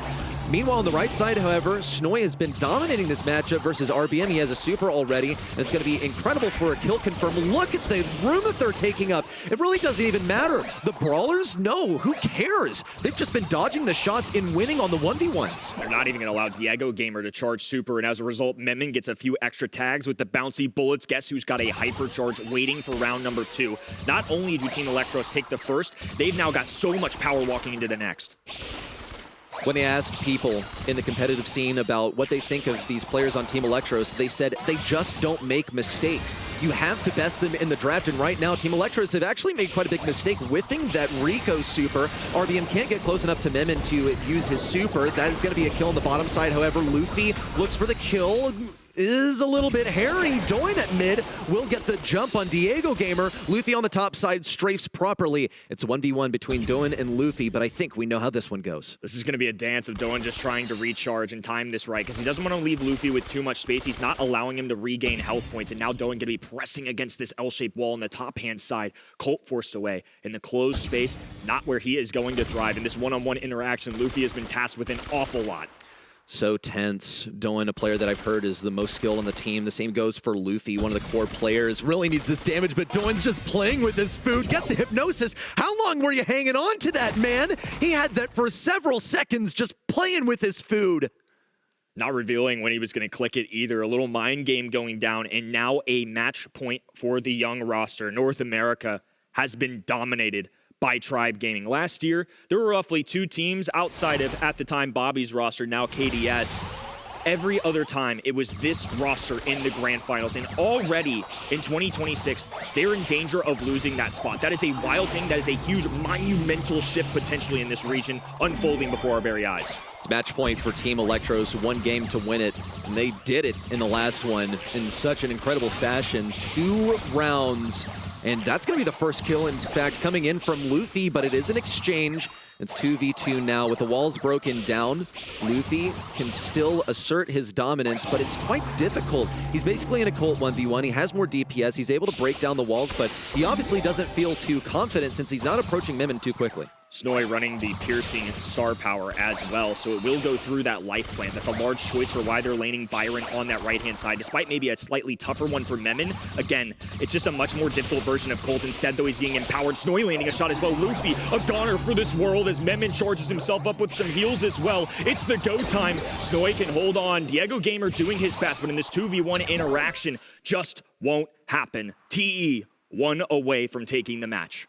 Meanwhile, on the right side, however, Snowy has been dominating this matchup versus RBM. He has a super already, and it's going to be incredible for a kill confirm. Look at the room that they're taking up. It really doesn't even matter. The Brawlers? No, who cares? They've just been dodging the shots and winning on the 1v1s. They're not even going to allow Diego Gamer to charge super, and as a result, Memon gets a few extra tags with the bouncy bullets. Guess who's got a hypercharge waiting for round number 2? Not only do Team Electros take the first, they've now got so much power walking into the next. When they asked people in the competitive scene about what they think of these players on Team Electros, they said they just don't make mistakes. You have to best them in the draft, and right now, Team Electros have actually made quite a big mistake whiffing that Rico super. RBM can't get close enough to Memon to use his super. That is going to be a kill on the bottom side. However, Luffy looks for the kill. Is a little bit hairy. Doin at mid will get the jump on Diego Gamer. Luffy on the top side strafes properly. It's a 1v1 between Doin and Luffy, but I think we know how this one goes. This is going to be a dance of Doin just trying to recharge and time this right, because he doesn't want to leave Luffy with too much space. He's not allowing him to regain health points, and now Doin going to be pressing against this L-shaped wall on the top-hand side. Colt forced away in the closed space, not where he is going to thrive. In this one-on-one interaction, Luffy has been tasked with an awful lot. So tense. Doan, a player that I've heard is the most skilled on the team. The same goes for Luffy, one of the core players. Really needs this damage, but Doan's just playing with this food. Gets a hypnosis. How long were you hanging on to that, man? He had that for several seconds, just playing with his food. Not revealing when he was going to click it either. A little mind game going down, and now a match point for the young roster. North America has been dominated by Tribe Gaming. Last year, there were roughly 2 teams outside of, at the time, Bobby's roster, now KDS. Every other time, it was this roster in the grand finals. And already in 2026, they're in danger of losing that spot. That is a wild thing. That is a huge, monumental shift potentially in this region unfolding before our very eyes. It's match point for Team Electros, 1 game to win it, and they did it in the last one in such an incredible fashion. 2 rounds, and that's going to be the first kill, in fact, coming in from Luffy, but it is an exchange. It's 2v2 now. With the walls broken down, Luffy can still assert his dominance, but it's quite difficult. He's basically in a Colt 1v1. He has more DPS. He's able to break down the walls, but he obviously doesn't feel too confident since he's not approaching Mimmin too quickly. Snowy running the piercing star power as well, so it will go through that life plant. That's a large choice for why they're laning Byron on that right-hand side, despite maybe a slightly tougher one for Memon. Again, it's just a much more difficult version of Colt. Instead, though, he's getting empowered. Snowy landing a shot as well. Luffy, a goner for this world as Memon charges himself up with some heals as well. It's the go time. Snowy can hold on. Diego Gamer doing his best, but in this 2v1 interaction, just won't happen. TE, 1 away from taking the match.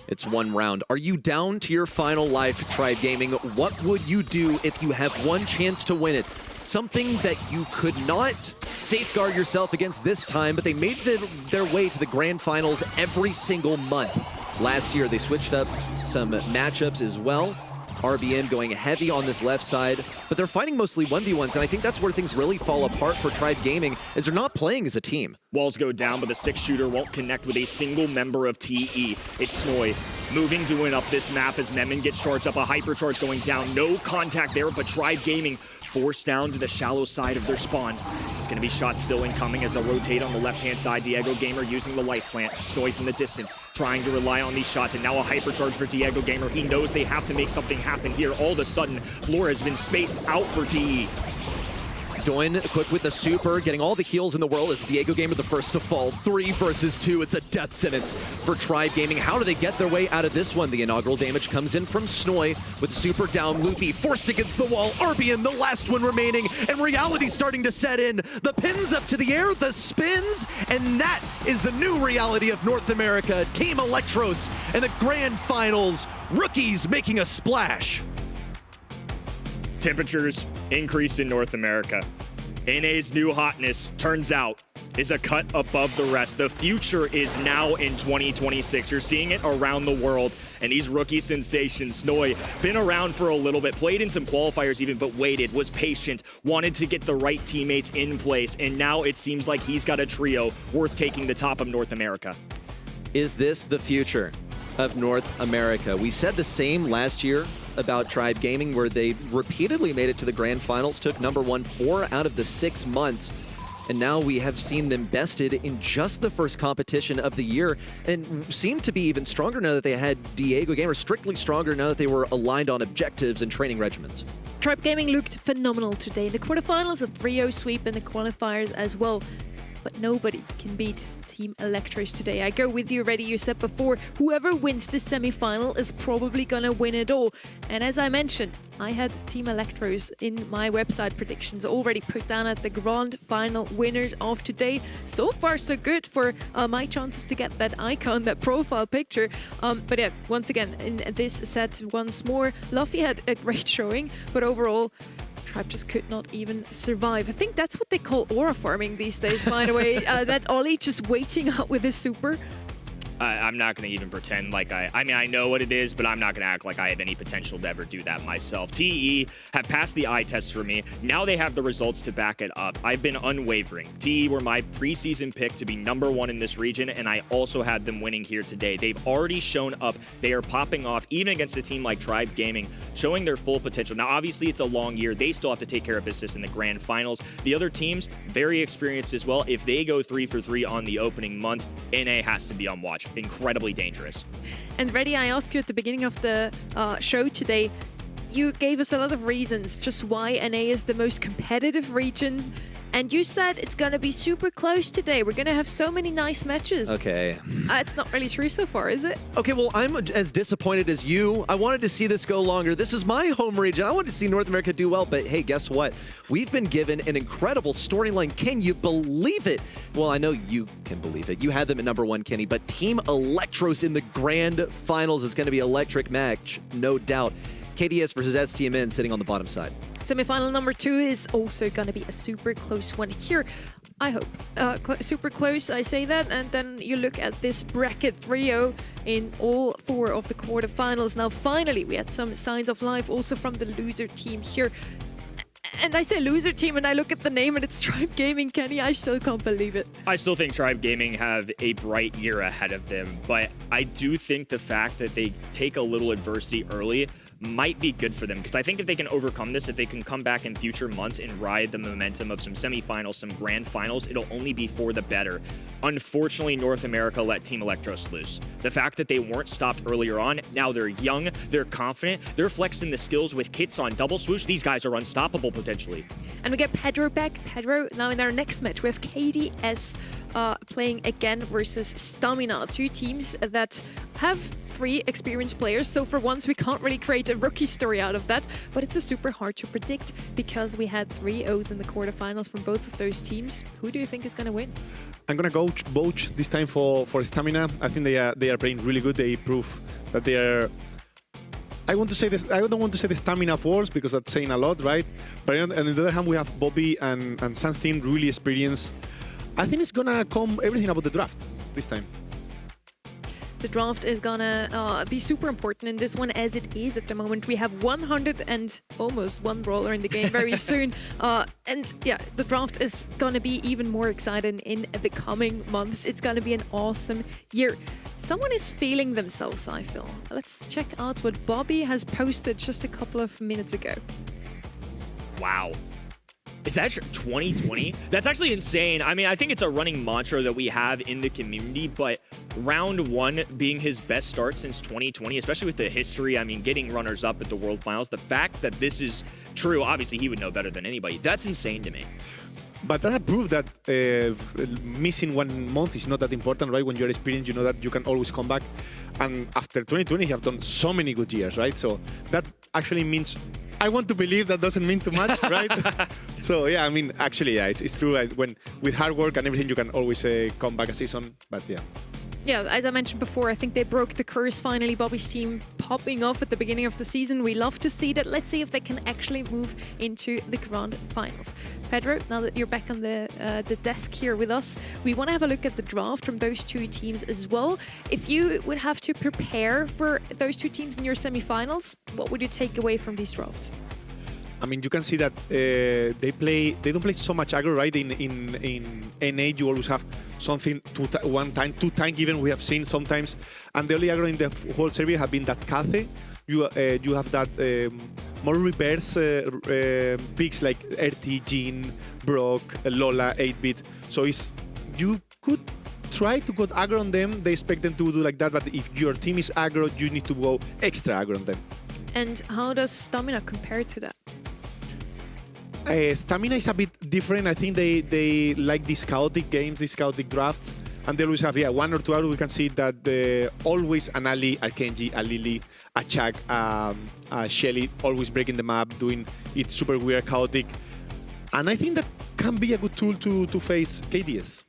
It's 1 round. Are you down to your final life, Tribe Gaming? What would you do if you have 1 chance to win it? Something that you could not safeguard yourself against this time, but they made their way to the grand finals every single month. Last year, they switched up some matchups as well. RBN going heavy on this left side, but they're fighting mostly 1v1s, and I think that's where things really fall apart for Tribe Gaming, is they're not playing as a team. Walls go down, but the 6-shooter won't connect with a single member of TE. It's Snowy moving to win up this map as Memon gets charged up, a hypercharge going down. No contact there, but Tribe Gaming forced down to the shallow side of their spawn. It's going to be shots still incoming as they rotate on the left-hand side. Diego Gamer using the life plant. Snowy from the distance, trying to rely on these shots, and now a hypercharge for Diego Gamer. He knows they have to make something happen here. All of a sudden, floor has been spaced out for TE. Doan quick with the super, getting all the heals in the world. It's Diego Gamer the first to fall. 3 versus 2. It's a death sentence for Tribe Gaming. How do they get their way out of this one? The inaugural damage comes in from Snowy with super down. Luffy forced against the wall. Arbian, the last one remaining, and reality starting to set in. The pins up to the air, the spins, and that is the new reality of North America. Team Electros and the grand finals. Rookies making a splash. Temperatures increased in North America. NA's new hotness, turns out, is a cut above the rest. The future is now in 2026. You're seeing it around the world. And these rookie sensations, Snowy, been around for a little bit, played in some qualifiers even, but waited, was patient, wanted to get the right teammates in place. And now it seems like he's got a trio worth taking the top of North America. Is this the future of North America? We said the same last year about Tribe Gaming, where they repeatedly made it to the grand finals, took #1 4 out of the 6 months, and now we have seen them bested in just the first competition of the year, and seem to be even stronger now that they had Diego Gamer, strictly stronger now that they were aligned on objectives and training regimens. Tribe Gaming looked phenomenal today. In the quarterfinals, a 3-0 sweep in the qualifiers as well. But nobody can beat Team Electros today. I go with you already. You said before, whoever wins this semi-final is probably gonna win it all. And as I mentioned, I had Team Electros in my website predictions already put down at the grand final winners of today. So far, so good for my chances to get that icon, that profile picture. But yeah, once again, in this set, once more, Luffy had a great showing, but overall, Tribe just could not even survive. I think that's what they call aura farming these days, by the way. That Ollie just waiting out with his super. I'm not going to even pretend like I mean, I know what it is, but I'm not going to act like I have any potential to ever do that myself. TE have passed the eye test for me. Now they have the results to back it up. I've been unwavering. TE were my preseason pick to be #1 in this region, and I also had them winning here today. They've already shown up. They are popping off, even against a team like Tribe Gaming, showing their full potential. Now, obviously, it's a long year. They still have to take care of business in the grand finals. The other teams, very experienced as well. If they go 3 for 3 on the opening month, NA has to be on watch. Incredibly dangerous. And Reddy, I asked you at the beginning of the show today, you gave us a lot of reasons just why NA is the most competitive region. And you said it's going to be super close today. We're going to have so many nice matches. Okay. It's not really true so far, is it? Okay, well, I'm as disappointed as you. I wanted to see this go longer. This is my home region. I wanted to see North America do well, but hey, guess what? We've been given an incredible storyline. Can you believe it? Well, I know you can believe it. You had them at #1, Kenny, but Team Electros in the grand finals is going to be electric match, no doubt. KDS versus STMN sitting on the bottom side. Semifinal number 2 is also going to be a super close one here. I hope. Super close, I say that. And then you look at this bracket 3-0 in all 4 of the quarterfinals. Now, finally, we had some signs of life also from the loser team here. And I say loser team, and I look at the name, and it's Tribe Gaming, Kenny. I still can't believe it. I still think Tribe Gaming have a bright year ahead of them, but I do think the fact that they take a little adversity early might be good for them, because I think if they can overcome this, if they can come back in future months and ride the momentum of some semifinals, some grand finals, it'll only be for the better. Unfortunately, North America let Team Electros lose. The fact that they weren't stopped earlier on, now they're young, they're confident, they're flexing the skills with kits on double swoosh. These guys are unstoppable potentially. And we get Pedro back. Pedro, now in our next match, we have KDS playing again versus Stamina. 2 teams that have 3 experienced players, so for once we can't really create a rookie story out of that, but it's a super hard to predict because we had 3 O's in the quarterfinals from both of those teams. Who do you think is going to win? I'm gonna go Boach this time for Stamina. I think they are playing really good. They prove that they are. I want to say this. I don't want to say the Stamina Force because that's saying a lot, right? But on the other hand, we have Bobby and Sunstein, really experienced. I think it's gonna come everything about the draft this time. The draft is gonna be super important in this one, as it is at the moment. We have 100 and almost 1 brawler in the game very soon. And yeah, the draft is gonna be even more exciting in the coming months. It's gonna be an awesome year. Someone is feeling themselves, I feel. Let's check out what Bobby has posted just a couple of minutes ago. Wow. Is that 2020? That's actually insane. I mean, I think it's a running mantra that we have in the community, but round 1 being his best start since 2020, especially with the history, I mean, getting runners up at the World Finals, the fact that this is true, obviously he would know better than anybody. That's insane to me. But that proved that missing 1 month is not that important, right? When you're experienced, you know that you can always come back. And after 2020, you have done so many good years, right? So that actually means, I want to believe that doesn't mean too much, right? So yeah, I mean, actually, yeah, it's true. When with hard work and everything, you can always come back a season. But yeah. Yeah, as I mentioned before, I think they broke the curse finally. Bobby's team popping off at the beginning of the season. We love to see that. Let's see if they can actually move into the grand finals. Pedro, now that you're back on the desk here with us, we want to have a look at the draft from those 2 teams as well. If you would have to prepare for those 2 teams in your semifinals, what would you take away from these drafts? I mean, you can see that they don't play so much aggro, right? In NA, you always have something 1 time, 2 times even we have seen sometimes. And the only aggro in the whole series have been that Kaze. You have that more reverse picks like RT, Jin, Brock, Lola, 8-bit. So you could try to go aggro on them. They expect them to do like that, but if your team is aggro, you need to go extra aggro on them. And how does Stamina compare to that? Stamina is a bit different. I think they like these chaotic games, these chaotic drafts, and they always have 1 or 2 out. We can see that always an Ali, a Kenji, a Lily, a Chuck, a Shelly, always breaking the map, doing it super weird, chaotic, and I think that can be a good tool to face KDS.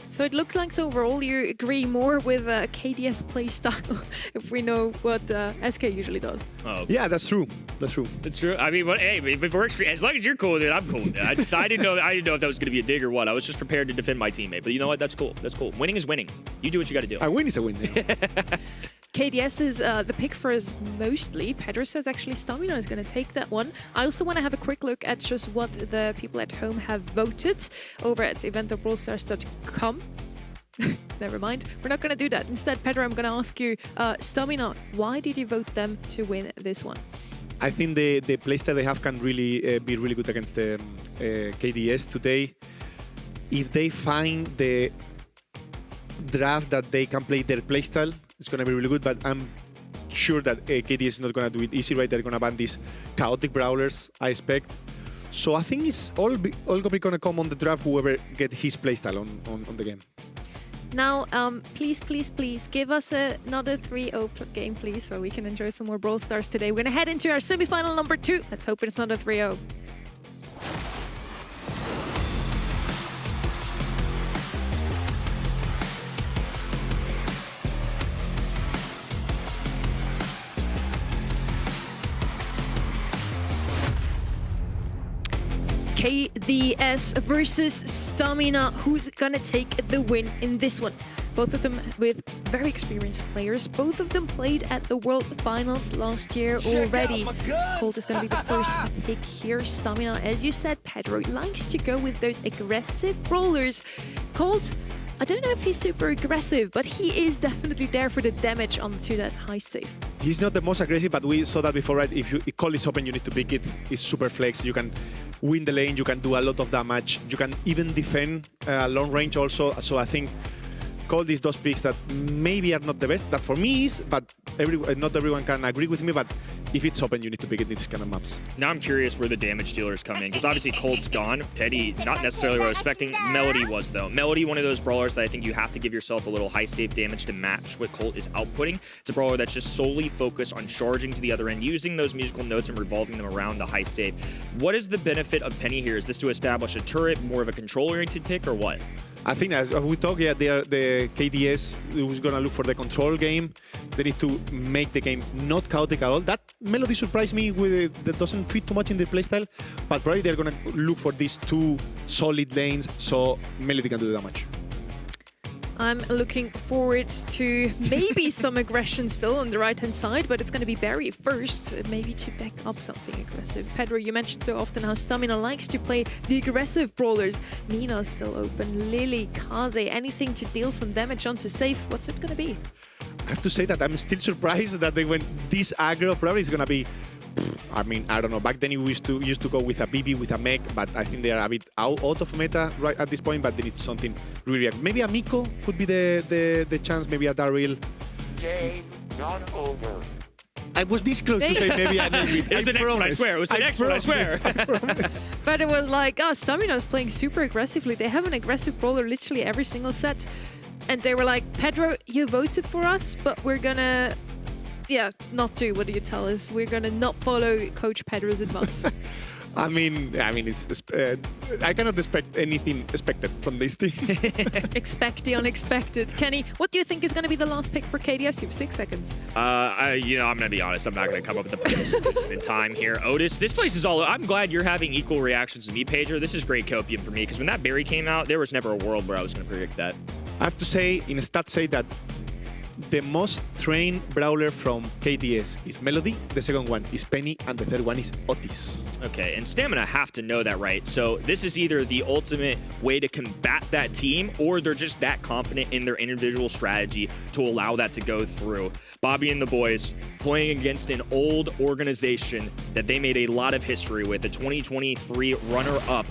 So it looks like overall you agree more with KDS playstyle, if we know what SK usually does. Oh, yeah, that's true. That's true. It's true. I mean, hey, if it works for you, as long as you're cool with it, I'm cool with it. I didn't know if that was going to be a dig or what. I was just prepared to defend my teammate. But you know what? That's cool. That's cool. Winning is winning. You do what you got to do. A win is a win. Yeah. KDS is the pick for us mostly. Pedro says actually Stamina is going to take that one. I also want to have a quick look at just what the people at home have voted over at event.brawlstars.com. Never mind. We're not going to do that. Instead, Pedro, I'm going to ask you, Stamina, why did you vote them to win this one? I think the playstyle they have can really be really good against the KDS today. If they find the draft that they can play their playstyle, it's going to be really good. But I'm sure that KDS is not going to do it easy, right? They're going to ban these chaotic brawlers, I expect. So I think it's all going to come on the draft, whoever get his playstyle on the game. Now, please, please, please give us another 3-0 game, please, so we can enjoy some more Brawl Stars today. We're going to head into our semifinal number 2. Let's hope it's not a 3-0. KDS versus Stamina. Who's gonna take the win in this one? Both of them with very experienced players. Both of them played at the World Finals last year already. Colt is gonna be the first pick here. Stamina, as you said, Pedro likes to go with those aggressive brawlers. Colt, I don't know if he's super aggressive, but he is definitely there for the damage onto that high safe. He's not the most aggressive, but we saw that before, right? If Colt is open, you need to pick it. It's super flex. You can win the lane, you can do a lot of damage. You can even defend long range also. So I think Colt is those picks that maybe are not the best. That for me is, but not everyone can agree with me. But if it's open, you need to pick it in these kind of maps. Now I'm curious where the damage dealers come in, because obviously Colt's gone. Petty, not necessarily what I was expecting. Melody was, though. Melody, one of those brawlers that I think you have to give yourself a little high safe damage to match what Colt is outputting. It's a brawler that's just solely focused on charging to the other end, using those musical notes and revolving them around the high safe. What is the benefit of Penny here? Is this to establish a turret, more of a control-oriented pick, or what? I think as we talk, yeah, the KDS who's gonna look for the control game. They need to make the game not chaotic at all. That Melody surprised me with that doesn't fit too much in the playstyle, but probably they're gonna look for these two solid lanes so Melody can do the damage. I'm looking forward to maybe some aggression still on the right-hand side, but it's going to be Barry first, maybe to back up something aggressive. Pedro, you mentioned so often how Stamina likes to play the aggressive brawlers. Nina's still open. Lily, Kaze, anything to deal some damage onto safe. What's it going to be? I have to say that I'm still surprised that they went this aggro. Probably it's going to be, I mean, I don't know. Back then we used to go with a BB, with a mech, but I think they are a bit out of meta right at this point, but they need something really. Maybe a Miko could be the chance, maybe a Daryl. Game not over. I was this close to say maybe a David. It was the next one, I swear. It was the next one, I swear. I promise. But it was like, oh, Stamina's playing super aggressively. They have an aggressive brawler literally every single set. And they were like, Pedro, you voted for us, but we're gonna, not do what you tell us. We're gonna not follow Coach Pedro's advice. I mean, it's I cannot expect anything expected from this team. Expect the unexpected. Kenny, what do you think is going to be the last pick for KDS? You have 6 seconds. I'm going to be honest. I'm not going to come up with a pick in time here. Otis, this place is all... I'm glad you're having equal reactions to me, Pedro. This is great copium for me, because when that berry came out, there was never a world where I was going to predict that. I have to say, in stats say that the most trained brawler from KDS is Melody, the second one is Penny, and the third one is Otis. Okay, and Stamina have to know that, right? So this is either the ultimate way to combat that team, or they're just that confident in their individual strategy to allow that to go through. Bobby and the boys playing against an old organization that they made a lot of history with, a 2023 runner-up,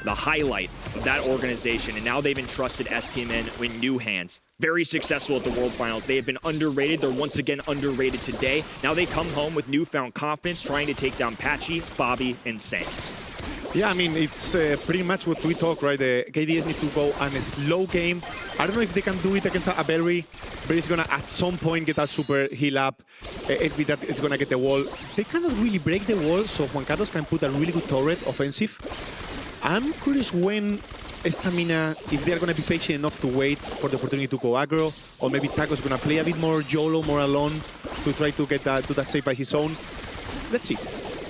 the highlight of that organization, and now they've entrusted STMN with new hands. Very successful at the World Finals. They have been underrated. They're once again underrated today. Now they come home with newfound confidence, trying to take down Patchy, Bobby, and Sans. Yeah, I mean, it's pretty much what we talk, right? The KDS need to go on a slow game. I don't know if they can do it against a Berry. Berry's gonna at some point get a super heal up. It's gonna get the wall. They cannot really break the wall, so Juan Carlos can put a really good turret offensive. I'm curious when Stamina, if they're going to be patient enough to wait for the opportunity to go aggro, or maybe Taco's going to play a bit more YOLO, more alone, to try to get that save by his own. Let's see.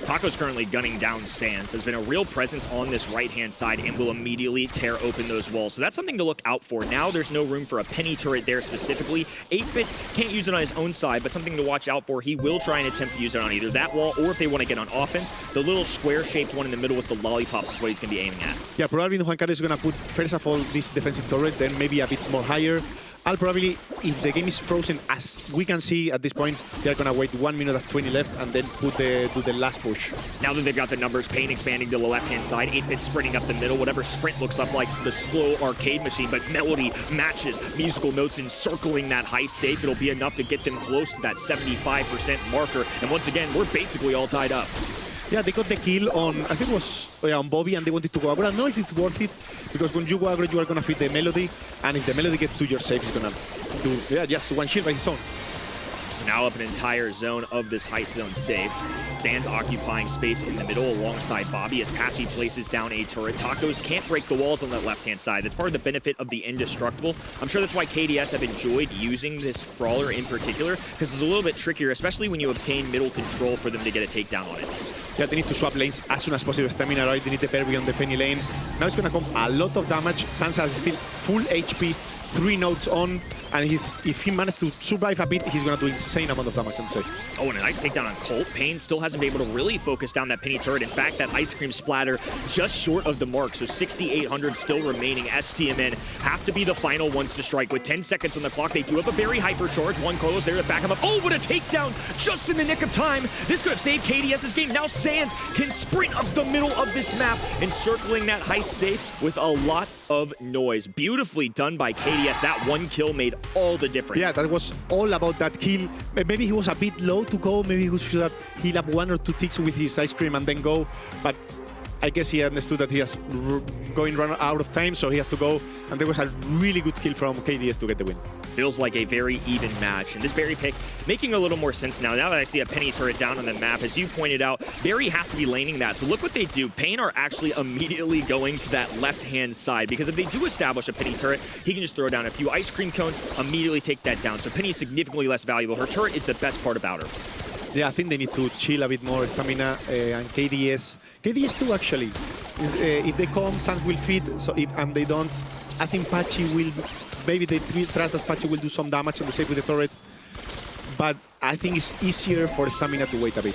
Taco's currently gunning down Sans, has been a real presence on this right-hand side and will immediately tear open those walls. So that's something to look out for. Now there's no room for a Penny turret there specifically. 8-Bit can't use it on his own side, but something to watch out for. He will try and attempt to use it on either that wall, or if they want to get on offense, the little square-shaped one in the middle with the lollipops is what he's going to be aiming at. Yeah, probably Juan Carlos is going to put, first of all, this defensive turret, then maybe a bit more higher. I'll probably, if the game is frozen, as we can see at this point, they're gonna wait 1 minute and 20 left and then do the last push. Now that they've got the numbers, Pain expanding to the left-hand side, 8-bit sprinting up the middle, whatever sprint looks up like the slow arcade machine, but Melody matches musical notes encircling that high safe. It'll be enough to get them close to that 75% marker. And once again, we're basically all tied up. Yeah, they got the kill on, I think it was on Bobby, and they wanted to go aggro. I don't know if it's worth it, because when you go aggro, you are going to feed the Melody, and if the Melody gets to your safe, it's going to do, just one shield by his own. Now up an entire zone of this height zone safe. Sands occupying space in the middle alongside Bobby as Patchy places down a turret. Tacos can't break the walls on that left-hand side. That's part of the benefit of the Indestructible. I'm sure that's why KDS have enjoyed using this brawler in particular, because it's a little bit trickier, especially when you obtain middle control for them to get a takedown on it. Yeah, they need to swap lanes as soon as possible. Stamina, right? They need the Berry on the Penny lane. Now it's going to come a lot of damage. Sansa is still full HP, 3 nodes on, and if he manages to survive a bit, he's going to do insane amount of damage on the safe. Oh, and a nice takedown on Colt. Pain still hasn't been able to really focus down that Penny turret. In fact, that ice cream splatter just short of the mark, so 6,800 still remaining. STMN have to be the final ones to strike. With 10 seconds on the clock, they do have a very hypercharge. One Carlos there to back him up. Oh, what a takedown just in the nick of time. This could have saved KDS's game. Now Sands can sprint up the middle of this map, encircling that heist safe with a lot of noise. Beautifully done by KDS. That one kill made all the difference. Yeah, that was all about that kill. Maybe he was a bit low to go. Maybe he should have healed up 1 or 2 ticks with his ice cream and then go. But I guess he understood that he was run out of time, so he had to go. And there was a really good kill from KDS to get the win. Feels like a very even match. And this Barry pick making a little more sense now. Now that I see a Penny turret down on the map, as you pointed out, Barry has to be laning that. So look what they do. Pain are actually immediately going to that left-hand side, because if they do establish a Penny turret, he can just throw down a few ice cream cones, immediately take that down. So Penny is significantly less valuable. Her turret is the best part about her. Yeah, I think they need to chill a bit more. Stamina and KDS. KDS too, actually. If they come, Sans will feed, and they don't. I think Patchy will, maybe they trust that Patchy will do some damage on the safe with the turret. But I think it's easier for Stamina to wait a bit.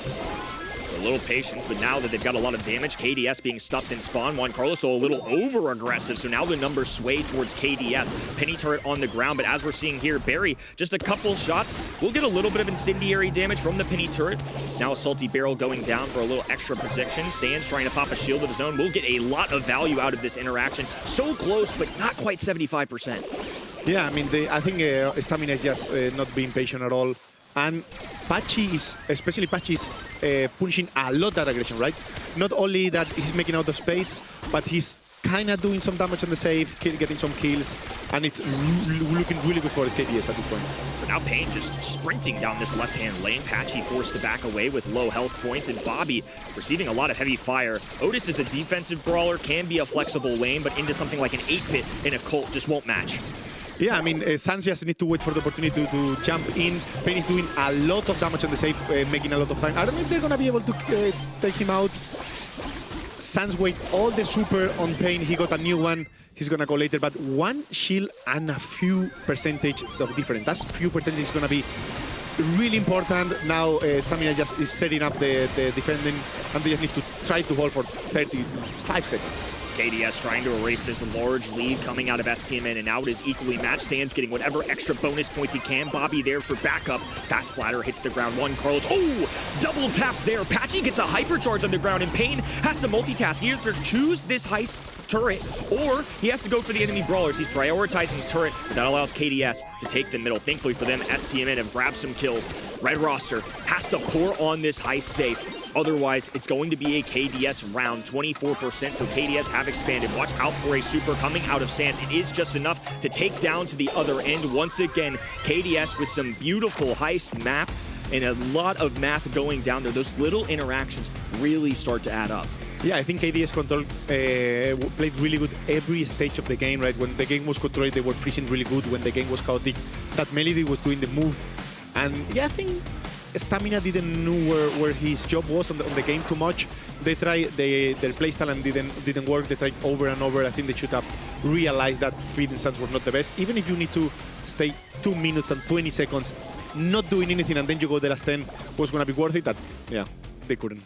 A little patience, but now that they've got a lot of damage, KDS being stuffed in spawn. Juan Carlos, so a little over-aggressive, so now the numbers sway towards KDS. Penny turret on the ground, but as we're seeing here, Barry, just a couple shots. We'll get a little bit of incendiary damage from the Penny turret. Now a Salty Barrel going down for a little extra protection. Sands trying to pop a shield of his own. We'll get a lot of value out of this interaction. So close, but not quite 75%. Yeah, I mean, I think Stamina is just not being patient at all. And Patchy is, especially Patchy is punishing a lot that aggression, right? Not only that he's making out of space, but he's kind of doing some damage on the safe, getting some kills, and it's looking really good for the KDS at this point. But now Pain just sprinting down this left-hand lane. Patchy forced to back away with low health points, and Bobby receiving a lot of heavy fire. Otis is a defensive brawler, can be a flexible lane, but into something like an 8-bit in a Colt just won't match. Yeah, I mean, Sans just need to wait for the opportunity to jump in. Pain is doing a lot of damage on the safe, making a lot of time. I don't know if they're going to be able to take him out. Sans wait all the super on Pain. He got a new one. He's going to go later. But 1 shield and a few percentage of difference. That few percentage is going to be really important. Now Stamina just is setting up the defending, and they just need to try to hold for 35 seconds. KDS trying to erase this large lead coming out of STMN, and now it is equally matched. Sands getting whatever extra bonus points he can. Bobby there for backup. Fat splatter hits the ground. One Carlos. Oh, double tapped there. Patchy gets a hypercharge on the ground, and Pain has to multitask. He either choose this heist turret, or he has to go for the enemy brawlers. He's prioritizing turret, but that allows KDS to take the middle. Thankfully for them, STMN have grabbed some kills. Red roster has to pour on this heist safe. Otherwise, it's going to be a KDS round, 24%, so KDS have expanded. Watch out for a super coming out of Sands. It is just enough to take down to the other end. Once again, KDS with some beautiful heist map and a lot of math going down there. Those little interactions really start to add up. Yeah, I think KDS Control played really good every stage of the game, right? When the game was controlled, they were freezing really good. When the game was chaotic, that Melody was doing the move. And yeah, I think Stamina didn't know where his job was on the game too much. They tried, their playstyle and didn't work. They tried over and over. I think they should have realized that feeding Sans was not the best. Even if you need to stay 2 minutes and 20 seconds not doing anything, and then you go the last 10, was going to be worth it. That, yeah, they couldn't.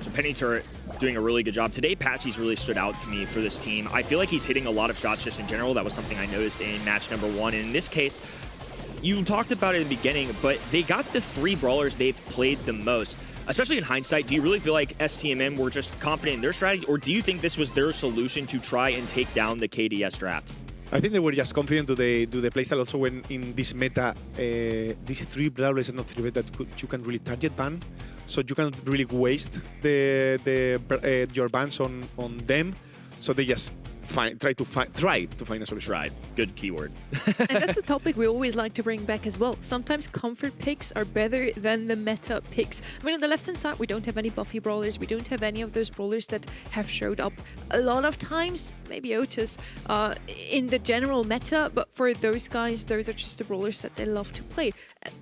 So Penny turret doing a really good job. Today, Patchy's really stood out to me for this team. I feel like he's hitting a lot of shots just in general. That was something I noticed in match number 1. And in this case, you talked about it in the beginning, but they got the 3 brawlers they've played the most. Especially in hindsight, do you really feel like STMN were just confident in their strategy, or do you think this was their solution to try and take down the KDS draft? I think they were just confident to do the playstyle also when in this meta, these 3 brawlers are not 3 that you can really target ban, so you can really waste your bans on them. So they just try to find a solution. Tried. Good keyword. And that's a topic we always like to bring back as well. Sometimes comfort picks are better than the meta picks. I mean, on the left-hand side, we don't have any buffy brawlers. We don't have any of those brawlers that have showed up a lot of times, maybe Otis, in the general meta. But for those guys, those are just the brawlers that they love to play.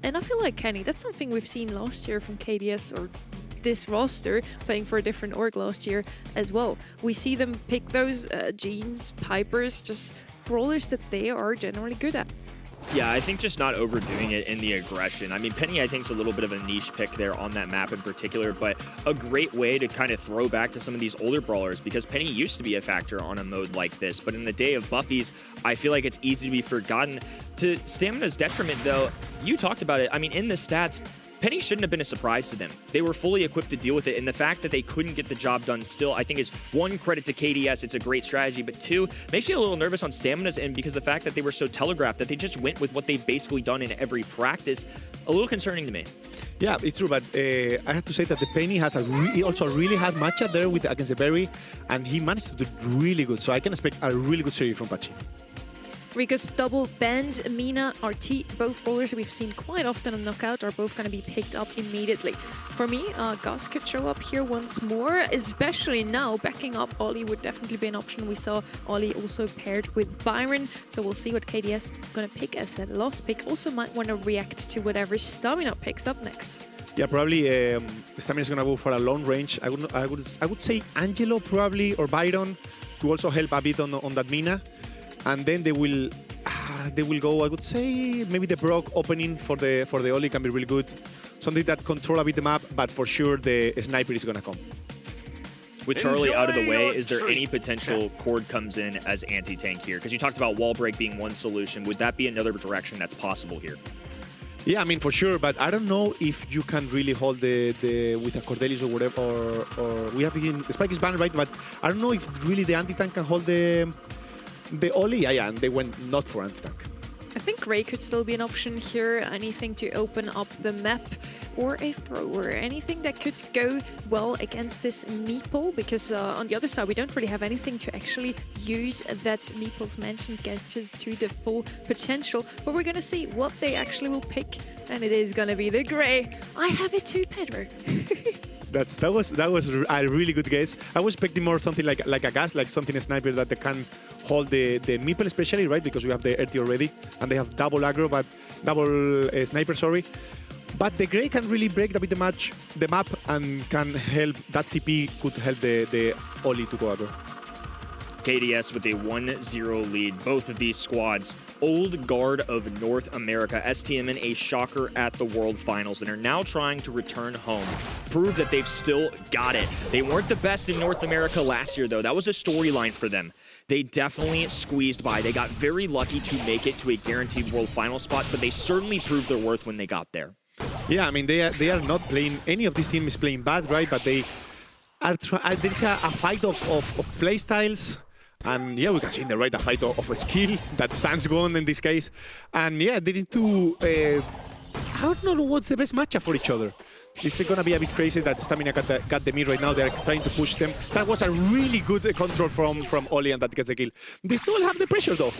And I feel like, Kenny, that's something we've seen last year from KDS, or this roster playing for a different org last year as well. We see them pick those Jeans, Pipers, just brawlers that they are generally good at. Yeah, I think just not overdoing it in the aggression. I mean, Penny, I think, is a little bit of a niche pick there on that map in particular, but a great way to kind of throw back to some of these older brawlers, because Penny used to be a factor on a mode like this, but in the day of buffies, I feel like it's easy to be forgotten. To Stamina's detriment, though, you talked about it. I mean, in the stats, Penny shouldn't have been a surprise to them. They were fully equipped to deal with it, and the fact that they couldn't get the job done still, I think, is 1, credit to KDS. It's a great strategy, but 2, makes me a little nervous on Stamina's end, because the fact that they were so telegraphed, that they just went with what they've basically done in every practice, a little concerning to me. Yeah, it's true, but I have to say that the Penny has also really hard matchup there against the Berry, and he managed to do really good, so I can expect a really good series from Patchy. Rico's double band, Mina, RT, both brawlers we've seen quite often on Knockout are both going to be picked up immediately. For me, Gus could show up here once more, especially now. Backing up Ollie would definitely be an option. We saw Ollie also paired with Byron, so we'll see what KDS going to pick as that last pick. Also might want to react to whatever Stamina picks up next. Yeah, probably Stamina is going to go for a long range. I would say Angelo probably, or Byron, to also help a bit on that Mina. And then they will go, I would say, maybe the Brock opening for the Oli can be really good. Something that control a bit the map, but for sure the sniper is gonna come. With Charlie out of the way, is there any potential Cord comes in as anti-tank here? Because you talked about wall break being one solution. Would that be another direction that's possible here? Yeah, I mean, for sure, but I don't know if you can really hold the with a Cordelius or whatever, or we have Spike is banned, right? But I don't know if really the anti-tank can hold the Oli. Yeah, and they went not for anti-tank. I think Ray could still be an option here. Anything to open up the map, or a thrower. Anything that could go well against this Meeple, because on the other side, we don't really have anything to actually use that Meeple's mentioned gadgets to the full potential. But we're going to see what they actually will pick, and it is going to be the Gray. I have it too, Pedro. That was a really good guess. I was expecting more something like a gas, like something a sniper that they can hold the Meeple especially, right? Because we have the RT already, and they have double aggro, but double sniper, sorry. But the Grey can really break a bit the map, and can help. That TP could help the Oli to go aggro. KDS with a 1-0 lead. Both of these squads, old guard of North America. STMN a shocker at the World Finals and are now trying to return home. Prove that they've still got it. They weren't the best in North America last year, though. That was a storyline for them. They definitely squeezed by. They got very lucky to make it to a guaranteed World Final spot, but they certainly proved their worth when they got there. Yeah, I mean, they are not playing, any of these teams is playing bad, right? But they are there's a fight of play styles. And yeah, we can see in the right a fight of a skill that Sans won in this case. And yeah, they need to, I don't know what's the best matchup for each other. This is going to be a bit crazy that Stamina got the mid right now. They're trying to push them. That was a really good control from Oli, and that gets the kill. They still have the pressure, though.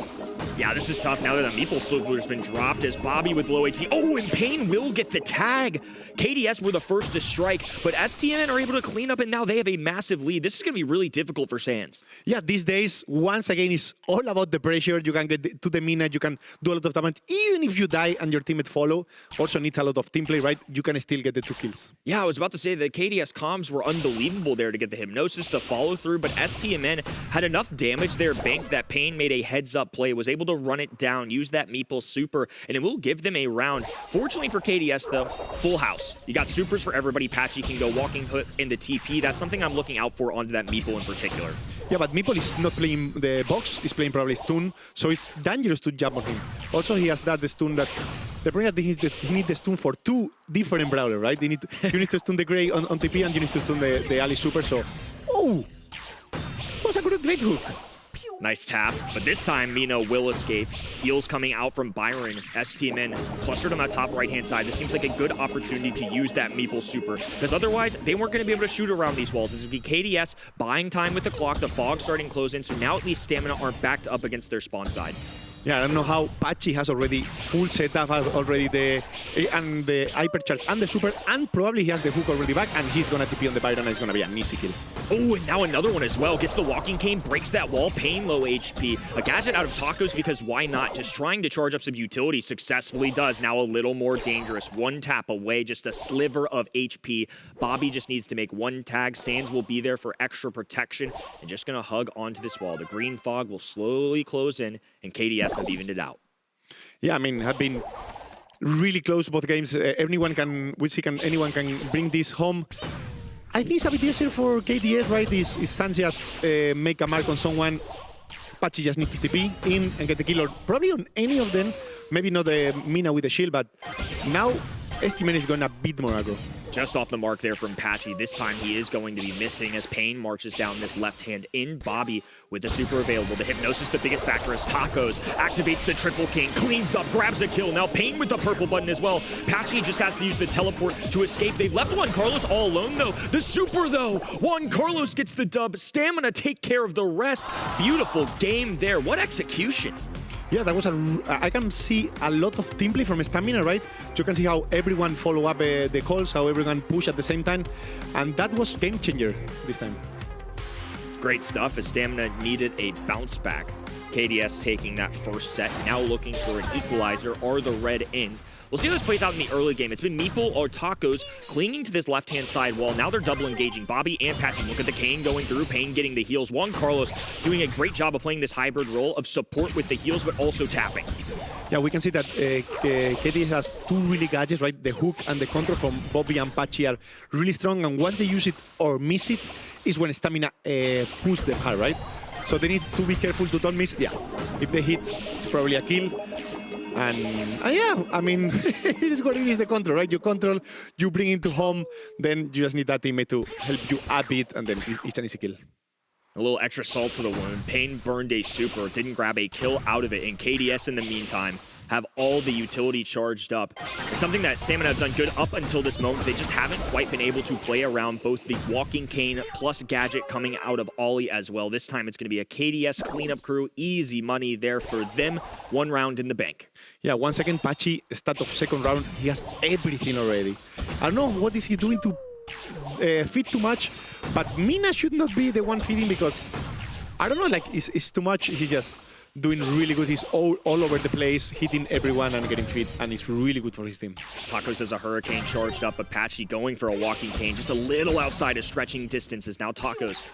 Yeah, this is tough now that a Meeple Silver's been dropped as Bobby with low HP. Oh, and Pain will get the tag. KDS were the first to strike, but STMN are able to clean up, and now they have a massive lead. This is going to be really difficult for Sans. Yeah, these days, once again, it's all about the pressure. You can get to the minute, you can do a lot of damage. Even if you die and your teammate follow, also needs a lot of team play, right? You can still get the 2 kills. Yeah, I was about to say the KDS comms were unbelievable there to get the Hypnosis, the follow-through, but STMN had enough damage there banked that Pain made a heads-up play, was able to run it down, use that Meeple super, and it will give them a round. Fortunately for KDS, though, full house. You got supers for everybody. Patchy can go walking hook in the TP. That's something I'm looking out for onto that Meeple in particular. Yeah, but Meeple is not playing the box, he's playing probably stun, so it's dangerous to jump on him. Also, he has the stun that... The problem is that he needs the stun for two different brawlers, right? You need to stun the Grey on TP and you need to stun the Ali super, so... Oh! That was a great hook. Nice tap, but this time Mino will escape. Heals coming out from Byron. STMN clustered on that top right-hand side. This seems like a good opportunity to use that Meeple super, because otherwise they weren't going to be able to shoot around these walls. This would be KDS buying time with the clock, the fog starting to close in, so now at least Stamina aren't backed up against their spawn side. Yeah, I don't know how Patchy has already full setup, has already the hypercharge and the super, and probably he has the hook already back, and he's gonna TP on the Byron, and it's gonna be an easy kill. Oh, and now another one as well. Gets the walking cane, breaks that wall, Pain low HP. A gadget out of Tacos because why not? Just trying to charge up some utility, successfully does. Now a little more dangerous. One tap away, just a sliver of HP. Bobby just needs to make one tag. Sands will be there for extra protection and just gonna hug onto this wall. The green fog will slowly close in, and KDS have evened it out. Yeah, I mean, have been really close both games. Anyone can bring this home. I think it's a bit easier for KDS, right? Is Sans just make a mark on someone. Patchy just need to TP in and get the kill, or probably on any of them. Maybe not the Mina with the shield, but now STMN is gonna beat more aggro. Just off the mark there from Patchy. This time he is going to be missing as Pain marches down this left hand in. Bobby with the super available. The Hypnosis, the biggest factor as Tacos activates the triple king, cleans up, grabs a kill. Now Pain with the purple button as well. Patchy just has to use the teleport to escape. They've left Juan Carlos all alone though. The super though. Juan Carlos gets the dub. Stamina take care of the rest. Beautiful game there. What execution. Yeah, that was I can see a lot of team play from Stamina, right? You can see how everyone follow up the calls, how everyone push at the same time, and that was game changer this time. Great stuff as Stamina needed a bounce back. KDS taking that first set, now looking for an equalizer or the red in. We'll see how this plays out in the early game. It's been Meeple or Tacos clinging to this left-hand side wall. Now they're double engaging. Bobby and Patchy. Look at the cane going through. Pain getting the heals. Juan Carlos doing a great job of playing this hybrid role of support with the heals, but also tapping. Yeah, we can see that KDS has two really gadgets, right? The hook and the control from Bobby and Patchy are really strong, and once they use it or miss it, is when Stamina push them hard, right? So they need to be careful to don't miss. Yeah, if they hit, it's probably a kill. And yeah, I mean, it is what it is, the control, right? You control, you bring it to home, then you just need that teammate to help you a bit, and then it's an easy kill. A little extra salt to the wound. Pain burned a super, didn't grab a kill out of it, and KDS in the meantime have all the utility charged up. It's something that Stamina have done good up until this moment. They just haven't quite been able to play around both the walking cane plus gadget coming out of Ollie as well. This time it's going to be a KDS cleanup crew. Easy money there for them. One round in the bank. Yeah, 1 second, Patchy, start of second round. He has everything already. I don't know what is he doing to feed too much, but Mina should not be the one feeding because, I don't know, like, it's too much. He's just doing really good. He's all over the place, hitting everyone and getting fit, and it's really good for his team. Tacos has a Hurricane charged up, but Patchy going for a walking cane, just a little outside of stretching distances. Now Tacos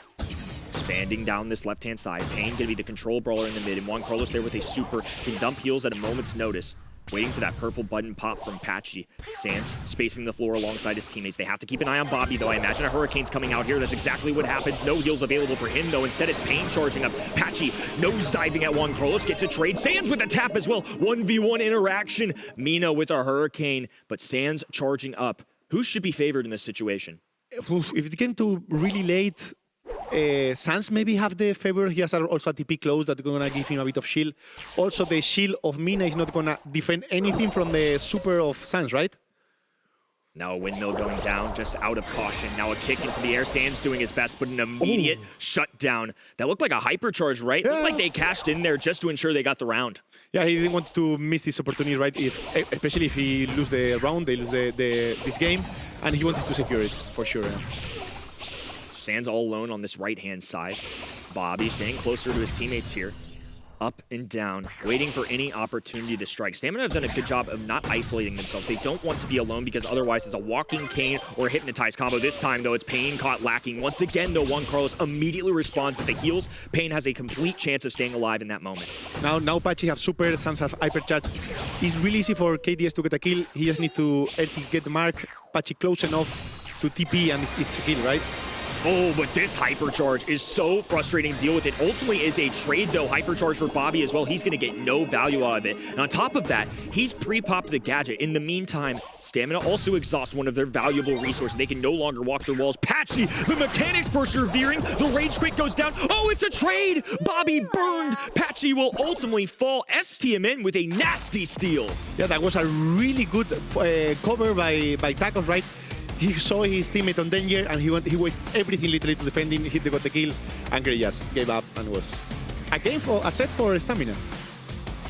expanding down this left-hand side. Pain gonna be the control brawler in the mid, and Juan Carlos there with a super, can dump heals at a moment's notice. Waiting for that purple button pop from Patchy. Sands spacing the floor alongside his teammates. They have to keep an eye on Bobby, though. I imagine a Hurricane's coming out here. That's exactly what happens. No heals available for him, though. Instead, it's Pain charging up. Patchy nose diving at Juan Carlos. Gets a trade. Sands with a tap as well. 1v1 interaction. Mina with a Hurricane, but Sands charging up. Who should be favored in this situation? If it came to really late, Sans maybe have the favor. He has also a TP close that's gonna give him a bit of shield. Also, the shield of Mina is not gonna defend anything from the super of Sans, right? Now a windmill going down, just out of caution. Now a kick into the air. Sands doing his best, but an immediate shutdown. That looked like a hypercharge, right? Yeah. Looked like they cashed in there just to ensure they got the round. Yeah, he didn't want to miss this opportunity, right? Especially if he lose the round, they lose this game, and he wanted to secure it for sure. Yeah. Sands all alone on this right-hand side. Bobby staying closer to his teammates here. up and down, waiting for any opportunity to strike. Stamina have done a good job of not isolating themselves. They don't want to be alone because otherwise it's a walking cane or hypnotize combo. This time, though, it's Pain caught lacking. Once again, though, Juan Carlos immediately responds with the heals. Pain has a complete chance of staying alive in that moment. Now Pachi have super, Sans have hypercharge. It's really easy for KDS to get a kill. He just need to get the mark, Pachi close enough to TP, and it's a kill, right? Oh, but this hypercharge is so frustrating to deal with. It ultimately is a trade, though. Hypercharge for Bobby as well. He's going to get no value out of it. And on top of that, he's pre-popped the gadget. In the meantime, Stamina also exhausts one of their valuable resources. They can no longer walk through walls. Patchy, the mechanics persevering. The rage quit goes down. Oh, it's a trade! Bobby burned. Patchy will ultimately fall. STMN with a nasty steal. Yeah, that was a really good cover by Tacos, right? He saw his teammate on danger, and he wasted everything literally to defend him. He got the kill, and Gray just gave up, and was a set for Stamina.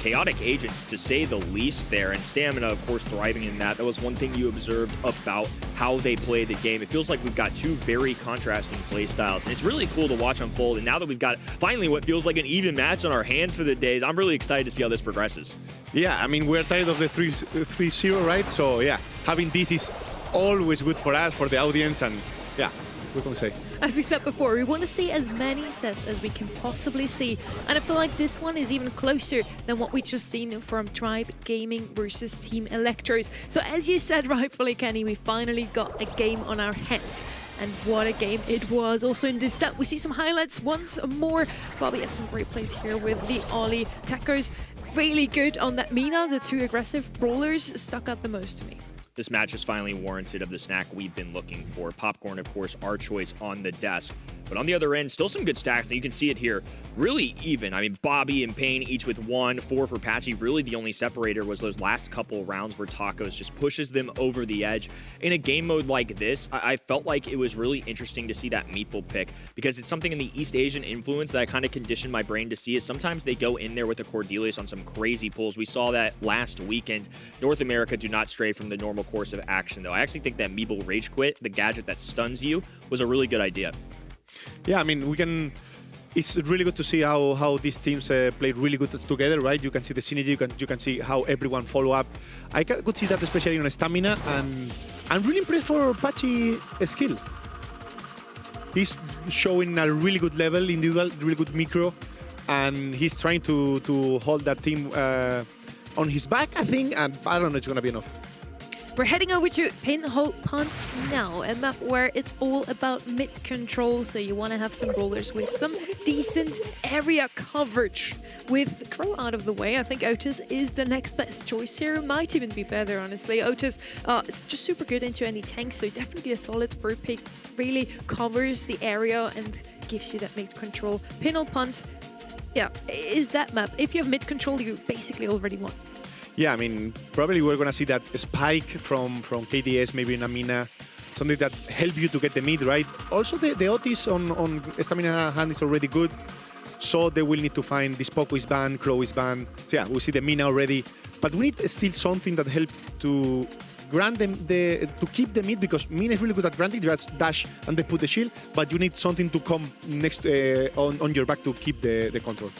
Chaotic agents, to say the least there, and Stamina, of course, thriving in that. That was one thing you observed about how they play the game. It feels like we've got two very contrasting play styles, and it's really cool to watch unfold. And now that we've got finally what feels like an even match on our hands for the days, I'm really excited to see how this progresses. Yeah, I mean, we're tired of the 3-0, right? So, yeah, having this is always good for us, for the audience, and yeah, what can we say? As we said before, we want to see as many sets as we can possibly see, and I feel like this one is even closer than what we just seen from Tribe Gaming versus Team Electros. So as you said rightfully, Kenny, we finally got a game on our hands. And what a game it was. Also in this set, we see some highlights once more. Bobby had some great plays here with the Ollie. Tacos really good on that Mina. The two aggressive brawlers stuck out the most to me. This match is finally warranted of the snack we've been looking for. Popcorn, of course, our choice on the desk. But on the other end, still some good stacks, and you can see it here. Really even. I mean, Bobby and Pain each with 1, 4 for Patchy. Really the only separator was those last couple rounds where Tacos just pushes them over the edge. In a game mode like this, I felt like it was really interesting to see that Meeple pick, because it's something in the East Asian influence that I kind of conditioned my brain to see, is sometimes they go in there with a Cordelius on some crazy pulls. We saw that last weekend. North America do not stray from the normal course of action, though. I actually think that Meeple Rage Quit, the gadget that stuns you, was a really good idea. Yeah, I mean, it's really good to see how these teams played really good together, right? You can see the synergy, you can see how everyone follow up. I could see that especially on Stamina, and I'm really impressed for Pachi skill. He's showing a really good level, individual, really good micro, and he's trying to hold that team on his back, I think, and I don't know if it's going to be enough. We're heading over to Pinhole Punt now, a map where it's all about mid control, so you want to have some brawlers with some decent area coverage. With Crow out of the way, I think Otis is the next best choice here. Might even be better, honestly. Otis is just super good into any tank, so definitely a solid third pick. Really covers the area and gives you that mid control. Pinhole Punt, yeah, is that map. If you have mid control, you basically already won. Yeah, I mean, probably we're going to see that spike from KDS, maybe in Amina, something that help you to get the mid, right? Also, the Otis on Stamina hand is already good, so they will need to find this Poco is banned, Crow is banned. So yeah, we see the Mina already, but we need still something that help to grant them to keep the mid, because Mina is really good at granting, just dash and they put the shield, but you need something to come next on your back to keep the control.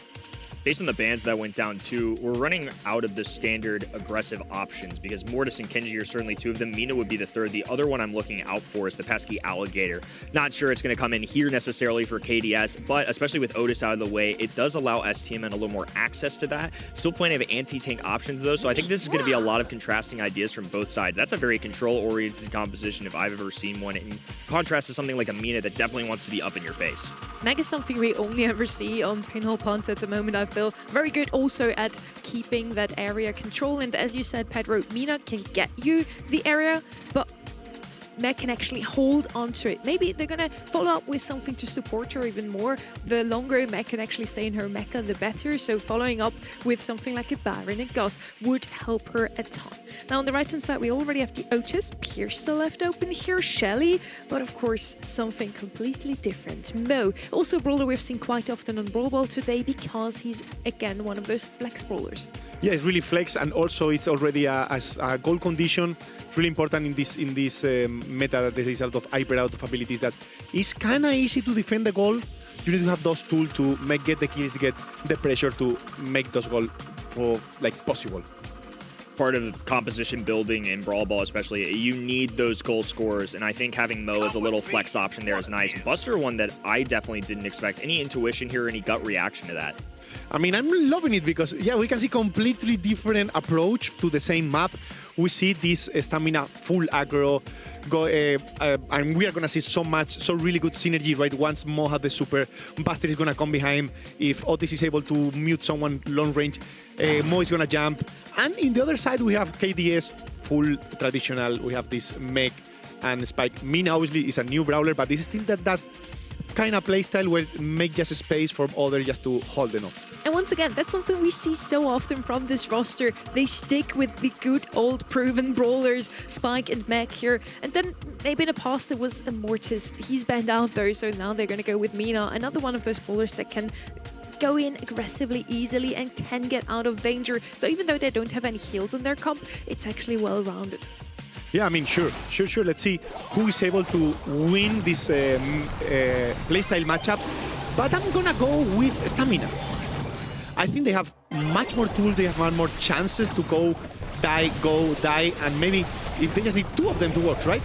Based on the bans that went down too, we're running out of the standard aggressive options, because Mortis and Kenji are certainly two of them. Mina would be the third. The other one I'm looking out for is the pesky Alligator. Not sure it's going to come in here necessarily for KDS, but especially with Otis out of the way, it does allow STMN a little more access to that. Still plenty of anti-tank options though, so I think this is going to be a lot of contrasting ideas from both sides. That's a very control-oriented composition if I've ever seen one, in contrast to something like a Mina that definitely wants to be up in your face. Meg is something we only ever see on Pinhole Punt at the moment, I feel. Very good also at keeping that area control, and as you said, Pedro, Mina can get you the area, but Meg can actually hold onto it. Maybe they're going to follow up with something to support her even more. The longer Meg can actually stay in her mecha, the better. So following up with something like a Baron and Gus would help her a ton. Now on the right-hand side, we already have the Otis. Pierce still left open here, Shelly, but of course something completely different. Mo, also a brawler we've seen quite often on Brawl Ball today, because he's again one of those flex brawlers. Yeah, it's really flex, and also it's already a goal condition. It's really important in this meta that there is a lot of hyper out of abilities that it's kind of easy to defend the goal. you need to have those tools to get the kills, get the pressure to make those goals for possible. Part of composition building in Brawl Ball especially, you need those goal scorers, and I think having Mo as a little flex option there is nice. Buster, one that I definitely didn't expect. Any intuition here, any gut reaction to that? I mean, I'm loving it because, yeah, we can see completely different approach to the same map. We see this stamina full aggro, and we are going to see so really good synergy, right? Once Mo has the super, Buster is going to come behind. If Otis is able to mute someone long range, Mo is going to jump. And in the other side, we have KDS, full traditional. We have this Meg and Spike. Min, obviously, is a new brawler, but this is still that kind of playstyle where make just space for others just to hold them up. And once again, that's something we see so often from this roster. They stick with the good old proven brawlers, Spike and Meg here. And then maybe in the past it was Immortus. He's banned out though, so now they're going to go with Mina, another one of those brawlers that can go in aggressively, easily, and can get out of danger. So even though they don't have any heals in their comp, it's actually well-rounded. Yeah, I mean, sure. Let's see who is able to win this playstyle matchup. But I'm gonna go with Stamina. I think they have much more tools, they have more chances to go, die, and maybe if they just need two of them to work, right?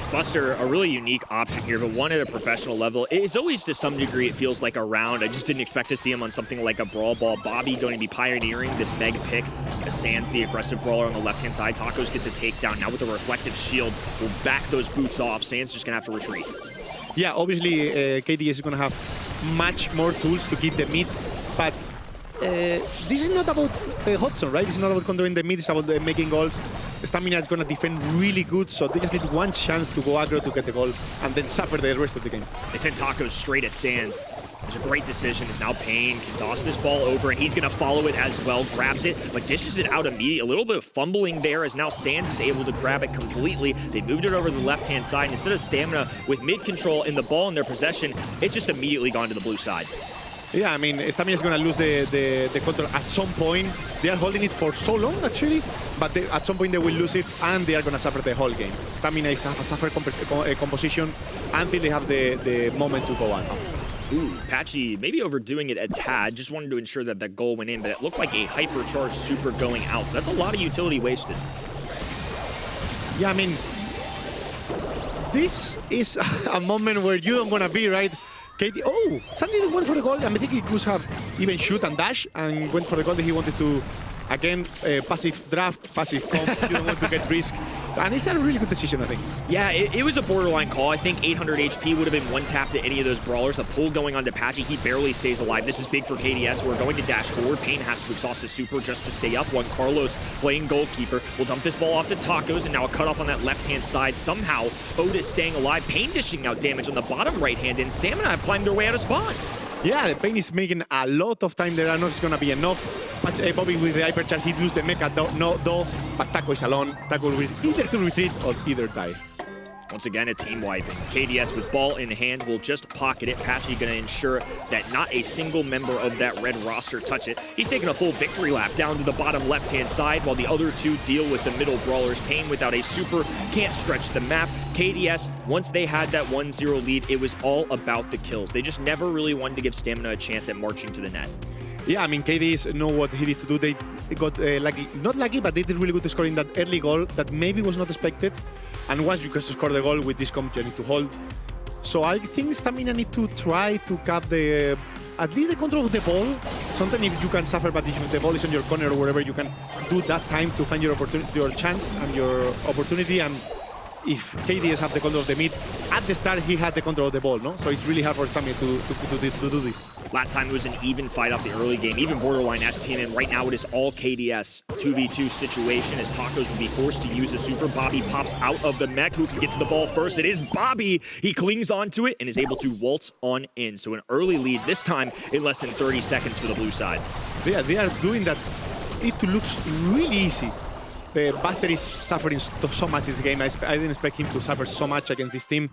Buster, a really unique option here, but one at a professional level. It's always, to some degree, it feels like a round. I just didn't expect to see him on something like a Brawl Ball. Bobby going to be pioneering this Meg pick. Sans, the aggressive brawler on the left-hand side. Tacos gets a takedown. Now with the reflective shield, will back those boots off. Sans just going to have to retreat. Yeah, obviously, KDS is going to have much more tools to keep the mid, but this is not about Hudson, right? This is not about controlling the mid, it's about making goals. Stamina is going to defend really good, so they just need one chance to go aggro to get the goal and then suffer the rest of the game. They sent Tacos straight at Sans. It was a great decision. It's now Payne can toss this ball over, and he's going to follow it as well. Grabs it, but dishes it out immediately. A little bit of fumbling there as now Sans is able to grab it completely. They moved it over to the left-hand side. And instead of Stamina with mid-control and the ball in their possession, it's just immediately gone to the blue side. Yeah, I mean, Stamina is going to lose the control at some point. They are holding it for so long, actually, but at some point they will lose it, and they are going to suffer the whole game. Stamina is a suffer composition until they have the moment to go on. Ooh, Patchy maybe overdoing it a tad. Just wanted to ensure that that goal went in, but it looked like a hypercharged super going out. So that's a lot of utility wasted. Yeah, I mean, this is a moment where you don't want to be, right? KD, oh, Sandy went for the goal. I think he could have even shoot and dash and went for the goal that he wanted to. Again, passive draft, passive comp. You don't want to get risk. And it's a really good decision, I think. Yeah, it was a borderline call. I think 800 HP would have been one tap to any of those brawlers. The pull going on to Patchy, he barely stays alive. This is big for KDS. We're going to dash forward. Payne has to exhaust his super just to stay up. One Carlos playing goalkeeper will dump this ball off to Tacos, and now a cutoff on that left-hand side. Somehow, Otis staying alive. Payne dishing out damage on the bottom right-hand, and Stamina have climbed their way out of spawn. Yeah, Payne is making a lot of time there. I know it's going to be enough. But Bobby with the hypercharge, he lose the mecha, but Taco is alone. Taco will either to retreat or either die. Once again, a team wiping. KDS with ball in hand will just pocket it. Patchy going to ensure that not a single member of that red roster touch it. He's taking a full victory lap down to the bottom left-hand side while the other two deal with the middle brawlers. Payne without a super can't stretch the map. KDS, once they had that 1-0 lead, it was all about the kills. They just never really wanted to give Stamina a chance at marching to the net. Yeah, I mean, KDS know what he needed to do. They got lucky, not lucky, but they did really good to scoring that early goal that maybe was not expected. And once you can score the goal with this comp, you need to hold. So I think Stamina need to try to cap at least the control of the ball. Sometimes if you can suffer, but if the ball is on your corner or wherever, you can do that time to find your chance and your opportunity. And if KDS have the control of the mid, at the start he had the control of the ball, no? So it's really hard for Stamina to do this. Last time it was an even fight off the early game, even borderline STMN. Right now it is all KDS. 2v2 situation as Tacos will be forced to use a super. Bobby pops out of the mech. Who can get to the ball first? It is Bobby. He clings onto it and is able to waltz on in. So an early lead, this time in less than 30 seconds for the blue side. Yeah, they are doing that. It looks really easy. Buster is suffering so much in this game. I didn't expect him to suffer so much against this team.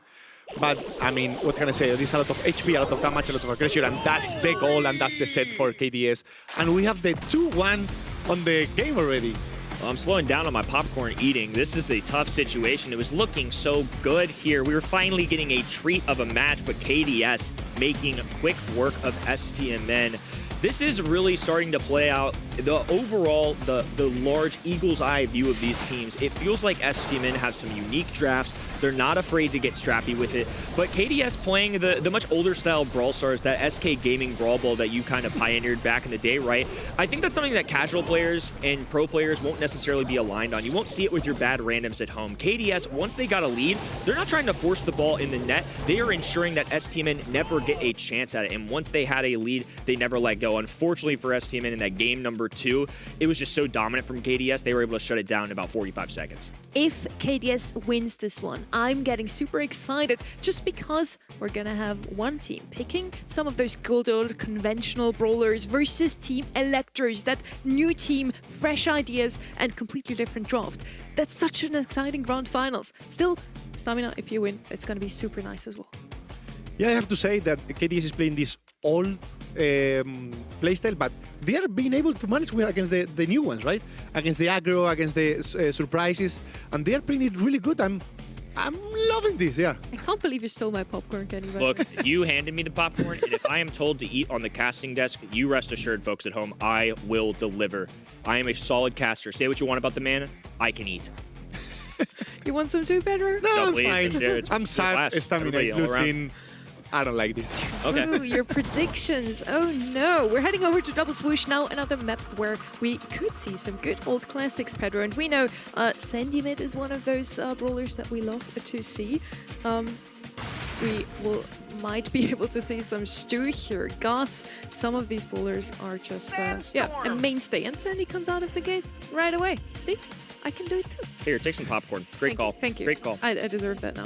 But, I mean, what can I say? There's a lot of HP, a lot of damage, a lot of aggression, and that's the goal, and that's the set for KDS. And we have the 2-1 on the game already. Well, I'm slowing down on my popcorn eating. This is a tough situation. It was looking so good here. We were finally getting a treat of a match, but KDS making quick work of STMN. This is really starting to play out the overall, the large eagle's eye view of these teams. It feels like STMN have some unique drafts. They're not afraid to get strappy with it. But KDS playing the much older style Brawl Stars, that SK Gaming Brawl Ball that you kind of pioneered back in the day, right? I think that's something that casual players and pro players won't necessarily be aligned on. You won't see it with your bad randoms at home. KDS, once they got a lead, they're not trying to force the ball in the net. They are ensuring that STMN never get a chance at it. And once they had a lead, they never let go. Unfortunately for STMN in that game number 2, it was just so dominant from KDS, they were able to shut it down in about 45 seconds. If KDS wins this one, I'm getting super excited just because we're gonna have one team picking some of those good old conventional brawlers versus Team Electros, that new team, fresh ideas, and completely different draft. That's such an exciting grand finals. Still, Stamina, if you win, it's gonna be super nice as well. Yeah, I have to say that KDS is playing this old playstyle, but they are being able to manage with against the new ones, right? Against the aggro, against the surprises, and they are playing it really good. I'm loving this, yeah. I can't believe you stole my popcorn, Kenny. Look, you handed me the popcorn, and if I am told to eat on the casting desk, you rest assured, folks at home, I will deliver. I am a solid caster. Say what you want about the man, I can eat. You want some too, Pedro? No, I'm please, fine. share it. I'm sad. Class. Stamina is Everybody all around. losing. I don't like this. Okay. Ooh, your predictions. Oh no. We're heading over to Double Swoosh now, another map where we could see some good old classics, Pedro. And we know Sandymid is one of those brawlers that we love to see. Might be able to see some Stu here. Gus, some of these brawlers are just a mainstay. And Sandy comes out of the gate right away. Steve, I can do it too. Here, take some popcorn. Great call. Thank you. Great call. I deserve that now.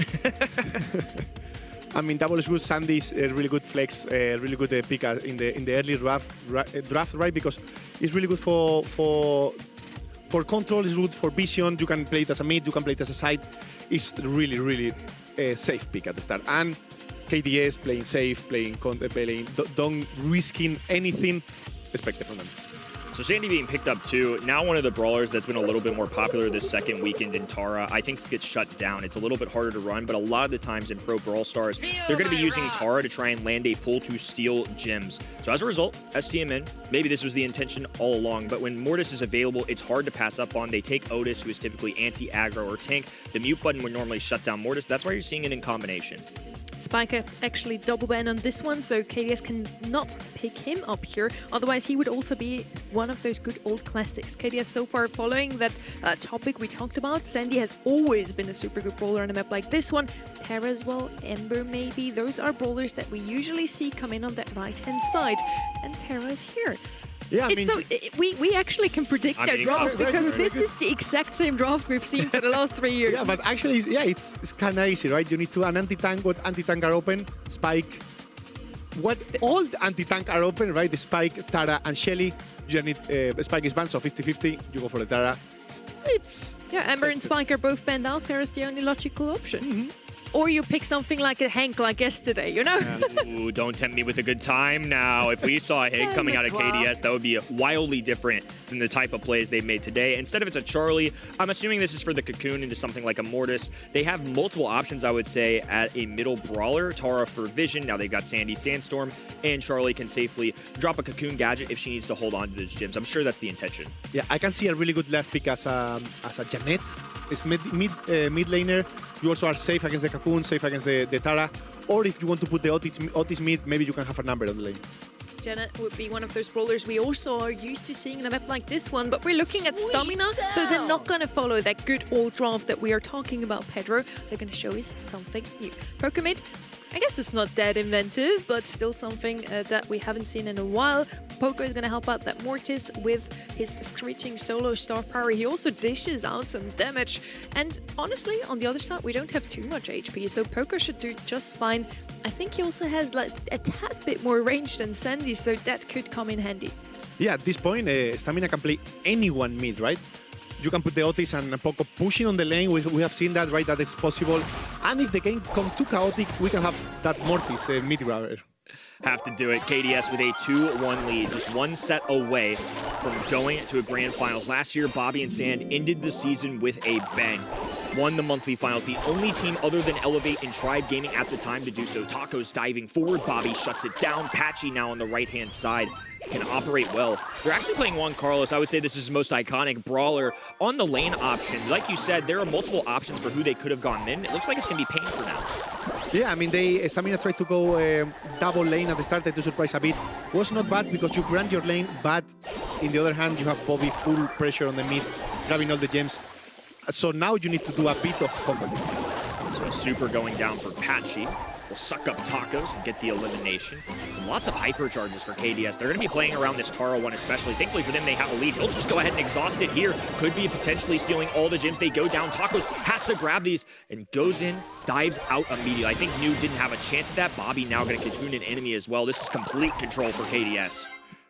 I mean, Double Swoosh Sandy's a really good flex, really good pick in the early draft, right? Because it's really good for control, it's good for vision. You can play it as a mid, you can play it as a side. It's really safe pick at the start. And KDS playing safe, don't risking anything expected from them. So Sandy being picked up too, now one of the brawlers that's been a little bit more popular this second weekend in Tara, I think gets shut down. It's a little bit harder to run, but a lot of the times in Pro Brawl Stars, they're going to be using Tara to try and land a pull to steal gems. So as a result, STMN, maybe this was the intention all along, but when Mortis is available, it's hard to pass up on. They take Otis, who is typically anti-aggro or tank. The mute button would normally shut down Mortis. That's why you're seeing it in combination. Spiker actually double ban on this one, so KDS can not pick him up here. Otherwise, he would also be one of those good old classics. KDS so far following that topic we talked about. Sandy has always been a super good brawler on a map like this one. Terra as well, Ember maybe. Those are brawlers that we usually see come in on that right-hand side. And Terra is here. Yeah, I mean, we actually can predict their draft because this is the exact same draft we've seen for the last 3 years. Yeah, but actually, it's kind of easy, right? You need to an anti-tank. What anti-tank are open? Spike. What all the anti-tank are open, right? The Spike, Tara, and Shelly. You need Spike is banned, so 50-50. You go for the Tara. It's Ember and Spike are both banned out. Tara's the only logical option. Or you pick something like a Hank like yesterday, you know? Yeah. Ooh, don't tempt me with a good time now. If we saw a Hank coming out of KDS, that would be wildly different than the type of plays they've made today. Instead of it's a Charlie, I'm assuming this is for the Cocoon into something like a Mortis. They have multiple options, I would say, at a middle brawler. Tara for Vision, now they've got Sandy Sandstorm, and Charlie can safely drop a Cocoon gadget if she needs to hold on to those gems. I'm sure that's the intention. Yeah, I can see a really good last pick as a Janet. It's mid laner. You also are safe against the Cocoon, safe against the Tara. Or if you want to put the Otis mid, maybe you can have a number on the lane. Janet would be one of those brawlers we also are used to seeing in a map like this one, but we're looking at Stamina, so they're not going to follow that good old draft that we are talking about, Pedro. They're going to show us something new. Procomid, I guess it's not that inventive, but still something that we haven't seen in a while. Poco is going to help out that Mortis with his screeching solo star power. He also dishes out some damage. And honestly, on the other side, we don't have too much HP, so Poco should do just fine. I think he also has like a tad bit more range than Sandy, so that could come in handy. Yeah, at this point, Stamina can play anyone mid, right? You can put the Otis and Poco pushing on the lane. We have seen that, right? That is possible. And if the game comes too chaotic, we can have that Mortis mid grabber. Have to do it. KDS with a 2-1 lead, just one set away from going to a grand finals. Last year, Bobby and Sand ended the season with a bang. Won the monthly finals, the only team other than Elevate and Tribe Gaming at the time to do so. Taco's diving forward, Bobby shuts it down. Patchy now on the right-hand side can operate well. They're actually playing Juan Carlos. I would say this is the most iconic brawler on the lane option. Like you said, there are multiple options for who they could have gone in. It looks like it's going to be Pain for now. Yeah, I mean, Stamina tried to go double lane at the start to surprise a bit. Was not bad because you grant your lane, but in the other hand, you have Bobby full pressure on the mid, grabbing all the gems. So now you need to do a bit of combat. So a super going down for Patchy. Will suck up Tacos and get the elimination. And lots of hypercharges for KDS. They're going to be playing around this Tara one especially. Thankfully for them, they have a lead. He'll just go ahead and exhaust it here. Could be potentially stealing all the gems. They go down. Tacos has to grab these and goes in, dives out immediately. I think New didn't have a chance at that. Bobby now going to cocoon an enemy as well. This is complete control for KDS.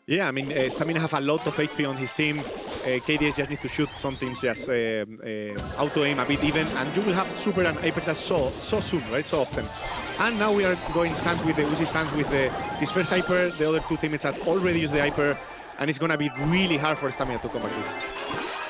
Yeah, I mean, Stamina have a lot of HP on his team. KDS just need to shoot some teams just auto-aim a bit even, and you will have Super and Hyper so soon, right? So often. And now we are going Sans with the Uzi Sans with his first Hyper. The other two teammates have already used the Hyper, and it's going to be really hard for Stamina to combat this.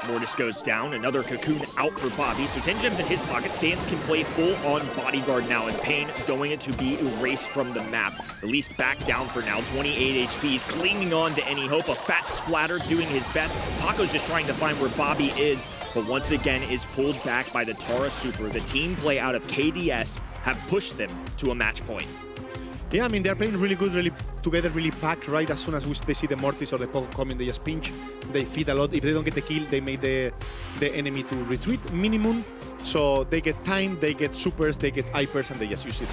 Mortis goes down, another cocoon out for Bobby. So 10 gems in his pocket. Sands can play full-on bodyguard now, and Pain going to be erased from the map. At least back down for now. 28 HP. He's clinging on to any hope. A fat splatter doing his best. Taco's just trying to find where Bobby is, but once again is pulled back by the Tara Super. The team play out of KDS have pushed them to a match point. Yeah, I mean, they're playing really good, really together, really packed. Right as soon as they see the Mortis or the Poke coming, they just pinch. They feed a lot. If they don't get the kill, they make the enemy to retreat minimum. So they get time, they get supers, they get hypers, and they just use it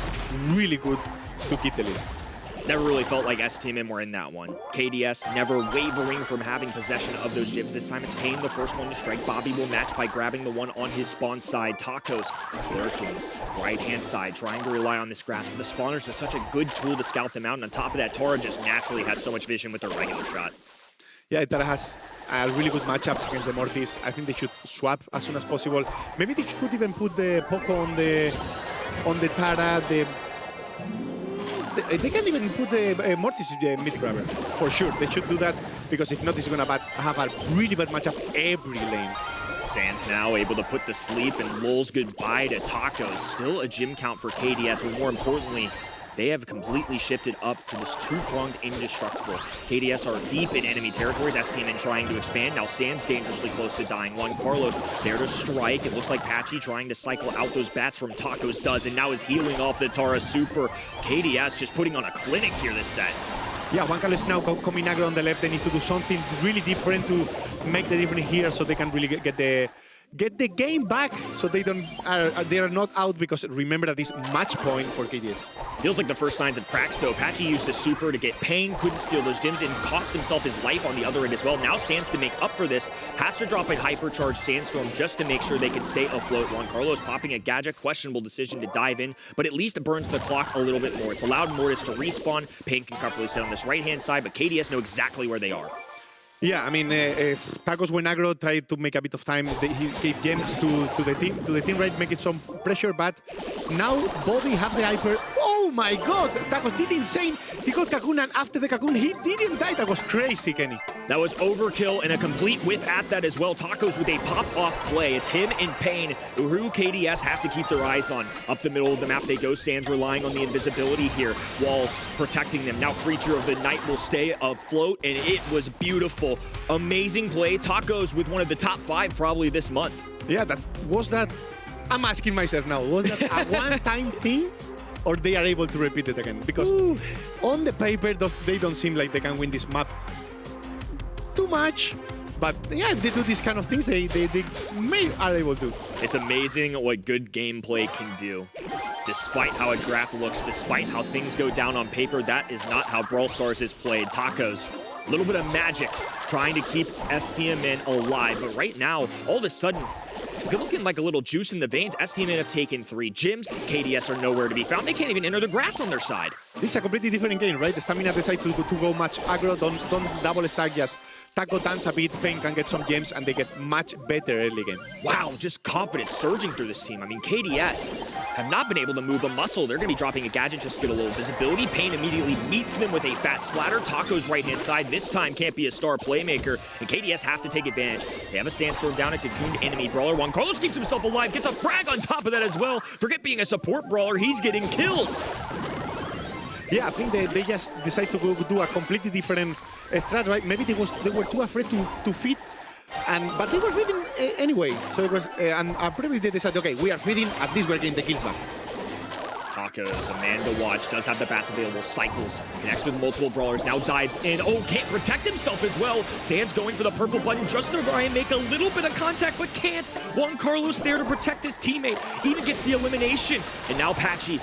really good to keep the lead. Never really felt like STMN were in that one. KDS never wavering from having possession of those gems. This time it's Pain, the first one to strike. Bobby will match by grabbing the one on his spawn side. Tacos lurking right-hand side, trying to rely on this grasp. But the spawners are such a good tool to scout them out. And on top of that, Tara just naturally has so much vision with her regular shot. Yeah, Tara has really good matchups against the Mortis. I think they should swap as soon as possible. Maybe they could even put the Poco on the Tara. They can't even put the Mortis mid grabber. For sure, they should do that, because if not, it's going to have a really bad matchup every lane. Sands now able to put to sleep and lulls goodbye to Tacos. Still a gym count for KDS, but more importantly, they have completely shifted up to this two-pronged indestructible. KDS are deep in enemy territories. STMN trying to expand. Now Sands dangerously close to dying. Juan Carlos there to strike. It looks like Patchy trying to cycle out those bats from Tacos does, and now is healing off the Tara Super. KDS just putting on a clinic here this set. Yeah, Juan Carlos now coming aggro on the left. They need to do something really different to make the difference here, so they can really get the game back, so they are not out, because remember that this match point for KDS. Feels like the first signs of cracks though. Patchy used a super to get Pain, couldn't steal those gems, and cost himself his life on the other end as well. Now Sands, to make up for this, has to drop a hypercharged Sandstorm just to make sure they can stay afloat. Juan Carlos popping a gadget, questionable decision to dive in, but at least it burns the clock a little bit more. It's allowed Mortis to respawn. Pain can comfortably sit on this right-hand side, but KDS know exactly where they are. Yeah, I mean, Tacos when aggro tried to make a bit of time. He gave gems to the team, right, making some pressure. But now Bobby have the hyper. Oh my God, Tacos did insane. He got Cocoon, and after the Cocoon, he didn't die. That was crazy, Kenny. That was overkill and a complete whiff at that as well. Tacos with a pop-off play. It's him and Pain, who KDS have to keep their eyes on. Up the middle of the map they go. Sands relying on the invisibility here. Walls protecting them. Now Creature of the Night will stay afloat, and it was beautiful. Amazing play. Tacos with one of the top 5 probably this month. Yeah, I'm asking myself now, was that a one-time thing, or they are able to repeat it again? Because on the paper, they don't seem like they can win this map too much. But yeah, if they do these kind of things, they are able to. It's amazing what good gameplay can do. Despite how a draft looks, despite how things go down on paper, that is not how Brawl Stars is played. Tacos, a little bit of magic, trying to keep STMN alive. But right now, all of a sudden, it's looking like a little juice in the veins. STMN have taken 3 gyms. KDS are nowhere to be found. They can't even enter the grass on their side. This is a completely different game, right? The Stamina decide to go much aggro, don't double stack, just Taco dance a bit, Pain can get some gems, and they get much better early game. Wow, just confidence surging through this team. I mean, KDS have not been able to move a muscle. They're going to be dropping a gadget just to get a little visibility. Pain immediately meets them with a fat splatter. Taco's right-hand side this time can't be a star playmaker, and KDS have to take advantage. They have a sandstorm down at Cocooned enemy brawler. Juan Carlos keeps himself alive, gets a frag on top of that as well. Forget being a support brawler, he's getting kills. Yeah, I think they just decided to go do a completely different strat, right? Maybe they were too afraid to feed, but they were feeding anyway. So it was, and probably they decided, okay, we are feeding, at least we're getting the kills back. Taco's a man to watch, does have the bats available, cycles, connects with multiple brawlers, now dives in. Oh, can't protect himself as well. Sands going for the purple button just to try and make a little bit of contact, but can't. Juan Carlos there to protect his teammate, even gets the elimination. And now Patchy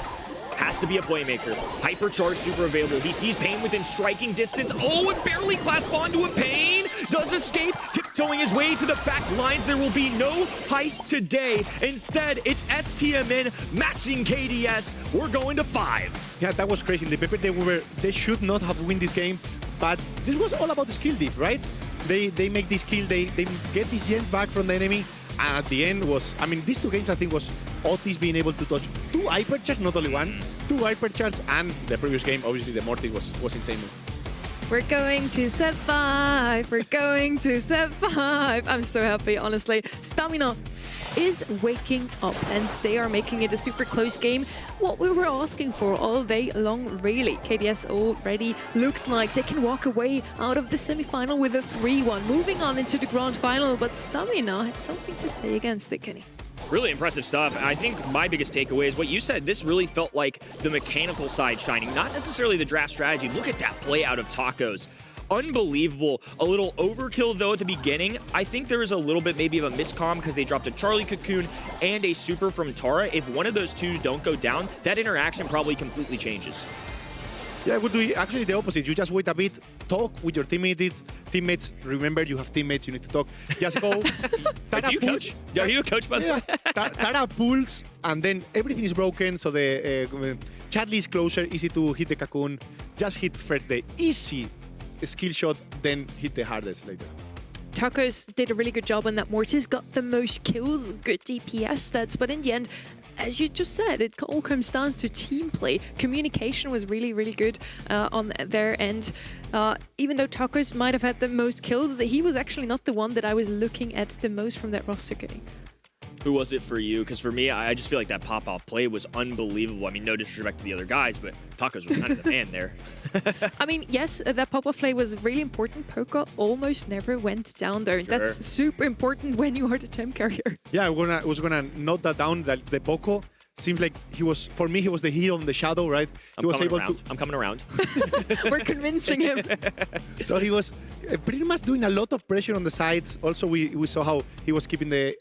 has to be a playmaker. Hypercharge super available. He sees Pain within striking distance. Oh, and barely clasp onto a Pain. Does escape, tiptoeing his way to the back lines. There will be no heist today. Instead, it's STMN matching KDS. We're going to 5. Yeah, that was crazy. In the paper, they should not have win this game, but this was all about the skill diff, right? They make this kill, they get these gens back from the enemy, and at the end was, I mean, these two games I think was Otis being able to touch 2 hypercharge, not only 1, 2 hypercharge, and the previous game, obviously the Mortis was insane. We're going to set 5. We're going to set 5. I'm so happy, honestly. Stamina is waking up, and they are making it a super close game. What we were asking for all day long, really. KDS already looked like they can walk away out of the semi-final with a 3-1, moving on into the grand final, but Stamina had something to say against it, Kenny. Really impressive stuff. I think my biggest takeaway is what you said. This really felt like the mechanical side shining, not necessarily the draft strategy. Look at that play out of Tacos. Unbelievable. A little overkill, though, at the beginning. I think there was a little bit maybe of a miscomm because they dropped a Charlie Cocoon and a super from Tara. If one of those two don't go down, that interaction probably completely changes. Yeah, I would do actually the opposite. You just wait a bit, talk with your teammates. Remember, you have teammates, you need to talk. Just go. Are you coach? Are you a coach, by the way? Tara pulls, and then everything is broken, so the Charlie is closer, easy to hit the Cocoon. Just hit first the easy skill shot, then hit the hardest later. Tacos did a really good job on that. Mortis got the most kills, good DPS stats, but in the end, as you just said, it all comes down to team play. Communication was really, really good on their end. Even though Tacos might have had the most kills, he was actually not the one that I was looking at the most from that roster, Kenny. Who was it for you? Because for me, I just feel like that pop-off play was unbelievable. I mean, no disrespect to the other guys, but Tacos was kind of the man there. I mean, yes, that pop-off play was really important. Poco almost never went down there. Sure. That's super important when you are the temp carrier. Yeah, I was gonna note that down, that the Poco seems like he was, for me, he was the hero in the shadow, right? He was able to. I'm coming around. We're convincing him. So he was pretty much doing a lot of pressure on the sides. Also, we saw how he was keeping the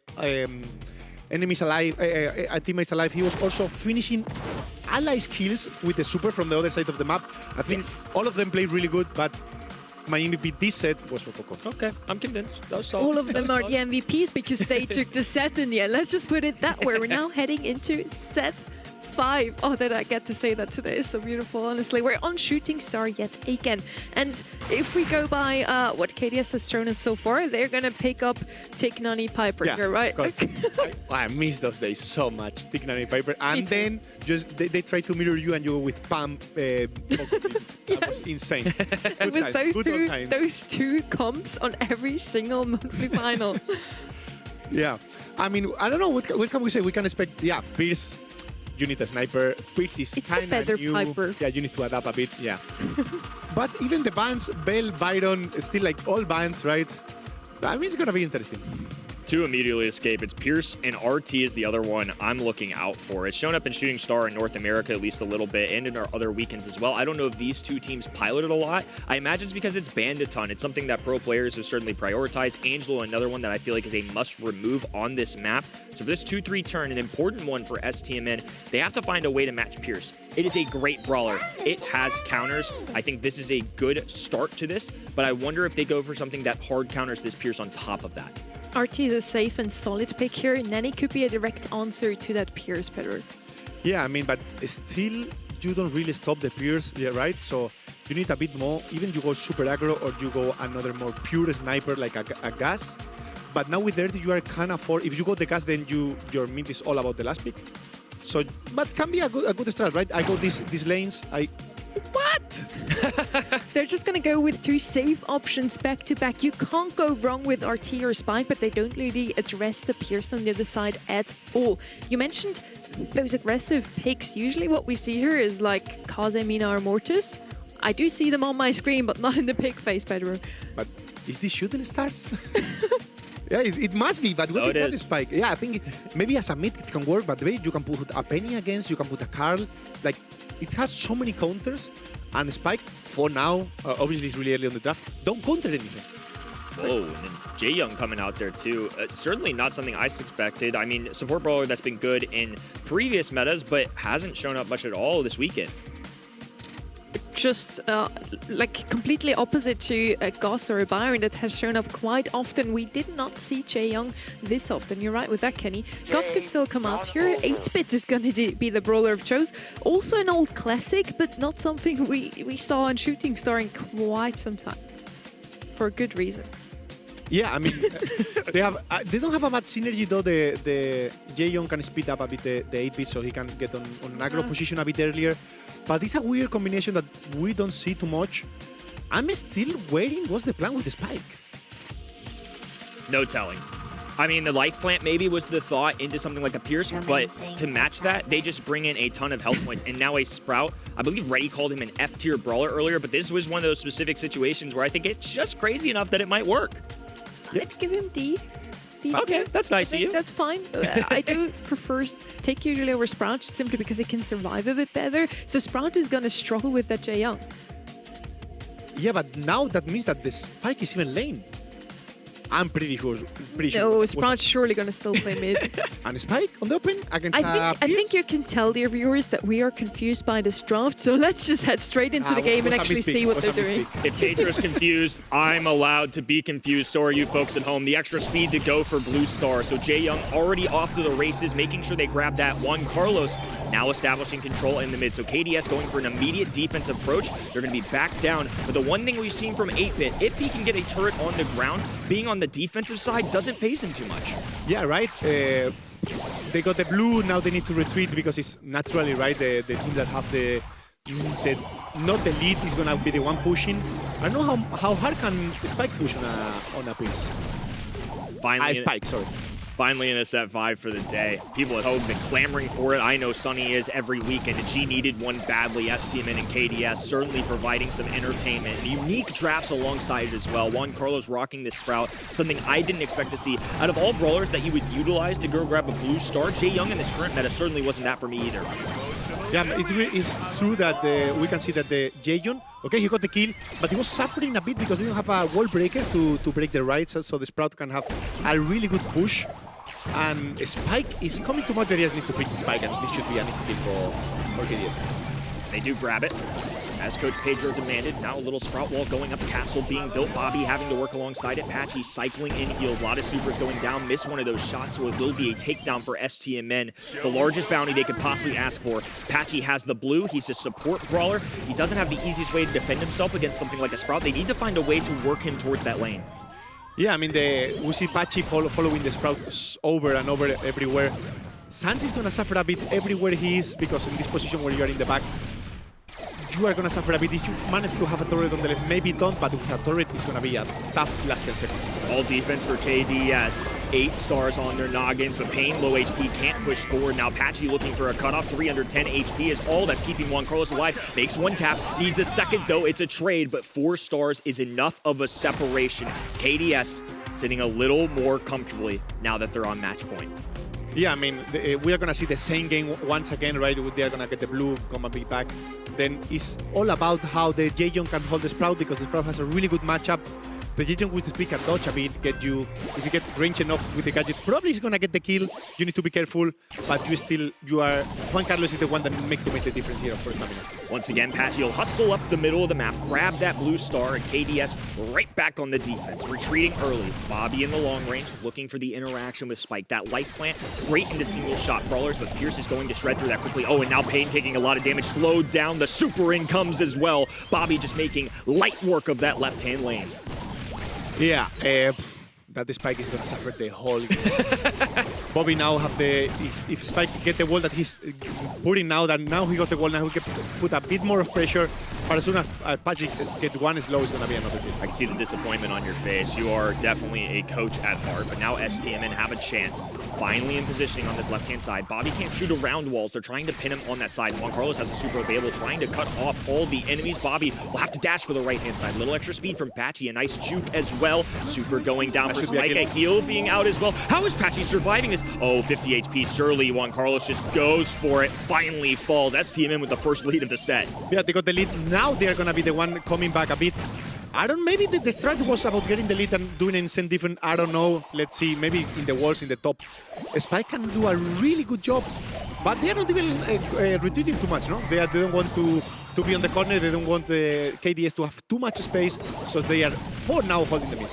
enemies alive, teammates alive. He was also finishing allies kills with the super from the other side of the map. I think all of them played really good, but my MVP this set was for Poco. Okay, I'm convinced. That was solid. All of them are the MVPs because they took the set in the end. Let's just put it that way. We're now heading into set 5. Oh, that I get to say that today is so beautiful, honestly. We're on Shooting Star yet again. And if we go by what KDS has shown us so far, they're going to pick up Tignani Piper here, right? I miss those days so much, Tignani Piper. And then just they try to mirror you and you go with Pam. That was insane. It was those two comps on every single monthly final. Yeah. I mean, I don't know, what can we say? We can expect, Pierce. You need a sniper. Pierce is kind of new. Piper. Yeah, you need to adapt a bit. Yeah. But even the bans, Bell, Byron, still like all bans, right? I mean, it's going to be interesting. 2 immediately escape. It's Pierce and RT is the other one I'm looking out for. It's shown up in Shooting Star in North America at least a little bit and in our other weekends as well. I don't know if these two teams piloted a lot. I imagine it's because it's banned a ton. It's something that pro players have certainly prioritized. Angelo, another one that I feel like is a must remove on this map. So for this 2-3 turn, an important one for STMN, they have to find a way to match Pierce. It is a great brawler. It has counters. I think this is a good start to this, but I wonder if they go for something that hard counters this Pierce on top of that. RT is a safe and solid pick here. Nanny could be a direct answer to that Pierce, Pedro. Yeah, I mean, but still, you don't really stop the Pierce, yeah, right? So you need a bit more. Even you go super aggro or you go another more pure sniper like a gas. But now with Dirty, you are kind of if you go the gas, then your mid is all about the last pick. So, but can be a good strat, right? I go these lanes. What? They're just going to go with two safe options back to back. You can't go wrong with RT or Spike, but they don't really address the Pierce on the other side at all. You mentioned those aggressive picks. Usually what we see here is like Kaze, Mina, or Mortis. I do see them on my screen, but not in the pick phase, Pedro. But is this shooting stars? Yeah, it must be, but what is that Spike? Yeah, I think maybe as a mid it can work, but the way you can put a Penny against, you can put a Carl. Like, it has so many counters, and Spike, for now, obviously it's really early on the draft, don't counter anything. Whoa, and then Jaeyoung coming out there too. Certainly not something I expected. I mean, support brawler that's been good in previous metas, but hasn't shown up much at all this weekend. Just like completely opposite to a Goss or a Byron that has shown up quite often. We did not see Jaeyoung this often. You're right with that, Kenny. Goss could still come out here. 8-bit is going to be the brawler of choice. Also an old classic, but not something we saw on Shooting Star in quite some time. For a good reason. Yeah, I mean, they don't have a much synergy though. The Jaeyoung can speed up a bit the 8-bit so he can get on an aggro position a bit earlier. But it's a weird combination that we don't see too much. I'm still waiting. What's the plan with the Spike? No telling. I mean, the life plant maybe was the thought into something like a Pierce, but to match that, they just bring in a ton of health points. And now a Sprout, I believe Reddy called him an F-tier brawler earlier, but this was one of those specific situations where I think it's just crazy enough that it might work. I'd give him D. Okay, that's nice of you. That's fine. I do prefer Tick usually over Sprout simply because it can survive a bit better. So Sprout is going to struggle with that Jaeyoung. Yeah, but now that means that the Spike is even lane. I'm pretty sure. No, Sprout's surely going to still play mid. And Spike on the open against I think you can tell, dear viewers, that we are confused by this draft. So let's just head straight into the game and actually see what they're doing. If Pedro's confused, I'm allowed to be confused. So are you folks at home. The extra speed to go for Blue Star. So Jaeyoung already off to the races, making sure they grab that one. Carlos now establishing control in the mid. So KDS going for an immediate defensive approach. They're going to be back down. But the one thing we've seen from 8-bit, if he can get a turret on the ground, being on the defensive side doesn't phase him too much. Yeah, right. They got the blue, now they need to retreat because it's naturally, right, the team that have the not the lead is gonna be the one pushing. I don't know how hard can Spike push on a Prince. Finally, Spike, sorry. Finally in a set 5 for the day. People at home have been clamoring for it. I know Sunny is every weekend, and she needed one badly. STMN and KDS certainly providing some entertainment. And unique drafts alongside it as well. Juan Carlos rocking this Sprout, something I didn't expect to see. Out of all brawlers that you would utilize to go grab a Blue Star, Jaeyoung in this current meta certainly wasn't that for me either. Yeah, it's true that we can see that the Jaeyoung, okay, he got the kill, but he was suffering a bit because they didn't have a wall breaker to break the rights, so the Sprout can have a really good push. And Spike is coming to Mud areas, need to preach Spike, and this should be an easy kill for KDS. They do grab it, as Coach Pedro demanded. Now a little Sprout wall going up, castle being built, Bobby having to work alongside it, Patchy cycling in heals, a lot of supers going down, miss one of those shots, so it will be a takedown for STMN. The largest bounty they could possibly ask for. Patchy has the blue, he's a support brawler. He doesn't have the easiest way to defend himself against something like a Sprout. They need to find a way to work him towards that lane. Yeah, I mean, we see Patchy following the Sprout over and over everywhere. Sans is going to suffer a bit everywhere he is because in this position where you are in the back, you are going to suffer a bit. If you manage to have a turret on the left, maybe don't, but with a turret, it's going to be a tough last 10 seconds. All defense for KDS. 8 stars on their noggins, but Pain, low HP, can't push forward. Now Patchy looking for a cutoff. 310 HP is all that's keeping Juan Carlos alive. Makes one tap, needs a second though. It's a trade, but 4 stars is enough of a separation. KDS sitting a little more comfortably now that they're on match point. Yeah, I mean, we are going to see the same game once again, right? They are going to get the blue, come and be back. Then it's all about how the Jaeyoung can hold the Sprout because the Sprout has a really good matchup The Legion with the speed can dodge a bit, get you, if you get range enough with the gadget, probably is gonna get the kill. You need to be careful, but Juan Carlos is the one that make the difference here for stamina. Once again, Patchy will hustle up the middle of the map, grab that blue star, and KDS right back on the defense, retreating early. Bobby in the long range, looking for the interaction with Spike. That life plant, great into single shot brawlers, but Pierce is going to shred through that quickly. Oh, and now Pain taking a lot of damage, slowed down. The super in comes as well. Bobby just making light work of that left-hand lane. Yeah, that the Spike is gonna suffer the whole game. Bobby now have the, if Spike get the wall that he's putting now, that now he got the wall, now he can put a bit more of pressure. But as soon as Patrick get one slow, it's gonna be another kill. I can see the disappointment on your face. You are definitely a coach at heart, but now STMN have a chance. Finally in positioning on this left-hand side. Bobby can't shoot around walls. They're trying to pin him on that side. Juan Carlos has a super available, trying to cut off all the enemies. Bobby will have to dash for the right-hand side. Little extra speed from Patchy. A nice juke as well. Super going down for Spike. A heal being out as well. How is Patchy surviving this? Oh, 50 HP. Surely Juan Carlos just goes for it. Finally falls. STMN with the first lead of the set. Yeah, they got the lead. Now they're gonna be the one coming back a bit. I don't, maybe the strat was about getting the lead and doing anything different. I don't know. Let's see. Maybe in the walls, in the top. Spike can do a really good job, but they are not even retreating too much, no? They don't want to be on the corner. They don't want KDS to have too much space, so they are for now holding the mid.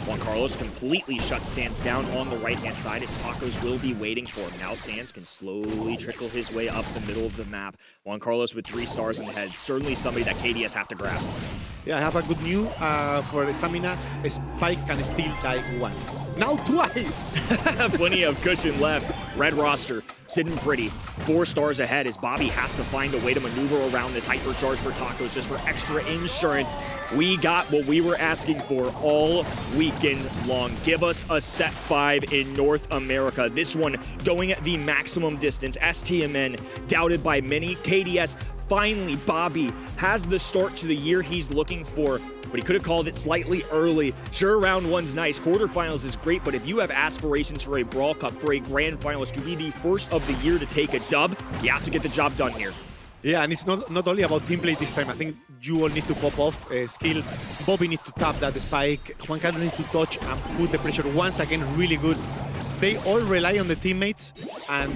Juan Carlos completely shuts Sands down on the right-hand side. His tacos will be waiting for him. Now Sands can slowly trickle his way up the middle of the map. Juan Carlos with 3 stars in the head. Certainly somebody that KDS have to grab. Yeah, I have a good news for stamina. Spike can still die once. Now twice! Plenty of cushion left. Red roster, sitting pretty. 4 stars ahead as Bobby has to find a way to maneuver around this hypercharge for tacos just for extra insurance. We got what we were asking for all weekend long. Give us a set 5 in North America. This one going at the maximum distance. STMN, doubted by many. KDS, finally, Bobby has the start to the year he's looking for, but he could have called it slightly early. Sure, round 1's nice. Quarterfinals is great, but if you have aspirations for a Brawl Cup, for a grand finalist to be the first of the year to take a dub, you have to get the job done here. Yeah, and it's not only about team play this time. I think you all need to pop off skill. Bobby needs to tap that Spike. Juan Carlos needs to touch and put the pressure once again really good. They all rely on the teammates, and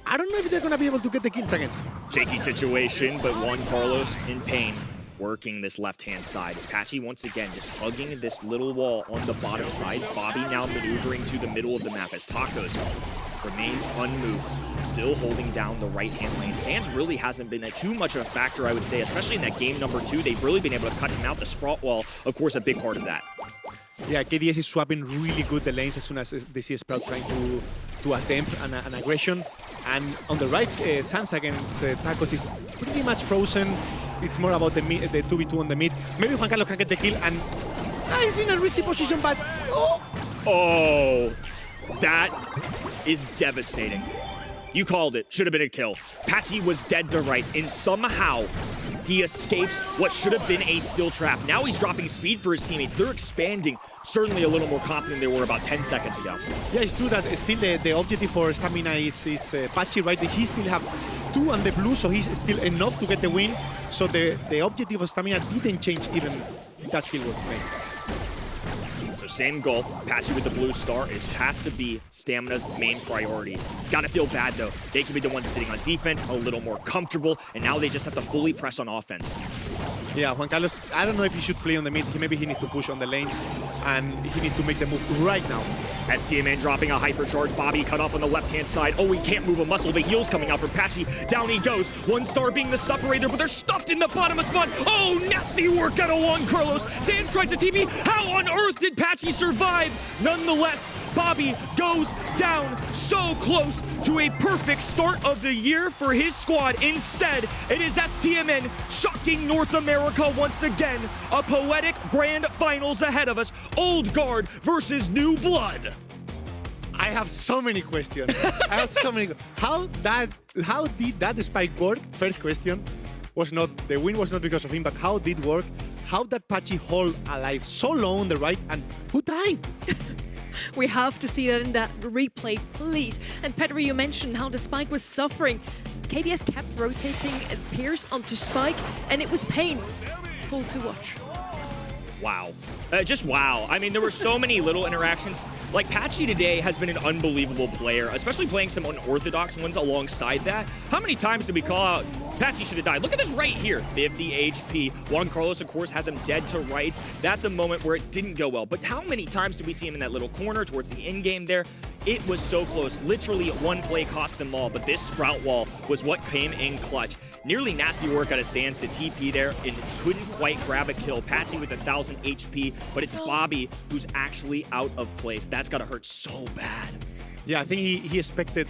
I don't know if they're going to be able to get the kills again. Shaky situation, but Juan Carlos in pain, working this left-hand side. As Patchy once again just hugging this little wall on the bottom side. Bobby now maneuvering to the middle of the map as Tacos remains unmoved, still holding down the right-hand lane. Sands really hasn't been too much of a factor, I would say, especially in that game number 2. They've really been able to cut him out. The Sprout wall, of course, a big part of that. Yeah, KDS is swapping really good the lanes as soon as they see Sprout trying to attempt an aggression. And on the right, Sands against Tacos is pretty much frozen. It's more about the 2v2 on the mid. Maybe Juan Carlos can get the kill, and he's in a risky position, but oh, that is devastating. You called it. Should have been a kill. Patchy was dead to rights, and somehow he escapes what should have been a still trap. Now he's dropping speed for his teammates. They're expanding, certainly a little more confident than they were about 10 seconds ago. Yeah, it's true that still the objective for stamina is Patchy, right? He still have 2 on the blue, so he's still enough to get the win. So the objective of stamina didn't change even that kill was made. So same goal. Patchy with the blue star. It has to be Stamina's main priority. Gotta feel bad though. They can be the ones sitting on defense, a little more comfortable, and now they just have to fully press on offense. Yeah, Juan Carlos, I don't know if he should play on the mid. Maybe he needs to push on the lanes, and he needs to make the move right now. STMN dropping a hypercharge. Bobby cut off on the left-hand side. Oh, he can't move a muscle. The heal's coming out from Patchy. Down he goes. 1 star being the separator, but they're stuffed in the bottom of spawn. Oh, nasty work out of Juan Carlos. Sands tries to TP. How on earth did Patchy survive? Nonetheless, Bobby goes down. So close to a perfect start of the year for his squad. Instead, it is STMN shocking North America once again. A poetic grand finals ahead of us. Old guard versus new blood. I have so many questions. How did that Spike work? First question was not, the win was not because of him, but how did it work? How did Patchy hold alive so long on the right, and who died? We have to see that in that replay, please. And Pedro, you mentioned how the Spike was suffering. KDS kept rotating Pierce onto Spike, and it was painful to watch. wow. Just wow. I mean, there were so many little interactions. Like, Patchy today has been an unbelievable player, especially playing some unorthodox ones alongside that. How many times did we call out, Patchy should have died? Look at this right here, 50 HP. Juan Carlos, of course, has him dead to rights. That's a moment where it didn't go well. But how many times did we see him in that little corner towards the end game there? It was so close. Literally, one play cost them all, but this sprout wall was what came in clutch. Nearly nasty work out of Sands to TP there and couldn't quite grab a kill. Patchy with 1,000 HP, but it's Bobby who's actually out of place. That's gotta hurt so bad. Yeah, I think he expected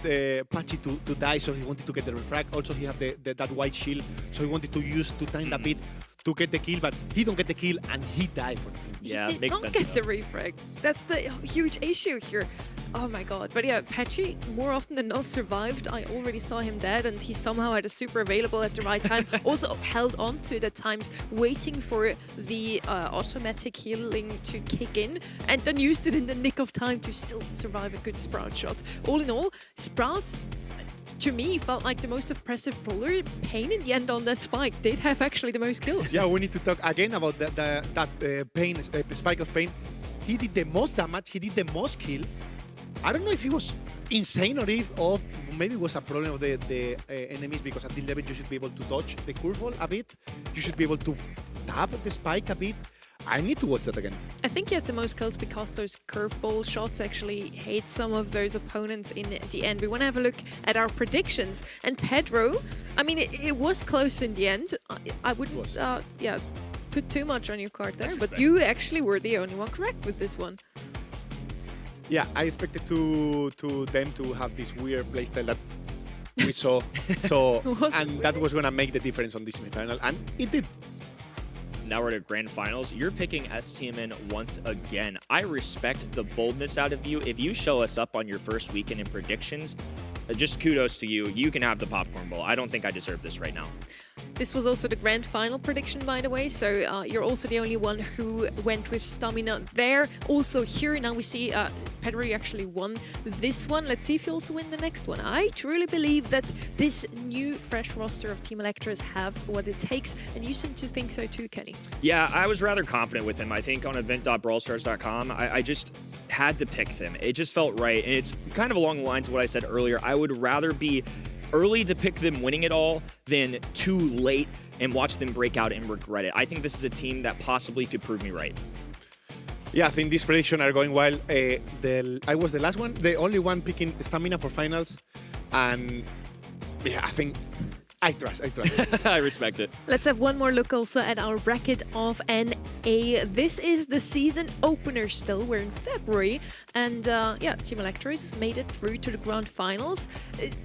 Patchy to die, so he wanted to get the refrag. Also, he had that white shield, so he wanted to time a bit to get the kill, but he don't get the kill and he died for the team. Yeah, He did makes not sense. get the refrag. That's the huge issue here. Oh my god. But yeah, Patchy, more often than not, survived. I already saw him dead, and he somehow had a super available at the right time. Also held on to it at times, waiting for the automatic healing to kick in, and then used it in the nick of time to still survive a good Sprout shot. All in all, Sprout, to me, felt like the most impressive brawler. Pain in the end on that spike did have actually the most kills. Yeah, we need to talk again about that pain, spike of pain. He did the most damage, he did the most kills. I don't know if he was insane or maybe it was a problem of the enemies, because at the level you should be able to dodge the curveball a bit. You should be able to tap the spike a bit. I need to watch that again. I think he has the most kills because those curveball shots actually hate some of those opponents in the end. We want to have a look at our predictions. And Pedro, I mean, it was close in the end. I wouldn't, put too much on your card there, but you actually were the only one correct with this one. Yeah, I expected them to have this weird playstyle that we saw, and that was gonna make the difference on this semifinal, and it did. Now we're at Grand Finals. You're picking STMN once again. I respect the boldness out of you. If you show us up on your first weekend in predictions, just kudos to you. You can have the popcorn bowl. I don't think I deserve this right now. This was also the grand final prediction, by the way, so you're also the only one who went with stamina there. Also here, now we see Pedro actually won this one. Let's see if you also win the next one. I truly believe that this new fresh roster of Team Electros have what it takes, and you seem to think so too, Kenny. Yeah, I was rather confident with him. I think on event.brawlstars.com, I just had to pick them. It just felt right, and it's kind of along the lines of what I said earlier. I would rather be early to pick them winning it all than too late and watch them break out and regret it. I think this is a team that possibly could prove me right. Yeah, I think these predictions are going wild. I was the last one, the only one picking stamina for finals, and yeah, I think I trust. I respect it. Let's have one more look also at our bracket of NA. This is the season opener still. We're in February. And yeah, Team Electros made it through to the grand finals.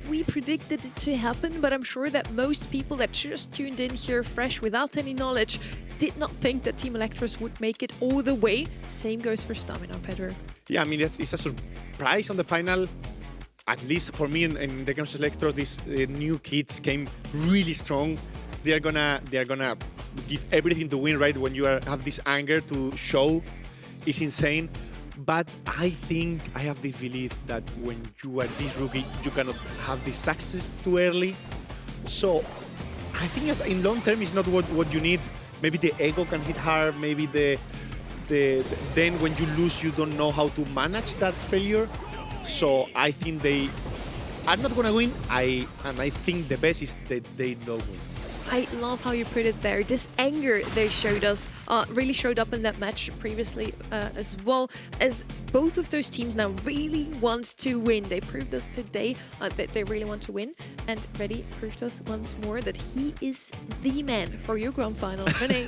We predicted it to happen, but I'm sure that most people that just tuned in here fresh without any knowledge did not think that Team Electros would make it all the way. Same goes for Stamina, Pedro. Yeah, I mean, it's a surprise on the final. At least for me, in the games of Electros, these new kids came really strong. They're gonna give everything to win, right? When you have this anger to show, it's insane. But I think I have this belief that when you are this rookie, you cannot have this success too early. So I think in long term, it's not what you need. Maybe the ego can hit hard. Maybe then when you lose, you don't know how to manage that failure. So I think they are not going to win, and I think the best is that they don't win. I love how you put it there. This anger they showed us really showed up in that match previously as well, as both of those teams now really want to win. They proved us today that they really want to win, and Reddy proved us once more that he is the man for your grand final. Winning.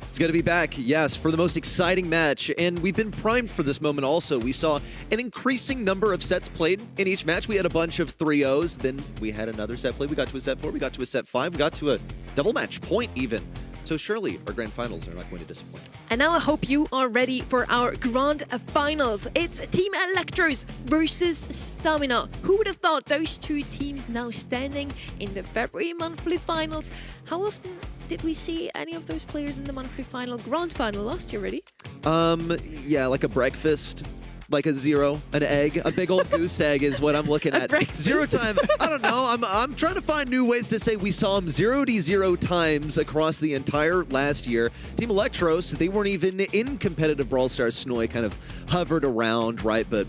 It's going to be back, yes, for the most exciting match, and we've been primed for this moment also. We saw an increasing number of sets played in each match. We had a bunch of 3-0s, then we had another set play. We got to a set 4, we got to a set 5, we got to a double match point even. So surely our grand finals are not going to disappoint. And now I hope you are ready for our grand finals. It's Team Electros versus Stamina. Who would have thought those two teams now standing in the February monthly finals? How often did we see any of those players in the monthly final, grand final last year already? Yeah, like a breakfast. like a zero, an egg, a big old goose egg is what I'm looking at. breakfast. Zero time. I don't know. I'm trying to find new ways to say we saw him 0-0 times across the entire last year. Team Electros, they weren't even in competitive Brawl Stars. Snoy kind of hovered around, right, but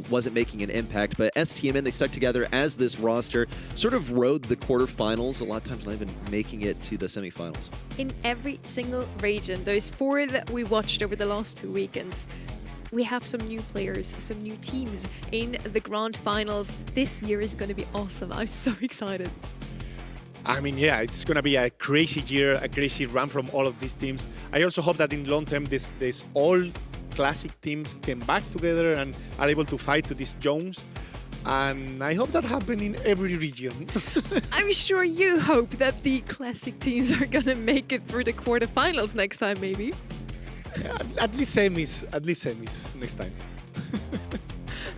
wasn't making an impact. But STMN, they stuck together as this roster, sort of rode the quarterfinals. A lot of times not even making it to the semifinals. In every single region, those 4 that we watched over the last 2 weekends, we have some new players, some new teams in the grand finals. This year is going to be awesome. I'm so excited. I mean, yeah, it's going to be a crazy year, a crazy run from all of these teams. I also hope that in long term, this all classic teams came back together and are able to fight to these zones. And I hope that happens in every region. I'm sure you hope that the classic teams are going to make it through the quarterfinals next time, maybe. At least semis next time.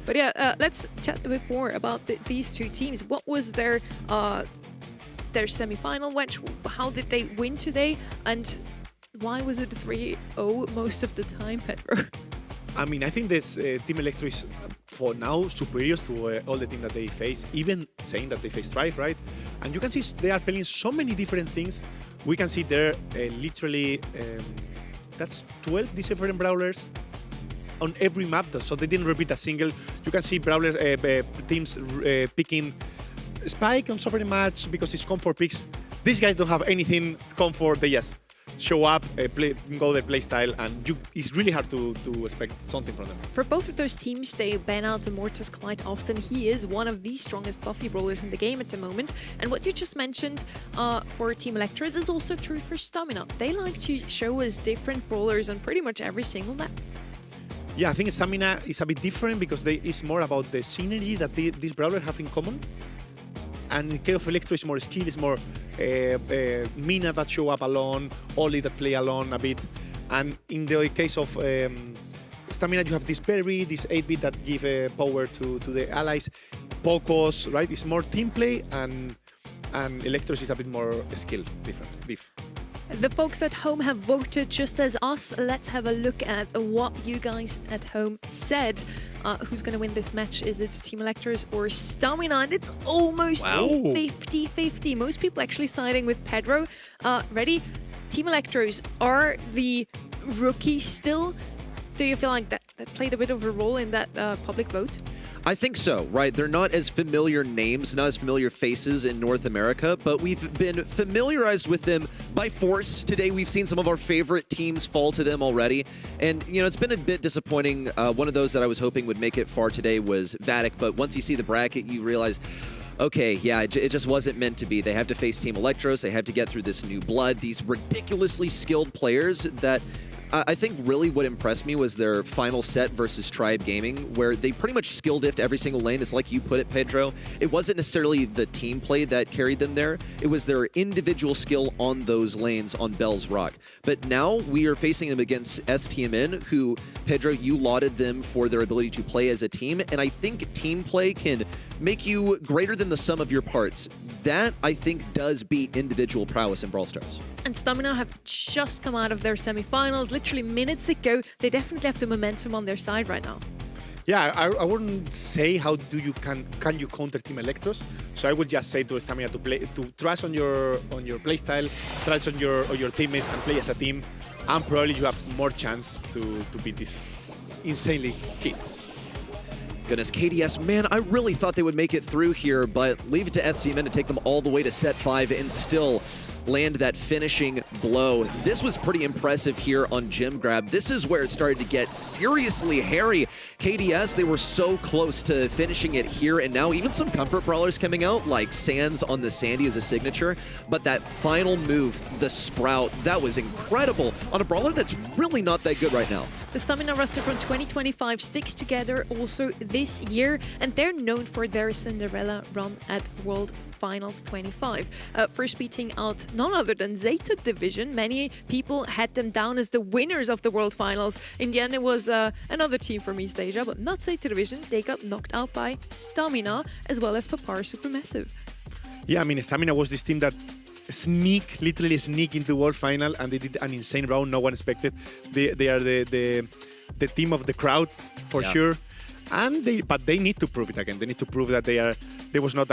But yeah, let's chat a bit more about these 2 teams. What was their semi-final match? How did they win today? And why was it 3-0 most of the time, Pedro? I mean, I think that Team Electro is, for now, superior to all the teams that they face, even saying that they face Strife, right? And you can see they are playing so many different things. We can see there literally... that's 12 different brawlers on every map, though, so they didn't repeat a single. You can see brawlers teams picking Spike on Super match because it's comfort picks. These guys don't have anything comfort. They just show up, go their play style, and it's really hard to expect something from them. For both of those teams, they ban out Immortus quite often. He is one of the strongest buffy brawlers in the game at the moment. And what you just mentioned for Team Electros is also true for Stamina. They like to show us different brawlers on pretty much every single map. Yeah, I think Stamina is a bit different because it's more about the synergy that these brawlers have in common. And in case of Electro, it's more skill, it's more Mina that show up alone, Oli that play alone a bit. And in the case of Stamina, you have this Berry, this 8-bit that give power to the allies. Pocos, right? It's more team play, and Electros is a bit more skill different. The folks at home have voted just as us. Let's have a look at what you guys at home said. Who's going to win this match? Is it Team Electros or Stamina? And it's almost 50-50. Most people actually siding with Pedro. Ready? Team Electros are the rookies still. Do you feel like that played a bit of a role in that public vote? I think so, right? They're not as familiar names, not as familiar faces in North America, but we've been familiarized with them by force. Today, we've seen some of our favorite teams fall to them already. And, it's been a bit disappointing. One of those that I was hoping would make it far today was Vatic, but once you see the bracket, you realize, okay, yeah, it just wasn't meant to be. They have to face Team Electros. They have to get through this new blood, these ridiculously skilled players that... I think really what impressed me was their final set versus Tribe Gaming, where they pretty much skill diffed every single lane. It's like you put it, Pedro. It wasn't necessarily the team play that carried them there. It was their individual skill on those lanes on Bell's Rock. But now we are facing them against STMN, who, Pedro, you lauded them for their ability to play as a team. And I think team play can make you greater than the sum of your parts. That, I think, does beat individual prowess in Brawl Stars. And Stamina have just come out of their semi-finals literally minutes ago. They definitely have the momentum on their side right now. Yeah, I wouldn't say how can you counter Team Electros. So I would just say to Stamina to trust on your play style, trust on your teammates and play as a team, and probably you have more chance to beat these insanely kids. Goodness, KDS, man, I really thought they would make it through here, but leave it to STMN to take them all the way to set 5 and still land that finishing blow. This was pretty impressive here on Gym Grab. This is where it started to get seriously hairy. KDS, they were so close to finishing it here, and now even some comfort brawlers coming out, like Sands on the Sandy as a signature, but that final move, the Sprout, that was incredible on a brawler that's really not that good right now. The Stamina roster from 2025 sticks together also this year, and they're known for their Cinderella run at World Finals 25. First beating out none other than Zeta Division. Many people had them down as the winners of the World Finals. In the end, it was another team from East Asia, but not Zeta Division. They got knocked out by Stamina as well as Papar Supermassive. Yeah, I mean, Stamina was this team that literally sneak into World Final, and they did an insane round no one expected. They are the the team of the crowd for sure. But they need to prove it again. They need to prove that there was not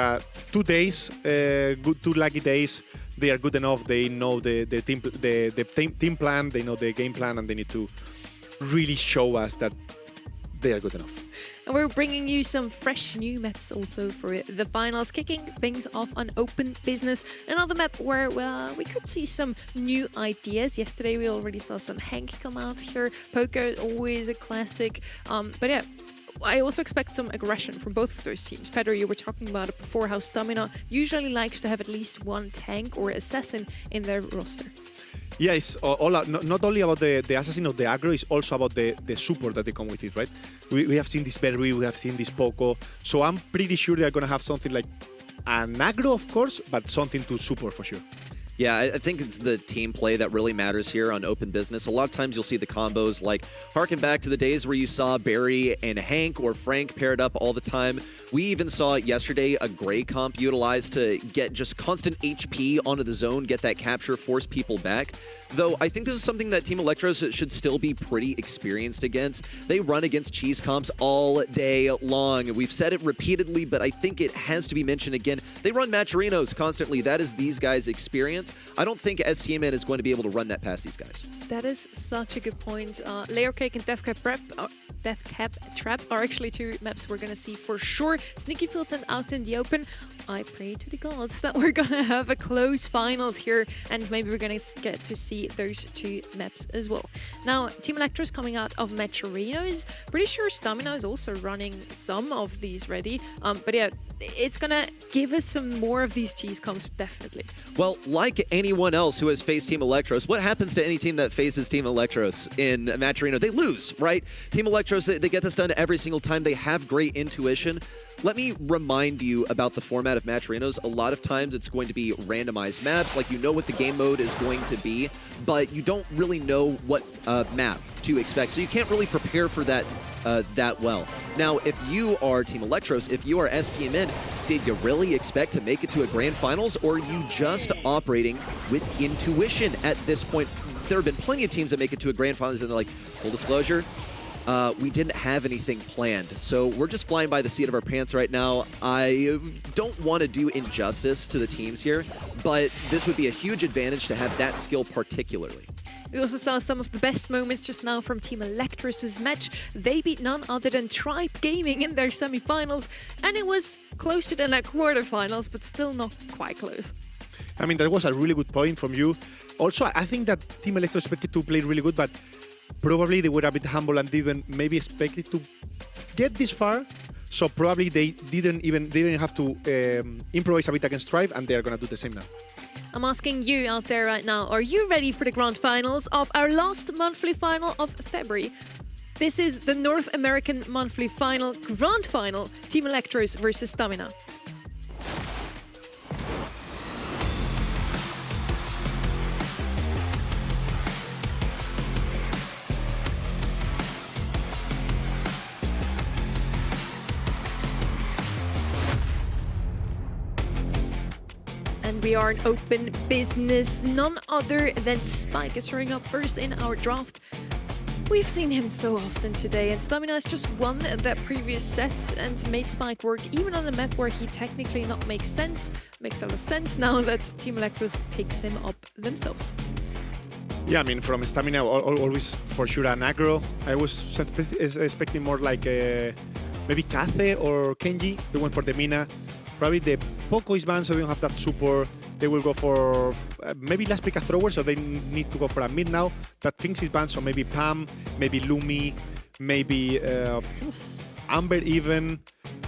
2 days, good 2 lucky days. They are good enough. They know the team plan. They know the game plan, and they need to really show us that they are good enough. And we're bringing you some fresh new maps also for the finals, kicking things off on Open Business. Another map where, well, we could see some new ideas. Yesterday we already saw some Hank come out here. Poker, always a classic. But yeah, I also expect some aggression from both of those teams. Pedro, you were talking about it before, how Stamina usually likes to have at least one tank or assassin in their roster. Yeah, it's not only about the assassin or the aggro, it's also about the support that they come with it, right? We have seen this Berry, we have seen this Poco, so I'm pretty sure they're going to have something like an aggro, of course, but something to support for sure. Yeah, I think it's the team play that really matters here on Open Business. A lot of times you'll see the combos like harken back to the days where you saw Barry and Hank or Frank paired up all the time. We even saw yesterday a Gray comp utilized to get just constant HP onto the zone, get that capture, force people back. Though I think this is something that Team Electros should still be pretty experienced against. They run against cheese comps all day long. We've said it repeatedly, but I think it has to be mentioned again. They run Matcherinos constantly. That is these guys' experience. I don't think STMN is going to be able to run that past these guys. That is such a good point. Layer Cake and Death Cap Trap are actually 2 maps we're going to see for sure. Sneaky Fields and Out in the Open. I pray to the gods that we're going to have a close finals here, and maybe we're going to get to see those 2 maps as well. Now, Team Electros coming out of Matcherinos. Pretty sure Stamina is also running some of these ready. But yeah, it's going to give us some more of these cheese comps, definitely. Well, like anyone else who has faced Team Electros, what happens to any team that faces Team Electros in Matcherino? They lose, right? Team Electros, they get this done every single time. They have great intuition. Let me remind you about the format of Matcherinos. A lot of times it's going to be randomized maps, like you know what the game mode is going to be, but you don't really know what map to expect. So you can't really prepare for that that well. Now, if you are Team Electros, if you are STMN, did you really expect to make it to a grand finals, or are you just operating with intuition at this point? There have been plenty of teams that make it to a grand finals and they're like, full disclosure, we didn't have anything planned. So we're just flying by the seat of our pants right now. I don't want to do injustice to the teams here, but this would be a huge advantage to have that skill particularly. We also saw some of the best moments just now from Team Electros' match. They beat none other than Tribe Gaming in their semifinals, and it was closer than at quarterfinals, but still not quite close. I mean, that was a really good point from you. Also, I think that Team Electros expected to play really good, but probably they were a bit humble and didn't maybe expect it to get this far. So probably they didn't have to improvise a bit against Tribe, and they're gonna do the same now. I'm asking you out there right now, are you ready for the grand finals of our last monthly final of February? This is the North American monthly final, grand final, Team Electros versus Stamina. We are an Open Business. None other than Spike is showing up first in our draft. We've seen him so often today, and Stamina has just won that previous set and made Spike work even on a map where he technically not makes sense. Makes a lot of sense now that Team Electros picks him up themselves. Yeah, I mean, from Stamina, always for sure an aggro. I was expecting more like maybe Kaze or Kenji. They went for the Mina. Probably the Poco is banned, so they don't have that support. They will go for maybe last pick a thrower, so they need to go for a mid now. That Finks is banned, so maybe Pam, maybe Lumi, maybe Amber even.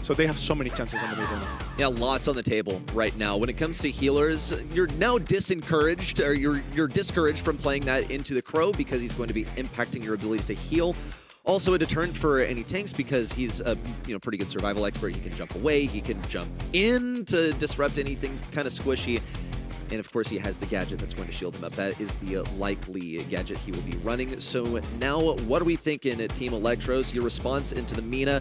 So they have so many chances on the middle. Yeah, lots on the table right now. When it comes to healers, you're now disencouraged, or you're discouraged from playing that into the Crow because he's going to be impacting your ability to heal. Also a deterrent for any tanks because he's a pretty good survival expert. He can jump away, he can jump in to disrupt anything kind of squishy. And of course he has the gadget that's going to shield him up. That is the likely gadget he will be running. So now what are we thinking at Team Electros? Your response into the Mina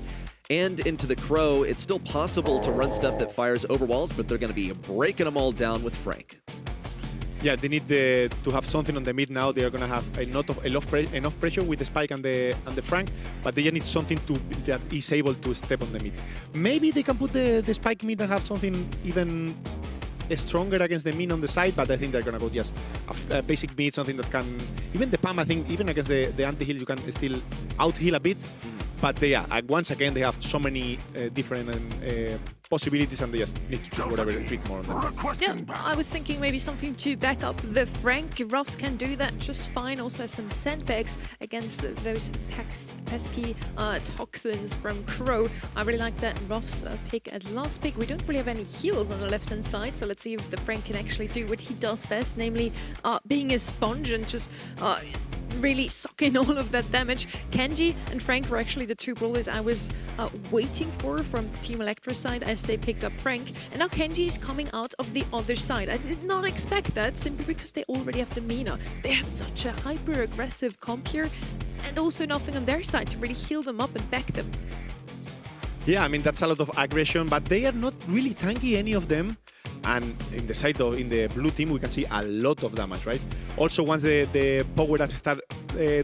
and into the Crow. It's still possible to run stuff that fires over walls, but they're going to be breaking them all down with Frank. Yeah, they need to have something on the mid now. They are gonna have enough pressure with the Spike and the Frank, but they just need something that is able to step on the mid. Maybe they can put the Spike mid and have something even stronger against the min on the side, but I think they're gonna go just a basic mid, something that can even the Pam. I think even against the anti-heal you can still out-heal a bit. But once again, they have so many different possibilities, and they just need to choose whatever fit more on them. Yeah, I was thinking maybe something to back up the Frank. Ruffs can do that just fine. Also has some sandbags against those pesky toxins from Crow. I really like that Ruffs pick at last pick. We don't really have any heals on the left-hand side, so let's see if the Frank can actually do what he does best, namely being a sponge and just really suck in all of that damage. Kenji and Frank were actually the two brawlers I was waiting for from the Team Electros side as they picked up Frank. And now Kenji is coming out of the other side. I did not expect that, simply because they already have the Mina. They have such a hyper-aggressive comp here, and also nothing on their side to really heal them up and back them. Yeah, I mean, that's a lot of aggression, but they are not really tanky, any of them. And in the side in the blue team, we can see a lot of damage, right? Also, once the power-ups start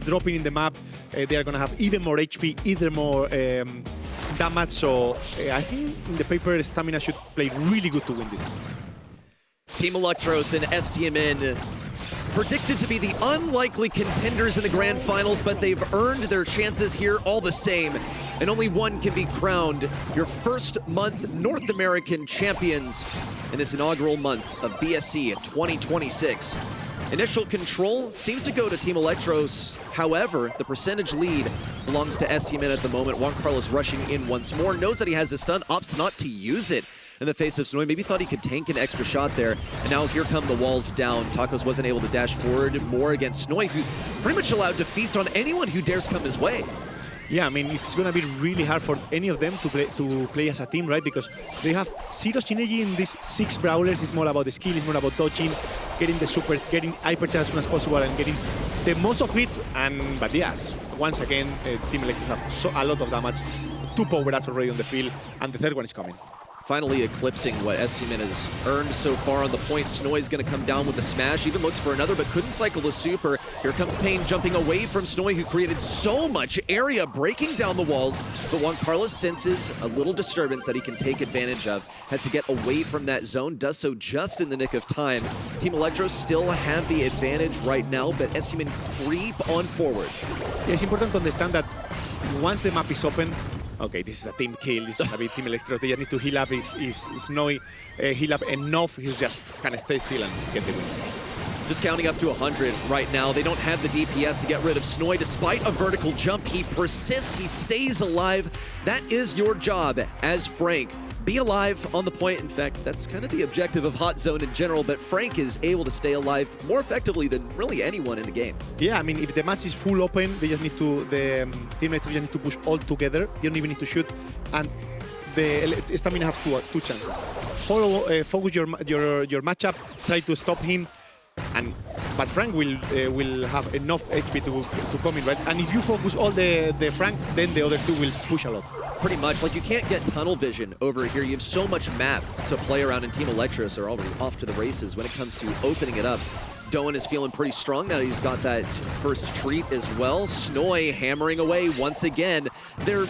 dropping in the map, they are going to have even more HP, either more damage. So I think in the paper, Stamina should play really good to win this. Team Electros and STMN predicted to be the unlikely contenders in the grand finals, but they've earned their chances here all the same. And only one can be crowned your first month North American champions in this inaugural month of BSC 2026. Initial control seems to go to Team Electros. However, the percentage lead belongs to STMN at the moment. Juan Carlos rushing in once more, knows that he has a stun, opts not to use it in the face of Snowy. Maybe thought he could tank an extra shot there. And now here come the walls down. Tacos wasn't able to dash forward more against Snowy, who's pretty much allowed to feast on anyone who dares come his way. Yeah, I mean, it's going to be really hard for any of them to play as a team, right? Because they have zero synergy in these 6 brawlers. It's more about the skill, it's more about dodging, getting the supers, getting hypercharge as soon as possible, and getting the most of it. But yes, once again, Team Electros have a lot of damage. 2 power-ups already on the field, and the third one is coming. Finally eclipsing what STMN has earned so far on the point. Snowy's going to come down with a smash, even looks for another, but couldn't cycle the super. Here comes Pain jumping away from Snowy, who created so much area, breaking down the walls. But Juan Carlos senses a little disturbance that he can take advantage of. Has to get away from that zone, does so just in the nick of time. Team Electros still have the advantage right now, but STMN creep on forward. Yeah, it's important to understand that once the map is open, okay, this is a team kill. This is going to be Team Electros. They just need to heal up. If Snowy heal up enough, he'll just kind of stay still and get the win. Just counting up to 100 right now. They don't have the DPS to get rid of Snowy. Despite a vertical jump, he persists. He stays alive. That is your job as Frank. Be alive on the point. In fact, that's kind of the objective of Hot Zone in general, but Frank is able to stay alive more effectively than really anyone in the game. Yeah, I mean, if the match is full open, they just need to, Team Electros just need to push all together. You don't even need to shoot. And the Stamina have two chances. Focus your matchup, try to stop him, but Frank will have enough HP to come in, right? And if you focus all the Frank, then the other 2 will push a lot. Pretty much. Like, you can't get tunnel vision over here. You have so much map to play around, and Team Electros are already off to the races when it comes to opening it up. Doan is feeling pretty strong now. He's got that first treat as well. Snowy hammering away once again. They're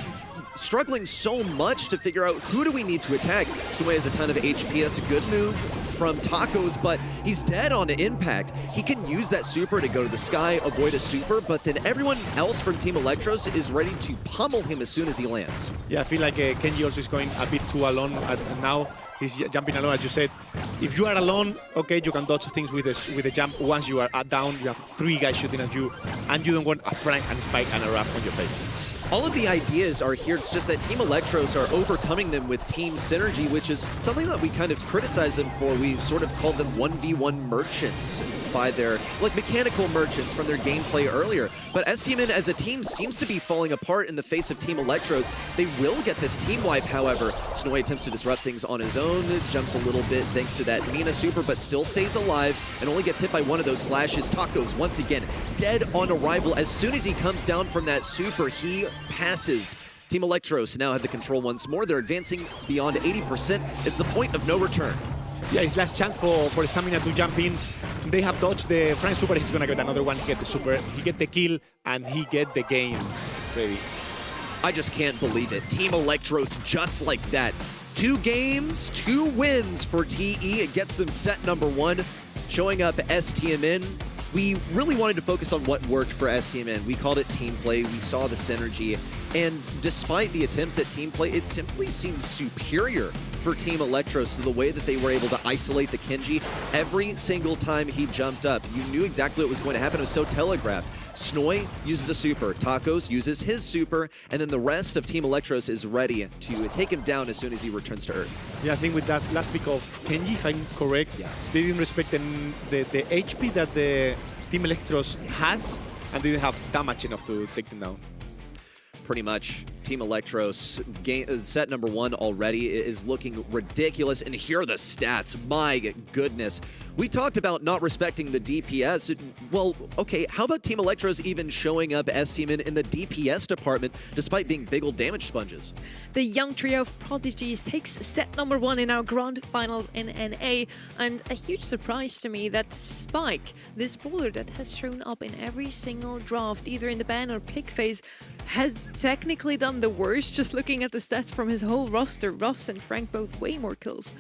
struggling so much to figure out who do we need to attack. Snowy has a ton of HP. That's a good move from Tacos, but he's dead on impact. He can use that super to go to the sky, avoid a super, but then everyone else from Team Electros is ready to pummel him as soon as he lands. Yeah, I feel like Kenji also is going a bit too alone now. He's jumping alone, as you said. If you are alone, okay, you can dodge things with a jump. Once you are down, you have 3 guys shooting at you, and you don't want a Frank and a Spike and a Raph on your face. All of the ideas are here. It's just that Team Electros are overcoming them with team synergy, which is something that we kind of criticize them for. We sort of called them 1v1 merchants by their, like, mechanical merchants from their gameplay earlier. But STMN as a team seems to be falling apart in the face of Team Electros. They will get this team wipe, however. Snowy attempts to disrupt things on his own, jumps a little bit thanks to that Mina super, but still stays alive and only gets hit by one of those slashes. Tacos, once again, dead on arrival. As soon as he comes down from that super, he passes. Team Electros now have the control once more. They're advancing beyond 80%. It's the point of no return. Yeah, it's last chance for Stamina to jump in. They have dodged the Frank Super. He's gonna get another one. He get the super. He get the kill, and he get the game ready. I just can't believe it. Team Electros just like that. 2 games, 2 wins for TE. It gets them set number 1. Showing up STMN. We really wanted to focus on what worked for STMN. We called it team play. We saw the synergy. And despite the attempts at team play, it simply seemed superior for Team Electros to the way that they were able to isolate the Kenji. Every single time he jumped up, you knew exactly what was going to happen. It was so telegraphed. Snoy uses a super, Tacos uses his super, and then the rest of Team Electros is ready to take him down as soon as he returns to Earth. Yeah, I think with that last pick of Kenji, if I'm correct, they didn't respect the HP that the Team Electros has, and didn't have damage enough to take them down. Pretty much. Team Electros set number 1 already is looking ridiculous, and here are the stats. My goodness. We talked about not respecting the DPS. Well, okay, how about Team Electros even showing up STMN in the DPS department despite being big old damage sponges? The young trio of prodigies takes set number 1 in our grand finals in NA, and a huge surprise to me that Spike, this bowler that has shown up in every single draft, either in the ban or pick phase, has technically done the worst. Just looking at the stats from his whole roster, Ruffs and Frank both way more kills.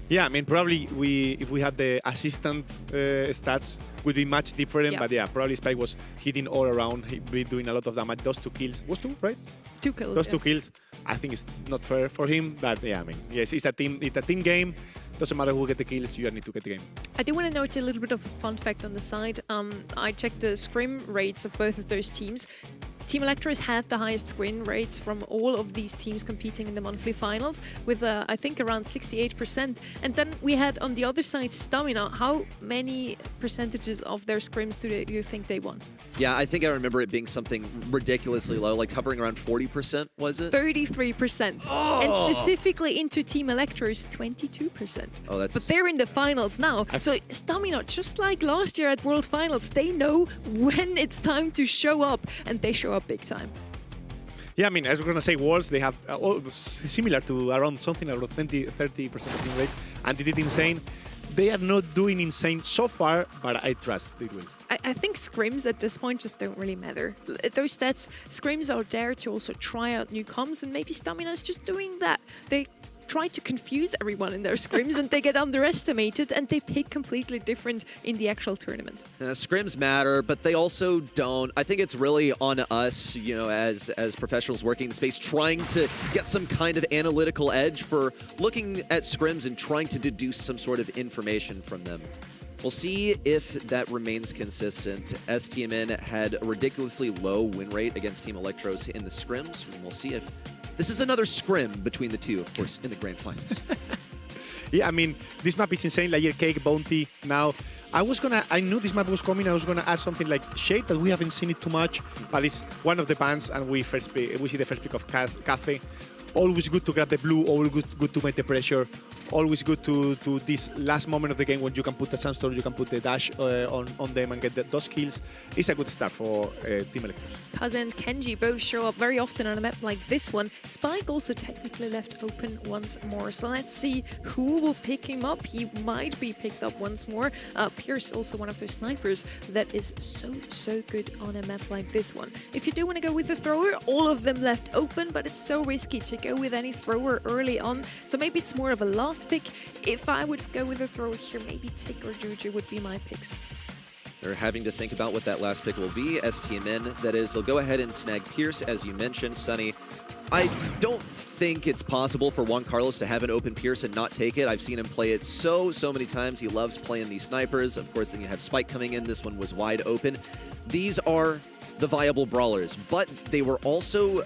Yeah, I mean, probably if we had the assistant stats, would be much different. Yeah. But yeah, probably Spike was hitting all around. He'd be doing a lot of damage. Those 2 kills, was 2, right? 2 kills. Those yeah. 2 kills, I think it's not fair for him. But yeah, I mean, yes, it's a team game. Doesn't matter who get the kills, you just need to get the game. I do want to note a little bit of a fun fact on the side. I checked the scrim rates of both of those teams. Team Electros had the highest screen rates from all of these teams competing in the monthly finals with, I think, around 68%. And then we had on the other side Stamina. How many percentages of their scrims do you think they won? Yeah, I think I remember it being something ridiculously low, like hovering around 40%, was it? 33%. Oh! And specifically into Team Electros, 22%. Oh, that's... But they're in the finals now. So Stamina, just like last year at World Finals, they know when it's time to show up, and they show up big time. Yeah, I mean, as we're going to say, Worlds, they have similar to around something around 30% of win rate, and they did insane. They are not doing insane so far, but I trust they will. I think scrims at this point just don't really matter. Those stats, scrims are there to also try out new comms, and maybe Stamina is just doing that. They try to confuse everyone in their scrims and they get underestimated and they pick completely different in the actual tournament. Scrims matter, but they also don't. I think it's really on us, you know, as professionals working in the space, trying to get some kind of analytical edge for looking at scrims and trying to deduce some sort of information from them. We'll see if that remains consistent. STMN had a ridiculously low win rate against Team Electros in the scrims, and we'll see if this is another scrim between the two, of course, in the grand finals. Yeah, I mean, this map is insane. Layer Cake, Bounty. Now, I knew this map was coming. I was gonna add something like Shade, but we haven't seen it too much. But it's one of the bans, and we see the first pick of Cafe. Always good to grab the blue. Always good to make the pressure. Always good to this last moment of the game when you can put the Sandstorm, you can put the dash on them and get those kills. It's a good start for Team Electros. Kaz and Kenji both show up very often on a map like this one. Spike also technically left open once more. So let's see who will pick him up. He might be picked up once more. Pierce, also one of those snipers that is so good on a map like this one. If you do want to go with the thrower, all of them left open, but it's so risky to go with any thrower early on. So maybe it's more of a last pick. If I would go with a thrower here, maybe Tick or Juju would be my picks. They're having to think about what that last pick will be. STMN, that is. They'll go ahead and snag Pierce, as you mentioned, Sunny. I don't think it's possible for Juan Carlos to have an open Pierce and not take it. I've seen him play it so many times. He loves playing these snipers. Of course, then you have Spike coming in. This one was wide open. These are the viable brawlers, but they were also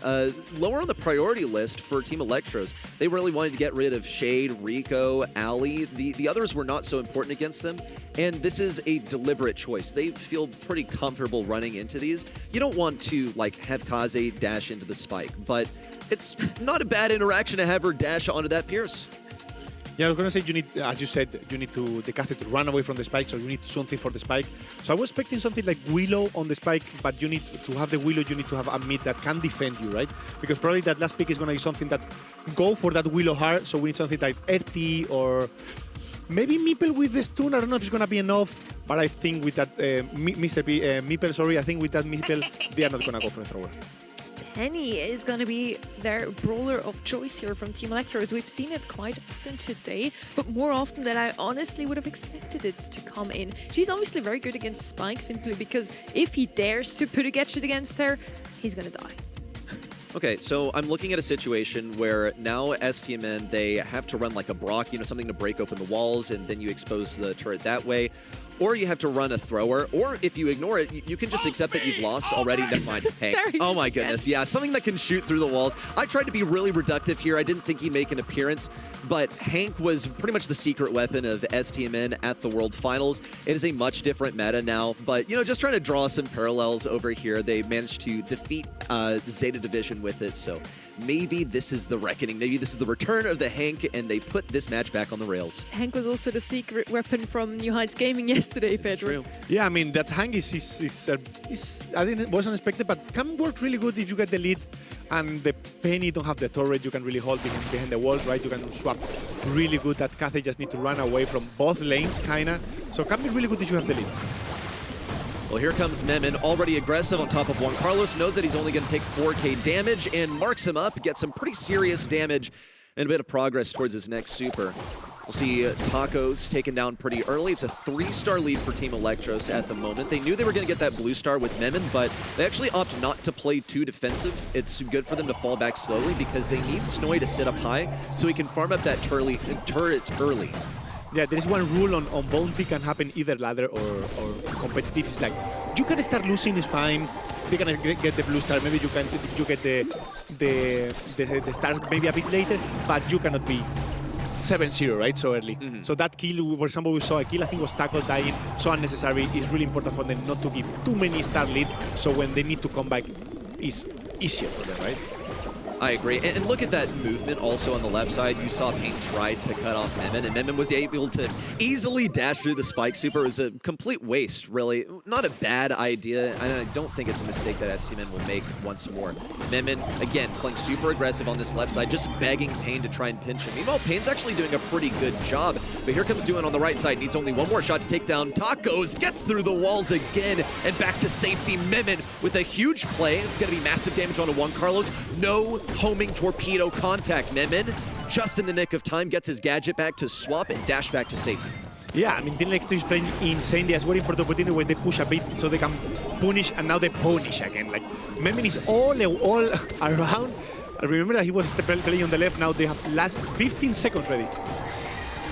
lower on the priority list for Team Electros. They really wanted to get rid of Shade, Rico, Ali. The others were not so important against them, and this is a deliberate choice. They feel pretty comfortable running into these. You don't want to like have Kaze dash into the Spike, but it's not a bad interaction to have her dash onto that Pierce. Yeah, I was going to say, you need, as you said, you need the caster to run away from the spike, so you need something for the spike. So I was expecting something like Willow on the spike, but you need to have the Willow, you need to have a mid that can defend you, right? Because probably that last pick is going to be something that go for that Willow hard, so we need something like RT or Maybe Meeple with the stun. I don't know if it's gonna be enough, but I think with that Meeple, sorry, I think with that Meeple, they are not gonna go for a thrower. Penny is going to be their brawler of choice here from Team Electros. We've seen it quite often today, but more often than I honestly would have expected it to come in. She's obviously very good against Spike, simply because if he dares to put a gadget against her, he's going to die. Okay, so I'm looking at a situation where now STMN, they have to run like a Brock, something to break open the walls, and then you expose the turret that way. Or you have to run a thrower, or if you ignore it, you can just accept that you've lost already. Never mind. Hey, oh my goodness, yeah, something that can shoot through the walls. I tried to be really reductive here. I didn't think he'd make an appearance, but Hank was pretty much the secret weapon of STMN at the World Finals. It is a much different meta now, but just trying to draw some parallels over here. They managed to defeat Zeta Division with it, so maybe this is the reckoning. Maybe this is the return of the Hank, and they put this match back on the rails. Hank was also the secret weapon from New Heights Gaming yesterday, Pedro. Yeah, I mean, that Hank is I think it wasn't expected, but can work really good if you get the lead and the Penny don't have the turret. You can really hold behind the walls, right? You can swap really good. That Cathay just need to run away from both lanes, kinda. So can be really good if you have the lead. Well, here comes Memon, already aggressive on top of Juan Carlos, knows that he's only going to take 4K damage and marks him up, gets some pretty serious damage and a bit of progress towards his next super. We'll see Tacos taken down pretty early. It's a 3-star lead for Team Electros at the moment. They knew they were going to get that blue star with Memon, but they actually opt not to play too defensive. It's good for them to fall back slowly because they need Snowy to sit up high so he can farm up that turret early. Yeah, there is one rule on Bounty, can happen either ladder or competitive. It's like, you can start losing, it's fine. They're gonna get the blue star. Maybe you get the star maybe a bit later, but you cannot be 7-0, right? So early. So that kill, for example, we saw a kill, I think was Taco dying, so unnecessary. It's really important for them not to give too many star lead, so when they need to come back, it's easier for them, right? I agree. And look at that movement also on the left side. You saw Pain tried to cut off Memon, and Memon was able to easily dash through the spike super. It was a complete waste, really. Not a bad idea, and I don't think it's a mistake that STMN will make once more. Memon, again, playing super aggressive on this left side, just begging Pain to try and pinch him. Meanwhile, Pain's actually doing a pretty good job, but here comes Duan on the right side. Needs only one more shot to take down Tacos, gets through the walls again, and back to safety. Memon with a huge play. It's going to be massive damage onto Juan Carlos. No homing torpedo contact. Memon, just in the nick of time, gets his gadget back to swap and dash back to safety. Yeah, I mean, Team Electros is playing insane. They're waiting for the opportunity where they push a bit so they can punish, and now they punish again. Like, Memon is all around. I remember that he was playing on the left. Now they have last 15 seconds ready.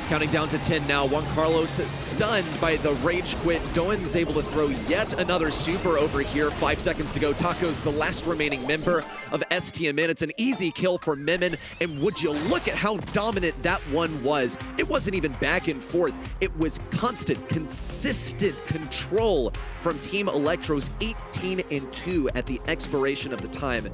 Counting down to 10 now. Juan Carlos stunned by the rage quit. Doan's able to throw yet another super over here. 5 seconds to go. Taco's the last remaining member of STMN. It's an easy kill for Memon. And would you look at how dominant that one was? It wasn't even back and forth. It was constant, consistent control from Team Electros, 18-2 at the expiration of the time.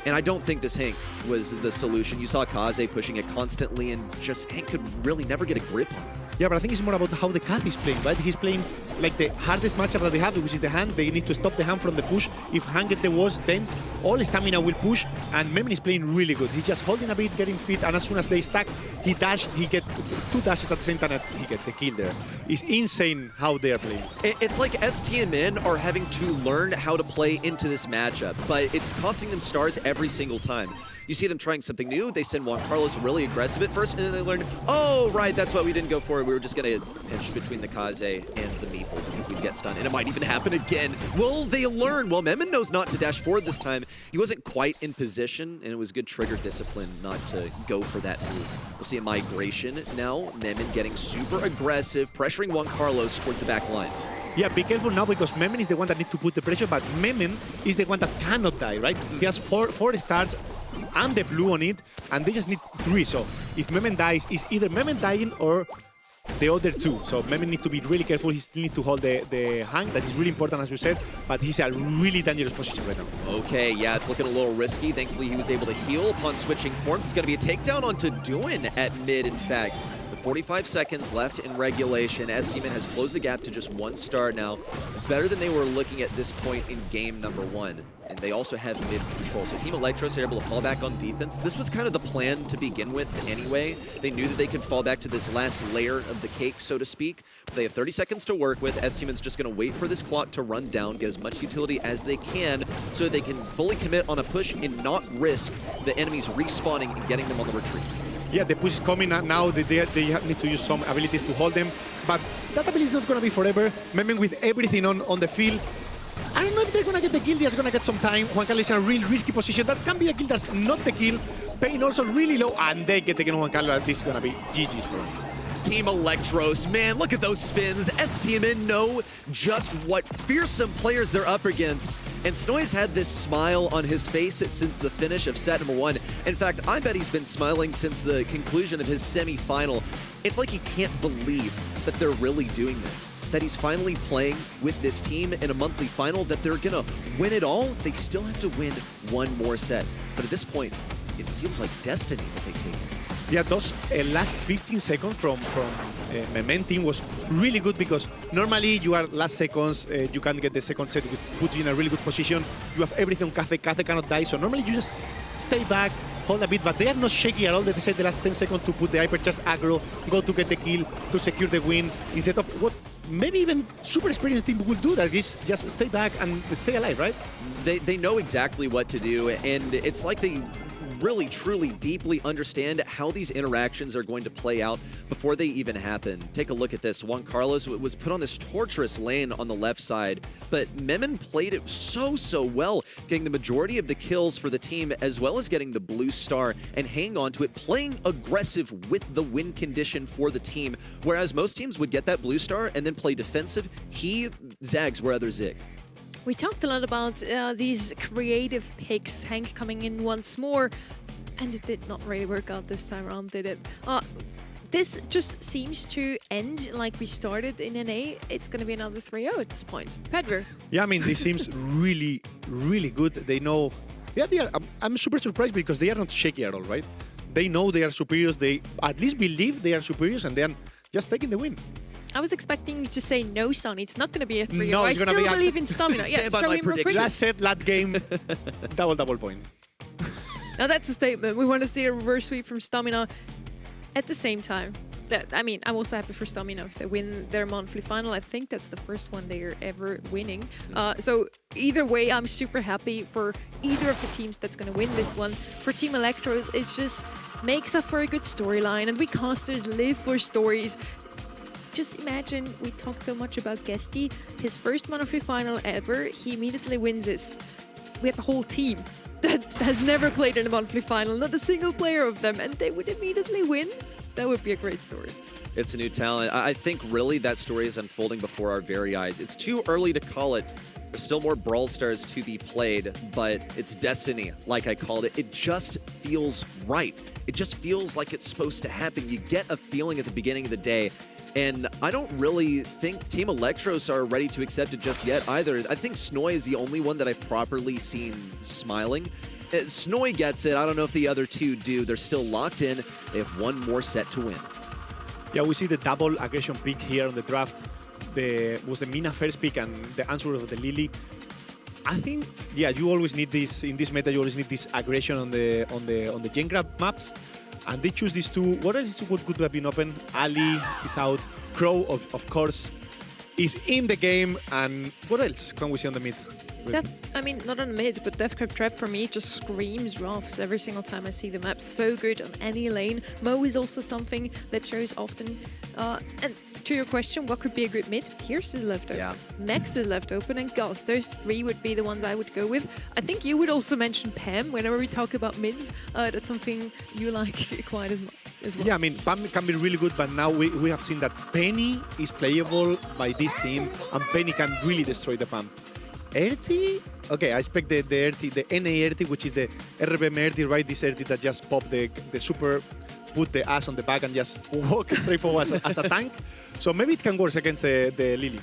And I don't think this Hank was the solution. You saw Kaze pushing it constantly, and just Hank could really never get a grip on it. Yeah, but I think it's more about how the Kath is playing, right? He's playing like the hardest matchup that they have, which is the hand. They need to stop the hand from the push. If hand get the walls, then all stamina will push, and Memon is playing really good. He's just holding a bit, getting fit, and as soon as they stack, he dash, he get 2 dashes at the same time, and he gets the kill there. It's insane how they are playing. It's like STMN are having to learn how to play into this matchup, but it's costing them stars every single time. You see them trying something new. They send Juan Carlos really aggressive at first, and then they learn, oh, right, that's what we didn't go for. We were just going to pinch between the Kaze and the Meeple because we'd get stunned, and it might even happen again. Will they learn? Well, Memon knows not to dash forward this time. He wasn't quite in position, and it was good trigger discipline not to go for that move. We'll see a migration now. Memon getting super aggressive, pressuring Juan Carlos towards the back lines. Yeah, be careful now because Memon is the one that needs to put the pressure, but Memon is the one that cannot die, right? He has four stars and the blue on it, and they just need 3. So if Memon dies, it's either Memon dying or the other 2. So Memon needs to be really careful. He still needs to hold the hang. That is really important, as you said, but he's a really dangerous position right now. Okay, yeah, it's looking a little risky. Thankfully, he was able to heal upon switching forms. It's going to be a takedown onto Duan at mid, in fact. With 45 seconds left in regulation. STMN has closed the gap to just 1 star now. It's better than they were looking at this point in game number 1. And they also have mid control. So Team Electros are able to fall back on defense. This was kind of the plan to begin with anyway. They knew that they could fall back to this last layer of the cake, so to speak. But they have 30 seconds to work with. STMN's just going to wait for this clock to run down, get as much utility as they can so they can fully commit on a push and not risk the enemies respawning and getting them on the retreat. Yeah, the push is coming now. They need to use some abilities to hold them. But that ability is not going to be forever. Memen with everything on the field. I don't know if they're going to get the kill. They're going to get some time. Juan Carlos is in a real risky position. That can be a kill. That's not the kill. Pain also really low. And they get taken Juan Carlos. This is going to be GG's for them. Team Electros, man, look at those spins. STMN know just what fearsome players they're up against. And Snoy's had this smile on his face since the finish of set number 1. In fact, I bet he's been smiling since the conclusion of his semi-final. It's like he can't believe that they're really doing this, that he's finally playing with this team in a monthly final, that they're gonna win it all. They still have to win 1 more set. But at this point, it feels like destiny that they take. Yeah, those last 15 seconds from Memen team was really good because normally you are last seconds, you can get the second set, which puts you in a really good position. You have everything on Cathe. Cathe cannot die, so normally you just stay back, hold a bit, but they are not shaky at all. They decide the last 10 seconds to put the hypercharge aggro, go to get the kill, to secure the win, instead of what maybe even super experienced team will do, that is just stay back and stay alive, right? They know exactly what to do, and it's like they really, truly, deeply understand how these interactions are going to play out before they even happen. Take a look at this. Juan Carlos was put on this torturous lane on the left side, but Memen played it so well, getting the majority of the kills for the team, as well as getting the blue star and hanging on to it, playing aggressive with the win condition for the team, whereas most teams would get that blue star and then play defensive. He zags where others zig. We talked a lot about these creative picks, Hank coming in once more, and it did not really work out this time around, did it? This just seems to end like we started in NA. It's going to be another 3-0 at this point. Pedro. Yeah, I mean, this seems really good. They know. Yeah, they are. I'm super surprised because they are not shaky at all, right? They know they are superiors. They at least believe they are superiors, and they are just taking the win. I was expecting you to say no, Sonny. It's not going to be a 3-0. No, I it's still gonna be believe in stamina. Yeah, Stand by show my me more prediction. Last set, last game, double point. Now that's a statement. We want to see a reverse sweep from Stamina. At the same time, I mean, I'm also happy for Stamina if they win their monthly final. I think that's the first one they are ever winning. So either way, I'm super happy for either of the teams that's going to win this one. For Team Electros, it just makes up for a good storyline, and we casters live for stories. Just imagine, we talked so much about Guesty, his first monthly final ever, he immediately wins this. We have a whole team that has never played in a monthly final, not a single player of them, and they would immediately win. That would be a great story. It's a new talent. I think really that story is unfolding before our very eyes. It's too early to call it. There's still more Brawl Stars to be played, but it's destiny, like I called it. It just feels right. It just feels like it's supposed to happen. You get a feeling at the beginning of the day. And I don't really think Team Electros are ready to accept it just yet either. I think Snoy is the only one that I've properly seen smiling. Snoy gets it. I don't know if the other two do. They're still locked in. They have 1 more set to win. Yeah, we see the double aggression pick here on the draft. Was the Mina first pick and the answer of the Lily. I think, yeah, you always need this in this meta. You always need this aggression on the gen grab maps. And they choose these two. What else would could have been open? Ali is out. Crow, of course, is in the game. And what else can we see on the mid? I mean, not on mid, but Death Crab Trap for me just screams Rafts every single time I see the map. So good on any lane. Mo is also something that shows often. And to your question, what could be a good mid? Pierce is left open. Yeah. Next is left open, and Gus. Those 3 would be the ones I would go with. I think you would also mention Pam whenever we talk about mids. That's something you like quite as much as well. Yeah, I mean, Pam can be really good, but now we have seen that Penny is playable by this team, and Penny can really destroy the Pam. Erti? Okay, I expect the Erti, the NA Erti, which is the RBM Erti, right? This Erti that just pop the super, put the ass on the back and just walk straight forward as a tank. So maybe it can work against the Lily.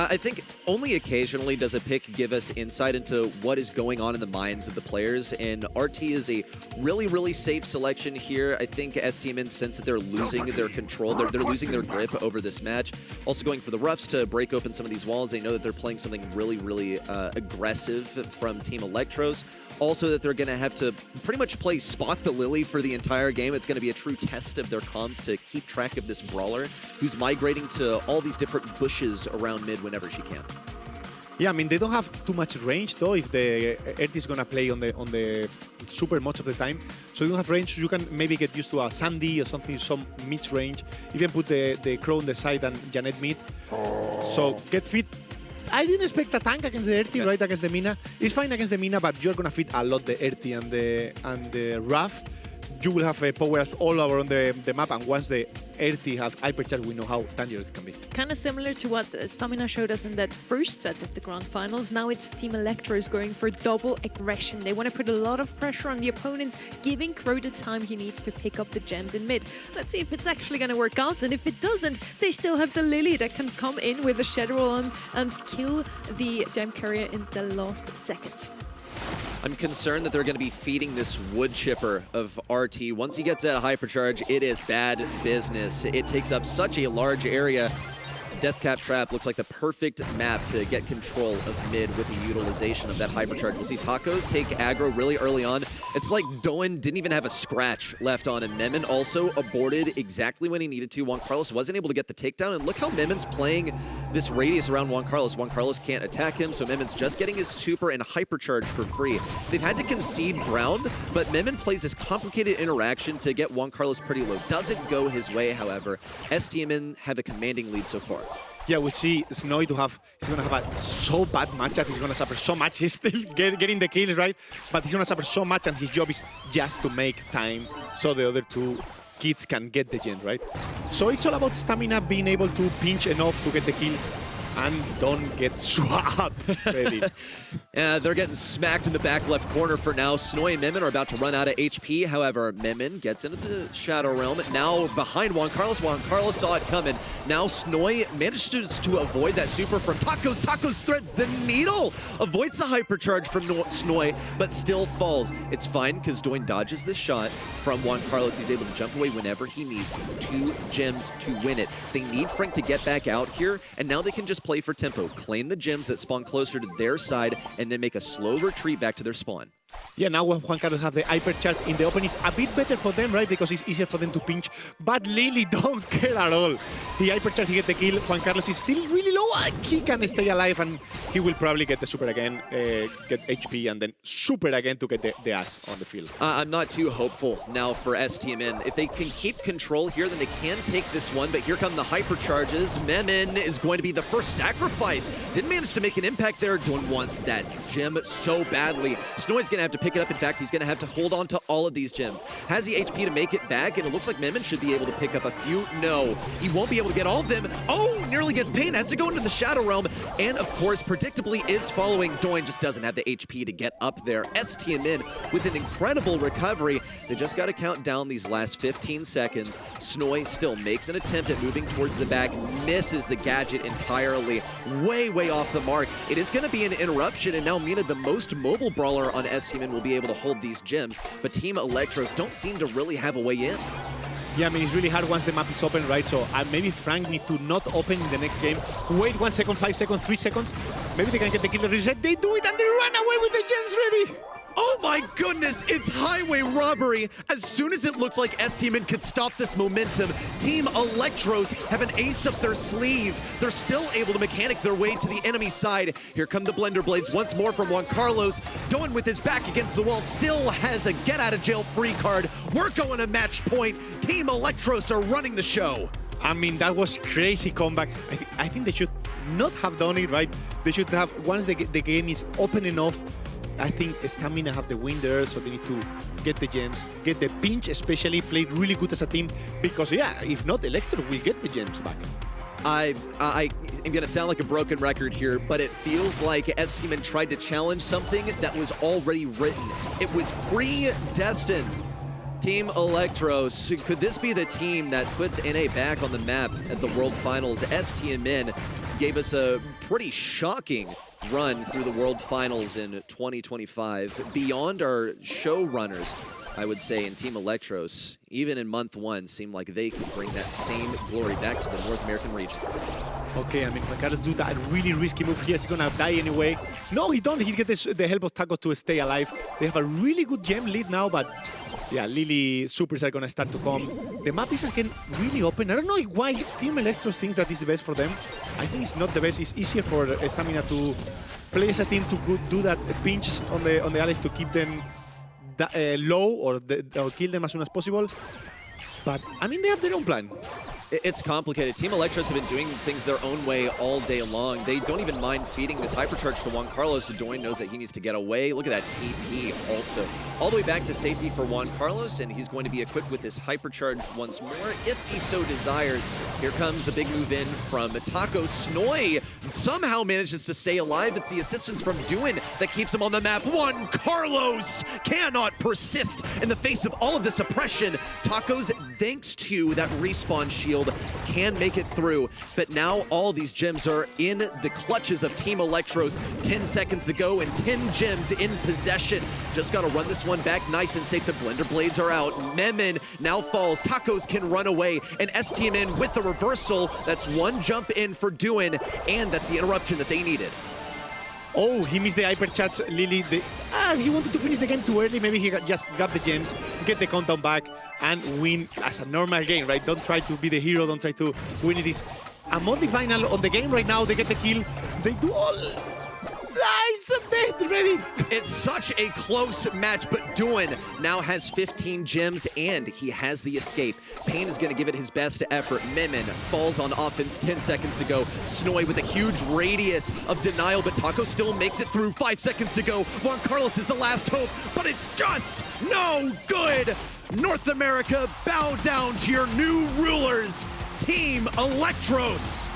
I think only occasionally does a pick give us insight into what is going on in the minds of the players, and RT is a really, really safe selection here. I think STMN sense that they're losing their control. They're losing their grip over this match. Also going for the roughs to break open some of these walls. They know that they're playing something really, really aggressive from Team Electros. Also that they're going to have to pretty much play Spot the Lily for the entire game. It's going to be a true test of their comms to keep track of this brawler who's migrating to all these different bushes around mid whenever she can. Yeah, I mean, they don't have too much range, though, if the Earth is going to play on the super much of the time. So you don't have range, you can maybe get used to a Sandy or something, some mid-range. You can put the Crow on the side and Janet mid. So get fit. I didn't expect a tank against the Earthy, right, against the Mina. It's fine against the Mina, but you're going to fit a lot the Earthy and the Raph. You will have power-ups all around the map, and once the Earthy has hypercharge, we know how dangerous it can be. Kind of similar to what Stamina showed us in that first set of the Grand Finals. Now it's Team Electros going for double aggression. They want to put a lot of pressure on the opponents, giving Crow the time he needs to pick up the gems in mid. Let's see if it's actually going to work out, and if it doesn't, they still have the Lily that can come in with a Shadow on and kill the gem carrier in the last seconds. I'm concerned that they're going to be feeding this wood chipper of RT. Once he gets that hypercharge, it is bad business. It takes up such a large area. Deathcap Trap looks like the perfect map to get control of mid with the utilization of that hypercharge. We'll see Tacos take aggro really early on. It's like Doan didn't even have a scratch left on him. Memon also aborted exactly when he needed to. Juan Carlos wasn't able to get the takedown, and look how Memon's playing this radius around Juan Carlos. Juan Carlos can't attack him, so Memon's just getting his super and hypercharge for free. They've had to concede ground, but Memon plays this complicated interaction to get Juan Carlos pretty low. Doesn't go his way, however. STMN have a commanding lead so far. Yeah, we see Snowy he's going to have a so bad matchup. He's going to suffer so much. He's still getting the kills, right? But he's going to suffer so much, and his job is just to make time so the other two kids can get the gen, right? So it's all about stamina, being able to pinch enough to get the kills and don't get swapped. Ready. They're getting smacked in the back left corner for now. Snowy and Memon are about to run out of HP. However, Memon gets into the Shadow Realm. Now behind Juan Carlos. Juan Carlos saw it coming. Now Snowy managed to avoid that super from Tacos. Tacos threads the needle. Avoids the hypercharge from Snowy, but still falls. It's fine because Doin dodges this shot from Juan Carlos. He's able to jump away whenever he needs. 2 gems to win it. They need Frank to get back out here, and now they can just play for tempo, claim the gems that spawn closer to their side, and then make a slow retreat back to their spawn. Yeah, now when Juan Carlos have the hypercharge in the open, it's a bit better for them, right? Because it's easier for them to pinch. But Lily don't care at all. The hypercharge, he get the kill. Juan Carlos is still really low. He can stay alive, and he will probably get the super again, get HP, and then super again to get the ass on the field. I'm not too hopeful now for STMN. If they can keep control here, then they can take this one. But here come the hypercharges. Memon is going to be the first sacrifice. Didn't manage to make an impact there. Doan wants that gem so badly. Snowy's going to have to pick it up. In fact, he's going to have to hold on to all of these gems. Has the HP to make it back? And it looks like Memon should be able to pick up a few. No, he won't be able to get all of them. Oh, nearly gets pain. Has to go into the Shadow Realm. And of course, predictably is following. Doin just doesn't have the HP to get up there. STMN with an incredible recovery. They just got to count down these last 15 seconds. Snowy still makes an attempt at moving towards the back. Misses the gadget entirely. Way, way off the mark. It is going to be an interruption. And now Mina, the most mobile brawler on STMN, will be able to hold these gems, but Team Electros don't seem to really have a way in. Yeah, I mean, it's really hard once the map is open, right? So maybe Frank needs to not open in the next game. Wait 1 second, 5 seconds, 3 seconds. Maybe they can get the killer reset. They do it and they run away with the gems ready. Oh my goodness, it's highway robbery. As soon as it looked like STMN could stop this momentum, Team Electros have an ace up their sleeve. They're still able to mechanic their way to the enemy side. Here come the Blender Blades once more from Juan Carlos. Doan with his back against the wall still has a get out of jail free card. We're going to match point. Team Electros are running the show. I mean, that was crazy comeback. I think they should not have done it, right? They should have, once the game is open enough, I think Stamina have the win there, so they need to get the gems, get the pinch, especially played really good as a team, because yeah, if not, Electro will get the gems back. I am going to sound like a broken record here, but it feels like STMN tried to challenge something that was already written. It was predestined. Team Electros, could this be the team that puts NA back on the map at the World Finals? STMN gave us a pretty shocking run through the World Finals in 2025. Beyond our showrunners, I would say, in Team Electros, even in month one, seemed like they could bring that same glory back to the North American region. Okay, I mean, Juan Carlos do that really risky move here. He's gonna die anyway. No, he don't. He gets the help of Taco to stay alive. They have a really good gem lead now, but yeah, Lily supers are gonna start to come. The map is again really open. I don't know why Team Electros thinks that is the best for them. I think it's not the best. It's easier for Stamina to play as a team to do that pinch on the allies to keep them low or kill them as soon as possible. But I mean, they have their own plan. It's complicated. Team Electros have been doing things their own way all day long. They don't even mind feeding this hypercharge to Juan Carlos. Doin knows that he needs to get away. Look at that TP also. All the way back to safety for Juan Carlos, and he's going to be equipped with this hypercharge once more if he so desires. Here comes a big move in from Taco. Snoy somehow manages to stay alive. It's the assistance from Doin that keeps him on the map. Juan Carlos cannot persist in the face of all of this oppression. Taco's, thanks to that respawn shield, can make it through, but now all these gems are in the clutches of Team Electros. 10 seconds to go and 10 gems in possession. Just got to run this one back nice and safe. The Blender Blades are out. Memin now falls. Tacos can run away, and STMN with the reversal. That's one jump in for Doin, and that's the interruption that they needed. Oh, he missed the hypercharge, Lily. He wanted to finish the game too early. Maybe he just grabbed the gems, get the countdown back, and win as a normal game, right? Don't try to be the hero. Don't try to win it. Is a multi-final on the game right now. They get the kill. They do all... Nice and dead, ready. It's such a close match, but Doin now has 15 gems, and he has the escape. Payne is going to give it his best effort. Memin falls on offense, 10 seconds to go. Snoy with a huge radius of denial, but Taco still makes it through. 5 seconds to go. Juan Carlos is the last hope, but it's just no good. North America, bow down to your new rulers, Team Electros.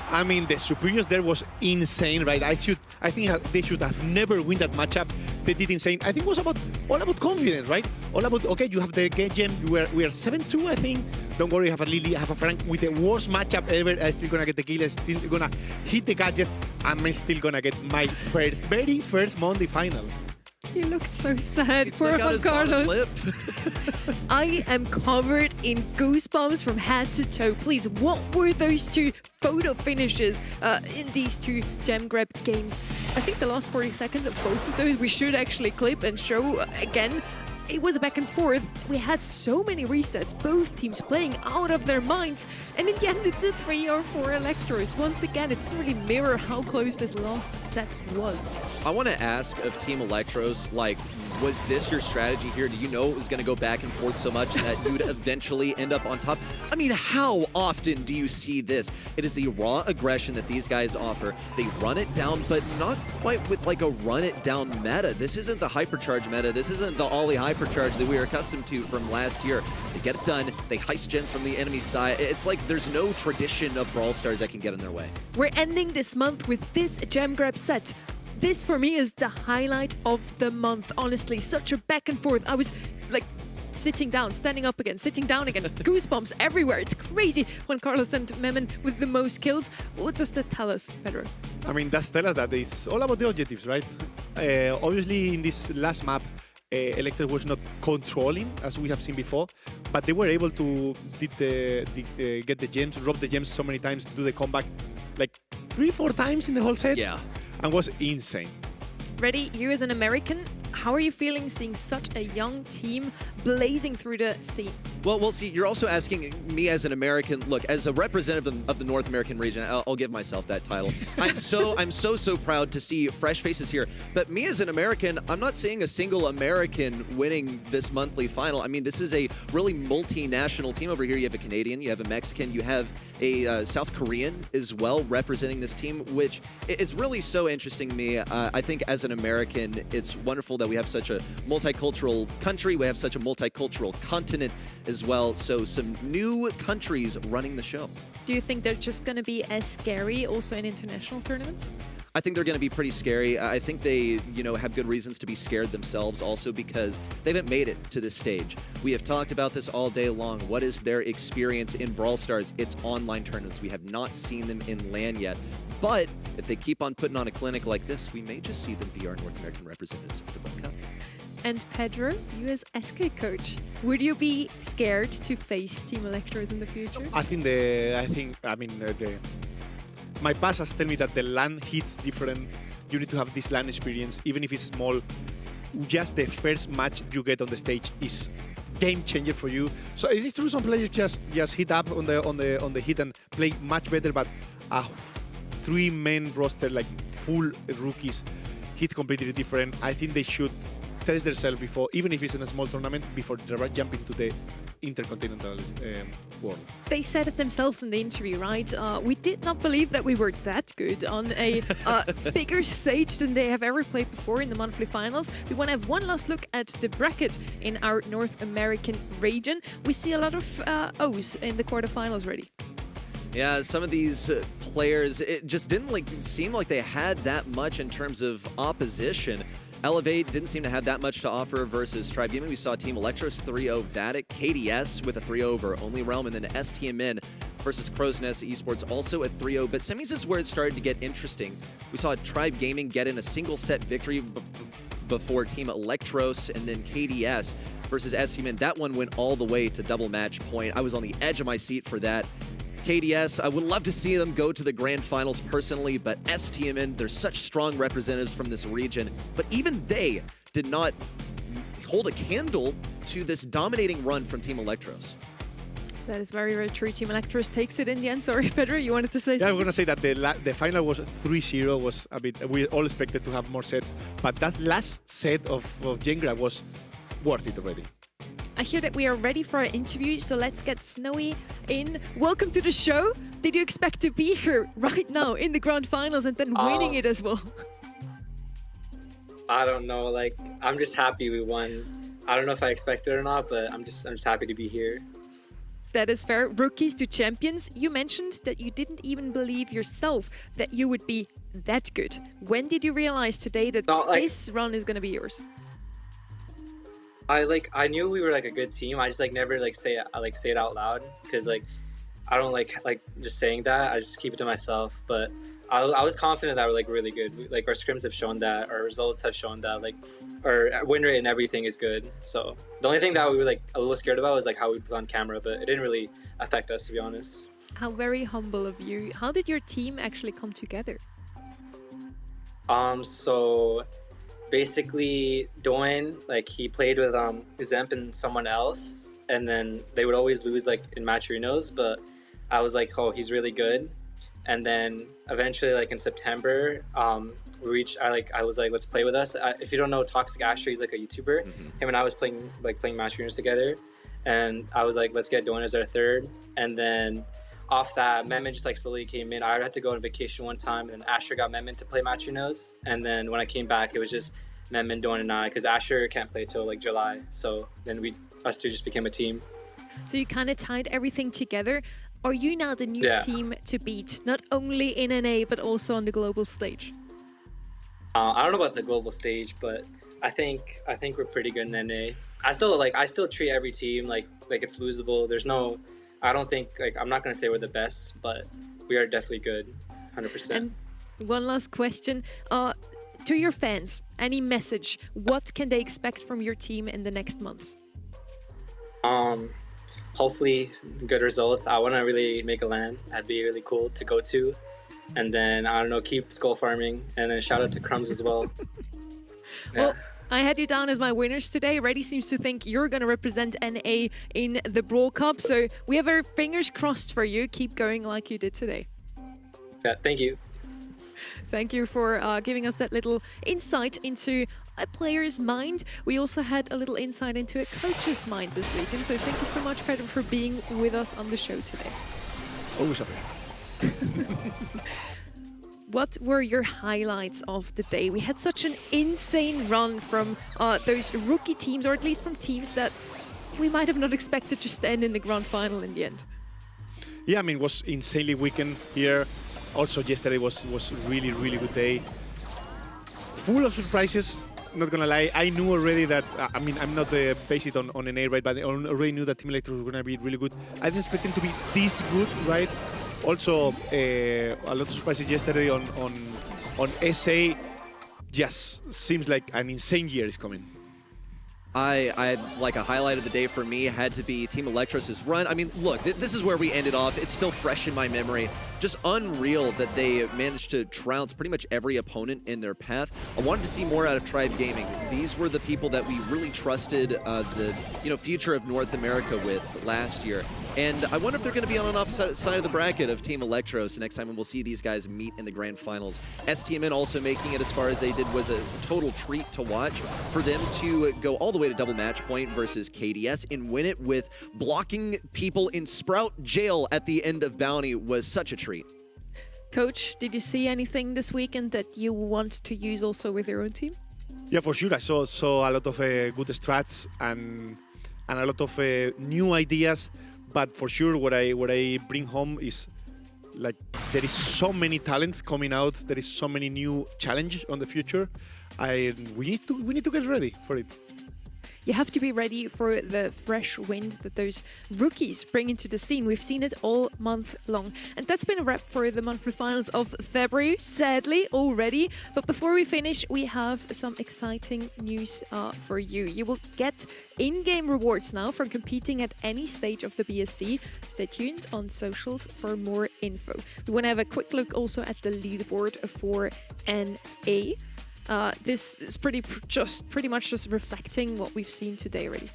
I mean, the superiors there was insane, right? I think they should have never win that matchup. They did insane. I think it was all about confidence, right? All about, okay, you have the gem. We are 7-2, I think. Don't worry, I have a Lily, I have a Frank with the worst matchup ever. I'm still gonna get the kill. I'm still gonna hit the gadget. I'm still gonna get my very first Monday final. You looked so sad for Juan Juan Carlos. lip. I am covered in goosebumps from head to toe. Please, what were those two photo finishes in these two gem grab games? I think the last 40 seconds of both of those we should actually clip and show again. It was a back and forth. We had so many resets, both teams playing out of their minds. And in the end, it's a 3-4 Electros. Once again, it doesn't really mirror how close this last set was. I want to ask of Team Electros, like, was this your strategy here? Do you know it was going to go back and forth so much that you'd eventually end up on top? I mean, how often do you see this? It is the raw aggression that these guys offer. They run it down, but not quite with like a run it down meta. This isn't the hypercharge meta. This isn't the Ollie hypercharge that we are accustomed to from last year. They get it done. They heist gems from the enemy side. It's like there's no tradition of Brawl Stars that can get in their way. We're ending this month with this gem grab set. This, for me, is the highlight of the month. Honestly, such a back and forth. I was like sitting down, standing up again, sitting down again. Goosebumps everywhere. It's crazy. Juan Carlos and Memin with the most kills. What does that tell us, Pedro? I mean, that tells us that it's all about the objectives, right? Obviously, in this last map, Electros was not controlling, as we have seen before, but they were able to get the gems, rob the gems so many times, do the comeback like 3-4 times in the whole set. Yeah. And was insane. Ready, you as an American, how are you feeling seeing such a young team blazing through the scene? Well, we'll see. You're also asking me as an American. Look, as a representative of the North American region, I'll give myself that title. I'm so proud to see fresh faces here. But me as an American, I'm not seeing a single American winning this monthly final. I mean, this is a really multinational team over here. You have a Canadian, you have a Mexican, you have a South Korean as well representing this team, which is really so interesting to me. I think as an American, it's wonderful that we have such a multicultural country. We have such a multicultural continent as well. So some new countries running the show. Do you think they're just going to be as scary also in international tournaments? I think they're going to be pretty scary. I think they, have good reasons to be scared themselves also because they haven't made it to this stage. We have talked about this all day long. What is their experience in Brawl Stars? It's online tournaments. We have not seen them in LAN yet. But if they keep on putting on a clinic like this, we may just see them be our North American representatives at the World Cup. And Pedro, you as SK coach, would you be scared to face Team Electros in the future? My past has told me that the LAN hits different. You need to have this LAN experience, even if it's small. Just the first match you get on the stage is game changer for you. So is it true some players just hit up on the hit and play much better, but a 3-man roster like full rookies hit completely different? I think they should test themselves before, even if it's in a small tournament, before jumping to the intercontinental world. They said it themselves in the interview, right? We did not believe that we were that good on a bigger stage than they have ever played before in the monthly finals. We want to have one last look at the bracket in our North American region. We see a lot of O's in the quarterfinals already. Yeah, some of these players, it just didn't seem like they had that much in terms of opposition. Elevate didn't seem to have that much to offer versus Tribe Gaming. We saw Team Electros 3-0 Vatic, KDS with a 3-0 over Only Realm, and then STMN versus Crow's Nest Esports also a 3-0. But semis is where it started to get interesting. We saw Tribe Gaming get in a single set victory before Team Electros, and then KDS versus STMN. That one went all the way to double match point. I was on the edge of my seat for that. KDS, I would love to see them go to the grand finals personally, but STMN, they're such strong representatives from this region, but even they did not hold a candle to this dominating run from Team Electros. That is very, very true. Team Electros takes it in the end. Sorry, Pedro, you wanted to say something? Yeah, I'm going to say that the final was 3-0, was a bit, we all expected to have more sets, but that last set of Jengra was worth it already. I hear that we are ready for our interview, so let's get Snowy in. Welcome to the show. Did you expect to be here right now in the grand finals and then winning it as well? I don't know. I'm just happy we won. I don't know if I expected it or not, but I'm just happy to be here. That is fair. Rookies to champions. You mentioned that you didn't even believe yourself that you would be that good. When did you realize today that this run is going to be yours? I knew we were a good team. I just never say it out loud because I don't like just saying that. I just keep it to myself. But I was confident that we're really good. Our scrims have shown that. Our results have shown that. Our win rate and everything is good. So the only thing that we were a little scared about was how we put on camera, but it didn't really affect us, to be honest. How very humble of you. How did your team actually come together? So basically Doan, he played with Zemp and someone else, and then they would always lose in matcherinos, but I was oh, he's really good. And then eventually in September we reached, I was let's play with us. If you don't know Toxic Asher, he's a YouTuber. Him and I was playing matcherinos together, and I was let's get Doan as our third. And then off that, Memon just slowly came in. I had to go on vacation one time, and Asher got Memon to play matcherinos. And then when I came back, it was just Memon, Doan, and I, because Asher can't play till July. So then us two just became a team. So you kind of tied everything together. Are you now the new team to beat, not only in NA but also on the global stage? I don't know about the global stage, but I think we're pretty good in NA. I still treat every team like it's losable. There's no, I don't think I'm not gonna say we're the best, but we are definitely good, 100%. And one last question to your fans: any message? What can they expect from your team in the next months? Hopefully good results. I want to really make a LAN. That'd be really cool to go to. And then, I don't know, keep skull farming. And then shout out to Crumbs as well. Well, I had you down as my winners today. Reddy seems to think you're going to represent NA in the Brawl Cup. So we have our fingers crossed for you. Keep going like you did today. Yeah, thank you. Thank you for giving us that little insight into a player's mind. We also had a little insight into a coach's mind this weekend. So thank you so much, Pedro, for being with us on the show today. Always a pleasure. What were your highlights of the day? We had such an insane run from those rookie teams, or at least from teams that we might have not expected to stand in the grand final in the end. Yeah, I mean, it was insanely weekend here. Also, yesterday was really, really good day. Full of surprises. Not gonna lie, I knew already that. I mean, I'm not based it on an A, right? But I already knew that Team Electros was gonna be really good. I didn't expect them to be this good, right? Also, a lot of surprises yesterday on SA. Just seems like an insane year is coming. I like a highlight of the day for me had to be Team Electros' run. I mean, look, this is where we ended off. It's still fresh in my memory. Just unreal that they managed to trounce pretty much every opponent in their path. I wanted to see more out of Tribe Gaming. These were the people that we really trusted the future of North America with last year. And I wonder if they're going to be on an opposite side of the bracket of Team Electros next time when we'll see these guys meet in the grand finals. STMN also making it as far as they did was a total treat to watch. For them to go all the way to double match point versus KDS and win it with blocking people in Sprout jail at the end of Bounty was such a treat. Coach, did you see anything this weekend that you want to use also with your own team? Yeah, for sure. I saw a lot of good strats and a lot of new ideas. But for sure, what I bring home is like there is so many talents coming out. There is so many new challenges on the future. We need to get ready for it. You have to be ready for the fresh wind that those rookies bring into the scene. We've seen it all month long. And that's been a wrap for the monthly finals of February, sadly, already. But before we finish, we have some exciting news for you. You will get in-game rewards now for competing at any stage of the BSC. Stay tuned on socials for more info. We want to have a quick look also at the leaderboard for NA. This is pretty much just reflecting what we've seen today already.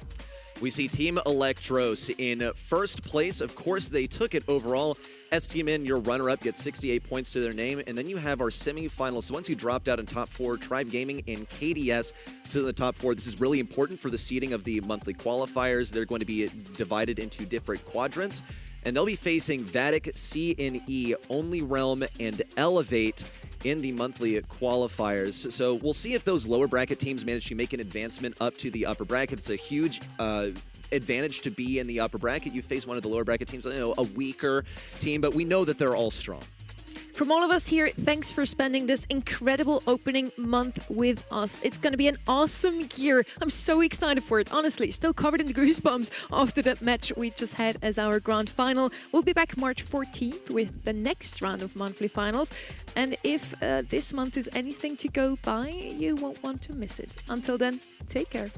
We see Team Electros in first place. Of course, they took it overall. STMN, your runner-up, gets 68 points to their name. And then you have our semifinals. So once you dropped out in top 4, Tribe Gaming and KDS sit in the top 4. This is really important for the seeding of the monthly qualifiers. They're going to be divided into different quadrants. And they'll be facing Vatic, CNE, Only Realm, and Elevate in the monthly qualifiers. So we'll see if those lower bracket teams manage to make an advancement up to the upper bracket. It's a huge advantage to be in the upper bracket. You face one of the lower bracket teams, a weaker team, but we know that they're all strong. From all of us here, thanks for spending this incredible opening month with us. It's going to be an awesome year. I'm so excited for it, honestly. Still covered in the goosebumps after that match we just had as our grand final. We'll be back March 14th with the next round of monthly finals. And if this month is anything to go by, you won't want to miss it. Until then, take care.